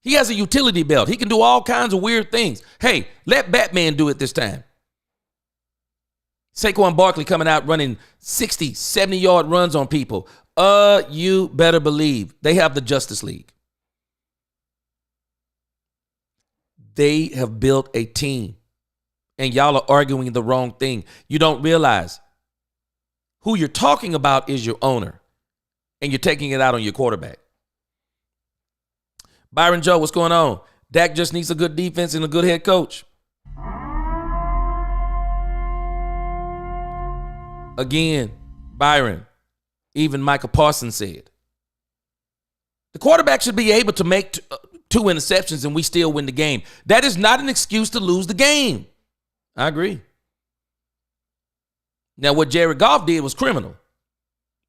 He has a utility belt. He can do all kinds of weird things. Hey, let Batman do it this time. Saquon Barkley coming out running 60, 70-yard runs on people. You better believe they have the Justice League. They have built a team, and y'all are arguing the wrong thing. You don't realize who you're talking about is your owner, and you're taking it out on your quarterback. Byron Joe, what's going on? Dak just needs a good defense and a good head coach. Again, Byron, even Micah Parsons said, the quarterback should be able to make two interceptions and we still win the game. That is not an excuse to lose the game. I agree. Now, what Jared Goff did was criminal.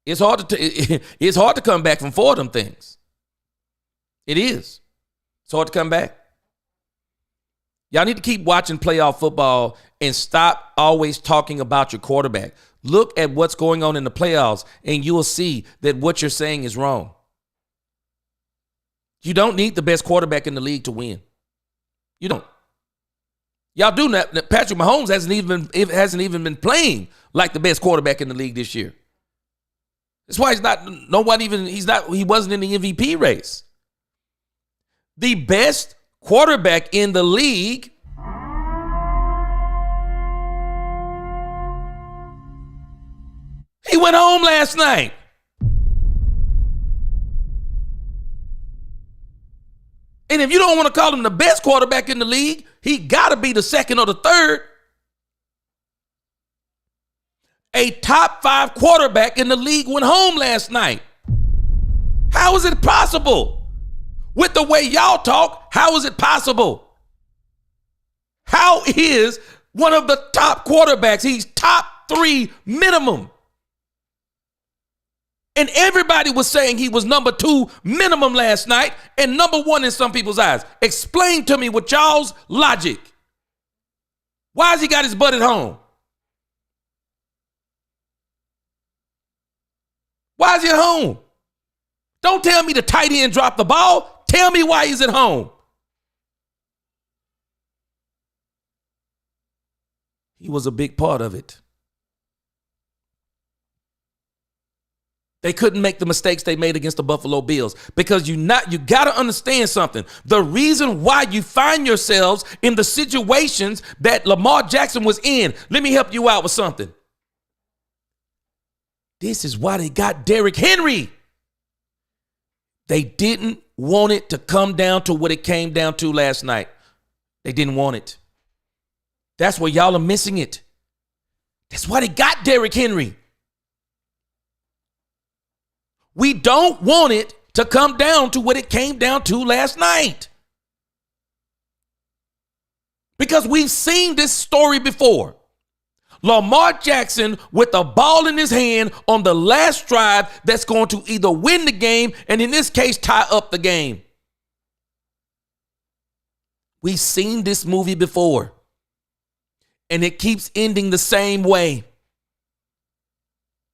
It's hard to come back from four of them things. It is. It's hard to come back. Y'all need to keep watching playoff football and stop always talking about your quarterback. Look at what's going on in the playoffs, and you will see that what you're saying is wrong. You don't need the best quarterback in the league to win. You don't. Y'all do not. Patrick Mahomes hasn't even been playing like the best quarterback in the league this year. That's why he wasn't in the MVP race. The best quarterback in the league He went home last night. And if you don't want to call him the best quarterback in the league, he got to be the second or the third. A top 5 quarterback in the league went home last night. How is it possible? With the way y'all talk, how is it possible? How is one of the top quarterbacks, he's top 3 minimum? And everybody was saying he was number 2 minimum last night and number 1 in some people's eyes. Explain to me with y'all's logic. Why has he got his butt at home? Why is he at home? Don't tell me the tight end dropped the ball. Tell me why he's at home. He was a big part of it. They couldn't make the mistakes they made against the Buffalo Bills because you got to understand something. The reason why you find yourselves in the situations that Lamar Jackson was in, let me help you out with something. This is why they got Derrick Henry. They didn't want it to come down to what it came down to last night. They didn't want it. That's where y'all are missing it. That's why they got Derrick Henry. We don't want it to come down to what it came down to last night. Because we've seen this story before. Lamar Jackson with the ball in his hand on the last drive that's going to either win the game and in this case tie up the game. We've seen this movie before. And it keeps ending the same way.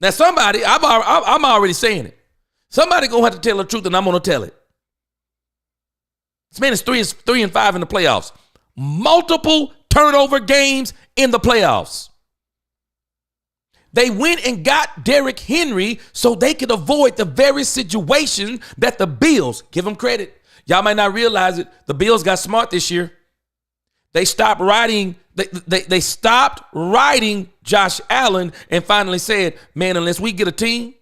Now somebody, I'm already saying it. Somebody gonna have to tell the truth, and I'm gonna tell it. This man is 3-5 in the playoffs. Multiple turnover games in the playoffs. They went and got Derrick Henry so they could avoid the very situation that the Bills, give them credit. Y'all might not realize it. The Bills got smart this year. They stopped riding. They stopped riding Josh Allen and finally said, man, unless we get a team,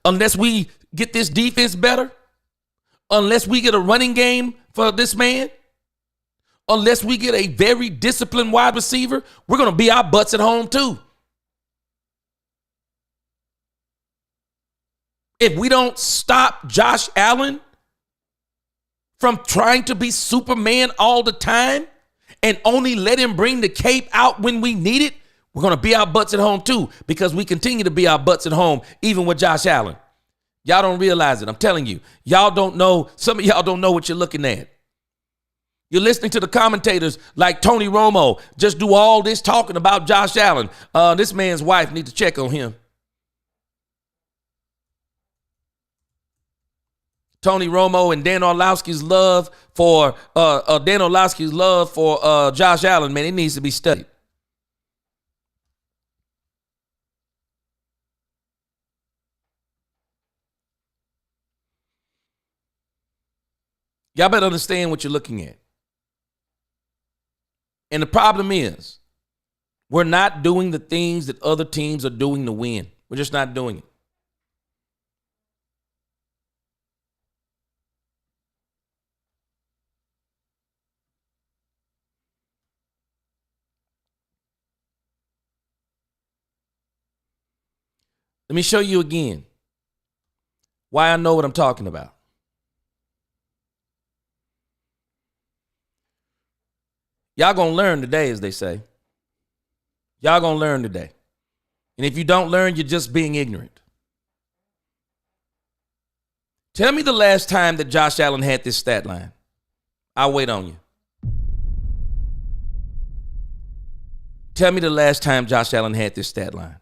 unless we get this defense better, unless we get a running game for this man, unless we get a very disciplined wide receiver, we're going to be our butts at home too. If we don't stop Josh Allen from trying to be Superman all the time and only let him bring the cape out when we need it, we're going to be our butts at home too, because we continue to be our butts at home even with Josh Allen. Y'all don't realize it. I'm telling you. Y'all don't know. Some of y'all don't know what you're looking at. You're listening to the commentators like Tony Romo just do all this talking about Josh Allen. This man's wife needs to check on him. Tony Romo and Dan Orlovsky's love for Josh Allen, man, it needs to be studied. Y'all better understand what you're looking at. And the problem is, we're not doing the things that other teams are doing to win. We're just not doing it. Let me show you again why I know what I'm talking about. Y'all gonna learn today, as they say. Y'all gonna learn today. And if you don't learn, you're just being ignorant. Tell me the last time that Josh Allen had this stat line. I'll wait on you. Tell me the last time Josh Allen had this stat line.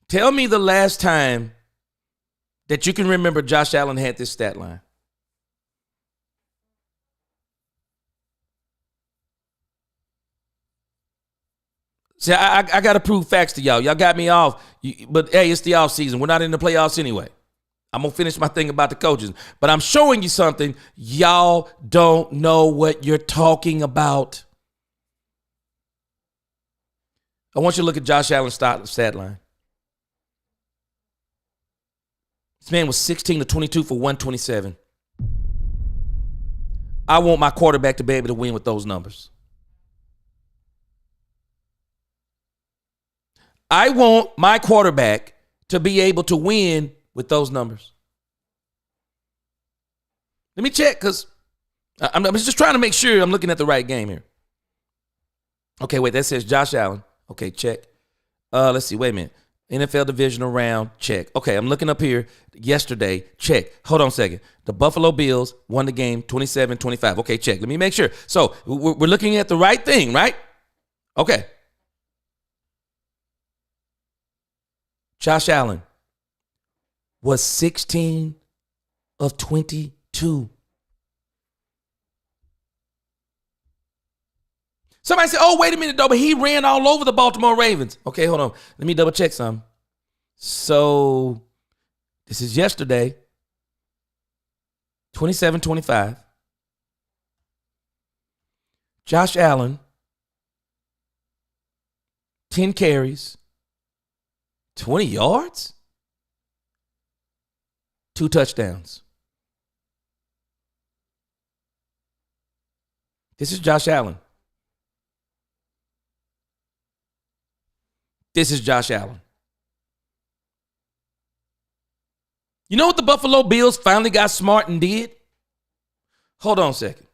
Tell me the last time that you can remember Josh Allen had this stat line. See, I got to prove facts to y'all. Y'all got me off. But, hey, it's the offseason. We're not in the playoffs anyway. I'm going to finish my thing about the coaches. But I'm showing you something. Y'all don't know what you're talking about. I want you to look at Josh Allen's stat line. This man was 16 to 22 for 127. I want my quarterback to be able to win with those numbers. I want my quarterback to be able to win with those numbers. Let me check because I'm just trying to make sure I'm looking at the right game here. Okay, wait, that says Josh Allen. Okay, check. Let's see, wait a minute. NFL divisional round, check. Okay, I'm looking up here. Yesterday, check. Hold on a second. The Buffalo Bills won the game 27-25. Okay, check. Let me make sure. So we're looking at the right thing, right? Okay. Josh Allen was 16 of 22. Somebody said, oh, wait a minute, though, but he ran all over the Baltimore Ravens. Okay, hold on. Let me double check something. So this is yesterday, 27-25. Josh Allen, 10 carries, 20 yards, 2 touchdowns. This is Josh Allen. This is Josh Allen. You know what the Buffalo Bills finally got smart and did? Hold on a second.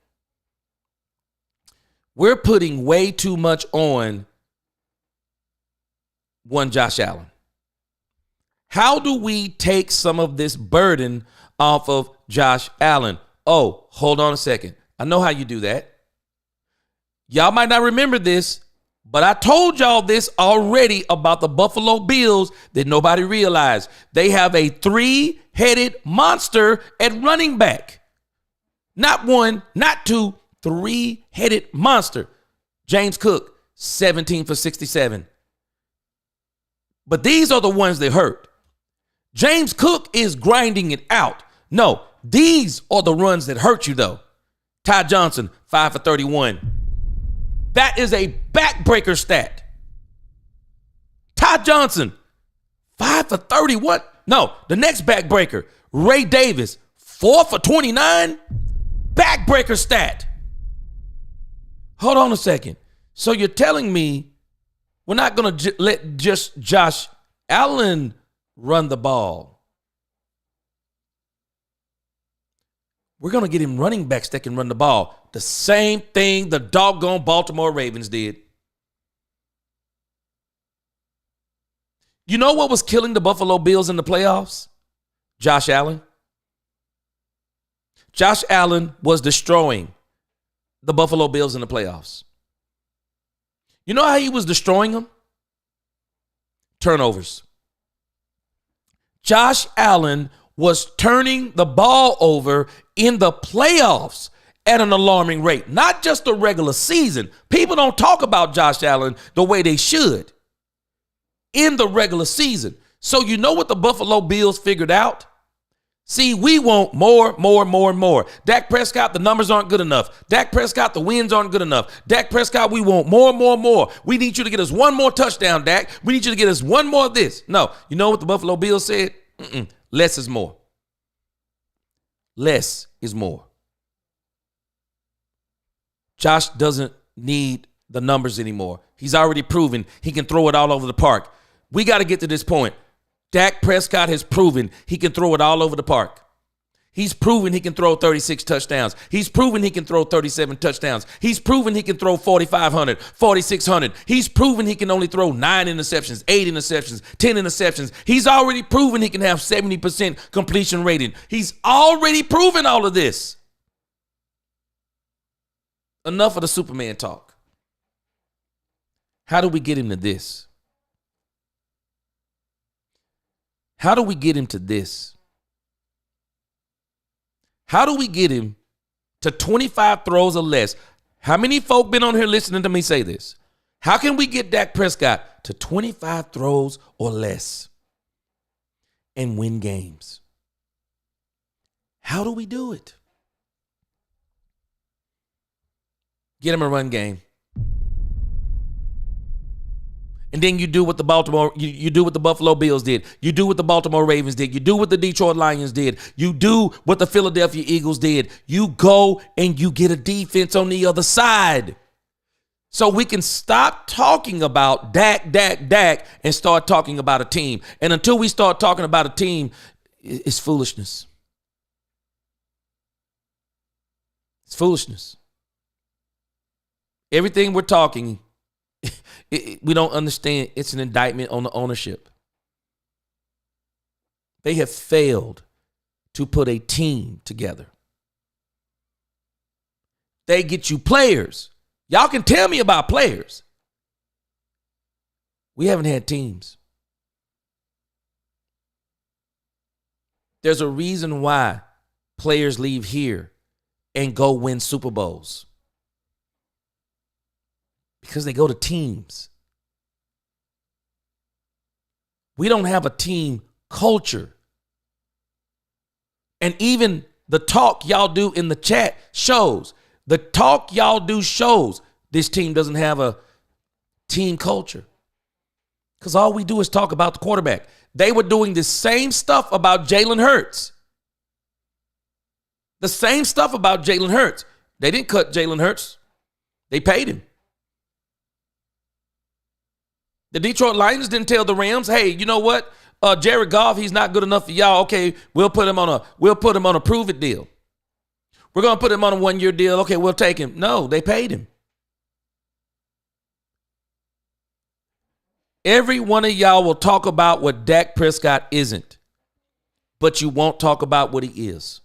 We're putting way too much on one Josh Allen. How do we take some of this burden off of Josh Allen? Oh, hold on a second. I know how you do that. Y'all might not remember this, but I told y'all this already about the Buffalo Bills that nobody realized. They have a 3-headed monster at running back. Not one, not two, 3-headed monster. James Cook, 17 for 67. But these are the ones that hurt. James Cook is grinding it out. No, these are the runs that hurt you, though. Ty Johnson, 5 for 31. That is a backbreaker stat. Ty Johnson, 5 for 31. No, the next backbreaker, Ray Davis, 4 for 29. Backbreaker stat. Hold on a second. So you're telling me we're not going to let just Josh Allen run the ball. We're going to get him running backs that can run the ball. The same thing the doggone Baltimore Ravens did. You know what was killing the Buffalo Bills in the playoffs? Josh Allen. Josh Allen was destroying the Buffalo Bills in the playoffs. You know how he was destroying them? Turnovers. Josh Allen was turning the ball over in the playoffs at an alarming rate, not just the regular season. People don't talk about Josh Allen the way they should in the regular season. So you know what the Buffalo Bills figured out? See, we want more. Dak Prescott, the numbers aren't good enough. Dak Prescott, the wins aren't good enough. Dak Prescott, we want more. We need you to get us one more touchdown, Dak. We need you to get us one more of this. No, you know what the Buffalo Bills said? Less is more. Less is more. Josh doesn't need the numbers anymore. He's already proven he can throw it all over the park. We got to get to this point. Dak Prescott has proven he can throw it all over the park. He's proven he can throw 36 touchdowns. He's proven he can throw 37 touchdowns. He's proven he can throw 4,500, 4,600. He's proven he can only throw 9 interceptions, 8 interceptions, 10 interceptions. He's already proven he can have 70% completion rating. He's already proven all of this. Enough of the Superman talk. How do we get him to this? How do we get him to this? How do we get him to 25 throws or less? How many folk been on here listening to me say this? How can we get Dak Prescott to 25 throws or less and win games? How do we do it? Get him a run game. And then you do what you do what the Buffalo Bills did. You do what the Baltimore Ravens did. You do what the Detroit Lions did. You do what the Philadelphia Eagles did. You go and you get a defense on the other side. So we can stop talking about Dak, and start talking about a team. And until we start talking about a team, it's foolishness. It's foolishness. Everything we're talking, we don't understand. It's an indictment on the ownership. They have failed to put a team together. They get you players. Y'all can tell me about players. We haven't had teams. There's a reason why players leave here and go win Super Bowls. Because they go to teams. We don't have a team culture. And even the talk y'all do in the chat shows. The talk y'all do shows this team doesn't have a team culture. Because all we do is talk about the quarterback. They were doing the same stuff about Jalen Hurts. The same stuff about Jalen Hurts. They didn't cut Jalen Hurts. They paid him. The Detroit Lions didn't tell the Rams, hey, you know what? Jared Goff, he's not good enough for y'all. Okay, we'll put him on a prove it deal. We're going to put him on a 1-year deal. Okay, we'll take him. No, they paid him. Every one of y'all will talk about what Dak Prescott isn't, but you won't talk about what he is.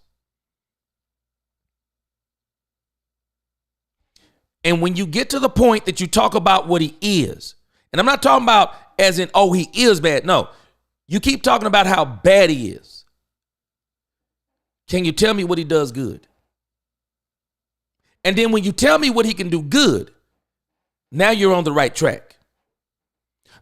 And when you get to the point that you talk about what he is, and I'm not talking about as in, oh, he is bad. No, you keep talking about how bad he is. Can you tell me what he does good? And then when you tell me what he can do good, now you're on the right track.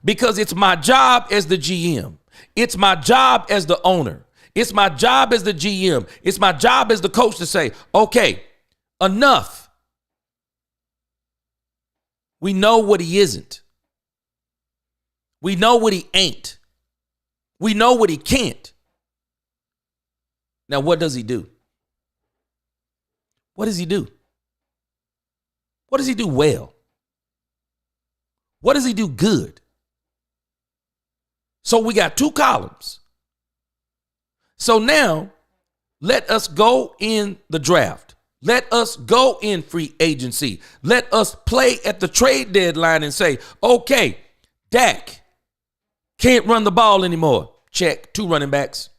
Because it's my job as the GM. It's my job as the owner. It's my job as the GM. It's my job as the coach to say, okay, enough. We know what he isn't. We know what he ain't. We know what he can't. Now, what does he do? What does he do? What does he do well? What does he do good? So we got two columns. So now, let us go in the draft. Let us go in free agency. Let us play at the trade deadline and say, okay, Dak can't run the ball anymore. Check, 2 running backs.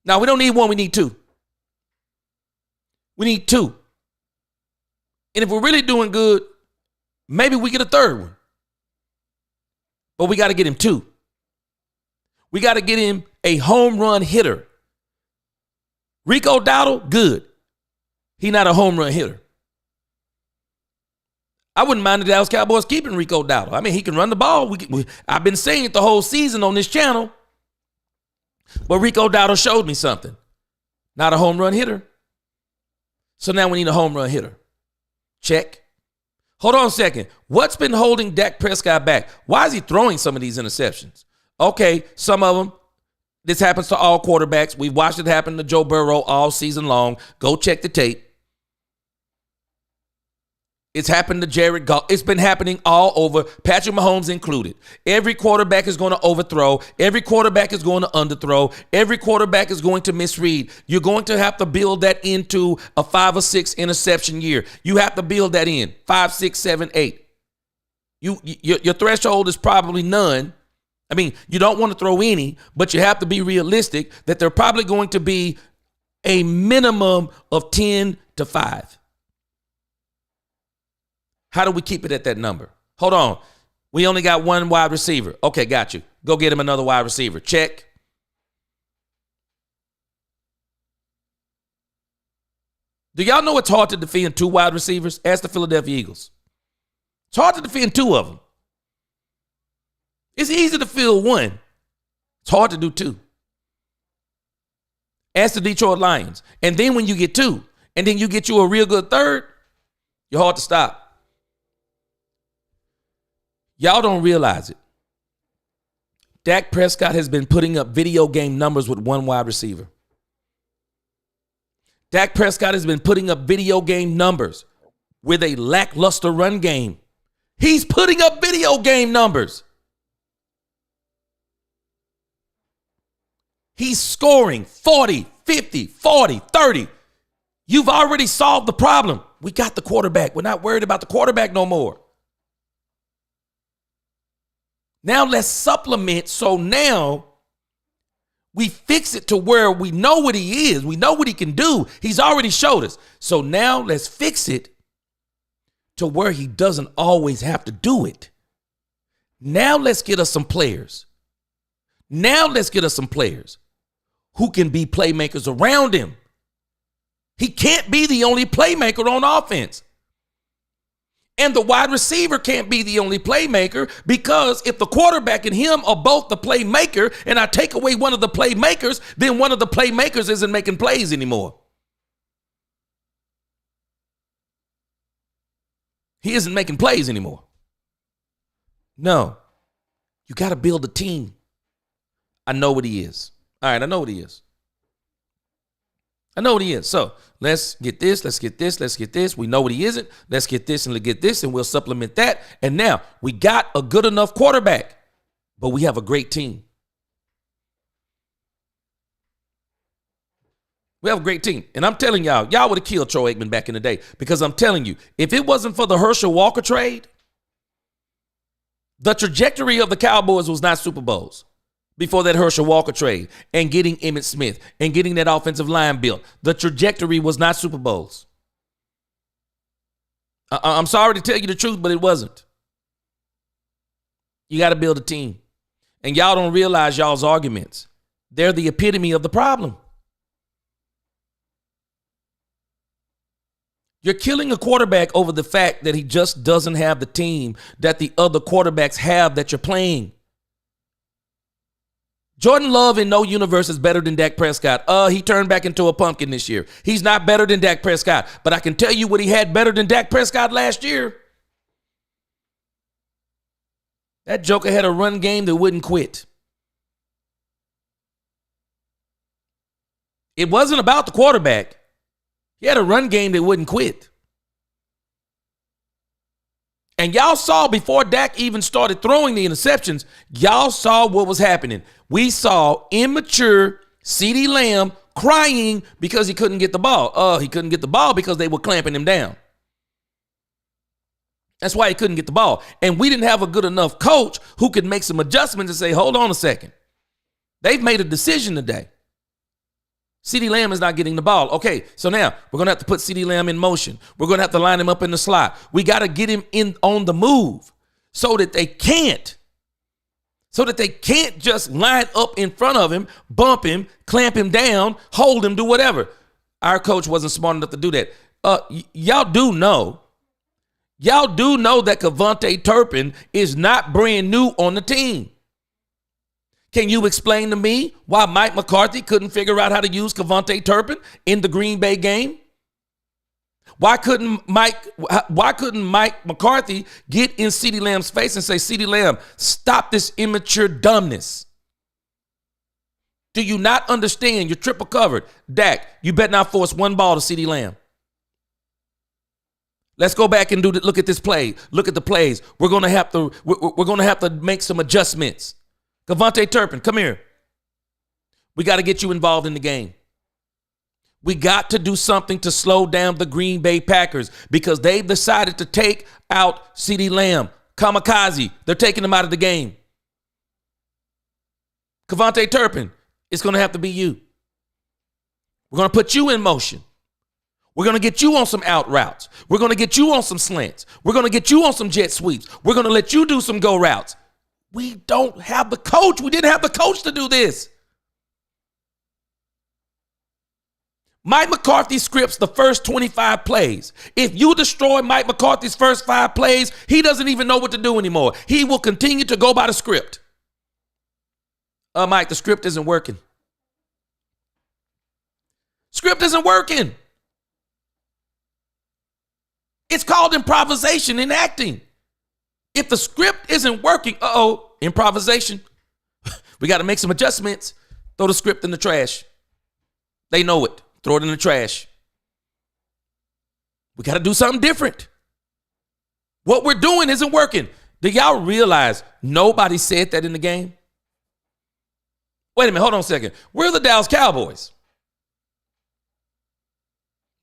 Now, we don't need 1, we need 2. We need 2. And if we're really doing good, maybe we get a 3rd one. But we got to get him 2. We got to get him a home run hitter. Rico Dowdle, good. He's not a home run hitter. I wouldn't mind the Dallas Cowboys keeping Rico Dowdle. I mean, he can run the ball. I've been saying it the whole season on this channel. But Rico Dowdle showed me something. Not a home run hitter. So now we need a home run hitter. Check. Hold on a second. What's been holding Dak Prescott back? Why is he throwing some of these interceptions? Okay, some of them. This happens to all quarterbacks. We've watched it happen to Joe Burrow all season long. Go check the tape. It's happened to Jared Goff. It's been happening all over, Patrick Mahomes included. Every quarterback is going to overthrow. Every quarterback is going to underthrow. Every quarterback is going to misread. You're going to have to build that into a 5 or 6 interception year. You have to build that in 5, 6, 7, 8. Your threshold is probably none. I mean, you don't want to throw any, but you have to be realistic that they're probably going to be a minimum of 10 to 5. How do we keep it at that number? Hold on. We only got 1 wide receiver. Okay, got you. Go get him another wide receiver. Check. Do y'all know it's hard to defend 2 wide receivers? Ask the Philadelphia Eagles. It's hard to defend 2 of them. It's easy to fill 1. It's hard to do 2. Ask the Detroit Lions. And then when you get two, and then you get you a real good third, you're hard to stop. Y'all don't realize it. Dak Prescott has been putting up video game numbers with one wide receiver. Dak Prescott has been putting up video game numbers with a lackluster run game. He's putting up video game numbers. He's scoring 40, 50, 40, 30. You've already solved the problem. We got the quarterback. We're not worried about the quarterback no more. Now let's supplement. So now we fix it to where we know what he is. We know what he can do. He's already showed us. So now let's fix it to where he doesn't always have to do it. Now let's get us some players. Who can be playmakers around him. He can't be the only playmaker on offense. And the wide receiver can't be the only playmaker, because if the quarterback and him are both the playmaker and I take away one of the playmakers, then one of the playmakers isn't making plays anymore. He isn't making plays anymore. No. You got to build a team. I know what he is. All right, I know what he is. So let's get this, let's get this, let's get this. We know what he isn't. Let's get this and get this, and we'll supplement that. And now we got a good enough quarterback, but we have a great team. We have a great team. And I'm telling y'all would have killed Troy Aikman back in the day, because I'm telling you, if it wasn't for the Herschel Walker trade, the trajectory of the Cowboys was not Super Bowls. Before that Herschel Walker trade and getting Emmitt Smith and getting that offensive line built, the trajectory was not Super Bowls. I'm sorry to tell you the truth, but it wasn't. You got to build a team. And y'all don't realize y'all's arguments. They're the epitome of the problem. You're killing a quarterback over the fact that he just doesn't have the team that the other quarterbacks have that you're playing. Jordan Love in no universe is better than Dak Prescott. He turned back into a pumpkin this year. He's not better than Dak Prescott. But I can tell you what he had better than Dak Prescott last year. That joker had a run game that wouldn't quit. It wasn't about the quarterback. He had a run game that wouldn't quit. And y'all saw before Dak even started throwing the interceptions, y'all saw what was happening. We saw immature CeeDee Lamb crying because he couldn't get the ball. He couldn't get the ball because they were clamping him down. That's why he couldn't get the ball. And we didn't have a good enough coach who could make some adjustments and say, hold on a second. They've made a decision today. CeeDee Lamb is not getting the ball. Okay, so now we're going to have to put CeeDee Lamb in motion. We're going to have to line him up in the slot. We got to get him in on the move so that they can't just line up in front of him, bump him, clamp him down, hold him, do whatever. Our coach wasn't smart enough to do that. Y'all do know that Kevontae Turpin is not brand new on the team. Can you explain to me why Mike McCarthy couldn't figure out how to use Kevontae Turpin in the Green Bay game? Why couldn't Mike McCarthy get in CeeDee Lamb's face and say, CeeDee Lamb, stop this immature dumbness? Do you not understand? You're triple covered. Dak, you better not force one ball to CeeDee Lamb. Let's go back and look at this play. Look at the plays. We're gonna have to make some adjustments. Kevontae Turpin, come here. We got to get you involved in the game. We got to do something to slow down the Green Bay Packers because they've decided to take out CeeDee Lamb. Kamikaze. They're taking him out of the game. Kevontae Turpin, it's going to have to be you. We're going to put you in motion. We're going to get you on some out routes. We're going to get you on some slants. We're going to get you on some jet sweeps. We're going to let you do some go routes. We don't have the coach. We didn't have the coach to do this. Mike McCarthy scripts the first 25 plays. If you destroy Mike McCarthy's first 5 plays, he doesn't even know what to do anymore. He will continue to go by the script. Mike, the script isn't working. Script isn't working. It's called improvisation in acting. If the script isn't working, improvisation. We got to make some adjustments. Throw the script in the trash. They know it. Throw it in the trash. We got to do something different. What we're doing isn't working. Do y'all realize nobody said that in the game? Wait a minute. Hold on a second. We're the Dallas Cowboys.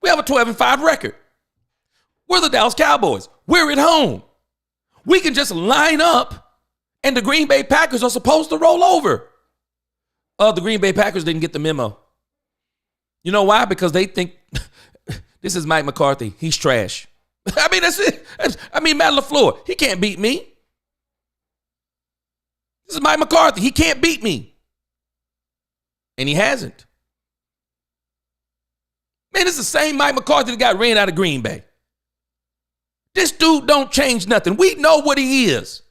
We have a 12-5 record. We're the Dallas Cowboys. We're at home. We can just line up, and the Green Bay Packers are supposed to roll over. The Green Bay Packers didn't get the memo. You know why? Because they think this is Mike McCarthy. He's trash. I mean, that's it. Matt LaFleur, he can't beat me. This is Mike McCarthy. He can't beat me. And he hasn't. Man, it's the same Mike McCarthy that got ran out of Green Bay. This dude don't change nothing. We know what he is.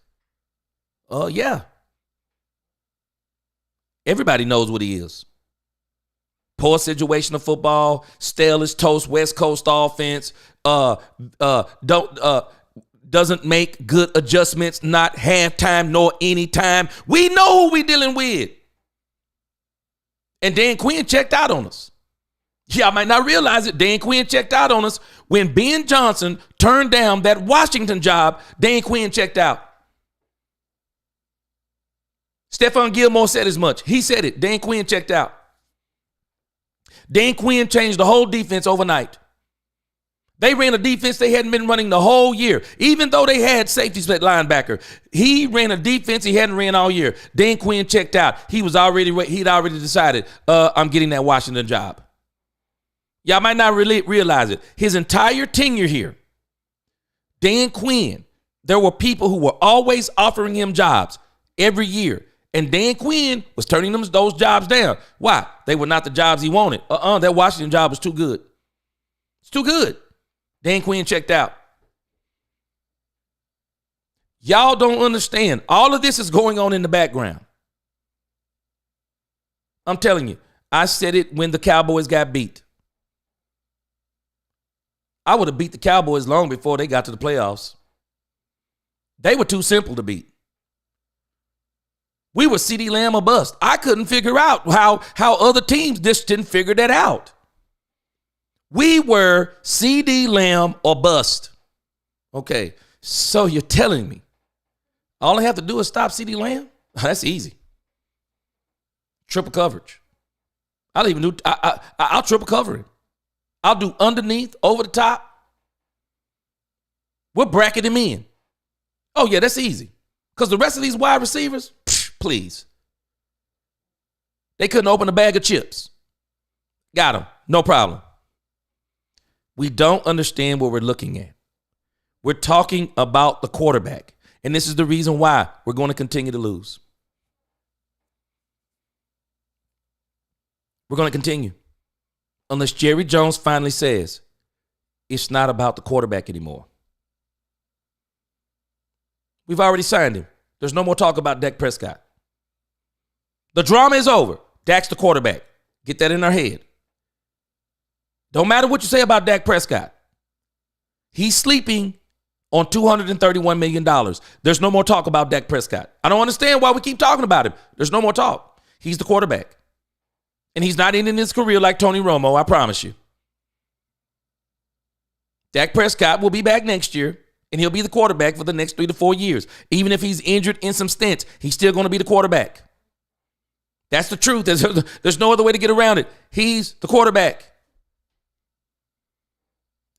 Yeah. Everybody knows what he is. Poor situational football, stale as toast, West Coast offense, doesn't make good adjustments, not halftime nor anytime. We know who we dealing with. And Dan Quinn checked out on us. Yeah, I might not realize it. Dan Quinn checked out on us. When Ben Johnson turned down that Washington job, Dan Quinn checked out. Stephon Gilmore said as much. He said it. Dan Quinn checked out. Dan Quinn changed the whole defense overnight. They ran a defense they hadn't been running the whole year. Even though they had safety split linebacker, he ran a defense he hadn't ran all year. Dan Quinn checked out. He'd already decided, I'm getting that Washington job. Y'all might not really realize it. His entire tenure here, Dan Quinn, there were people who were always offering him jobs every year. And Dan Quinn was turning those jobs down. Why? They were not the jobs he wanted. That Washington job was too good. It's too good. Dan Quinn checked out. Y'all don't understand. All of this is going on in the background. I'm telling you, I said it when the Cowboys got beat. I would have beat the Cowboys long before they got to the playoffs. They were too simple to beat. We were CeeDee Lamb or bust. I couldn't figure out how other teams just didn't figure that out. We were CeeDee Lamb or bust. Okay, so you're telling me all I have to do is stop CeeDee Lamb? That's easy. Triple coverage. I'll triple cover him. I'll do underneath, over the top. We'll bracket him in. Oh, yeah, that's easy. Because the rest of these wide receivers, please. They couldn't open a bag of chips. Got him. No problem. We don't understand what we're looking at. We're talking about the quarterback. And this is the reason why we're going to continue to lose. We're going to continue. Unless Jerry Jones finally says, it's not about the quarterback anymore. We've already signed him. There's no more talk about Dak Prescott. The drama is over. Dak's the quarterback. Get that in our head. Don't matter what you say about Dak Prescott. He's sleeping on $231 million. There's no more talk about Dak Prescott. I don't understand why we keep talking about him. There's no more talk. He's the quarterback. And he's not ending his career like Tony Romo, I promise you. Dak Prescott will be back next year, and he'll be the quarterback for the next 3 to 4 years. Even if he's injured in some stints, he's still going to be the quarterback. That's the truth. There's no other way to get around it. He's the quarterback.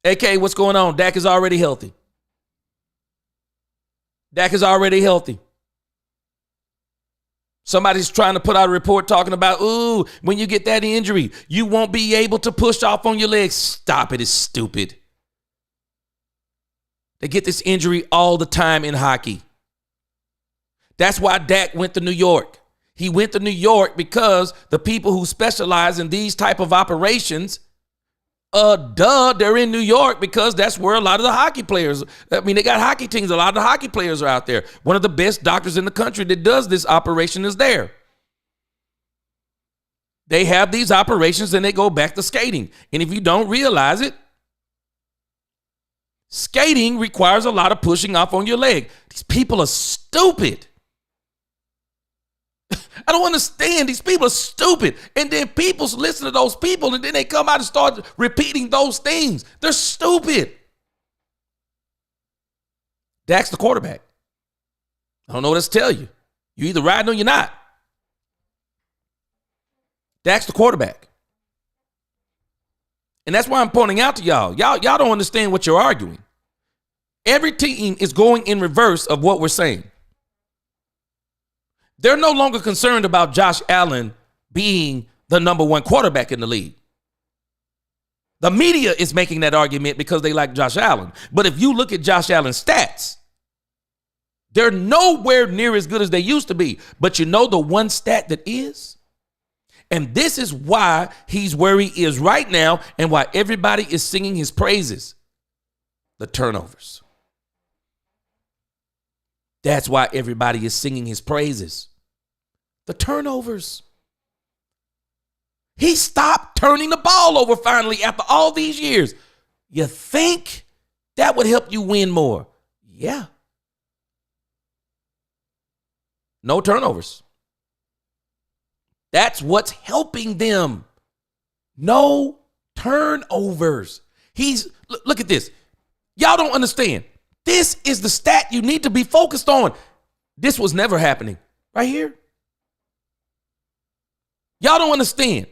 AK, what's going on? Dak is already healthy. Dak is already healthy. Somebody's trying to put out a report talking about, when you get that injury, you won't be able to push off on your legs. Stop it. It's stupid. They get this injury all the time in hockey. That's why Dak went to New York. He went to New York because the people who specialize in these type of operations, they're in New York because that's where a lot of the hockey players, they got hockey teams. A lot of the hockey players are out there. One of the best doctors in the country that does this operation is there. They have these operations and they go back to skating. And if you don't realize it, skating requires a lot of pushing off on your leg. These people are stupid. I don't understand. These people are stupid. And then people listen to those people and then they come out and start repeating those things. They're stupid. Dak's the quarterback. I don't know what else to tell you. You're either riding or you're not. Dak's the quarterback. And that's why I'm pointing out to y'all. Y'all don't understand what you're arguing. Every team is going in reverse of what we're saying. They're no longer concerned about Josh Allen being the number one quarterback in the league. The media is making that argument because they like Josh Allen. But if you look at Josh Allen's stats, they're nowhere near as good as they used to be. But you know the one stat that is? And this is why he's where he is right now and why everybody is singing his praises. The turnovers. That's why everybody is singing his praises. The turnovers. He stopped turning the ball over finally after all these years. You think that would help you win more? Yeah. No turnovers. That's what's helping them. No turnovers. Look at this. Y'all don't understand. This is the stat you need to be focused on. This was never happening. Right here. Y'all don't understand.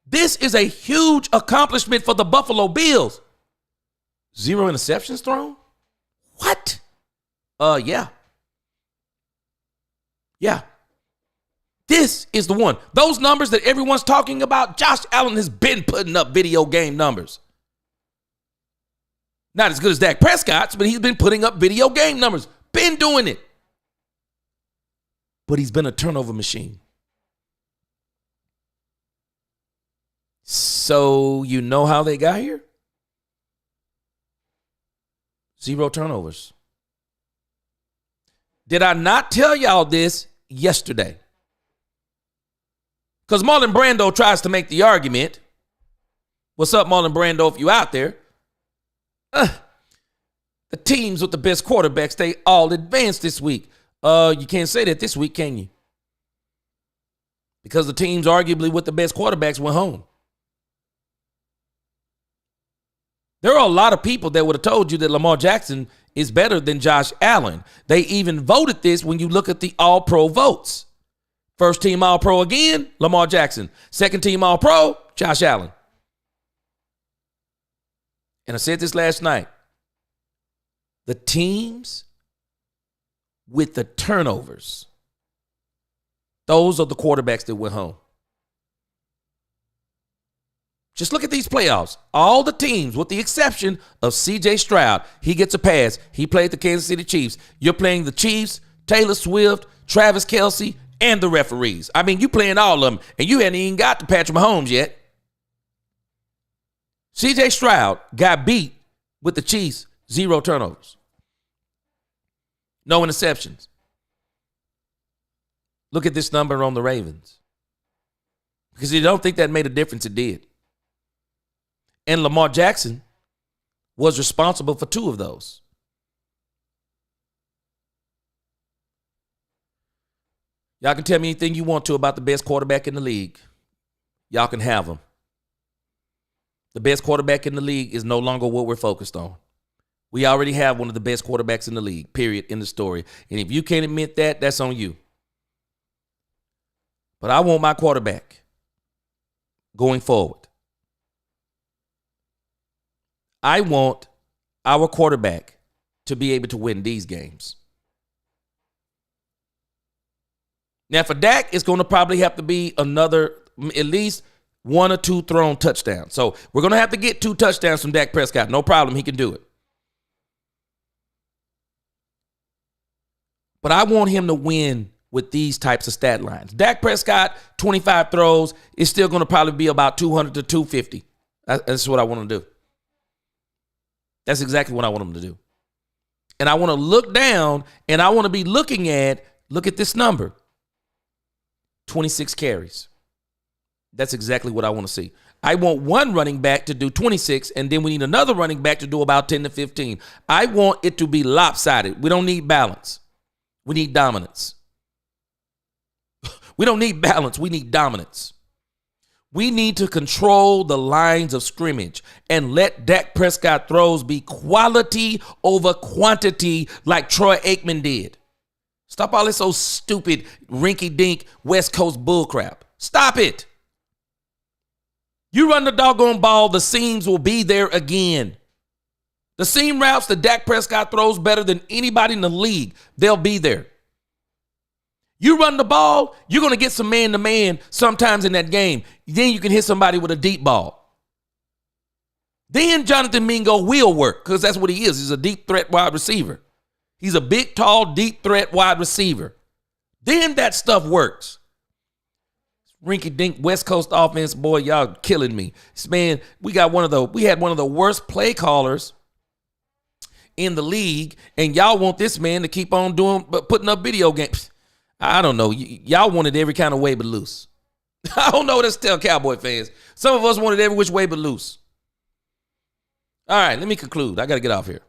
This is a huge accomplishment for the Buffalo Bills. 0 interceptions thrown? What? Yeah. Yeah. This is the one. Those numbers that everyone's talking about, Josh Allen has been putting up video game numbers. Not as good as Dak Prescott's, but he's been putting up video game numbers. Been doing it. But he's been a turnover machine. So you know how they got here? 0 turnovers. Did I not tell y'all this yesterday? Because Marlon Brando tries to make the argument. What's up, Marlon Brando, if you out there? The teams with the best quarterbacks, they all advanced this week. You can't say that this week, can you? Because the teams arguably with the best quarterbacks went home. There are a lot of people that would have told you that Lamar Jackson is better than Josh Allen. They even voted this when you look at the all-pro votes. First team all-pro again, Lamar Jackson. Second team all-pro, Josh Allen. And I said this last night. The teams with the turnovers, those are the quarterbacks that went home. Just look at these playoffs. All the teams, with the exception of C.J. Stroud, he gets a pass. He played the Kansas City Chiefs. You're playing the Chiefs, Taylor Swift, Travis Kelce, and the referees. I mean, you playing all of them, and you hadn't even got to Patrick Mahomes yet. C.J. Stroud got beat with the Chiefs, 0 turnovers. No interceptions. Look at this number on the Ravens. Because you don't think that made a difference, it did. And Lamar Jackson was responsible for 2 of those. Y'all can tell me anything you want to about the best quarterback in the league. Y'all can have him. The best quarterback in the league is no longer what we're focused on. We already have one of the best quarterbacks in the league, period, in the story. And if you can't admit that, that's on you. But I want my quarterback going forward. I want our quarterback to be able to win these games. Now, for Dak, it's going to probably have to be another, at least 1 or 2 thrown touchdowns. So we're going to have to get 2 touchdowns from Dak Prescott. No problem. He can do it. But I want him to win with these types of stat lines. Dak Prescott, 25 throws, is still going to probably be about 200 to 250. That's what I want him to do. That's exactly what I want him to do. And I want to look down, and I want to be look at this number. 26 carries. That's exactly what I want to see. I want one running back to do 26, and then we need another running back to do about 10 to 15. I want it to be lopsided. We don't need balance. We need dominance. We don't need balance. We need dominance. We need to control the lines of scrimmage and let Dak Prescott throws be quality over quantity like Troy Aikman did. Stop all this old stupid rinky-dink West Coast bullcrap. Stop it. You run the doggone ball, the seams will be there again. The seam routes that Dak Prescott throws better than anybody in the league, they'll be there. You run the ball, you're going to get some man-to-man sometimes in that game. Then you can hit somebody with a deep ball. Then Jonathan Mingo will work because that's what he is. He's a deep threat wide receiver. He's a big, tall, deep threat wide receiver. Then that stuff works. Rinky-dink West Coast offense, boy, y'all killing me. Man, we had one of the worst play callers in the league, and y'all want this man to keep on putting up video games. I don't know. Y'all want it every kind of way but loose. I don't know what to tell Cowboy fans. Some of us want it every which way but loose. All right, let me conclude. I got to get off here.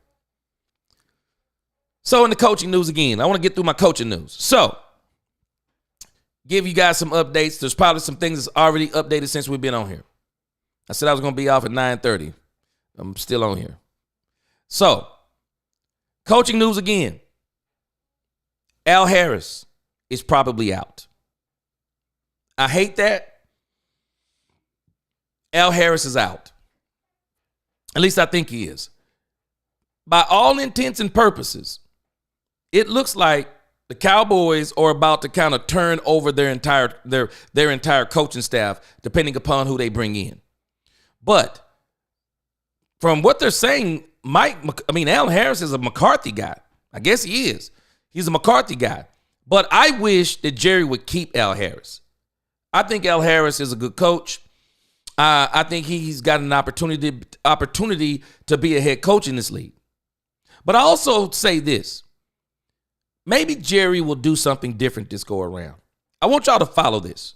So in the coaching news again, I want to get through my coaching news. So, give you guys some updates. There's probably some things that's already updated since we've been on here. I said I was going to be off at 9:30. I'm still on here. So, coaching news again. Al Harris is probably out. I hate that. Al Harris is out. At least I think he is. By all intents and purposes, it looks like the Cowboys are about to kind of turn over their entire coaching staff, depending upon who they bring in. But from what they're saying, Al Harris is a McCarthy guy. I guess he is. He's a McCarthy guy. But I wish that Jerry would keep Al Harris. I think Al Harris is a good coach. I think he's got an opportunity to be a head coach in this league. But I also say this. Maybe Jerry will do something different this go around. I want y'all to follow this.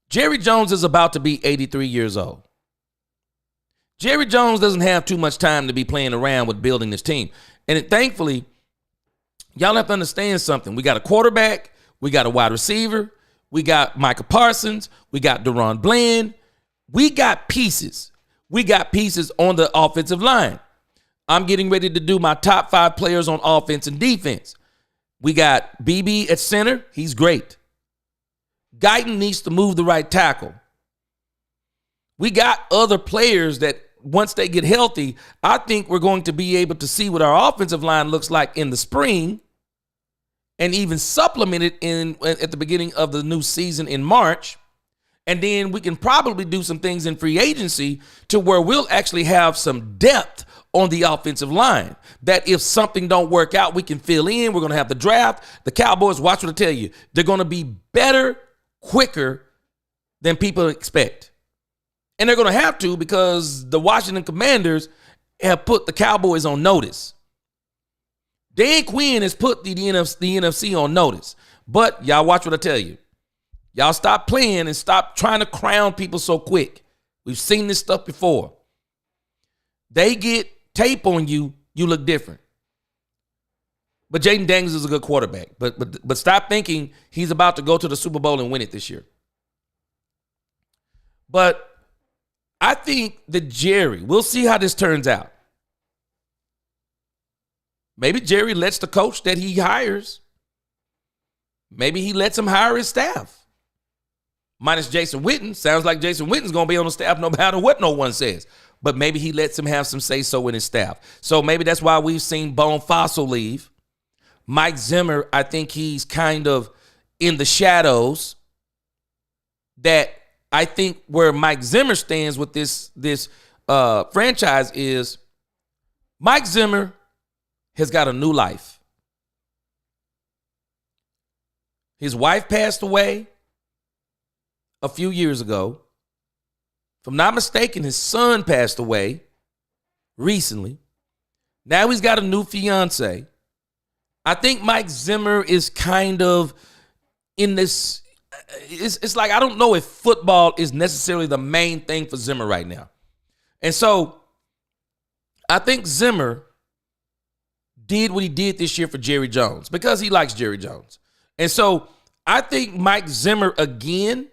Jerry Jones is about to be 83 years old. Jerry Jones doesn't have too much time to be playing around with building this team. And thankfully, y'all have to understand something. We got a quarterback. We got a wide receiver. We got Micah Parsons. We got Deron Bland. We got pieces. We got pieces on the offensive line. I'm getting ready to do my top 5 players on offense and defense. We got BB at center. He's great. Guyton needs to move the right tackle. We got other players that once they get healthy, I think we're going to be able to see what our offensive line looks like in the spring and even supplement it at the beginning of the new season in March. And then we can probably do some things in free agency to where we'll actually have some depth on the offensive line, that if something don't work out, we can fill in. We're going to have the draft. The Cowboys, watch what I tell you, they're going to be better, quicker than people expect. And they're going to have to because the Washington Commanders have put the Cowboys on notice. Dan Quinn has put the NFC on notice. But y'all watch what I tell you. Y'all stop playing and stop trying to crown people so quick. We've seen this stuff before. They get tape on you, you look different. But Jaden Daniels is a good quarterback. But stop thinking he's about to go to the Super Bowl and win it this year. But I think that Jerry, we'll see how this turns out. Maybe Jerry lets the coach that he hires, maybe he lets him hire his staff. Minus Jason Witten. Sounds like Jason Witten's going to be on the staff no matter what no one says. But maybe he lets him have some say-so in his staff. So maybe that's why we've seen Bone Fossil leave. Mike Zimmer, I think he's kind of in the shadows. That I think where Mike Zimmer stands with this franchise is Mike Zimmer has got a new life. His wife passed away a few years ago. If I'm not mistaken, his son passed away recently. Now he's got a new fiance. I think Mike Zimmer is kind of in this, it's like I don't know if football is necessarily the main thing for Zimmer right now. And so I think Zimmer did what he did this year for Jerry Jones because he likes Jerry Jones. And so I think Mike Zimmer again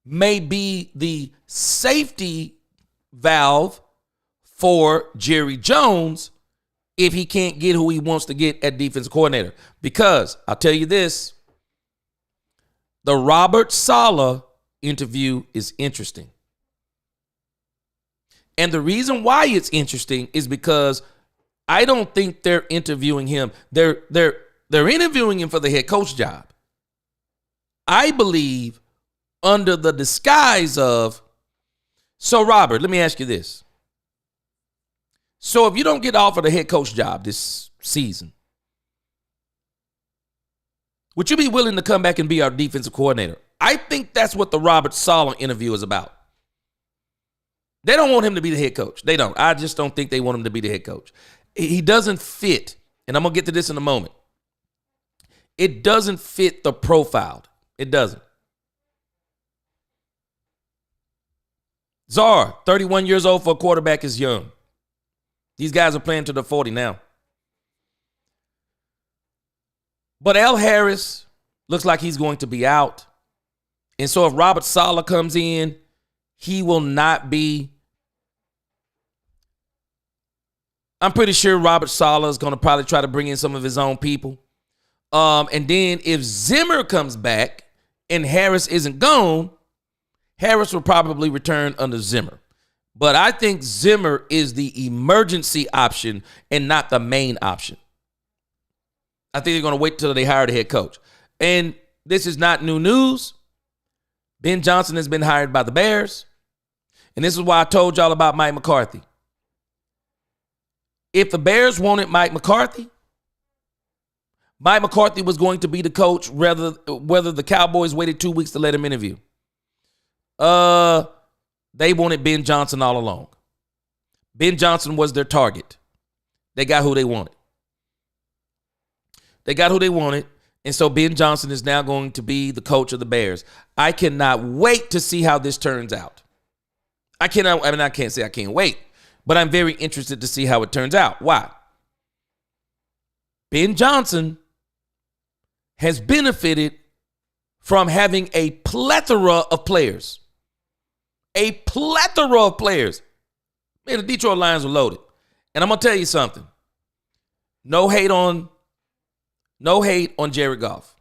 may be the safety valve for Jerry Jones if he can't get who he wants to get at defensive coordinator. Because I'll tell you this, the Robert Saleh interview is interesting. And the reason why it's interesting is because I don't think they're interviewing him. They're interviewing him for the head coach job. I believe under the disguise of, so Robert, let me ask you this. So if you don't get offered a head coach job this season, would you be willing to come back and be our defensive coordinator? I think that's what the Robert Saleh interview is about. They don't want him to be the head coach. They don't. I just don't think they want him to be the head coach. He doesn't fit, and I'm going to get to this in a moment. It doesn't fit the profile. It doesn't. Czar, 31 years old for a quarterback is young. These guys are playing to the 40 now. But Al Harris looks like he's going to be out. And so if Robert Saleh comes in, he will not be. I'm pretty sure Robert Saleh is going to probably try to bring in some of his own people. And then if Zimmer comes back and Harris isn't gone, Harris will probably return under Zimmer. But I think Zimmer is the emergency option and not the main option. I think they're going to wait till they hire the head coach. And this is not new news. Ben Johnson has been hired by the Bears. And this is why I told y'all about Mike McCarthy. If the Bears wanted Mike McCarthy was going to be the coach whether the Cowboys waited 2 weeks to let him interview. They wanted Ben Johnson all along. Ben Johnson was their target. They got who they wanted. And so Ben Johnson is now going to be the coach of the Bears. I cannot wait to see how this turns out. I can't say I can't wait, but I'm very interested to see how it turns out. Why? Ben Johnson has benefited from having a plethora of players. Man, the Detroit Lions are loaded. And I'm going to tell you something. No hate on Jared Goff.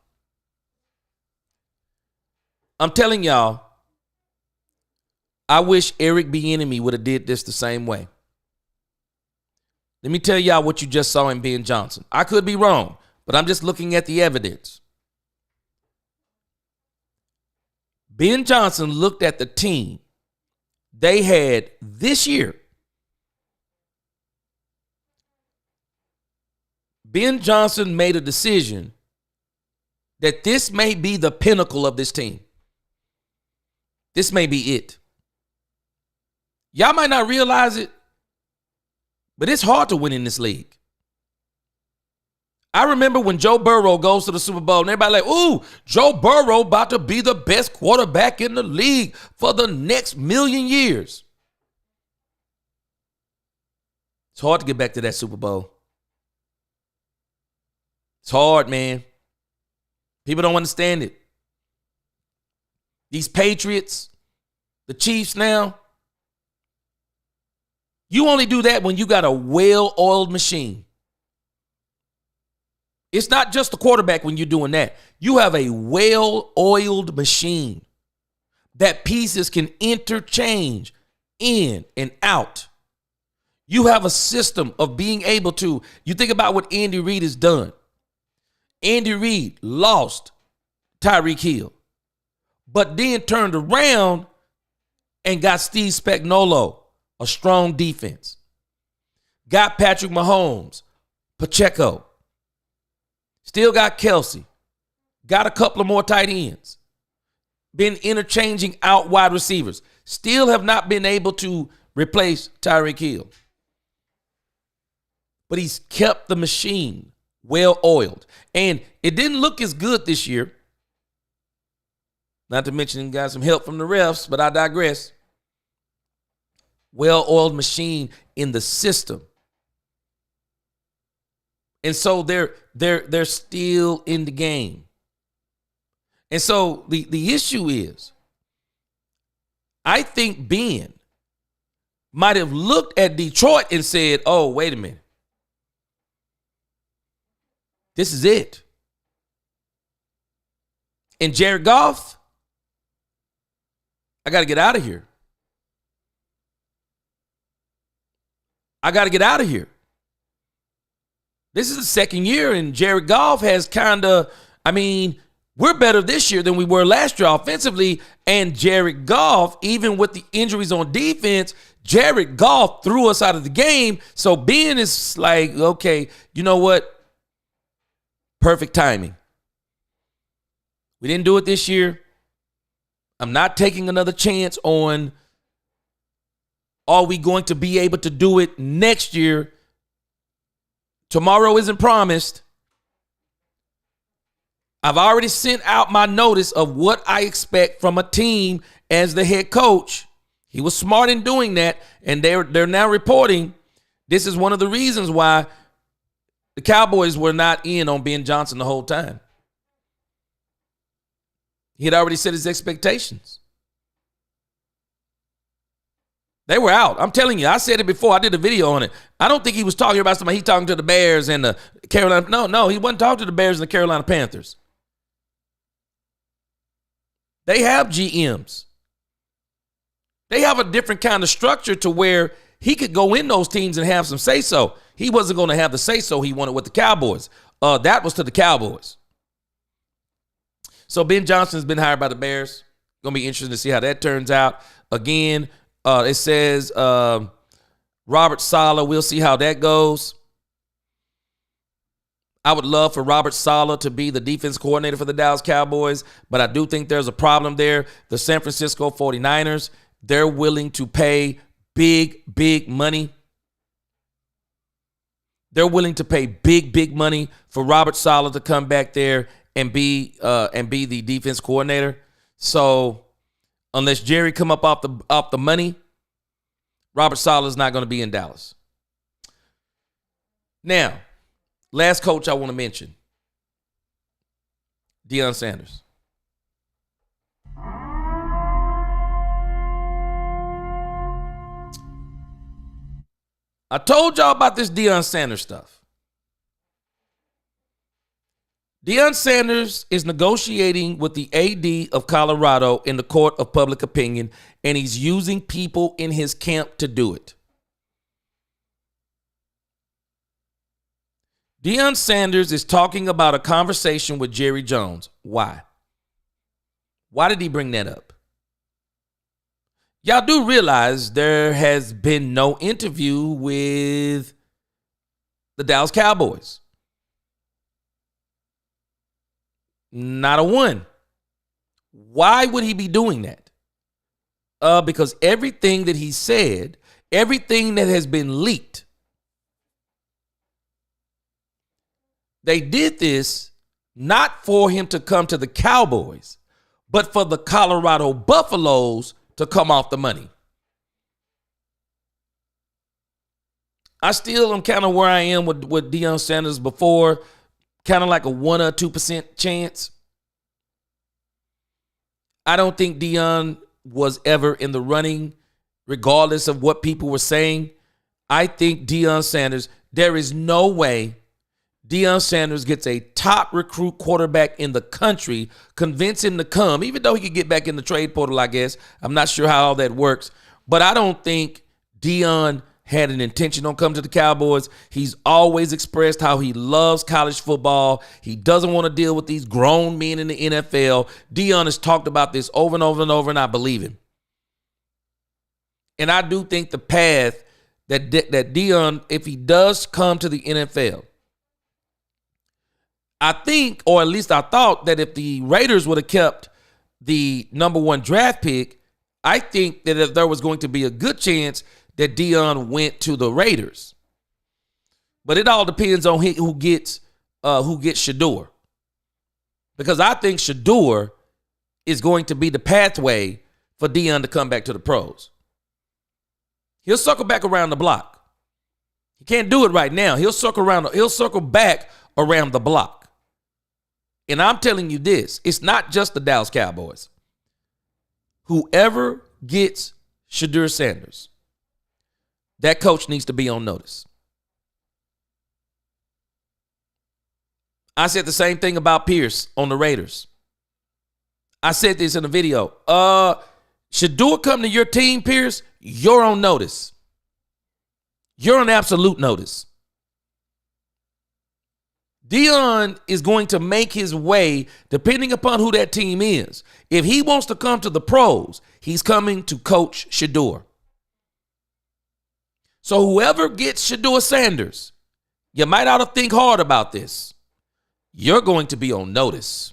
I'm telling y'all, I wish Eric Bieniemy would have did this the same way. Let me tell y'all what you just saw in Ben Johnson. I could be wrong, but I'm just looking at the evidence. Ben Johnson looked at the team they had this year. Ben Johnson made a decision that this may be the pinnacle of this team. This may be it. Y'all might not realize it, but it's hard to win in this league. I remember when Joe Burrow goes to the Super Bowl and everybody like, ooh, Joe Burrow about to be the best quarterback in the league for the next million years. It's hard to get back to that Super Bowl. It's hard, man. People don't understand it. These Patriots, the Chiefs now, you only do that when you got a well-oiled machine. It's not just the quarterback when you're doing that. You have a well-oiled machine that pieces can interchange in and out. You have a system of being able to, you think about what Andy Reid has done. Andy Reid lost Tyreek Hill, but then turned around and got Steve Spagnuolo, a strong defense. Got Patrick Mahomes, Pacheco. Still got Kelsey. Got a couple of more tight ends. Been interchanging out wide receivers. Still have not been able to replace Tyreek Hill. But he's kept the machine well-oiled. And it didn't look as good this year. Not to mention he got some help from the refs, but I digress. Well-oiled machine in the system. And so they're still in the game. And so the issue is, I think Ben might have looked at Detroit and said, oh, wait a minute. This is it. And Jared Goff, I got to get out of here. I got to get out of here. This is the second year, and Jared Goff has kind of, we're better this year than we were last year offensively. And Jared Goff, even with the injuries on defense, Jared Goff threw us out of the game. So Ben is like, okay, you know what? Perfect timing. We didn't do it this year. I'm not taking another chance on, are we going to be able to do it next year? Tomorrow isn't promised. I've already sent out my notice of what I expect from a team as the head coach. He was smart in doing that, and they're now reporting this is one of the reasons why the Cowboys were not in on Ben Johnson the whole time. He had already set his expectations. They were out. I'm telling you, I said it before. I did a video on it. I don't think he was talking about somebody. He talking to the Bears and the Carolina. No, he wasn't talking to the Bears and the Carolina Panthers. They have GMs. They have a different kind of structure to where he could go in those teams and have some say-so. He wasn't going to have the say-so he wanted with the Cowboys. That was to the Cowboys. So Ben Johnson's been hired by the Bears. Going to be interesting to see how that turns out. Again, it says Robert Saleh. We'll see how that goes. I would love for Robert Saleh to be the defense coordinator for the Dallas Cowboys, but I do think there's a problem there. The San Francisco 49ers, they're willing to pay big money. They're willing to pay big money for Robert Saleh to come back there and be the defense coordinator. So unless Jerry come up off the money, Robert Saleh is not going to be in Dallas. Now, last coach I want to mention, Deion Sanders. I told y'all about this Deion Sanders stuff. Deion Sanders is negotiating with the AD of Colorado in the court of public opinion, and he's using people in his camp to do it. Deion Sanders is talking about a conversation with Jerry Jones. Why? Why did he bring that up? Y'all do realize there has been no interview with the Dallas Cowboys. Not a one. Why would he be doing that? Because everything that he said, everything that has been leaked, they did this not for him to come to the Cowboys, but for the Colorado Buffaloes to come off the money. I still am kind of where I am with Deion Sanders before, kind of like a 1 or 2% chance. I don't think Deion was ever in the running, regardless of what people were saying. I think Deion Sanders, there is no way Deion Sanders gets a top recruit quarterback in the country, convince him to come, even though he could get back in the trade portal, I guess. I'm not sure how all that works. But I don't think Deion had an intention on coming to the Cowboys. He's always expressed how he loves college football. He doesn't want to deal with these grown men in the NFL. Deion has talked about this over and over and over, and I believe him. And I do think the path that Deion, if he does come to the NFL, I think, or at least I thought, that if the Raiders would have kept the number 1 draft pick, I think that if there was going to be a good chance that Deion went to the Raiders. But it all depends on who gets Shador. Because I think Shador is going to be the pathway for Deion to come back to the pros. He'll circle back around the block. He can't do it right now. He'll circle back around the block. And I'm telling you this, it's not just the Dallas Cowboys. Whoever gets Shedeur Sanders, that coach needs to be on notice. I said the same thing about Pierce on the Raiders. I said this in a video. Shedeur come to your team, Pierce, you're on notice. You're on absolute notice. Deion is going to make his way depending upon who that team is. If he wants to come to the pros, he's coming to coach Shedeur. So whoever gets Shedeur Sanders, you might ought to think hard about this. You're going to be on notice.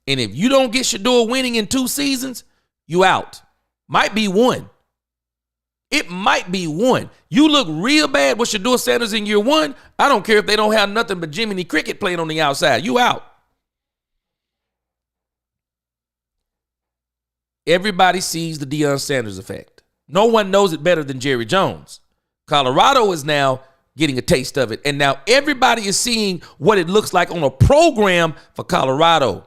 And if you don't get Shedeur winning in 2 seasons, you out. Might be 1. It might be 1. You look real bad with Shedeur Sanders in year 1. I don't care if they don't have nothing but Jiminy Cricket playing on the outside. You out. Everybody sees the Deion Sanders effect. No one knows it better than Jerry Jones. Colorado is now getting a taste of it. And now everybody is seeing what it looks like on a program for Colorado.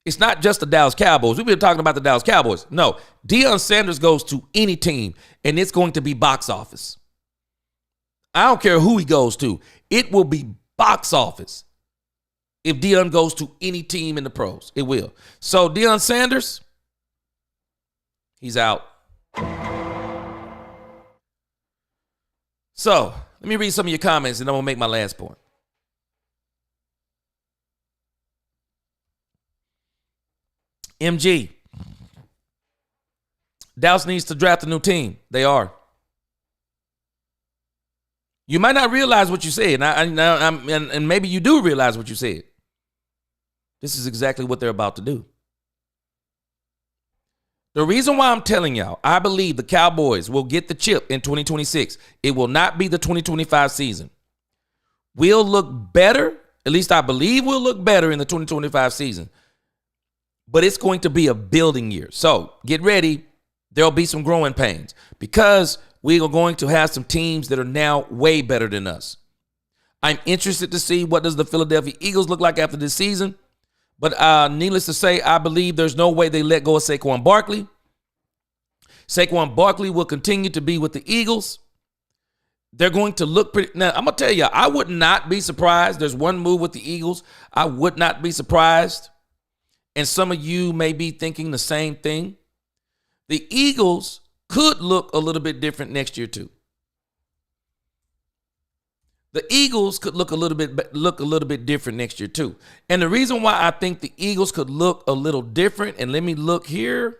It's not just the Dallas Cowboys. We've been talking about the Dallas Cowboys. No, Deion Sanders goes to any team, and it's going to be box office. I don't care who he goes to. It will be box office if Deion goes to any team in the pros. It will. So Deion Sanders, he's out. So let me read some of your comments, and I'm going to make my last point. MG, Dallas needs to draft a new team. They are. You might not realize what you said, and maybe you do realize what you said. This is exactly what they're about to do. The reason why I'm telling y'all, I believe the Cowboys will get the chip in 2026. It will not be the 2025 season. We'll look better, at least I believe we'll look better in the 2025 season. But it's going to be a building year. So get ready. There'll be some growing pains because we are going to have some teams that are now way better than us. I'm interested to see what does the Philadelphia Eagles look like after this season. But needless to say, I believe there's no way they let go of Saquon Barkley. Saquon Barkley will continue to be with the Eagles. They're going to look pretty. Now, I'm going to tell you, I would not be surprised. There's one move with the Eagles. I would not be surprised. And some of you may be thinking the same thing. The Eagles could look a little bit different next year too. The Eagles could look a little bit different next year too. And the reason why I think the Eagles could look a little different, and let me look here.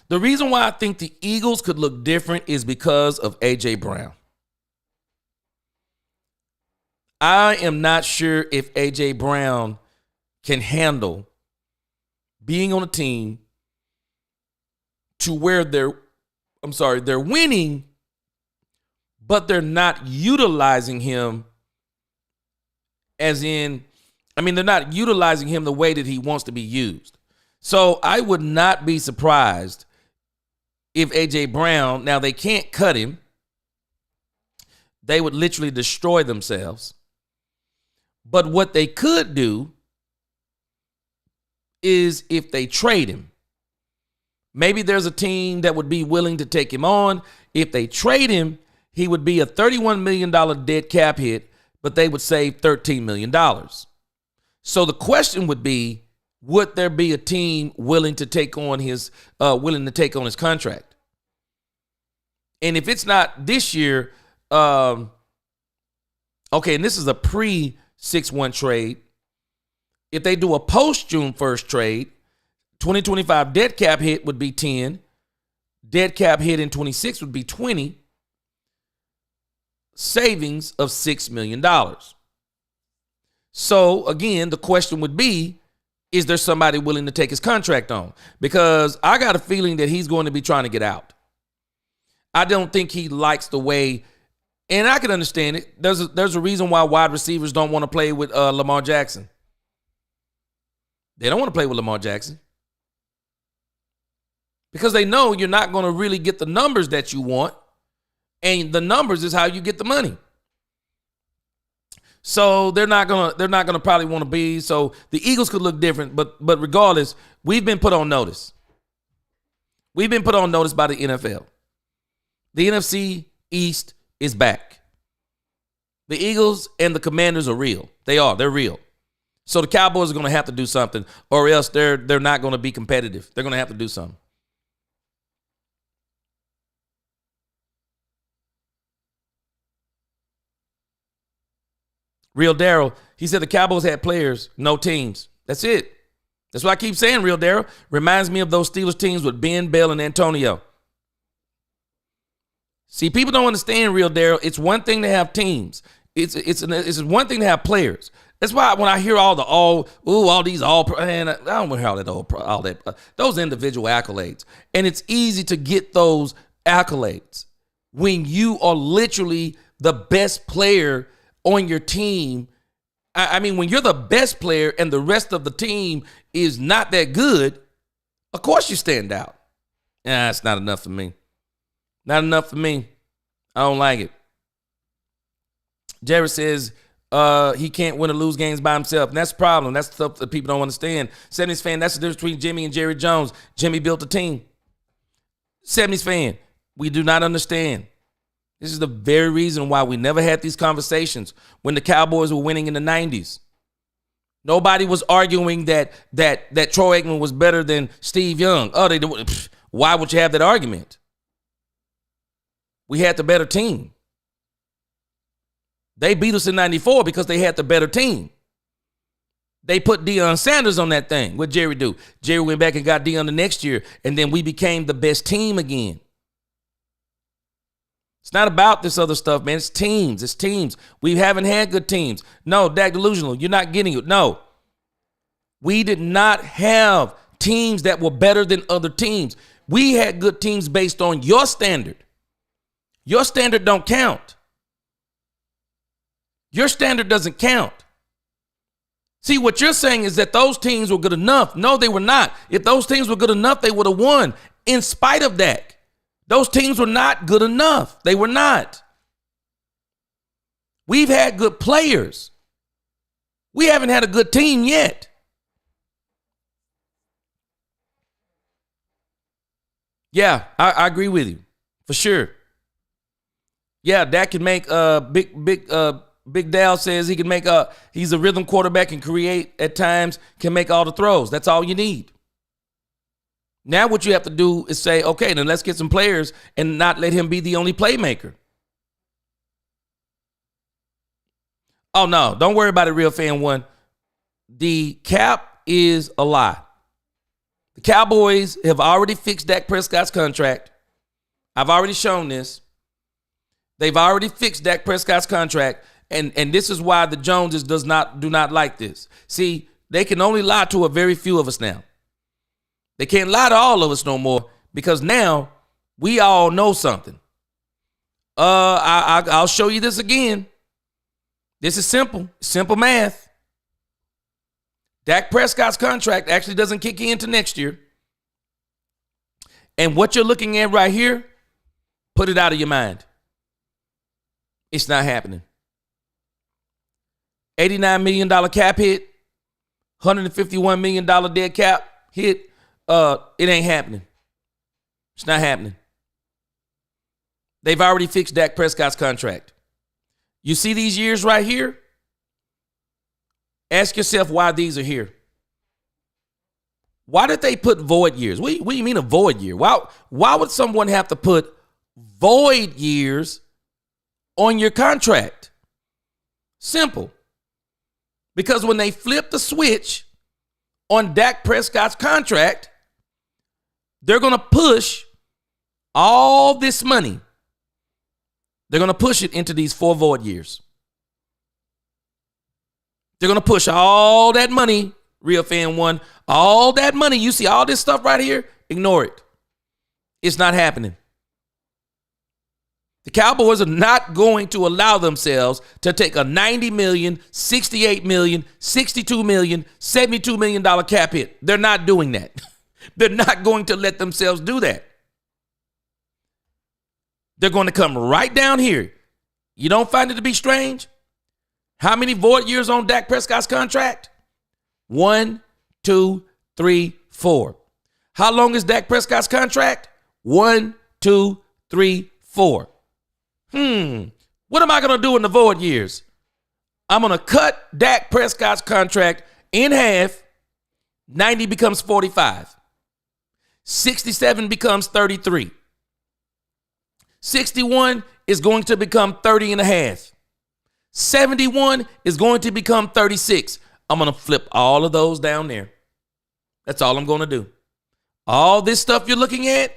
The reason why I think the Eagles could look different is because of A.J. Brown. I am not sure if A.J. Brown can handle being on a team to where they're winning, but they're not utilizing him they're not utilizing him the way that he wants to be used. So I would not be surprised if A.J. Brown, now they can't cut him. They would literally destroy themselves. But what they could do is if they trade him, maybe there's a team that would be willing to take him on. If they trade him, he would be a $31 million dead cap hit, but they would save $13 million. So the question would be, would there be a team willing to take on his contract? And if it's not this year, and this is a pre-6-1 trade. If they do a post-June 1st trade, 2025 dead cap hit would be 10. Dead cap hit in 26 would be 20. Savings of $6 million. So, again, the question would be, is there somebody willing to take his contract on? Because I got a feeling that he's going to be trying to get out. I don't think he likes the way And I can understand it. There's a reason why wide receivers don't want to play with Lamar Jackson. They don't want to play with Lamar Jackson because they know you're not going to really get the numbers that you want, and the numbers is how you get the money. So they're not gonna probably want to be. So the Eagles could look different, but regardless, we've been put on notice. We've been put on notice by the NFL. The NFC East is back. The Eagles and the Commanders are real. They're real. So the Cowboys are going to have to do something, or else they're not going to be competitive. They're going to have to do something. Real Daryl, he said the Cowboys had players, no teams. That's it. That's what I keep saying, Real Daryl. Reminds me of those Steelers teams with Ben, Bell, and Antonio. See, people don't understand, Real Daryl. It's one thing to have teams. It's one thing to have players. That's why when I hear all these man, I don't want to hear all that those individual accolades. And it's easy to get those accolades when you are literally the best player on your team. I mean, when you're the best player and the rest of the team is not that good, of course you stand out. It's not enough for me. Not enough for me. I don't like it. Jared says he can't win or lose games by himself. And that's the problem. That's the stuff that people don't understand. 70s fan, that's the difference between Jimmy and Jerry Jones. Jimmy built a team. 70s fan, we do not understand. This is the very reason why we never had these conversations when the Cowboys were winning in the 90s. Nobody was arguing that Troy Aikman was better than Steve Young. Why would you have that argument? We had the better team. They beat us in 94 because they had the better team. They put Deion Sanders on that thing. What'd Jerry do? Jerry went back and got Deion the next year, and then we became the best team again. It's not about this other stuff, man. It's teams. It's teams. We haven't had good teams. No, Dak delusional. You're not getting it. No. We did not have teams that were better than other teams. We had good teams based on your standard. Your standard don't count. Your standard doesn't count. See, what you're saying is that those teams were good enough. No, they were not. If those teams were good enough, they would have won in spite of Dak. Those teams were not good enough. They were not. We've had good players. We haven't had a good team yet. Yeah, I agree with you for sure. Yeah, Dak can make Big Dal says he can make he's a rhythm quarterback and create at times, can make all the throws. That's all you need. Now what you have to do is say, okay, then let's get some players and not let him be the only playmaker. Oh, no, don't worry about it, Real Fan One. The cap is a lie. The Cowboys have already fixed Dak Prescott's contract. I've already shown this. They've already fixed Dak Prescott's contract, and this is why the Joneses do not like this. See, they can only lie to a very few of us now. They can't lie to all of us no more because now we all know something. I'll show you this again. This is simple math. Dak Prescott's contract actually doesn't kick in until next year. And what you're looking at right here, put it out of your mind. It's not happening. $89 million cap hit, $151 million dead cap hit. It ain't happening. It's not happening. They've already fixed Dak Prescott's contract. You see these years right here? Ask yourself why these are here. Why did they put void years? What do you mean a void year? Why would someone have to put void years on your contract? Simple. Because when they flip the switch on Dak Prescott's contract, they're going to push all this money. They're going to push it into these 4 void years. They're going to push all that money, Real Fan One, all that money. You see all this stuff right here? Ignore it. It's not happening. The Cowboys are not going to allow themselves to take a $90 million, $68 million, $62 million, $72 million cap hit. They're not doing that. They're not going to let themselves do that. They're going to come right down here. You don't find it to be strange? How many void years on Dak Prescott's contract? 1, 2, 3, 4. How long is Dak Prescott's contract? 1, 2, 3, 4. What am I going to do in the void years? I'm going to cut Dak Prescott's contract in half. 90 becomes 45. 67 becomes 33. 61 is going to become 30 and a half. 71 is going to become 36. I'm going to flip all of those down there. That's all I'm going to do. All this stuff you're looking at,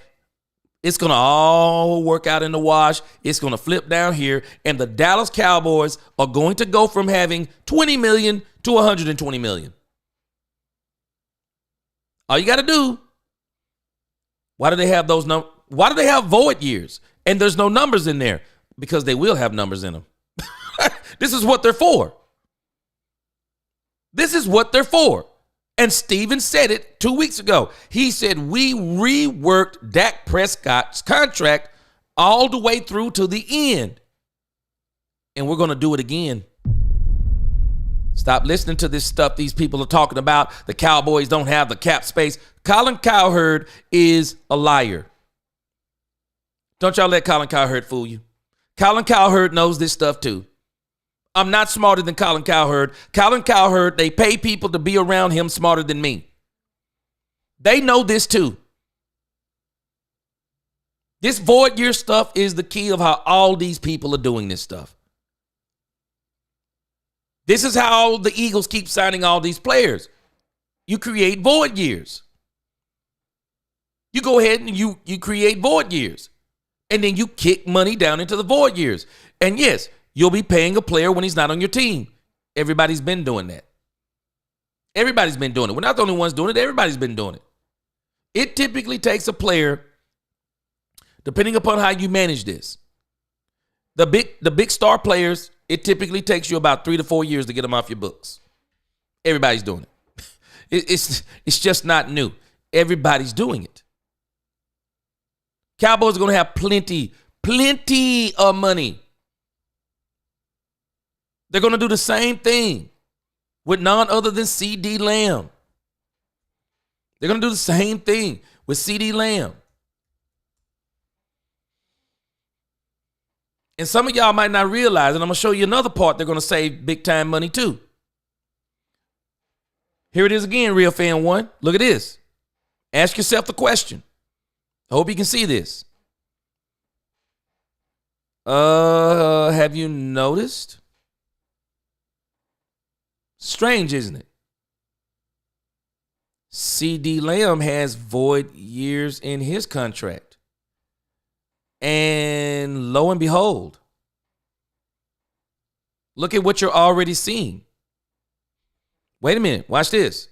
it's going to all work out in the wash. It's going to flip down here, and the Dallas Cowboys are going to go from having 20 million to 120 million. All you got to do, why do they have those why do they have void years? And there's no numbers in there, because they will have numbers in them. This is what they're for. This is what they're for. And Steven said it 2 weeks ago. He said, we reworked Dak Prescott's contract all the way through to the end. And we're going to do it again. Stop listening to this stuff these people are talking about. The Cowboys don't have the cap space. Colin Cowherd is a liar. Don't y'all let Colin Cowherd fool you. Colin Cowherd knows this stuff too. I'm not smarter than Colin Cowherd. Colin Cowherd, they pay people to be around him smarter than me. They know this too. This void year stuff is the key of how all these people are doing this stuff. This is how the Eagles keep signing all these players. You create void years. You go ahead and you create void years. And then you kick money down into the void years. And yes, you'll be paying a player when he's not on your team. Everybody's been doing that. Everybody's been doing it. We're not the only ones doing it. Everybody's been doing it. It typically takes a player, depending upon how you manage this. The big star players, it typically takes you about 3 to 4 years to get them off your books. Everybody's doing it. It's just not new. Everybody's doing it. Cowboys are going to have plenty of money. They're going to do the same thing with none other than CD Lamb. They're going to do the same thing with CD Lamb. And some of y'all might not realize, and I'm going to show you another part they're going to save big time money too. Here it is again, Real Fan One. Look at this. Ask yourself the question. I hope you can see this. Have you noticed? Strange, isn't it? CD Lamb has void years in his contract. And lo and behold, look at what you're already seeing. Wait a minute. Watch this.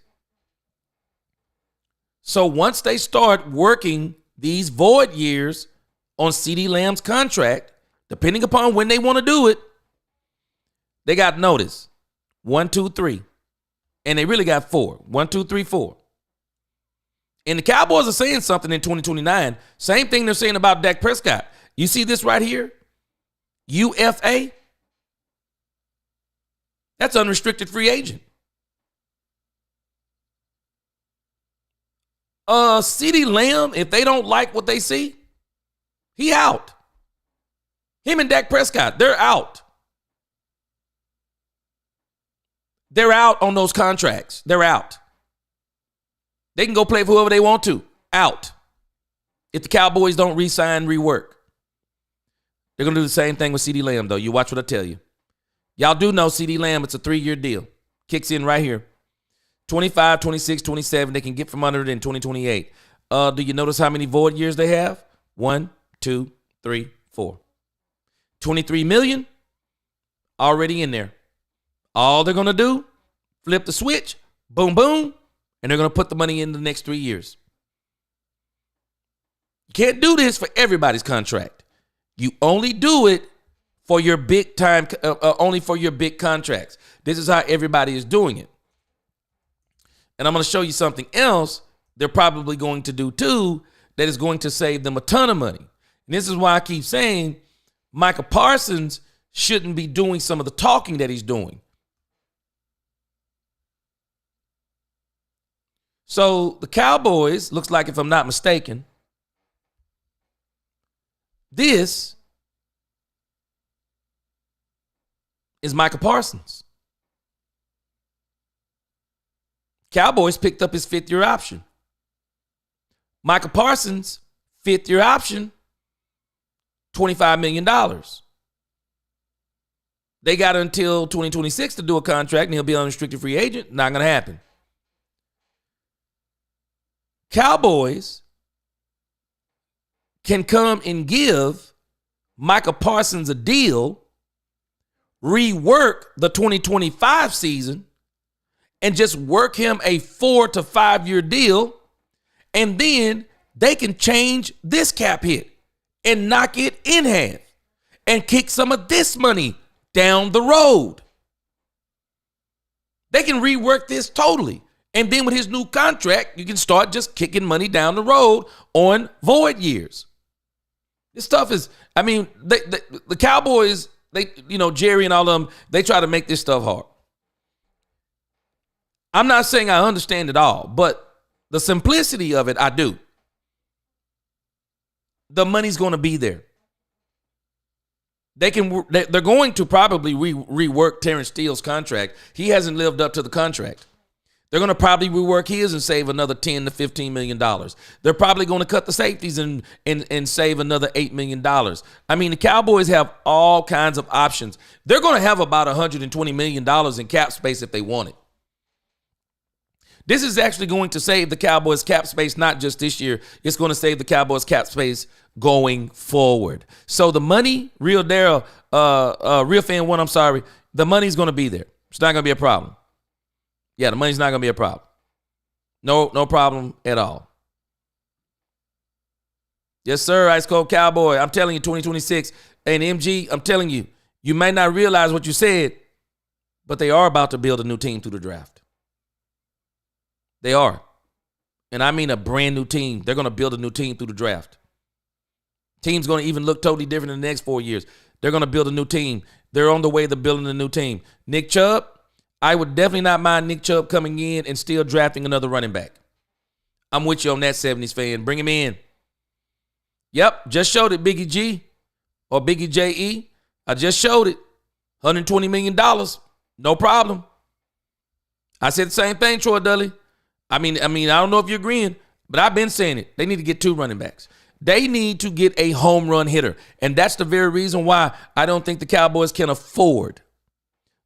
So once they start working these void years on CD Lamb's contract, depending upon when they want to do it, they got notice. 1, 2, 3. And they really got 4. 1, 2, 3, 4. And the Cowboys are saying something in 2029. Same thing they're saying about Dak Prescott. You see this right here? UFA? That's unrestricted free agent. CD Lamb, if they don't like what they see, he out. Him and Dak Prescott, they're out. They're out on those contracts. They're out. They can go play for whoever they want to. Out. If the Cowboys don't re-sign, rework. They're going to do the same thing with CD Lamb, though. You watch what I tell you. Y'all do know CD Lamb, it's a 3-year deal. Kicks in right here. 25, 26, 27. They can get from under it in 2028. Do you notice how many void years they have? 1, 2, 3, 4. 23 million already in there. All they're going to do, flip the switch, boom, boom, and they're going to put the money in the next 3 years. You can't do this for everybody's contract. You only do it for your big time, only for your big contracts. This is how everybody is doing it. And I'm going to show you something else they're probably going to do too that is going to save them a ton of money. And this is why I keep saying Micah Parsons shouldn't be doing some of the talking that he's doing. So the Cowboys, looks like, if I'm not mistaken, this is Micah Parsons. Cowboys picked up his fifth-year option. Micah Parsons, fifth-year option, $25 million. They got until 2026 to do a contract, and he'll be an unrestricted free agent. Not going to happen. Cowboys can come and give Micah Parsons a deal, rework the 2025 season, and just work him a 4 to 5 year deal, and then they can change this cap hit and knock it in half and kick some of this money down the road. They can rework this totally. And then with his new contract, you can start just kicking money down the road on void years. This stuff is, I mean, the Cowboys, Jerry and all of them, they try to make this stuff hard. I'm not saying I understand it all, but the simplicity of it, I do. The money's going to be there. They're going to probably rework Terrence Steele's contract. He hasn't lived up to the contract. They're going to probably rework his and save another $10 to $15 million. They're probably going to cut the safeties and save another $8 million. I mean, the Cowboys have all kinds of options. They're going to have about $120 million in cap space if they want it. This is actually going to save the Cowboys cap space, not just this year. It's going to save the Cowboys cap space going forward. So the money, Real Fan 1, I'm sorry, the money's going to be there. It's not going to be a problem. Yeah, the money's not going to be a problem. No problem at all. Yes, sir, Ice Cold Cowboy. I'm telling you, 2026. And MG, I'm telling you, you may not realize what you said, but they are about to build a new team through the draft. They are. And I mean a brand new team. They're going to build a new team through the draft. Team's going to even look totally different in the next 4 years. They're going to build a new team. They're on the way to building a new team. Nick Chubb, I would definitely not mind Nick Chubb coming in and still drafting another running back. I'm with you on that, 70s fan. Bring him in. Yep, just showed it, Biggie G or Biggie J.E. I just showed it. $120 million. No problem. I said the same thing, Troy Dudley. I mean, I don't know if you're agreeing, but I've been saying it. They need to get 2 running backs. They need to get a home run hitter. And that's the very reason why I don't think the Cowboys can afford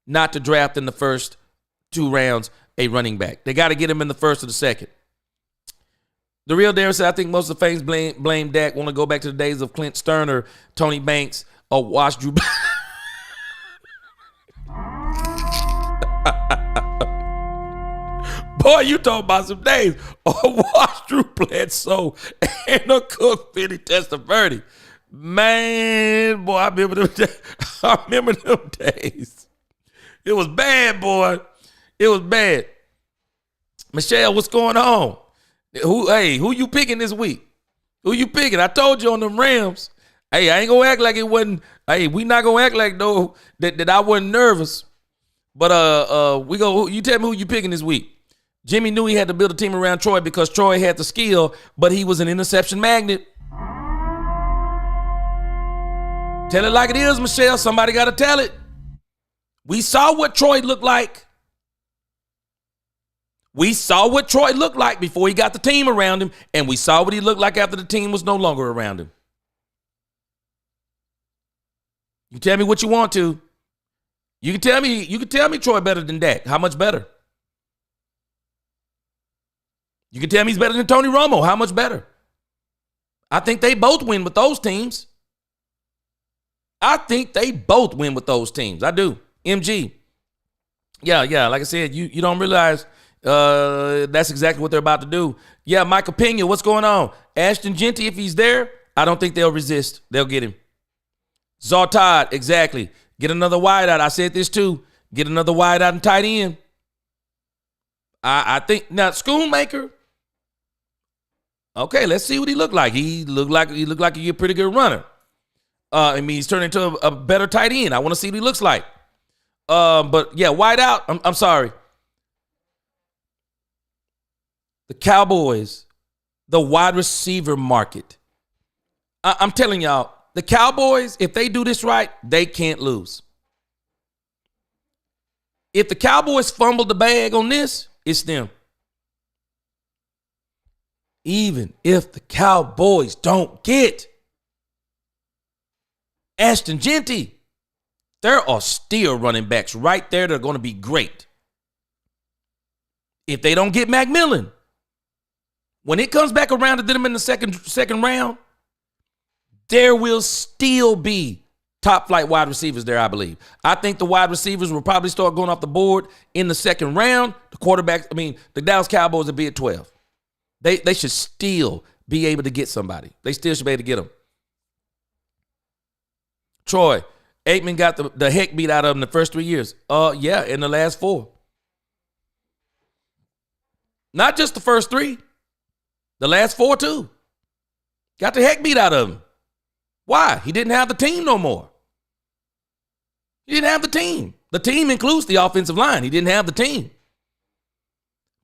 not to draft in the first 2 rounds a running back. They got to get him in the first or the second. The Real Darren said, I think most of the fans blame Dak, want to go back to the days of Clint Sterner, Tony Banks, or Wash Drew. Boy, you talking about some days. Wash Drew Bledsoe and a Cook Fitty Testaverde. Man, boy, I remember them days. It was bad, boy. It was bad. Michelle, what's going on? Who you picking this week? Who you picking? I told you on them Rams. Hey, I ain't gonna act like it wasn't. Hey, we not gonna act like though that I wasn't nervous. But you tell me who you picking this week. Jimmy knew he had to build a team around Troy because Troy had the skill, but he was an interception magnet. Tell it like it is, Michelle. Somebody got to tell it. We saw what Troy looked like. We saw what Troy looked like before he got the team around him, and we saw what he looked like after the team was no longer around him. You tell me what you want to. You can tell me Troy better than Dak. How much better? You can tell me he's better than Tony Romo. How much better? I think they both win with those teams. I do. MG. Yeah. Like I said, you don't realize that's exactly what they're about to do. Yeah, Mike Pena, what's going on? Ashton Genty, if he's there, I don't think they'll resist. They'll get him. Zartad, exactly. Get another wideout. I said this too. Get another wideout and tight end. I think now Schoonmaker. Okay, let's see what he looked like. He looked like a pretty good runner. I mean, he's turned into a better tight end. I want to see what he looks like. But yeah, wideout. I'm sorry. The Cowboys, the wide receiver market. I'm telling y'all, the Cowboys, if they do this right, they can't lose. If the Cowboys fumble the bag on this, it's them. Even if the Cowboys don't get Ashton Genty, there are still running backs right there that are going to be great. If they don't get McMillan, when it comes back around to them in the second round, there will still be top flight wide receivers there, I believe. I think the wide receivers will probably start going off the board in the second round. The Dallas Cowboys will be at 12. They should still be able to get somebody. They still should be able to get them. Troy, Aikman got the heck beat out of him the first 3 years. Yeah, in the last 4. Not just the first 3. The last 4 too. Got the heck beat out of him. Why? He didn't have the team no more. He didn't have the team. The team includes the offensive line. He didn't have the team.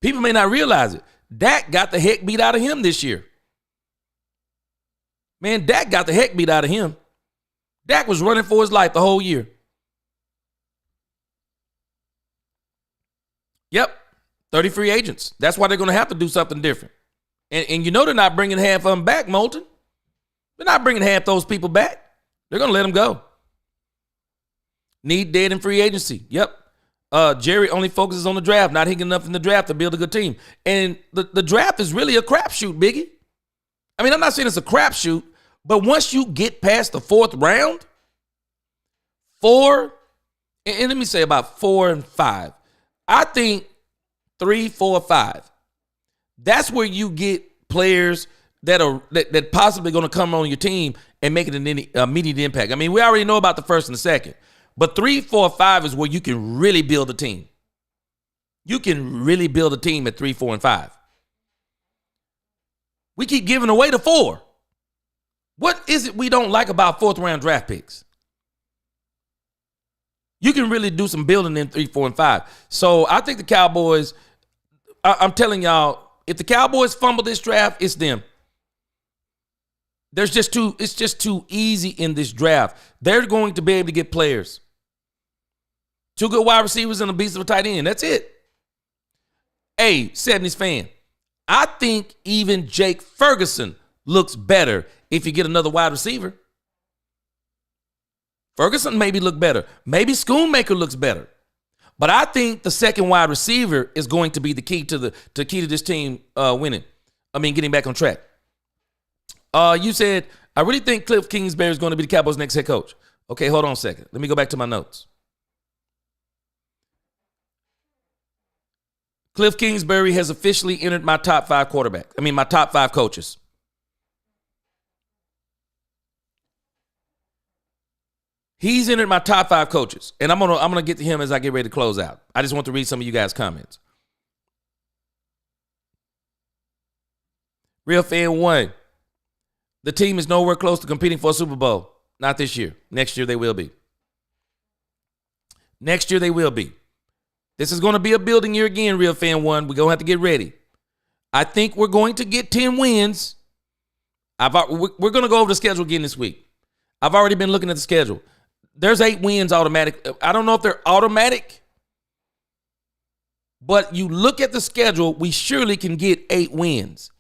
People may not realize it. Dak got the heck beat out of him this year. Man, Dak got the heck beat out of him. Dak was running for his life the whole year. Yep, 30 free agents. That's why they're going to have to do something different. And you know they're not bringing half of them back, Moulton. They're not bringing half those people back. They're going to let them go. Need dead in free agency. Yep. Jerry only focuses on the draft, not hitting enough in the draft to build a good team. And the draft is really a crapshoot, Biggie. I mean, I'm not saying it's a crapshoot, but once you get past the 4th round, 4, and let me say about 4 and 5, I think 3, 4, 5. That's where you get players that possibly going to come on your team and make it an immediate impact. I mean, we already know about the 1st and the 2nd. But 3, 4, 5 is where you can really build a team. You can really build a team at 3, 4, and 5. We keep giving away the 4. What is it we don't like about 4th round draft picks? You can really do some building in 3, 4, and 5. So I think the Cowboys, I'm telling y'all, if the Cowboys fumble this draft, it's them. It's just too easy in this draft. They're going to be able to get players. 2 good wide receivers and a beast of a tight end. That's it. Hey, 70s fan, I think even Jake Ferguson looks better if you get another wide receiver. Ferguson maybe look better. Maybe Schoonmaker looks better. But I think the second wide receiver is going to be the key to this team winning. I mean, getting back on track. You said, I really think Cliff Kingsbury is going to be the Cowboys' next head coach. Okay, hold on a second. Let me go back to my notes. Cliff Kingsbury has officially entered my top 5 my top 5 coaches. He's entered my top 5 coaches, and I'm gonna get to him as I get ready to close out. I just want to read some of you guys' comments. Real Fan 1. The team is nowhere close to competing for a Super Bowl. Not this year. Next year they will be. Next year they will be. This is going to be a building year again, Real Fan 1. We're going to have to get ready. I think we're going to get 10 wins. We're going to go over the schedule again this week. I've already been looking at the schedule. There's 8 wins automatic. I don't know if they're automatic, but you look at the schedule, we surely can get 8 wins.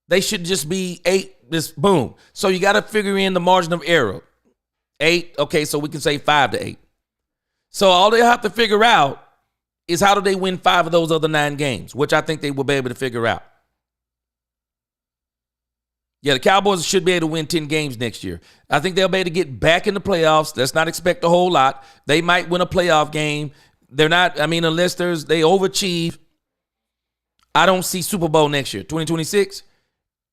They should just be 8, this boom. So you got to figure in the margin of error. 8, okay, so we can say 5 to 8. So all they have to figure out is how do they win 5 of those other 9 games, which I think they will be able to figure out. Yeah, the Cowboys should be able to win 10 games next year. I think they'll be able to get back in the playoffs. Let's not expect a whole lot. They might win a playoff game. They're not, unless they overachieve. I don't see Super Bowl next year. 2026,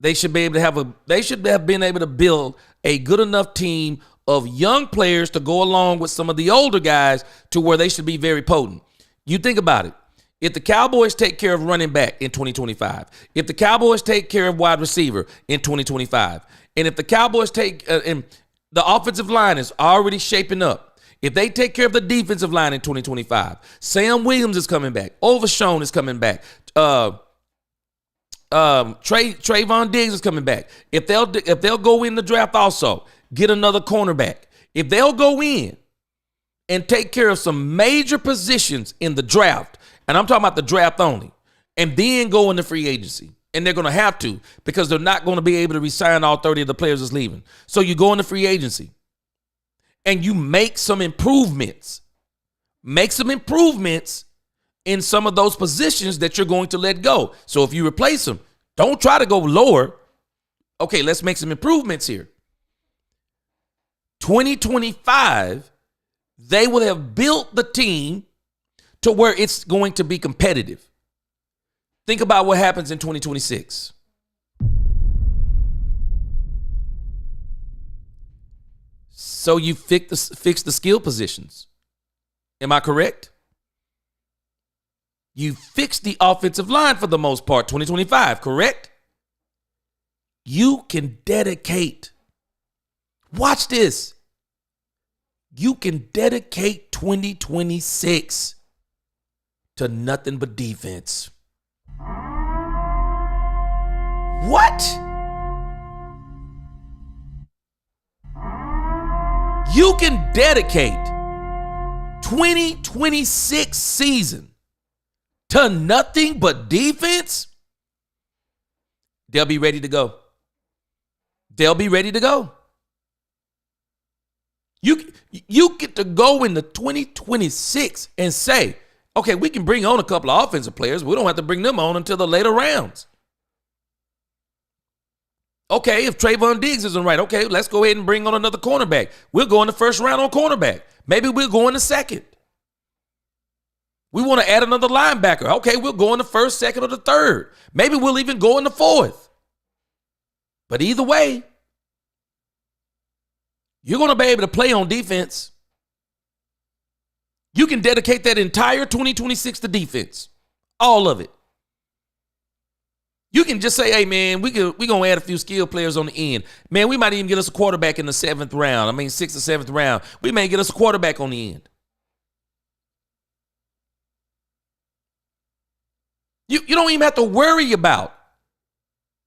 they should be able to they should have been able to build a good enough team of young players to go along with some of the older guys to where they should be very potent. You think about it. If the Cowboys take care of running back in 2025, if the Cowboys take care of wide receiver in 2025, and if the Cowboys take and the offensive line is already shaping up, if they take care of the defensive line in 2025, Sam Williams is coming back, Overshown is coming back, Trayvon Diggs is coming back. If they'll go in the draft also, get another cornerback. If they'll go in and take care of some major positions in the draft, and I'm talking about the draft only, and then go into free agency. And they're going to have to, because they're not going to be able to re-sign all 30 of the players that's leaving. So you go into free agency and you make some improvements. Make some improvements in some of those positions that you're going to let go. So if you replace them, don't try to go lower. Okay, let's make some improvements here. 2025, they will have built the team to where it's going to be competitive. Think about what happens in 2026. So you fix the skill positions. Am I correct? You fix the offensive line for the most part, 2025, correct? You can dedicate. Watch this. You can dedicate 2026 to nothing but defense. What? You can dedicate 2026 season to nothing but defense? They'll be ready to go. They'll be ready to go. You get to go into 2026 and say, okay, we can bring on a couple of offensive players. We don't have to bring them on until the later rounds. Okay, if Trayvon Diggs isn't right, okay, let's go ahead and bring on another cornerback. We'll go in the first round on cornerback. Maybe we'll go in the second. We want to add another linebacker. Okay, we'll go in the first, second, or the third. Maybe we'll even go in the fourth. But either way, you're going to be able to play on defense. You can dedicate that entire 2026 to defense. All of it. You can just say, hey, man, we're going to add a few skill players on the end. Man, we might even get us a quarterback in the 7th round. 6th or 7th round. We may get us a quarterback on the end. You don't even have to worry about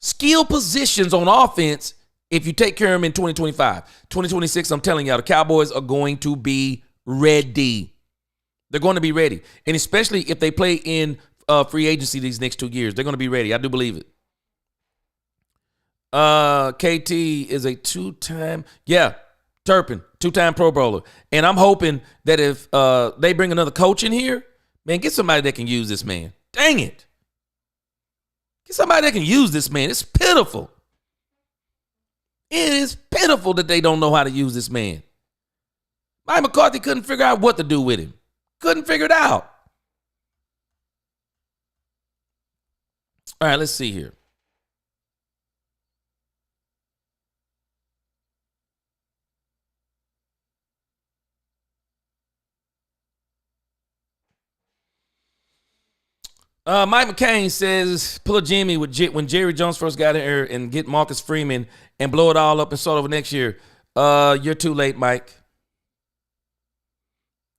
skill positions on offense if you take care of them in 2025. 2026, I'm telling y'all, the Cowboys are going to be ready. They're going to be ready. And especially if they play in free agency these next 2 years, they're going to be ready. I do believe it. KT is a two-time Pro Bowler. And I'm hoping that if they bring another coach in here, man, get somebody that can use this man. Dang it. Get somebody that can use this man. It's pitiful. It is pitiful that they don't know how to use this man. Mike McCarthy couldn't figure out what to do with him. Couldn't figure it out. All right, let's see here. Mike McCain says, pull a Jimmy when Jerry Jones first got in here and get Marcus Freeman and blow it all up and start over next year. You're too late, Mike.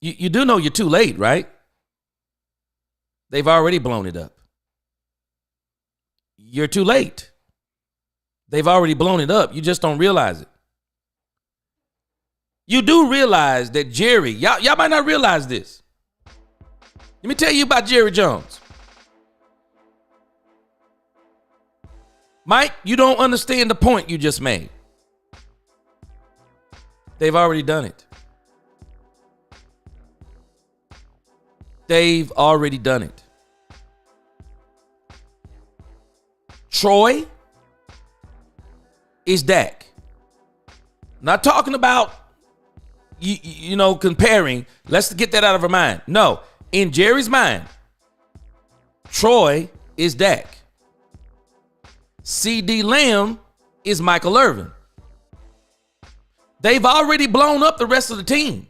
You do know you're too late, right? They've already blown it up. You're too late. They've already blown it up. You just don't realize it. You do realize that Jerry, y'all might not realize this. Let me tell you about Jerry Jones. Mike, you don't understand the point you just made. They've already done it. They've already done it. Troy is Dak. Not talking about, comparing. Let's get that out of our mind. No, in Jerry's mind, Troy is Dak. C.D. Lamb is Michael Irvin. They've already blown up the rest of the team.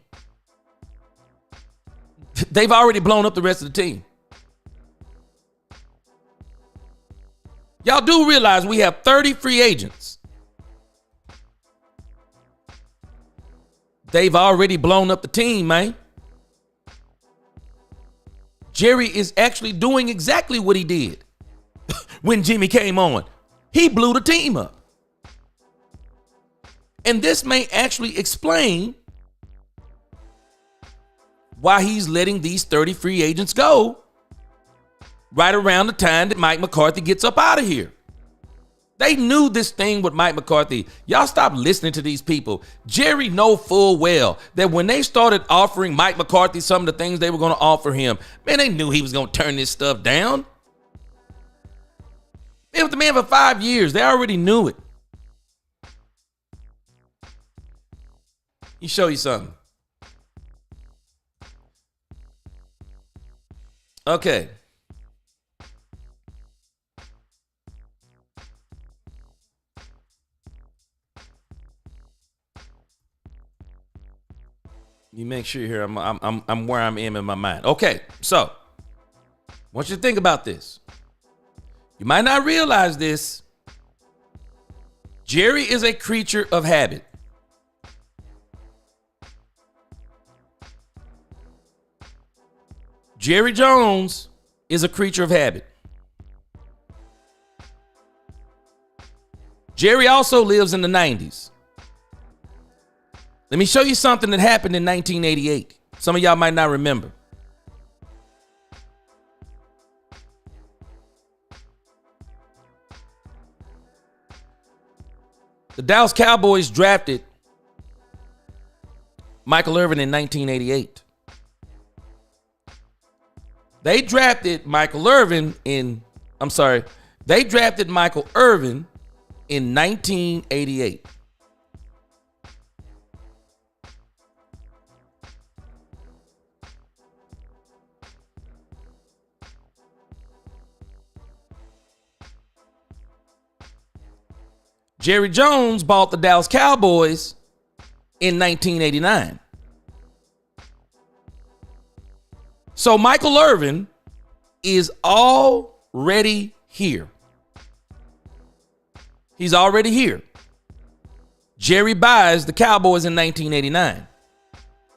They've already blown up the rest of the team. Y'all do realize we have 30 free agents. They've already blown up the team, man. Jerry is actually doing exactly what he did when Jimmy came on. He blew the team up. And this may actually explain why he's letting these 30 free agents go right around the time that Mike McCarthy gets up out of here. They knew this thing with Mike McCarthy. Y'all stop listening to these people. Jerry know full well that when they started offering Mike McCarthy some of the things they were going to offer him, man, they knew he was going to turn this stuff down. Been with the man for 5 years. They already knew it. Let me show you something. Okay. You make sure here I'm where I'm in my mind. Okay, so I want you to think about this. You might not realize this. Jerry is a creature of habit. Jerry Jones is a creature of habit. Jerry also lives in the 90s. Let me show you something that happened in 1988. Some of y'all might not remember. The Dallas Cowboys drafted Michael Irvin in 1988. They drafted Michael Irvin in 1988. Jerry Jones bought the Dallas Cowboys in 1989. So Michael Irvin is already here. He's already here. Jerry buys the Cowboys in 1989,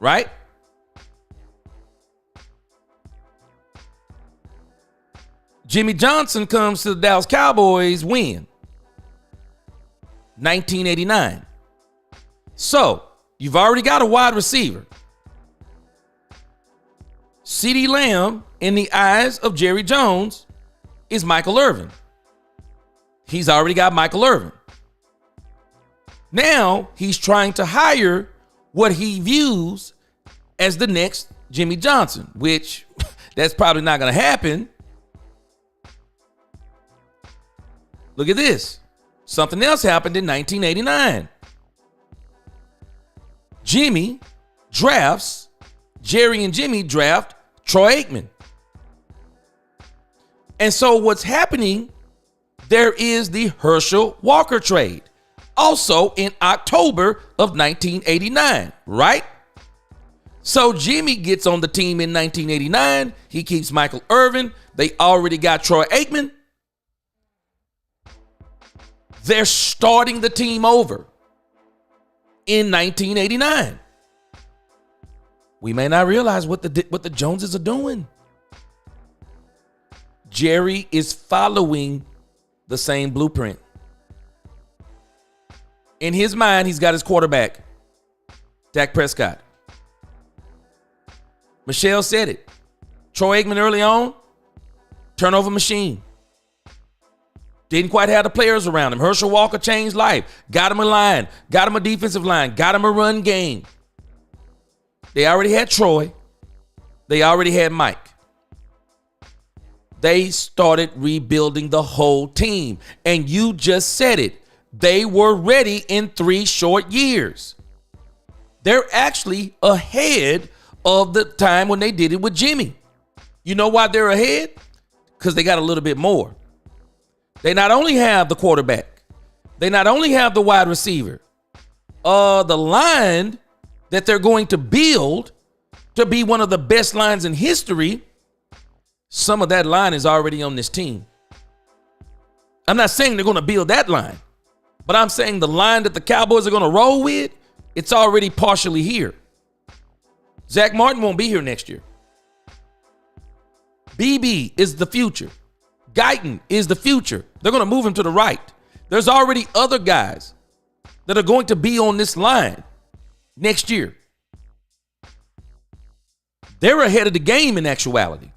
right? Jimmy Johnson comes to the Dallas Cowboys when? 1989. So you've already got a wide receiver. CeeDee Lamb, in the eyes of Jerry Jones, is Michael Irvin. He's already got Michael Irvin. Now he's trying to hire what he views as the next Jimmy Johnson, which that's probably not going to happen. Look at this. Something else happened in 1989. Jerry and Jimmy draft Troy Aikman. And so what's happening, there is the Herschel Walker trade, also in October of 1989, right? So Jimmy gets on the team in 1989. He keeps Michael Irvin. They already got Troy Aikman. They're starting the team over in 1989. We may not realize what the Joneses are doing. Jerry is following the same blueprint. In his mind, he's got his quarterback, Dak Prescott. Michelle said it. Troy Aikman early on, turnover machine. Didn't quite have the players around him. Herschel Walker changed life. Got him a line. Got him a defensive line. Got him a run game. They already had Troy. They already had Mike. They started rebuilding the whole team. And you just said it. They were ready in 3 short years. They're actually ahead of the time when they did it with Jimmy. You know why they're ahead? Because they got a little bit more. They not only have the quarterback, they not only have the wide receiver, the line that they're going to build to be one of the best lines in history, some of that line is already on this team. I'm not saying they're going to build that line, but I'm saying the line that the Cowboys are going to roll with, it's already partially here. Zach Martin won't be here next year. BB is the future. Guyton is the future. They're going to move him to the right. There's already other guys that are going to be on this line next year. They're ahead of the game in actuality.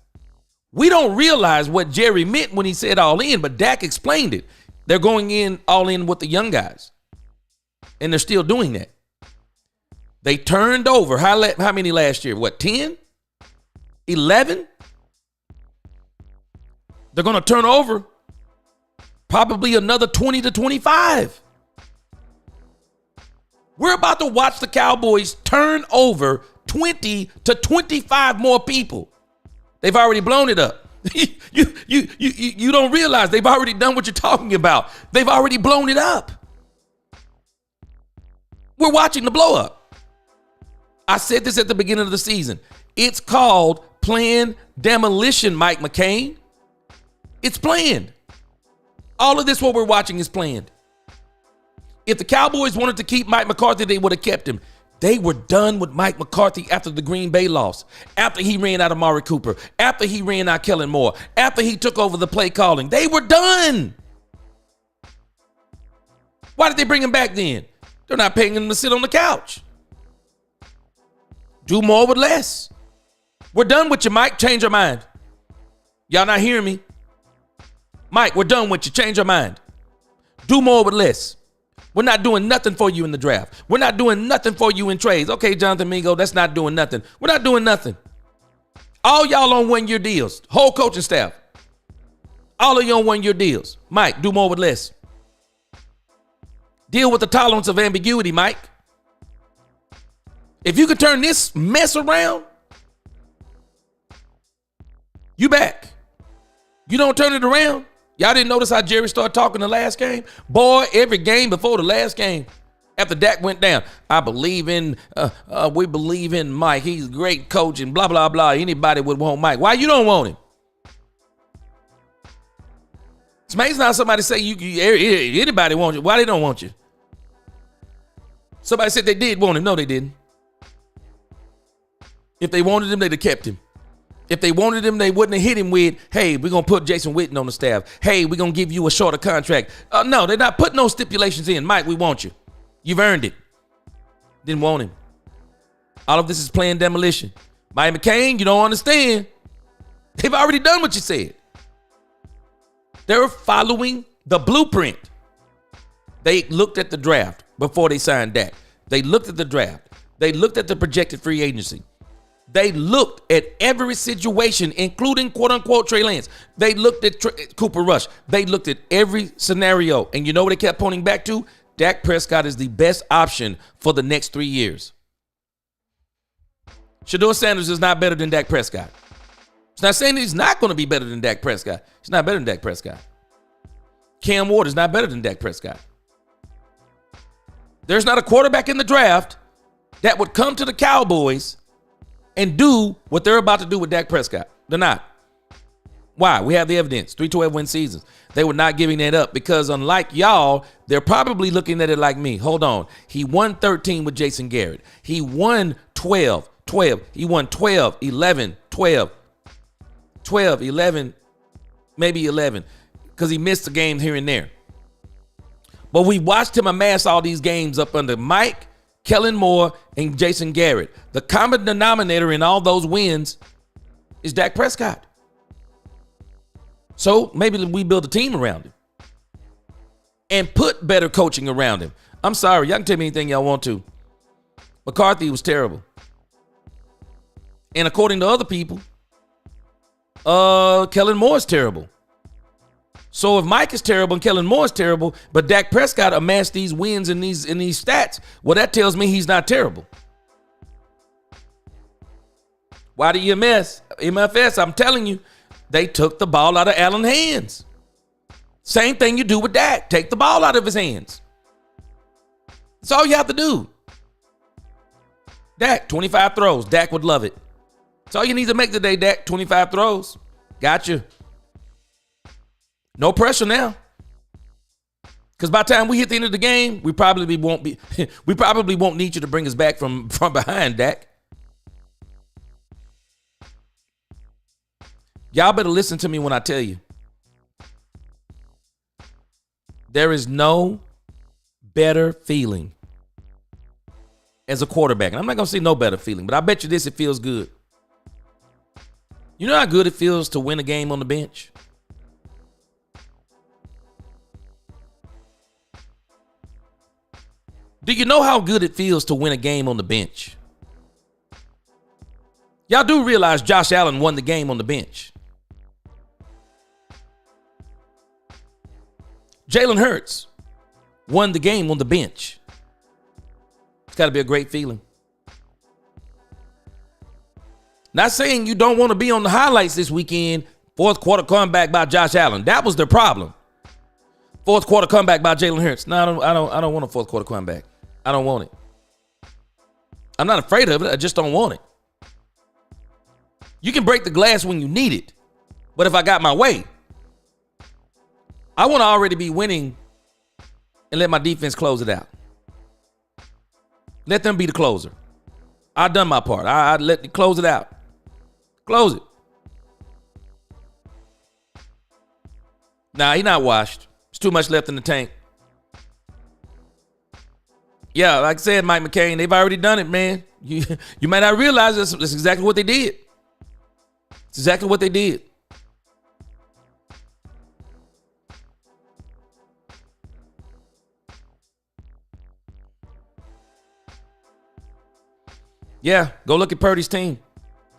We don't realize what Jerry meant when he said all in, but Dak explained it. They're going in all in with the young guys, and they're still doing that. They turned over how many last year? What, 10? 11? They're going to turn over probably another 20 to 25. We're about to watch the Cowboys turn over 20 to 25 more people. They've already blown it up. You don't realize they've already done what you're talking about. They've already blown it up. We're watching the blow up. I said this at the beginning of the season. It's called planned demolition, Mike McCain. It's planned. All of this, what we're watching, is planned. If the Cowboys wanted to keep Mike McCarthy, they would have kept him. They were done with Mike McCarthy after the Green Bay loss, after he ran out of Amari Cooper, after he ran out Kellen Moore, after he took over the play calling. They were done. Why did they bring him back then? They're not paying him to sit on the couch. Do more with less. We're done with you, Mike. Change your mind. Y'all not hearing me? Mike, we're done with you. Change your mind. Do more with less. We're not doing nothing for you in the draft. We're not doing nothing for you in trades. Okay, Jonathan Mingo, that's not doing nothing. We're not doing nothing. All y'all on one-year deals. Whole coaching staff. All of you on one-year deals. Mike, do more with less. Deal with the tolerance of ambiguity, Mike. If you could turn this mess around, you back. You don't turn it around. Y'all didn't notice how Jerry started talking the last game? Boy, every game before the last game, after Dak went down, we believe in Mike. He's a great coach and blah, blah, blah. Anybody would want Mike. Why you don't want him? It's amazing how somebody say anybody wants you. Why they don't want you? Somebody said they did want him. No, they didn't. If they wanted him, they'd have kept him. If they wanted him, they wouldn't have hit him with, hey, we're going to put Jason Witten on the staff. Hey, we're going to give you a shorter contract. No, they're not putting no stipulations in. Mike, we want you. You've earned it. Didn't want him. All of this is planned demolition. Mike McCain, you don't understand. They've already done what you said. They're following the blueprint. They looked at the draft before they signed Dak. They looked at the draft. They looked at the projected free agency. They looked at every situation, including quote-unquote Trey Lance. They looked at Cooper Rush. They looked at every scenario. And you know what they kept pointing back to? Dak Prescott is the best option for the next 3 years. Shedeur Sanders is not better than Dak Prescott. It's not saying that he's not going to be better than Dak Prescott. He's not better than Dak Prescott. Cam Ward is not better than Dak Prescott. There's not a quarterback in the draft that would come to the Cowboys and do what they're about to do with Dak Prescott. They're not. Why? We have the evidence. 3 12-win seasons. They were not giving that up because unlike y'all, they're probably looking at it like me. Hold on. He won 13 with Jason Garrett. He won 12. He won 12, 11, 12, 11, maybe 11 because he missed a game here and there. But we watched him amass all these games up under Mike, Kellen Moore, and Jason Garrett. The common denominator in all those wins is Dak Prescott. So maybe we build a team around him and put better coaching around him. I'm sorry. Y'all can tell me anything y'all want to. McCarthy was terrible. And according to other people, Kellen Moore is terrible. So if Mike is terrible and Kellen Moore is terrible, but Dak Prescott amassed these wins in these stats, well, that tells me he's not terrible. Why the MFS, I'm telling you, they took the ball out of Allen's hands. Same thing you do with Dak. Take the ball out of his hands. That's all you have to do. Dak, 25 throws. Dak would love it. That's all you need to make today, Dak. 25 throws. Gotcha. No pressure now. Because by the time we hit the end of the game, we probably won't need you to bring us back from behind, Dak. Y'all better listen to me when I tell you. There is no better feeling as a quarterback. And I'm not going to say no better feeling, but I bet you this, it feels good. You know how good it feels to win a game on the bench? Do you know how good it feels to win a game on the bench? Y'all do realize Josh Allen won the game on the bench. Jalen Hurts won the game on the bench. It's got to be a great feeling. Not saying you don't want to be on the highlights this weekend. Fourth quarter comeback by Josh Allen. That was their problem. Fourth quarter comeback by Jalen Hurts. No, I don't want a fourth quarter comeback. I don't want it. I'm not afraid of it. I just don't want it. You can break the glass when you need it. But if I got my way, I want to already be winning and let my defense close it out. Let them be the closer. I done my part. I let them close it out. Close it. Nah, he not washed. There's too much left in the tank. Yeah, like I said, Mike McCain, they've already done it, man. You might not realize that's exactly what they did. It's exactly what they did. Yeah, go look at Purdy's team.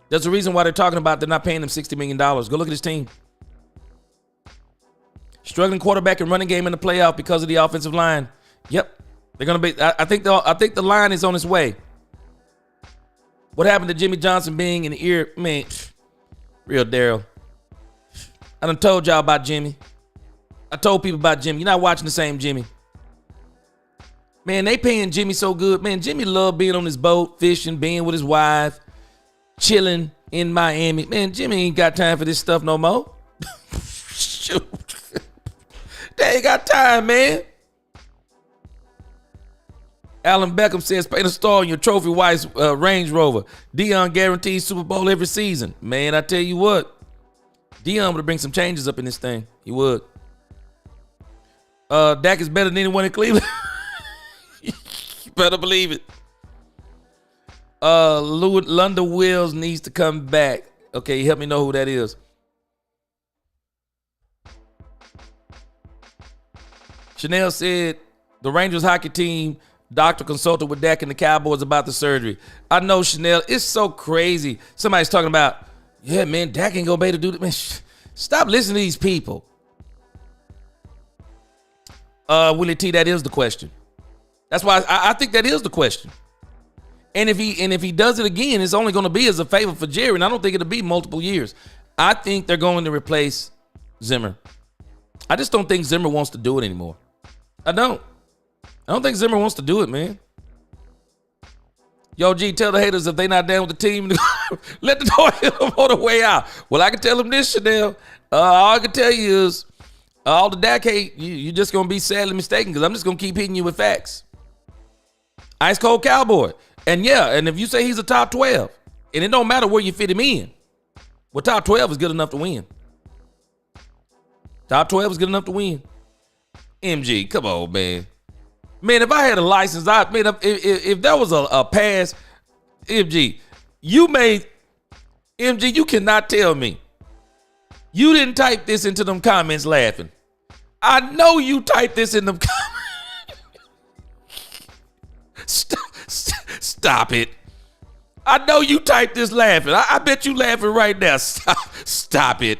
There's a reason why they're talking about they're not paying him $60 million. Go look at his team. Struggling quarterback and running game in the playoff because of the offensive line. Yep. They're going to be, I think the line is on its way. What happened to Jimmy Johnson being in the ear? Man, real Daryl. I done told y'all about Jimmy. I told people about Jimmy. You're not watching the same Jimmy. Man, they paying Jimmy so good. Man, Jimmy loved being on his boat, fishing, being with his wife, chilling in Miami. Man, Jimmy ain't got time for this stuff no more. Shoot. They ain't got time, man. Alan Beckham says, paint a star on your trophy wife's Range Rover. Dion guarantees Super Bowl every season. Man, I tell you what. Dion would bring some changes up in this thing. He would. Dak is better than anyone in Cleveland. You better believe it. London Wills needs to come back. Okay, help me know who that is. Chanel said the Rangers hockey team doctor consulted with Dak and the Cowboys about the surgery. I know, Chanel. It's so crazy. Somebody's talking about, yeah, man, Dak ain't gonna be able to do that. Man, stop listening to these people. Willie T, that is the question. That's why I think that is the question. And if he does it again, it's only going to be as a favor for Jerry, and I don't think it'll be multiple years. I think they're going to replace Zimmer. I just don't think Zimmer wants to do it anymore. I don't think Zimmer wants to do it, man. Yo, G, tell the haters if they not down with the team, let the door hit them on the way out. Well, I can tell them this, Chanel. All I can tell you is all the Dak hate, you're just going to be sadly mistaken because I'm just going to keep hitting you with facts. Ice cold cowboy. And yeah, and if you say he's a top 12, and it don't matter where you fit him in, well, top 12 is good enough to win. Top 12 is good enough to win. MG, come on, man. Man, if I had a license, if there was a pass, MG, you cannot tell me you didn't type this into them comments laughing. I know you typed this in them comments. Stop it. I know you typed this laughing. I bet you laughing right now. Stop it.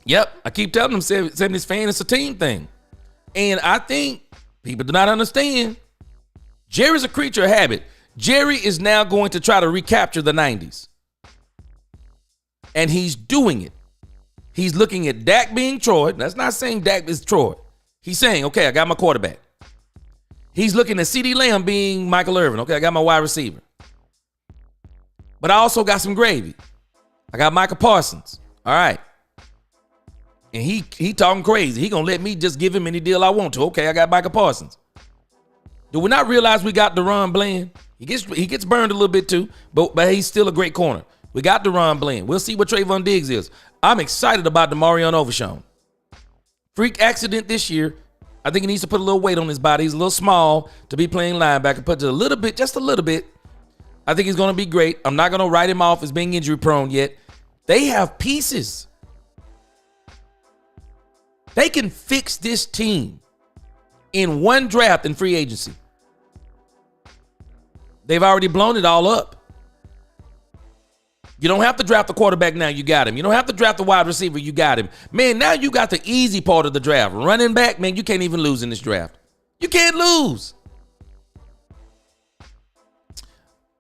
Yep, I keep telling them, 70s fan, it's a team thing. And I think people do not understand. Jerry's a creature of habit. Jerry is now going to try to recapture the 90s. And he's doing it. He's looking at Dak being Troy. That's not saying Dak is Troy. He's saying, okay, I got my quarterback. He's looking at CeeDee Lamb being Michael Irvin. Okay, I got my wide receiver. But I also got some gravy. I got Micah Parsons. All right. And he talking crazy. He going to let me just give him any deal I want to. Okay, I got Micah Parsons. Do we not realize we got DeRon Bland? He gets burned a little bit too, but he's still a great corner. We got DeRon Bland. We'll see what Trayvon Diggs is. I'm excited about DeMarion Overshown. Freak accident this year. I think he needs to put a little weight on his body. He's a little small to be playing linebacker. Put a little bit, just a little bit. I think he's going to be great. I'm not going to write him off as being injury prone yet. They have pieces. They can fix this team in one draft in free agency. They've already blown it all up. You don't have to draft the quarterback now. You got him. You don't have to draft the wide receiver. You got him. Man, now you got the easy part of the draft. Running back, man, you can't even lose in this draft. You can't lose.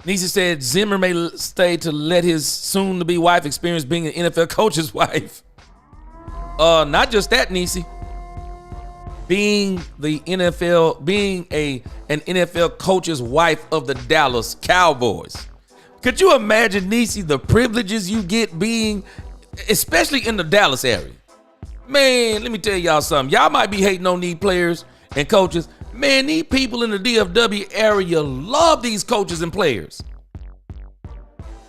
Nisi said Zimmer may stay to let his soon-to-be wife experience being an NFL coach's wife. Not just that, Nisi. Being an NFL coach's wife of the Dallas Cowboys. Could you imagine, Nisi, the privileges you get being, especially in the Dallas area? Man, let me tell y'all something. Y'all might be hating on these players and coaches. Man, these people in the DFW area love these coaches and players.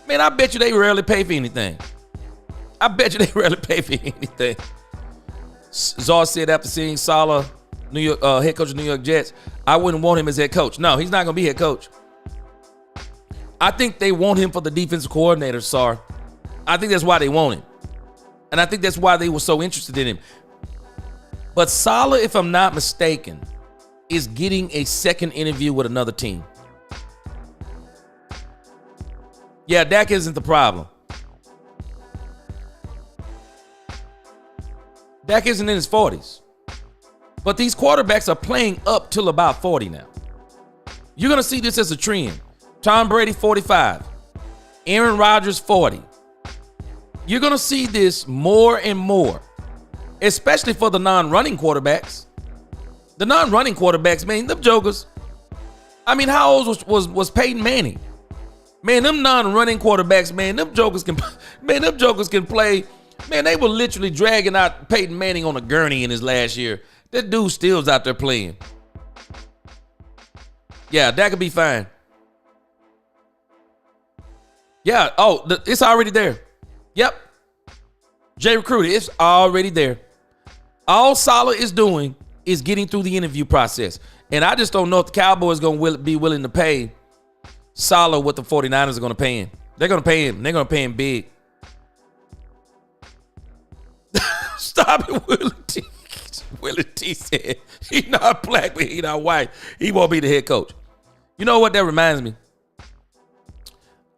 Man, I bet you they rarely pay for anything. Czar said after seeing Saleh, head coach of New York Jets, I wouldn't want him as head coach. No, he's not going to be head coach. I think they want him for the defensive coordinator, Sar. I think that's why they want him. And I think that's why they were so interested in him. But Saleh, if I'm not mistaken, is getting a second interview with another team. Yeah, Dak isn't the problem. Dak isn't in his 40s. But these quarterbacks are playing up till about 40 now. You're going to see this as a trend. Tom Brady, 45. Aaron Rodgers, 40. You're going to see this more and more, especially for the non-running quarterbacks. The non-running quarterbacks, man, them jokers. I mean, how old was Peyton Manning? Man, them non-running quarterbacks, man, them jokers can play. Man, they were literally dragging out Peyton Manning on a gurney in his last year. That dude still's out there playing. Yeah, that could be fine. Yeah, it's already there. Yep. Jay Recruiter, it's already there. All Saleh is doing is getting through the interview process. And I just don't know if the Cowboys going to be willing to pay Saleh what the 49ers are going to pay him. They're going to pay him. They're going to pay him big. Stop it, Willie T. Willie T said, he's not black, but he's not white. He won't be the head coach. You know what that reminds me?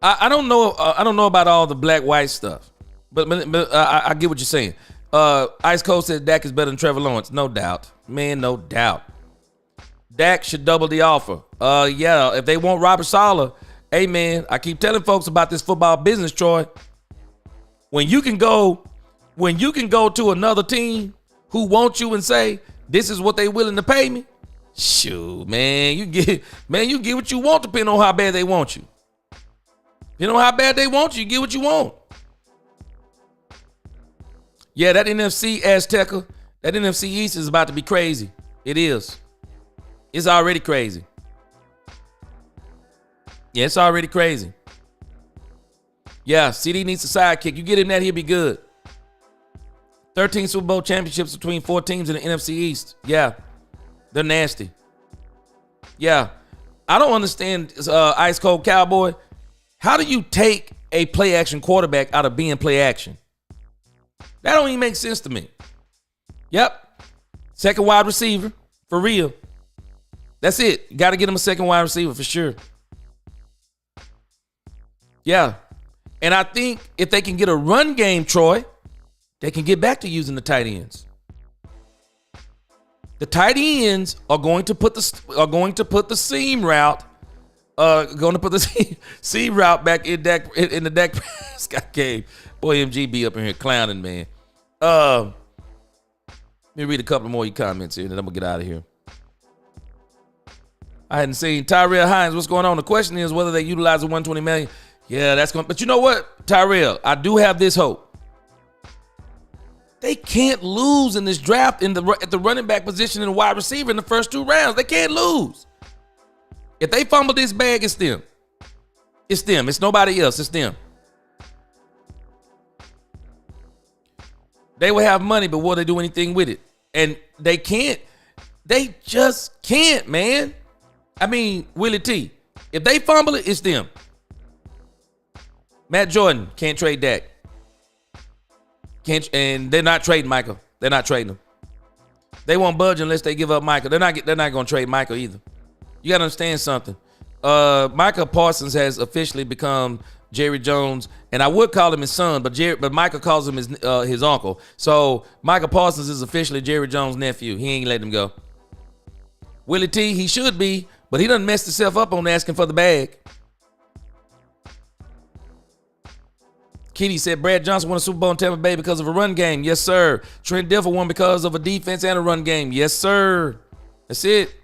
I don't know about all the black-white stuff, but I get what you're saying. Ice Cold said Dak is better than Trevor Lawrence. No doubt. Man, no doubt. Dak should double the offer. Yeah, if they want Robert Saleh, hey, man, I keep telling folks about this football business, Troy. When you can go to another team who wants you and say, this is what they willing to pay me, shoot, man, you get what you want depending on how bad they want you. You know how bad they want you, you get what you want. Yeah, that NFC Azteca, that NFC East is about to be crazy. It is. It's already crazy. Yeah, it's already crazy. Yeah, CD needs a sidekick. You get him that, he'll be good. 13 Super Bowl championships between 4 teams in the NFC East. Yeah, they're nasty. Yeah, I don't understand, Ice Cold Cowboy. How do you take a play action quarterback out of being play action? That don't even make sense to me. Yep. Second wide receiver, for real. That's it. You got to get him a second wide receiver for sure. Yeah. And I think if they can get a run game, Troy, they can get back to using the tight ends. The tight ends are going to put the seam route. Going to put the seam route back in the Dak Prescott game. Boy, MGB up in here clowning, man. Man, me read a couple more of your comments here, and then I'm going to get out of here. I hadn't seen Tyrell Hines. What's going on? The question is whether they utilize the $120 million. Yeah, that's going. But you know what, Tyrell? I do have this hope. They can't lose in this draft at the running back position and the wide receiver in the first 2 rounds. They can't lose. If they fumble this bag, it's them. It's them. It's nobody else. It's them. They will have money, but will they do anything with it? And they can't. They just can't, man. I mean, Willie T. If they fumble it, it's them. Matt Jordan can't trade Dak. And they're not trading Michael. They're not trading him. They won't budge unless they give up Michael. They're not going to trade Michael either. You got to understand something. Micah Parsons has officially become Jerry Jones, and I would call him his son, but Micah calls him his uncle. So Micah Parsons is officially Jerry Jones' nephew. He ain't letting him go. Willie T, he should be, but he done messed himself up on asking for the bag. Kitty said Brad Johnson won a Super Bowl in Tampa Bay because of a run game. Yes, sir. Trent Dilfer won because of a defense and a run game. Yes, sir. That's it.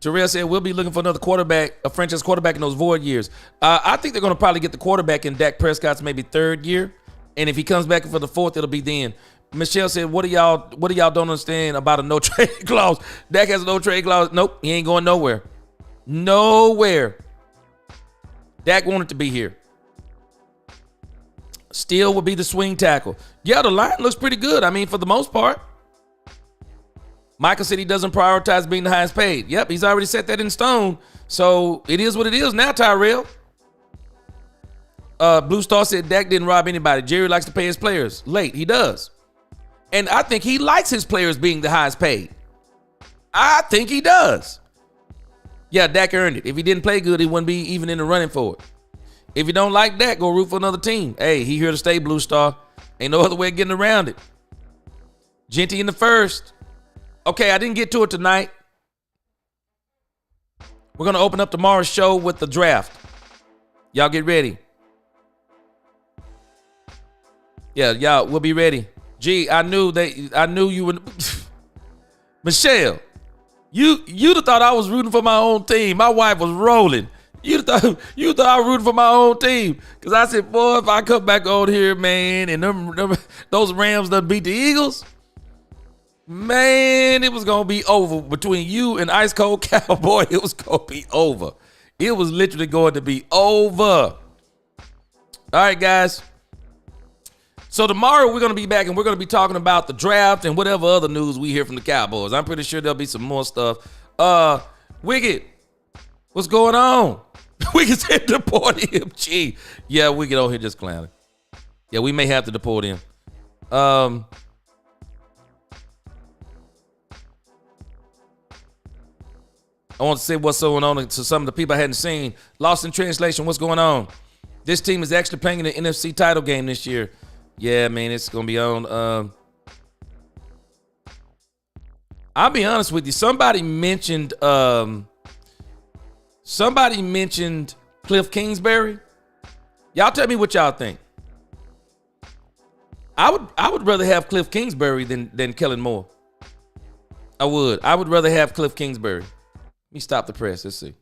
Terrell said we'll be looking for another quarterback, a franchise quarterback in those void years. I think they're going to probably get the quarterback in Dak Prescott's maybe 3rd year. And if he comes back for the 4th, it'll be then. Michelle said, what do y'all don't understand about a no trade clause? Dak has a no trade clause. Nope, he ain't going nowhere. Nowhere. Dak wanted to be here. Still would be the swing tackle. Yeah, the line looks pretty good. I mean, for the most part. Michael said he doesn't prioritize being the highest paid. Yep, he's already set that in stone. So it is what it is now, Tyrell. Blue Star said Dak didn't rob anybody. Jerry likes to pay his players late. He does. And I think he likes his players being the highest paid. I think he does. Yeah, Dak earned it. If he didn't play good, he wouldn't be even in the running for it. If you don't like Dak, go root for another team. Hey, he here to stay, Blue Star. Ain't no other way of getting around it. Genty in the first. Okay, I didn't get to it tonight. We're going to open up tomorrow's show with the draft. Y'all get ready. Yeah, y'all, we'll be ready. Gee, I knew you would. Michelle, you'd have thought I was rooting for my own team. My wife was rolling. You thought I was rooting for my own team. Because I said, boy, if I come back on here, man, and those Rams done beat the Eagles, man, it was going to be over. Between you and Ice Cold Cowboy, it was going to be over. It was literally going to be over. All right, guys. So tomorrow we're going to be back and we're going to be talking about the draft and whatever other news we hear from the Cowboys. I'm pretty sure there'll be some more stuff. Wicked, what's going on? Wicked said deport him. Gee. Yeah, Wicked on here just clowning. Yeah, we may have to deport him. I want to say what's going on to some of the people I hadn't seen. Lost in translation, what's going on? This team is actually playing in the NFC title game this year. Yeah, man, it's going to be on. I'll be honest with you. Somebody mentioned Cliff Kingsbury. Y'all tell me what y'all think. I would rather have Cliff Kingsbury than Kellen Moore. I would rather have Cliff Kingsbury. Let me stop the press. Let's see.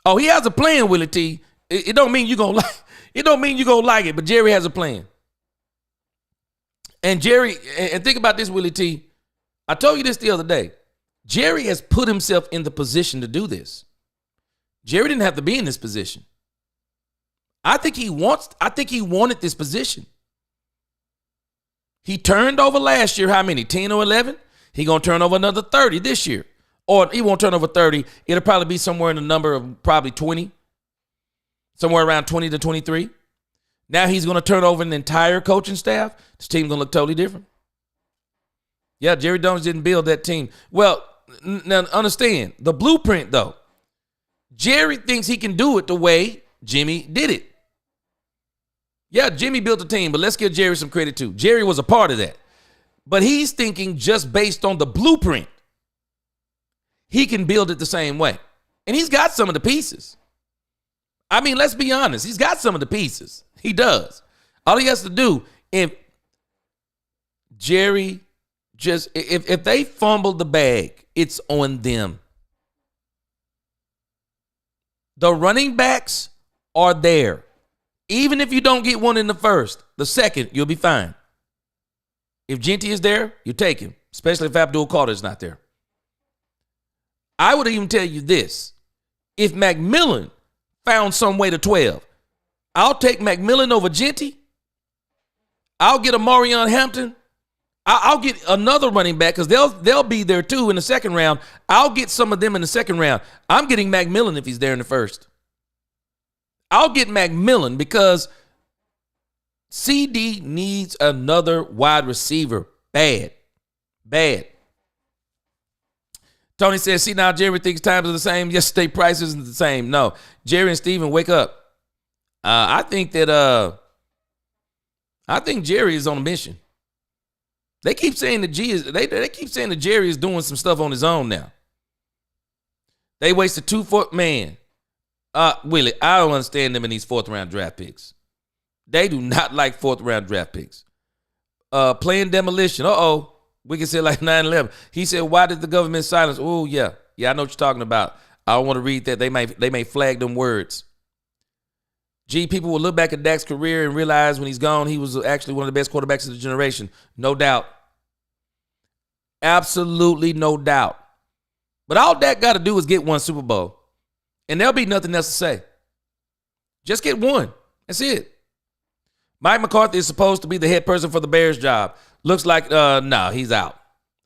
Oh, he has a plan, Willie T. It don't mean you're going to like it. Don't mean you're going to like it, but Jerry has a plan. And Jerry, and think about this, Willie T. I told you this the other day. Jerry has put himself in the position to do this. Jerry didn't have to be in this position. I think he wanted this position. He turned over last year, how many? 10 or 11? He going to turn over another 30 this year. Or he won't turn over 30. It'll probably be somewhere in the number of probably 20. Somewhere around 20 to 23. Now he's going to turn over an entire coaching staff. This team's going to look totally different. Yeah, Jerry Jones didn't build that team. Well, now understand, the blueprint, though. Jerry thinks he can do it the way Jimmy did it. Yeah, Jimmy built the team, but let's give Jerry some credit, too. Jerry was a part of that. But he's thinking just based on the blueprint. He can build it the same way. And he's got some of the pieces. I mean, let's be honest. He's got some of the pieces. He does. All he has to do, if Jerry just, if they fumble the bag, it's on them. The running backs are there. Even if you don't get one in the first, the second, you'll be fine. If Genty is there, you take him, especially if Abdul Carter is not there. I would even tell you this. If McMillan found some way to 12, I'll take McMillan over Genty. I'll get a Marion Hampton. I'll get another running back because they'll be there too in the second round. I'll get some of them in the second round. I'm getting McMillan if he's there in the first. I'll get McMillan because CD needs another wide receiver. Bad. Tony says, see now Jerry thinks times are the same. Yesterday price isn't the same. No. Jerry and Steven, wake up. I think Jerry is on a mission. They keep saying that they keep saying that Jerry is doing some stuff on his own now. They wasted 2 foot man. Willie, I don't understand them in these 4th round draft picks. They do not like 4th round draft picks. Playing demolition. We can say like 9/11. He said, why did the government silence? Oh, yeah. Yeah, I know what you're talking about. I don't want to read that. They may flag them words. People will look back at Dak's career and realize when he's gone, he was actually one of the best quarterbacks of the generation. No doubt. Absolutely no doubt. But all Dak got to do is get one Super Bowl. And there'll be nothing else to say. Just get one. That's it. Mike McCarthy is supposed to be the head person for the Bears job. Looks like, no, he's out.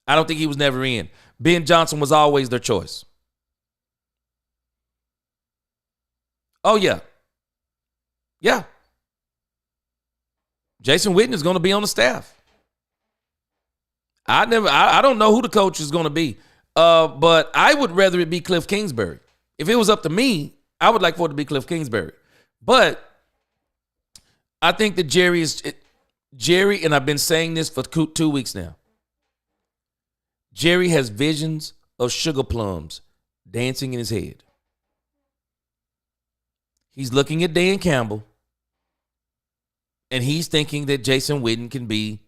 I don't think he was never in. Ben Johnson was always their choice. Oh, yeah. Yeah. Jason Witten is going to be on the staff. I don't know who the coach is going to be. But I would rather it be Cliff Kingsbury. If it was up to me, I would like for it to be Cliff Kingsbury. But I think that Jerry, and I've been saying this for 2 weeks now. Jerry has visions of sugar plums dancing in his head. He's looking at Dan Campbell, and he's thinking that Jason Witten can be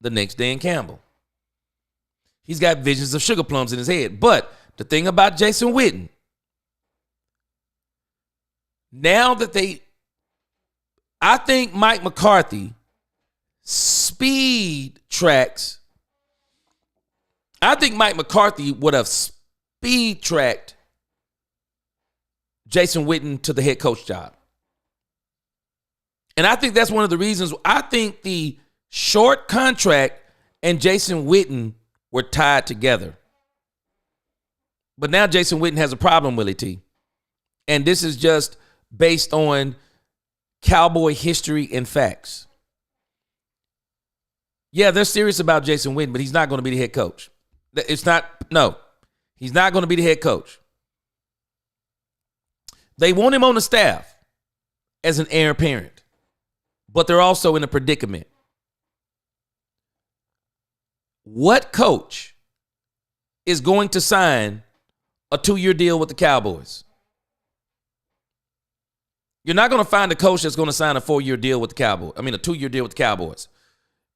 the next Dan Campbell. He's got visions of sugar plums in his head. But the thing about Jason Witten, now that I think Mike McCarthy speed tracks. I think Mike McCarthy would have speed tracked Jason Witten to the head coach job. And I think that's one of the reasons. I think the short contract and Jason Witten were tied together. But now Jason Witten has a problem, Willie T. And this is just based on Cowboy history and facts. Yeah, they're serious about Jason Witten, but he's not going to be the head coach. He's not going to be the head coach. They want him on the staff as an heir apparent, but they're also in a predicament. What coach is going to sign a 2-year deal with the Cowboys? You're not going to find a coach that's going to sign a 4-year deal with the Cowboys. I mean, a 2-year deal with the Cowboys.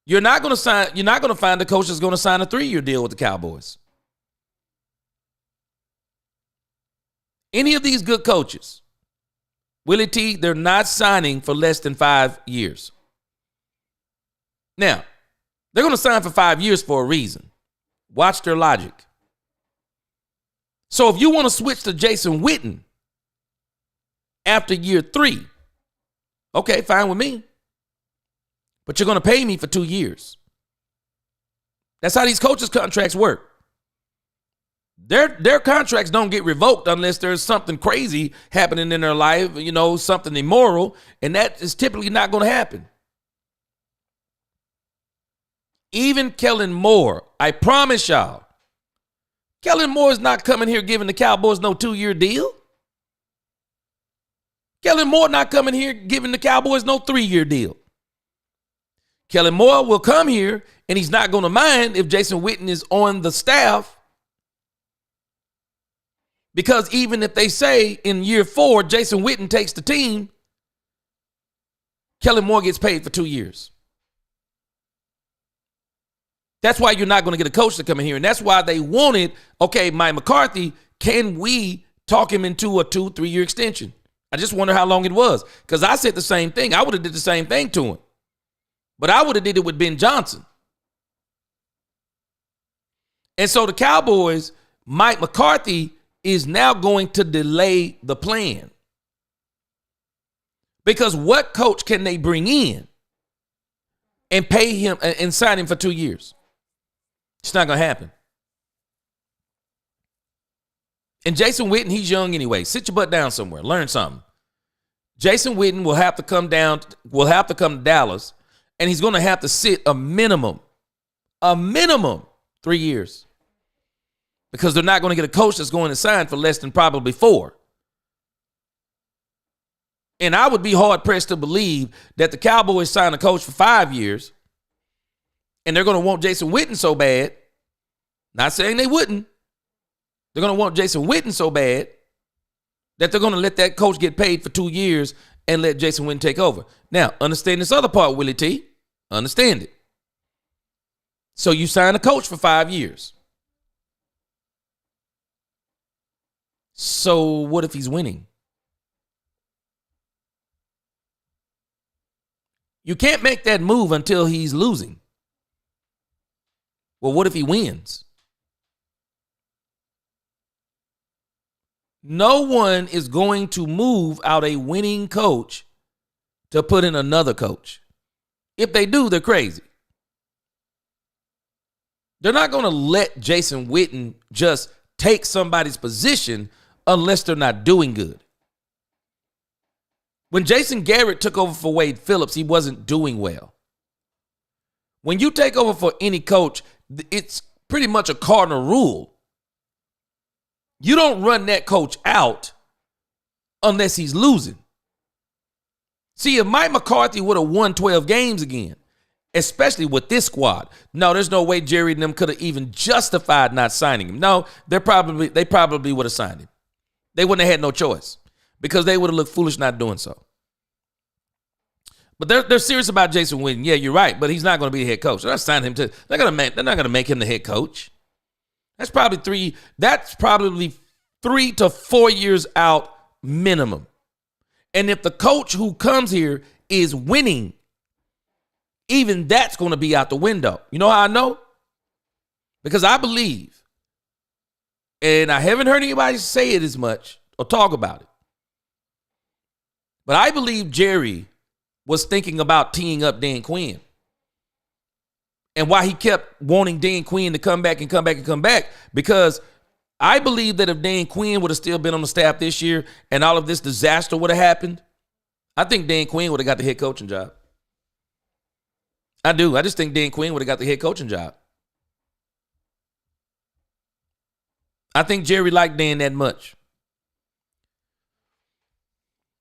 You're not going to find a coach that's going to sign a 3-year deal with the Cowboys. Any of these good coaches, Willie T, they're not signing for less than 5 years. Now, they're going to sign for 5 years for a reason. Watch their logic. So if you want to switch to Jason Witten after year 3, okay, fine with me. But you're going to pay me for 2 years. That's how these coaches' contracts work. Their contracts don't get revoked unless there's something crazy happening in their life, something immoral, and that is typically not going to happen. Even Kellen Moore, I promise y'all, Kellen Moore is not coming here giving the Cowboys no 2-year deal. Kellen Moore not coming here giving the Cowboys no 3-year deal. Kellen Moore will come here, and he's not going to mind if Jason Witten is on the staff Because even if they say in year 4, Jason Witten takes the team, Kellen Moore gets paid for 2 years. That's why you're not going to get a coach to come in here. And that's why they wanted, okay, Mike McCarthy, can we talk him into a 2-3 year extension? I just wonder how long it was. Because I said the same thing. I would have did the same thing to him. But I would have did it with Ben Johnson. And so the Cowboys, Mike McCarthy is now going to delay the plan. Because what coach can they bring in and pay him and sign him for 2 years? It's not going to happen. And Jason Witten, he's young anyway. Sit your butt down somewhere. Learn something. Jason Witten will have to come to Dallas, and he's going to have to sit a minimum 3 years. Because they're not going to get a coach that's going to sign for less than probably 4. And I would be hard-pressed to believe that the Cowboys sign a coach for 5 years, and they're going to want Jason Witten so bad. Not saying they wouldn't. They're going to want Jason Witten so bad that they're going to let that coach get paid for 2 years and let Jason Witten take over. Now, understand this other part, Willie T. Understand it. So you sign a coach for 5 years. So what if he's winning? You can't make that move until he's losing. Well, what if he wins? No one is going to move out a winning coach to put in another coach. If they do, they're crazy. They're not going to let Jason Witten just take somebody's position unless they're not doing good. When Jason Garrett took over for Wade Phillips, he wasn't doing well. When you take over for any coach, it's pretty much a cardinal rule. You don't run that coach out unless he's losing. See, if Mike McCarthy would have won 12 games again, especially with this squad, no, there's no way Jerry and them could have even justified not signing him. No, they probably would have signed him. They wouldn't have had no choice because they would have looked foolish not doing so. But they're serious about Jason Witten. Yeah, you're right, but he's not going to be the head coach. They're not signing him to. They're not going to make him the head coach. That's probably 3 to 4 years out minimum. And if the coach who comes here is winning, even that's going to be out the window. You know how I know? Because I believe, and I haven't heard anybody say it as much or talk about it, but I believe Jerry was thinking about teeing up Dan Quinn. And why he kept wanting Dan Quinn to come back, because I believe that if Dan Quinn would have still been on the staff this year and all of this disaster would have happened, I think Dan Quinn would have got the head coaching job. I do. I just think Dan Quinn would have got the head coaching job. I think Jerry liked Dan that much.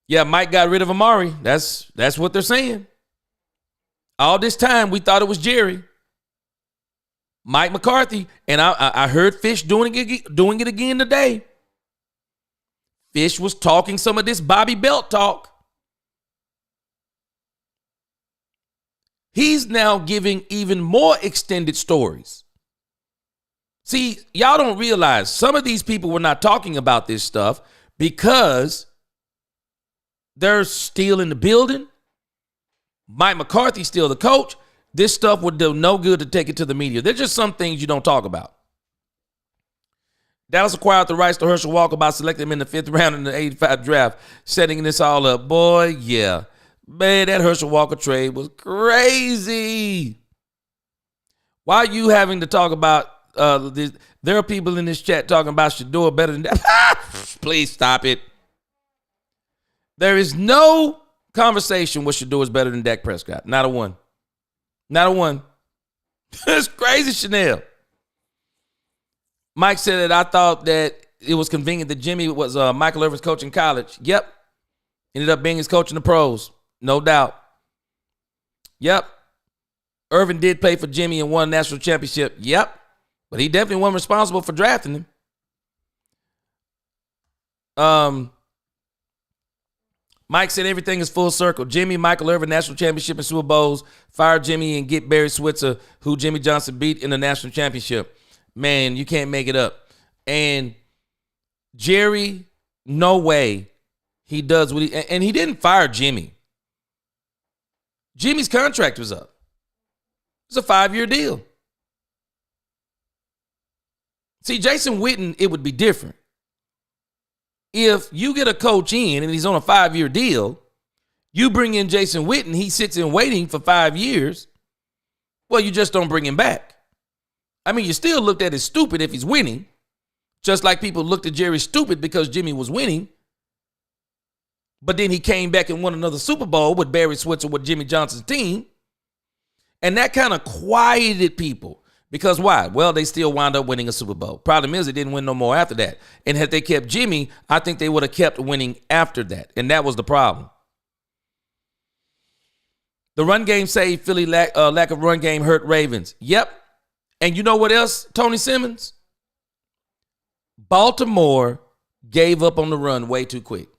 Yeah, Mike got rid of Amari. That's what they're saying. All this time, we thought it was Jerry. Mike McCarthy. And I heard Fish doing it again today. Fish was talking some of this Bobby Belt talk. He's now giving even more extended stories. See, y'all don't realize some of these people were not talking about this stuff because they're still in the building. Mike McCarthy's still the coach. This stuff would do no good to take it to the media. There's just some things you don't talk about. Dallas acquired the rights to Herschel Walker by selecting him in the 5th round in the 85 draft, setting this all up. Boy, yeah. Man, that Herschel Walker trade was crazy. Why are you having to talk about this? There are people in this chat talking about Shador better than that. Please stop it. There is no conversation where Shador is better than Dak Prescott. Not a one. Not a one. That's crazy, Chanel. Mike said that I thought that it was convenient that Jimmy was Michael Irvin's coach in college. Yep. Ended up being his coach in the pros. No doubt. Yep. Irvin did play for Jimmy and won a national championship. Yep. But he definitely wasn't responsible for drafting him. Mike said everything is full circle. Jimmy, Michael Irvin, national championship and Super Bowls. Fire Jimmy and get Barry Switzer, who Jimmy Johnson beat in the national championship. Man, you can't make it up. And Jerry, no way he does what he, and he didn't fire Jimmy. Jimmy's contract was up. It's a 5-year deal. See, Jason Witten, it would be different. If you get a coach in and he's on a 5-year deal, you bring in Jason Witten, he sits in waiting for 5 years, well, you just don't bring him back. I mean, you still looked at as stupid if he's winning, just like people looked at Jerry stupid because Jimmy was winning. But then he came back and won another Super Bowl with Barry Switzer with Jimmy Johnson's team. And that kind of quieted people. Because why? Well, they still wound up winning a Super Bowl. Problem is, they didn't win no more after that. And had they kept Jimmy, I think they would have kept winning after that. And that was the problem. The run game saved Philly. Lack of run game hurt Ravens. Yep. And you know what else, Tony Simmons? Baltimore gave up on the run way too quick.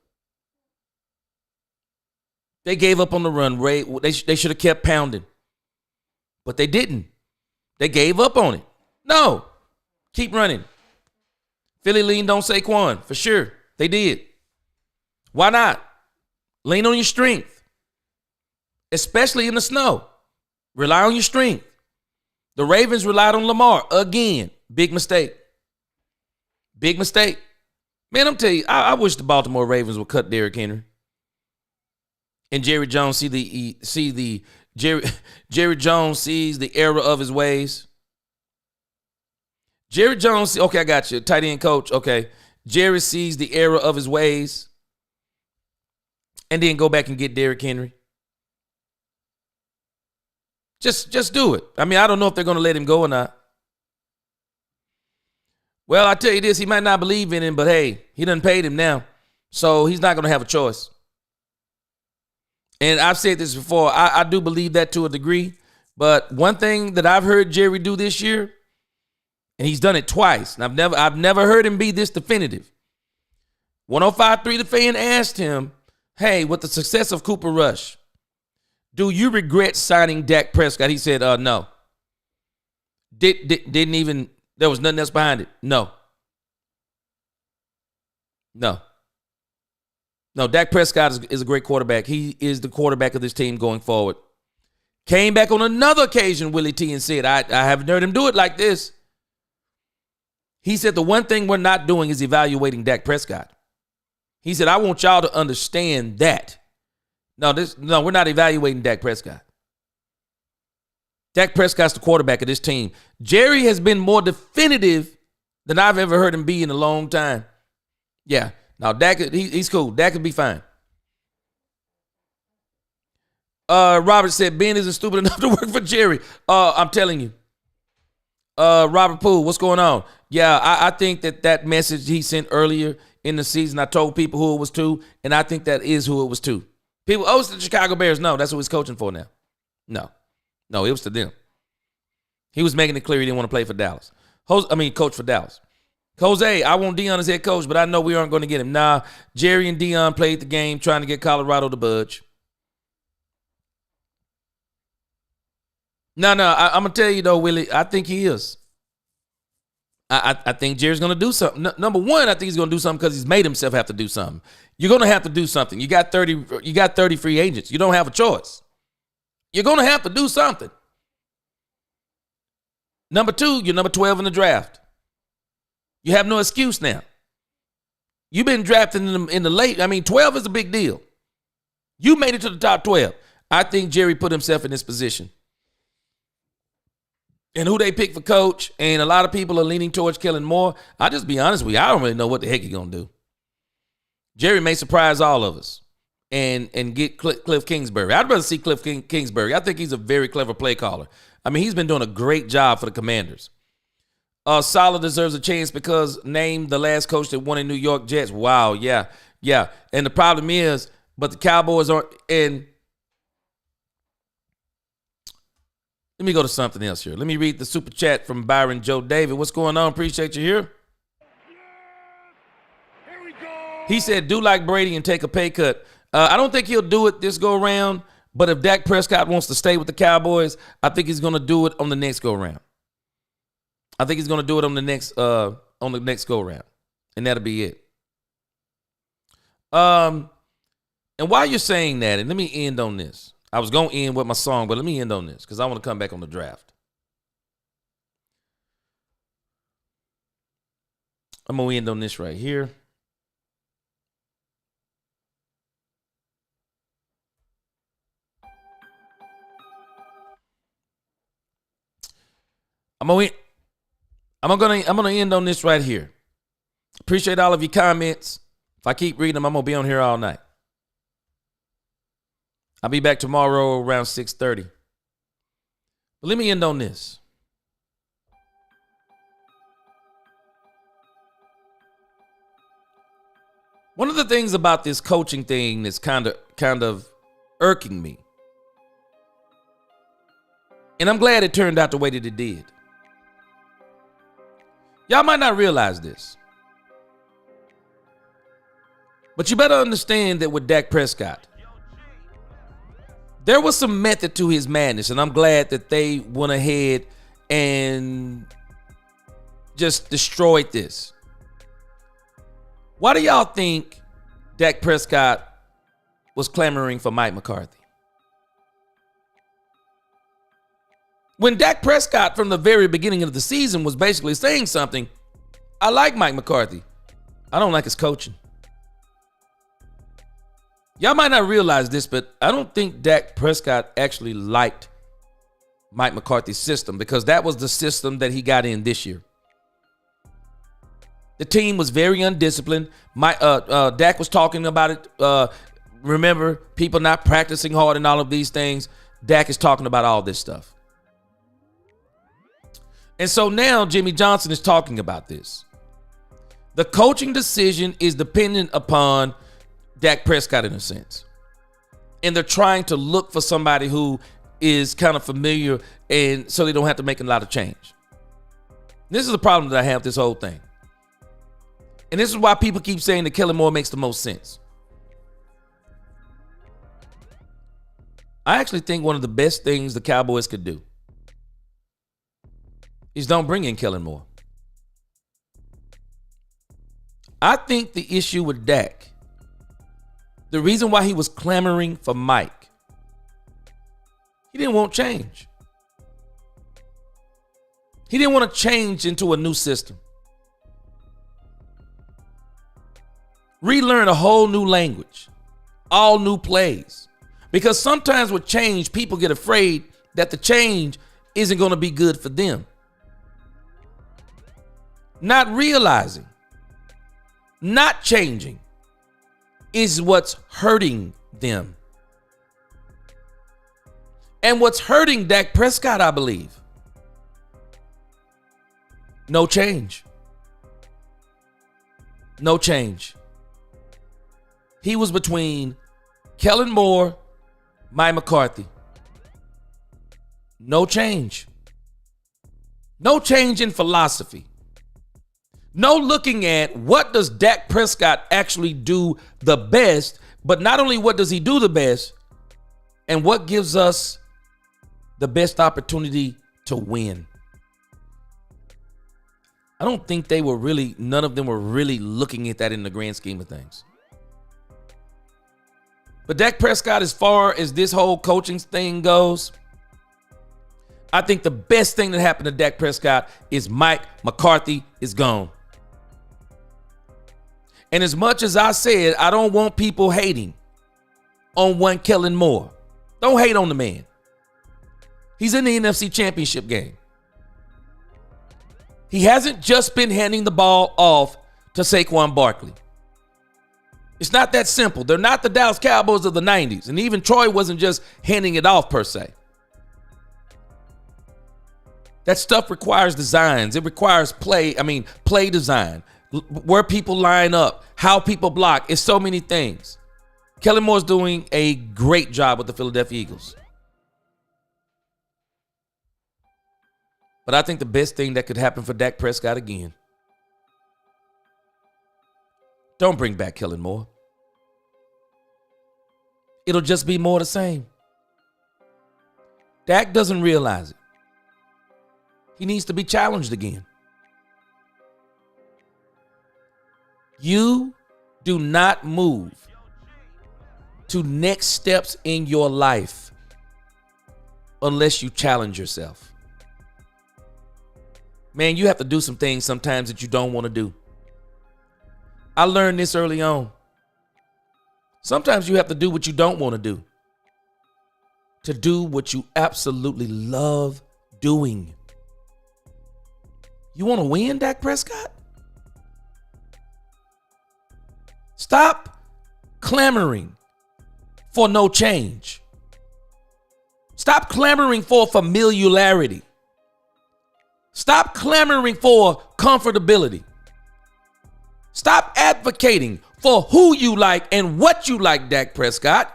They gave up on the run. They should have kept pounding. But they didn't. They gave up on it. No. Keep running. Philly leaned on Saquon, for sure. They did. Why not? Lean on your strength. Especially in the snow. Rely on your strength. The Ravens relied on Lamar again. Big mistake. Big mistake. Man, I'm telling you, I wish the Baltimore Ravens would cut Derrick Henry. And Jerry Jones Jerry Jones sees the error of his ways. Jerry Jones, okay, I got you. Tight end coach, okay. Jerry sees the error of his ways and then go back and get Derrick Henry. Just do it. I mean, I don't know if they're going to let him go or not. Well, I tell you this, he might not believe in him, but hey, he done paid him now. So he's not going to have a choice. And I've said this before, I do believe that to a degree. But one thing that I've heard Jerry do this year, and he's done it twice, and I've never heard him be this definitive. 105.3 The Fan asked him, hey, with the success of Cooper Rush, do you regret signing Dak Prescott? He said, no. Didn't even, there was nothing else behind it. No. No, Dak Prescott is a great quarterback. He is the quarterback of this team going forward. Came back on another occasion, Willie T, and said, I haven't heard him do it like this. He said, the one thing we're not doing is evaluating Dak Prescott. He said, I want y'all to understand that. No, we're not evaluating Dak Prescott. Dak Prescott's the quarterback of this team. Jerry has been more definitive than I've ever heard him be in a long time. Yeah. Now, Dak, he's cool. Dak could be fine. Robert said, Ben isn't stupid enough to work for Jerry. I'm telling you. Robert Poole, what's going on? Yeah, I think that message he sent earlier in the season, I told people who it was to, and I think that is who it was to. People, it's the Chicago Bears. No, that's what he's coaching for now. No, it was to them. He was making it clear he didn't want to play for Dallas. Coach for Dallas. Jose, I want Deion as head coach, but I know we aren't going to get him. Nah, Jerry and Deion played the game trying to get Colorado to budge. No, I'm going to tell you, though, Willie, I think he is. I think Jerry's going to do something. Number one, I think he's going to do something because he's made himself have to do something. You're going to have to do something. You got 30 free agents. You don't have a choice. You're going to have to do something. Number two, you're number 12 in the draft. You have no excuse now. You've been drafted in the late. 12 is a big deal. You made it to the top 12. I think Jerry put himself in this position. And who they pick for coach, and a lot of people are leaning towards Kellen Moore. I'll just be honest with you. I don't really know what the heck he's going to do. Jerry may surprise all of us and get Cliff Kingsbury. I'd rather see Cliff Kingsbury. I think he's a very clever play caller. He's been doing a great job for the Commanders. Saleh deserves a chance because named the last coach that won in New York Jets. Wow, yeah. And the problem is, but the Cowboys aren't. And let me go to something else here. Let me read the super chat from Byron Joe David. What's going on? Appreciate you here. Here we go. He said, do like Brady and take a pay cut. I don't think he'll do it this go around, but if Dak Prescott wants to stay with the Cowboys, I think he's going to do it on the next go around. I think he's going to do it on the next go around, and that'll be it. And while you're saying that, and let me end on this. I was going to end with my song, but let me end on this because I want to come back on the draft. I'm going to end on this right here. I'm gonna end on this right here. Appreciate all of your comments. If I keep reading them, I'm gonna be on here all night. I'll be back tomorrow around 6:30. But let me end on this. One of the things about this coaching thing that's kind of irking me, and I'm glad it turned out the way that it did. Y'all might not realize this, but you better understand that with Dak Prescott, there was some method to his madness, and I'm glad that they went ahead and just destroyed this. Why do y'all think Dak Prescott was clamoring for Mike McCarthy? When Dak Prescott from the very beginning of the season was basically saying something, I like Mike McCarthy. I don't like his coaching. Y'all might not realize this, but I don't think Dak Prescott actually liked Mike McCarthy's system because that was the system that he got in this year. The team was very undisciplined. Dak was talking about it. Remember, people not practicing hard and all of these things. Dak is talking about all this stuff. And so now Jimmy Johnson is talking about this. The coaching decision is dependent upon Dak Prescott in a sense. And they're trying to look for somebody who is kind of familiar and so they don't have to make a lot of change. This is the problem that I have with this whole thing. And this is why people keep saying that Kellen Moore makes the most sense. I actually think one of the best things the Cowboys could do is don't bring in Kellen Moore. I think the issue with Dak, the reason why he was clamoring for Mike, he didn't want change. He didn't want to change into a new system. Relearn a whole new language, all new plays. Because sometimes with change, people get afraid that the change isn't going to be good for them. Not realizing, not changing is what's hurting them. And what's hurting Dak Prescott, I believe, no change. No change. He was between Kellen Moore, Mike McCarthy. No change. No change in philosophy. No looking at what does Dak Prescott actually do the best, but not only what does he do the best, and what gives us the best opportunity to win. I don't think none of them were really looking at that in the grand scheme of things. But Dak Prescott, as far as this whole coaching thing goes, I think the best thing that happened to Dak Prescott is Mike McCarthy is gone. And as much as I said, I don't want people hating on one Kellen Moore. Don't hate on the man. He's in the NFC Championship game. He hasn't just been handing the ball off to Saquon Barkley. It's not that simple. They're not the Dallas Cowboys of the 90s. And even Troy wasn't just handing it off per se. That stuff requires designs. It requires play design, where people line up, how people block. It's so many things. Kellen Moore's doing a great job with the Philadelphia Eagles. But I think the best thing that could happen for Dak Prescott again Don't bring back Kellen Moore. It'll just be more the same. Dak doesn't realize it. He needs to be challenged again. You do not move to next steps in your life unless you challenge yourself. Man, you have to do some things sometimes that you don't want to do. I learned this early on. Sometimes you have to do what you don't want to do to do what you absolutely love doing. You want to win, Dak Prescott? Stop clamoring for no change. Stop clamoring for familiarity. Stop clamoring for comfortability. Stop advocating for who you like and what you like, Dak Prescott.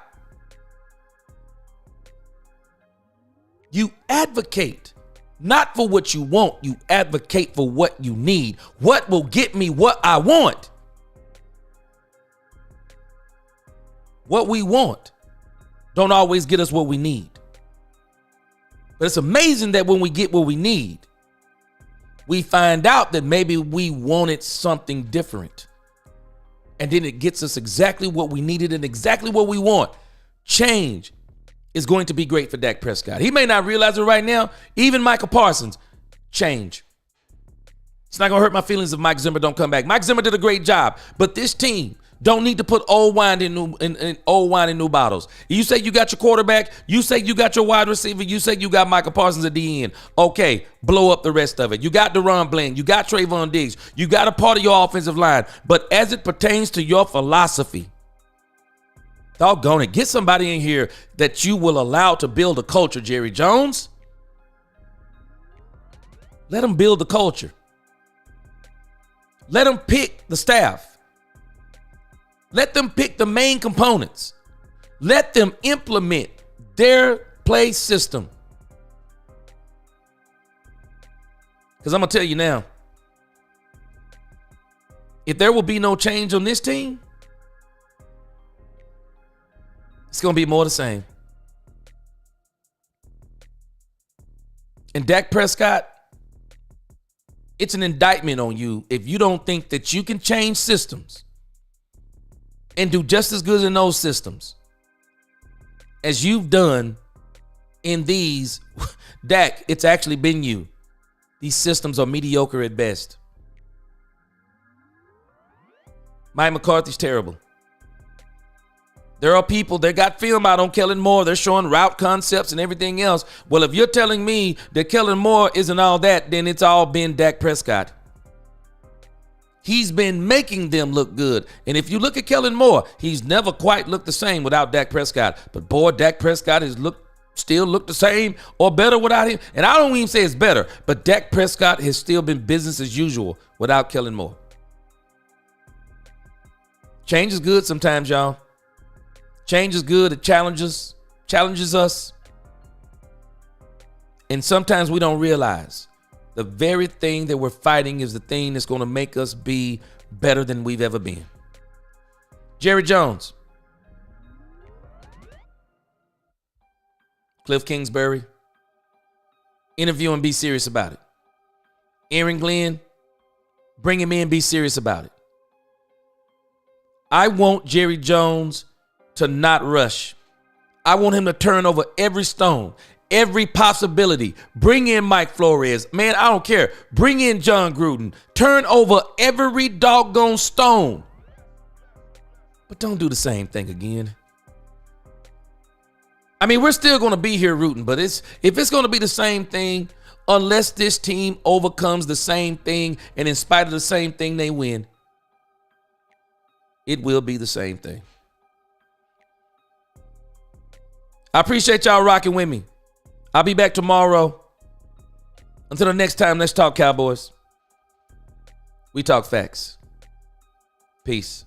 You advocate not for what you want. You advocate for what you need. What will get me what I want? What we want don't always get us what we need. But it's amazing that when we get what we need, we find out that maybe we wanted something different. And then it gets us exactly what we needed and exactly what we want. Change is going to be great for Dak Prescott. He may not realize it right now. Even Michael Parsons, change. It's not going to hurt my feelings if Mike Zimmer don't come back. Mike Zimmer did a great job, but this team don't need to put old wine in new bottles. You say you got your quarterback. You say you got your wide receiver. You say you got Michael Parsons at the end. Okay, blow up the rest of it. You got Deron Bland. You got Trayvon Diggs. You got a part of your offensive line. But as it pertains to your philosophy, doggone it, get somebody in here that you will allow to build a culture, Jerry Jones. Let them build the culture. Let them pick the staff. Let them pick the main components. Let them implement their play system. Because I'm going to tell you now, if there will be no change on this team, it's going to be more the same. And Dak Prescott, it's an indictment on you if you don't think that you can change systems and do just as good in those systems as you've done in these. Dak, it's actually been you. These systems are mediocre at best. Mike McCarthy's terrible. There are people that got film out on Kellen Moore. They're showing route concepts and everything else. Well, if you're telling me that Kellen Moore isn't all that, then it's all been Dak Prescott. He's been making them look good. And if you look at Kellen Moore, he's never quite looked the same without Dak Prescott. But boy, Dak Prescott has still looked the same or better without him. And I don't even say it's better, but Dak Prescott has still been business as usual without Kellen Moore. Change is good sometimes, y'all. Change is good. It challenges us. And sometimes we don't realize the very thing that we're fighting is the thing that's going to make us be better than we've ever been. Jerry Jones, Cliff Kingsbury, interview and be serious about it. Aaron Glenn, bring him in, be serious about it. I want Jerry Jones to not rush. I want him to turn over every stone, every possibility. Bring in Mike Flores. Man, I don't care. Bring in John Gruden. Turn over every doggone stone. But don't do the same thing again. I mean, we're still going to be here rooting, but if it's going to be the same thing, unless this team overcomes the same thing and in spite of the same thing they win, it will be the same thing. I appreciate y'all rocking with me. I'll be back tomorrow. Until the next time, let's talk Cowboys. We talk facts. Peace.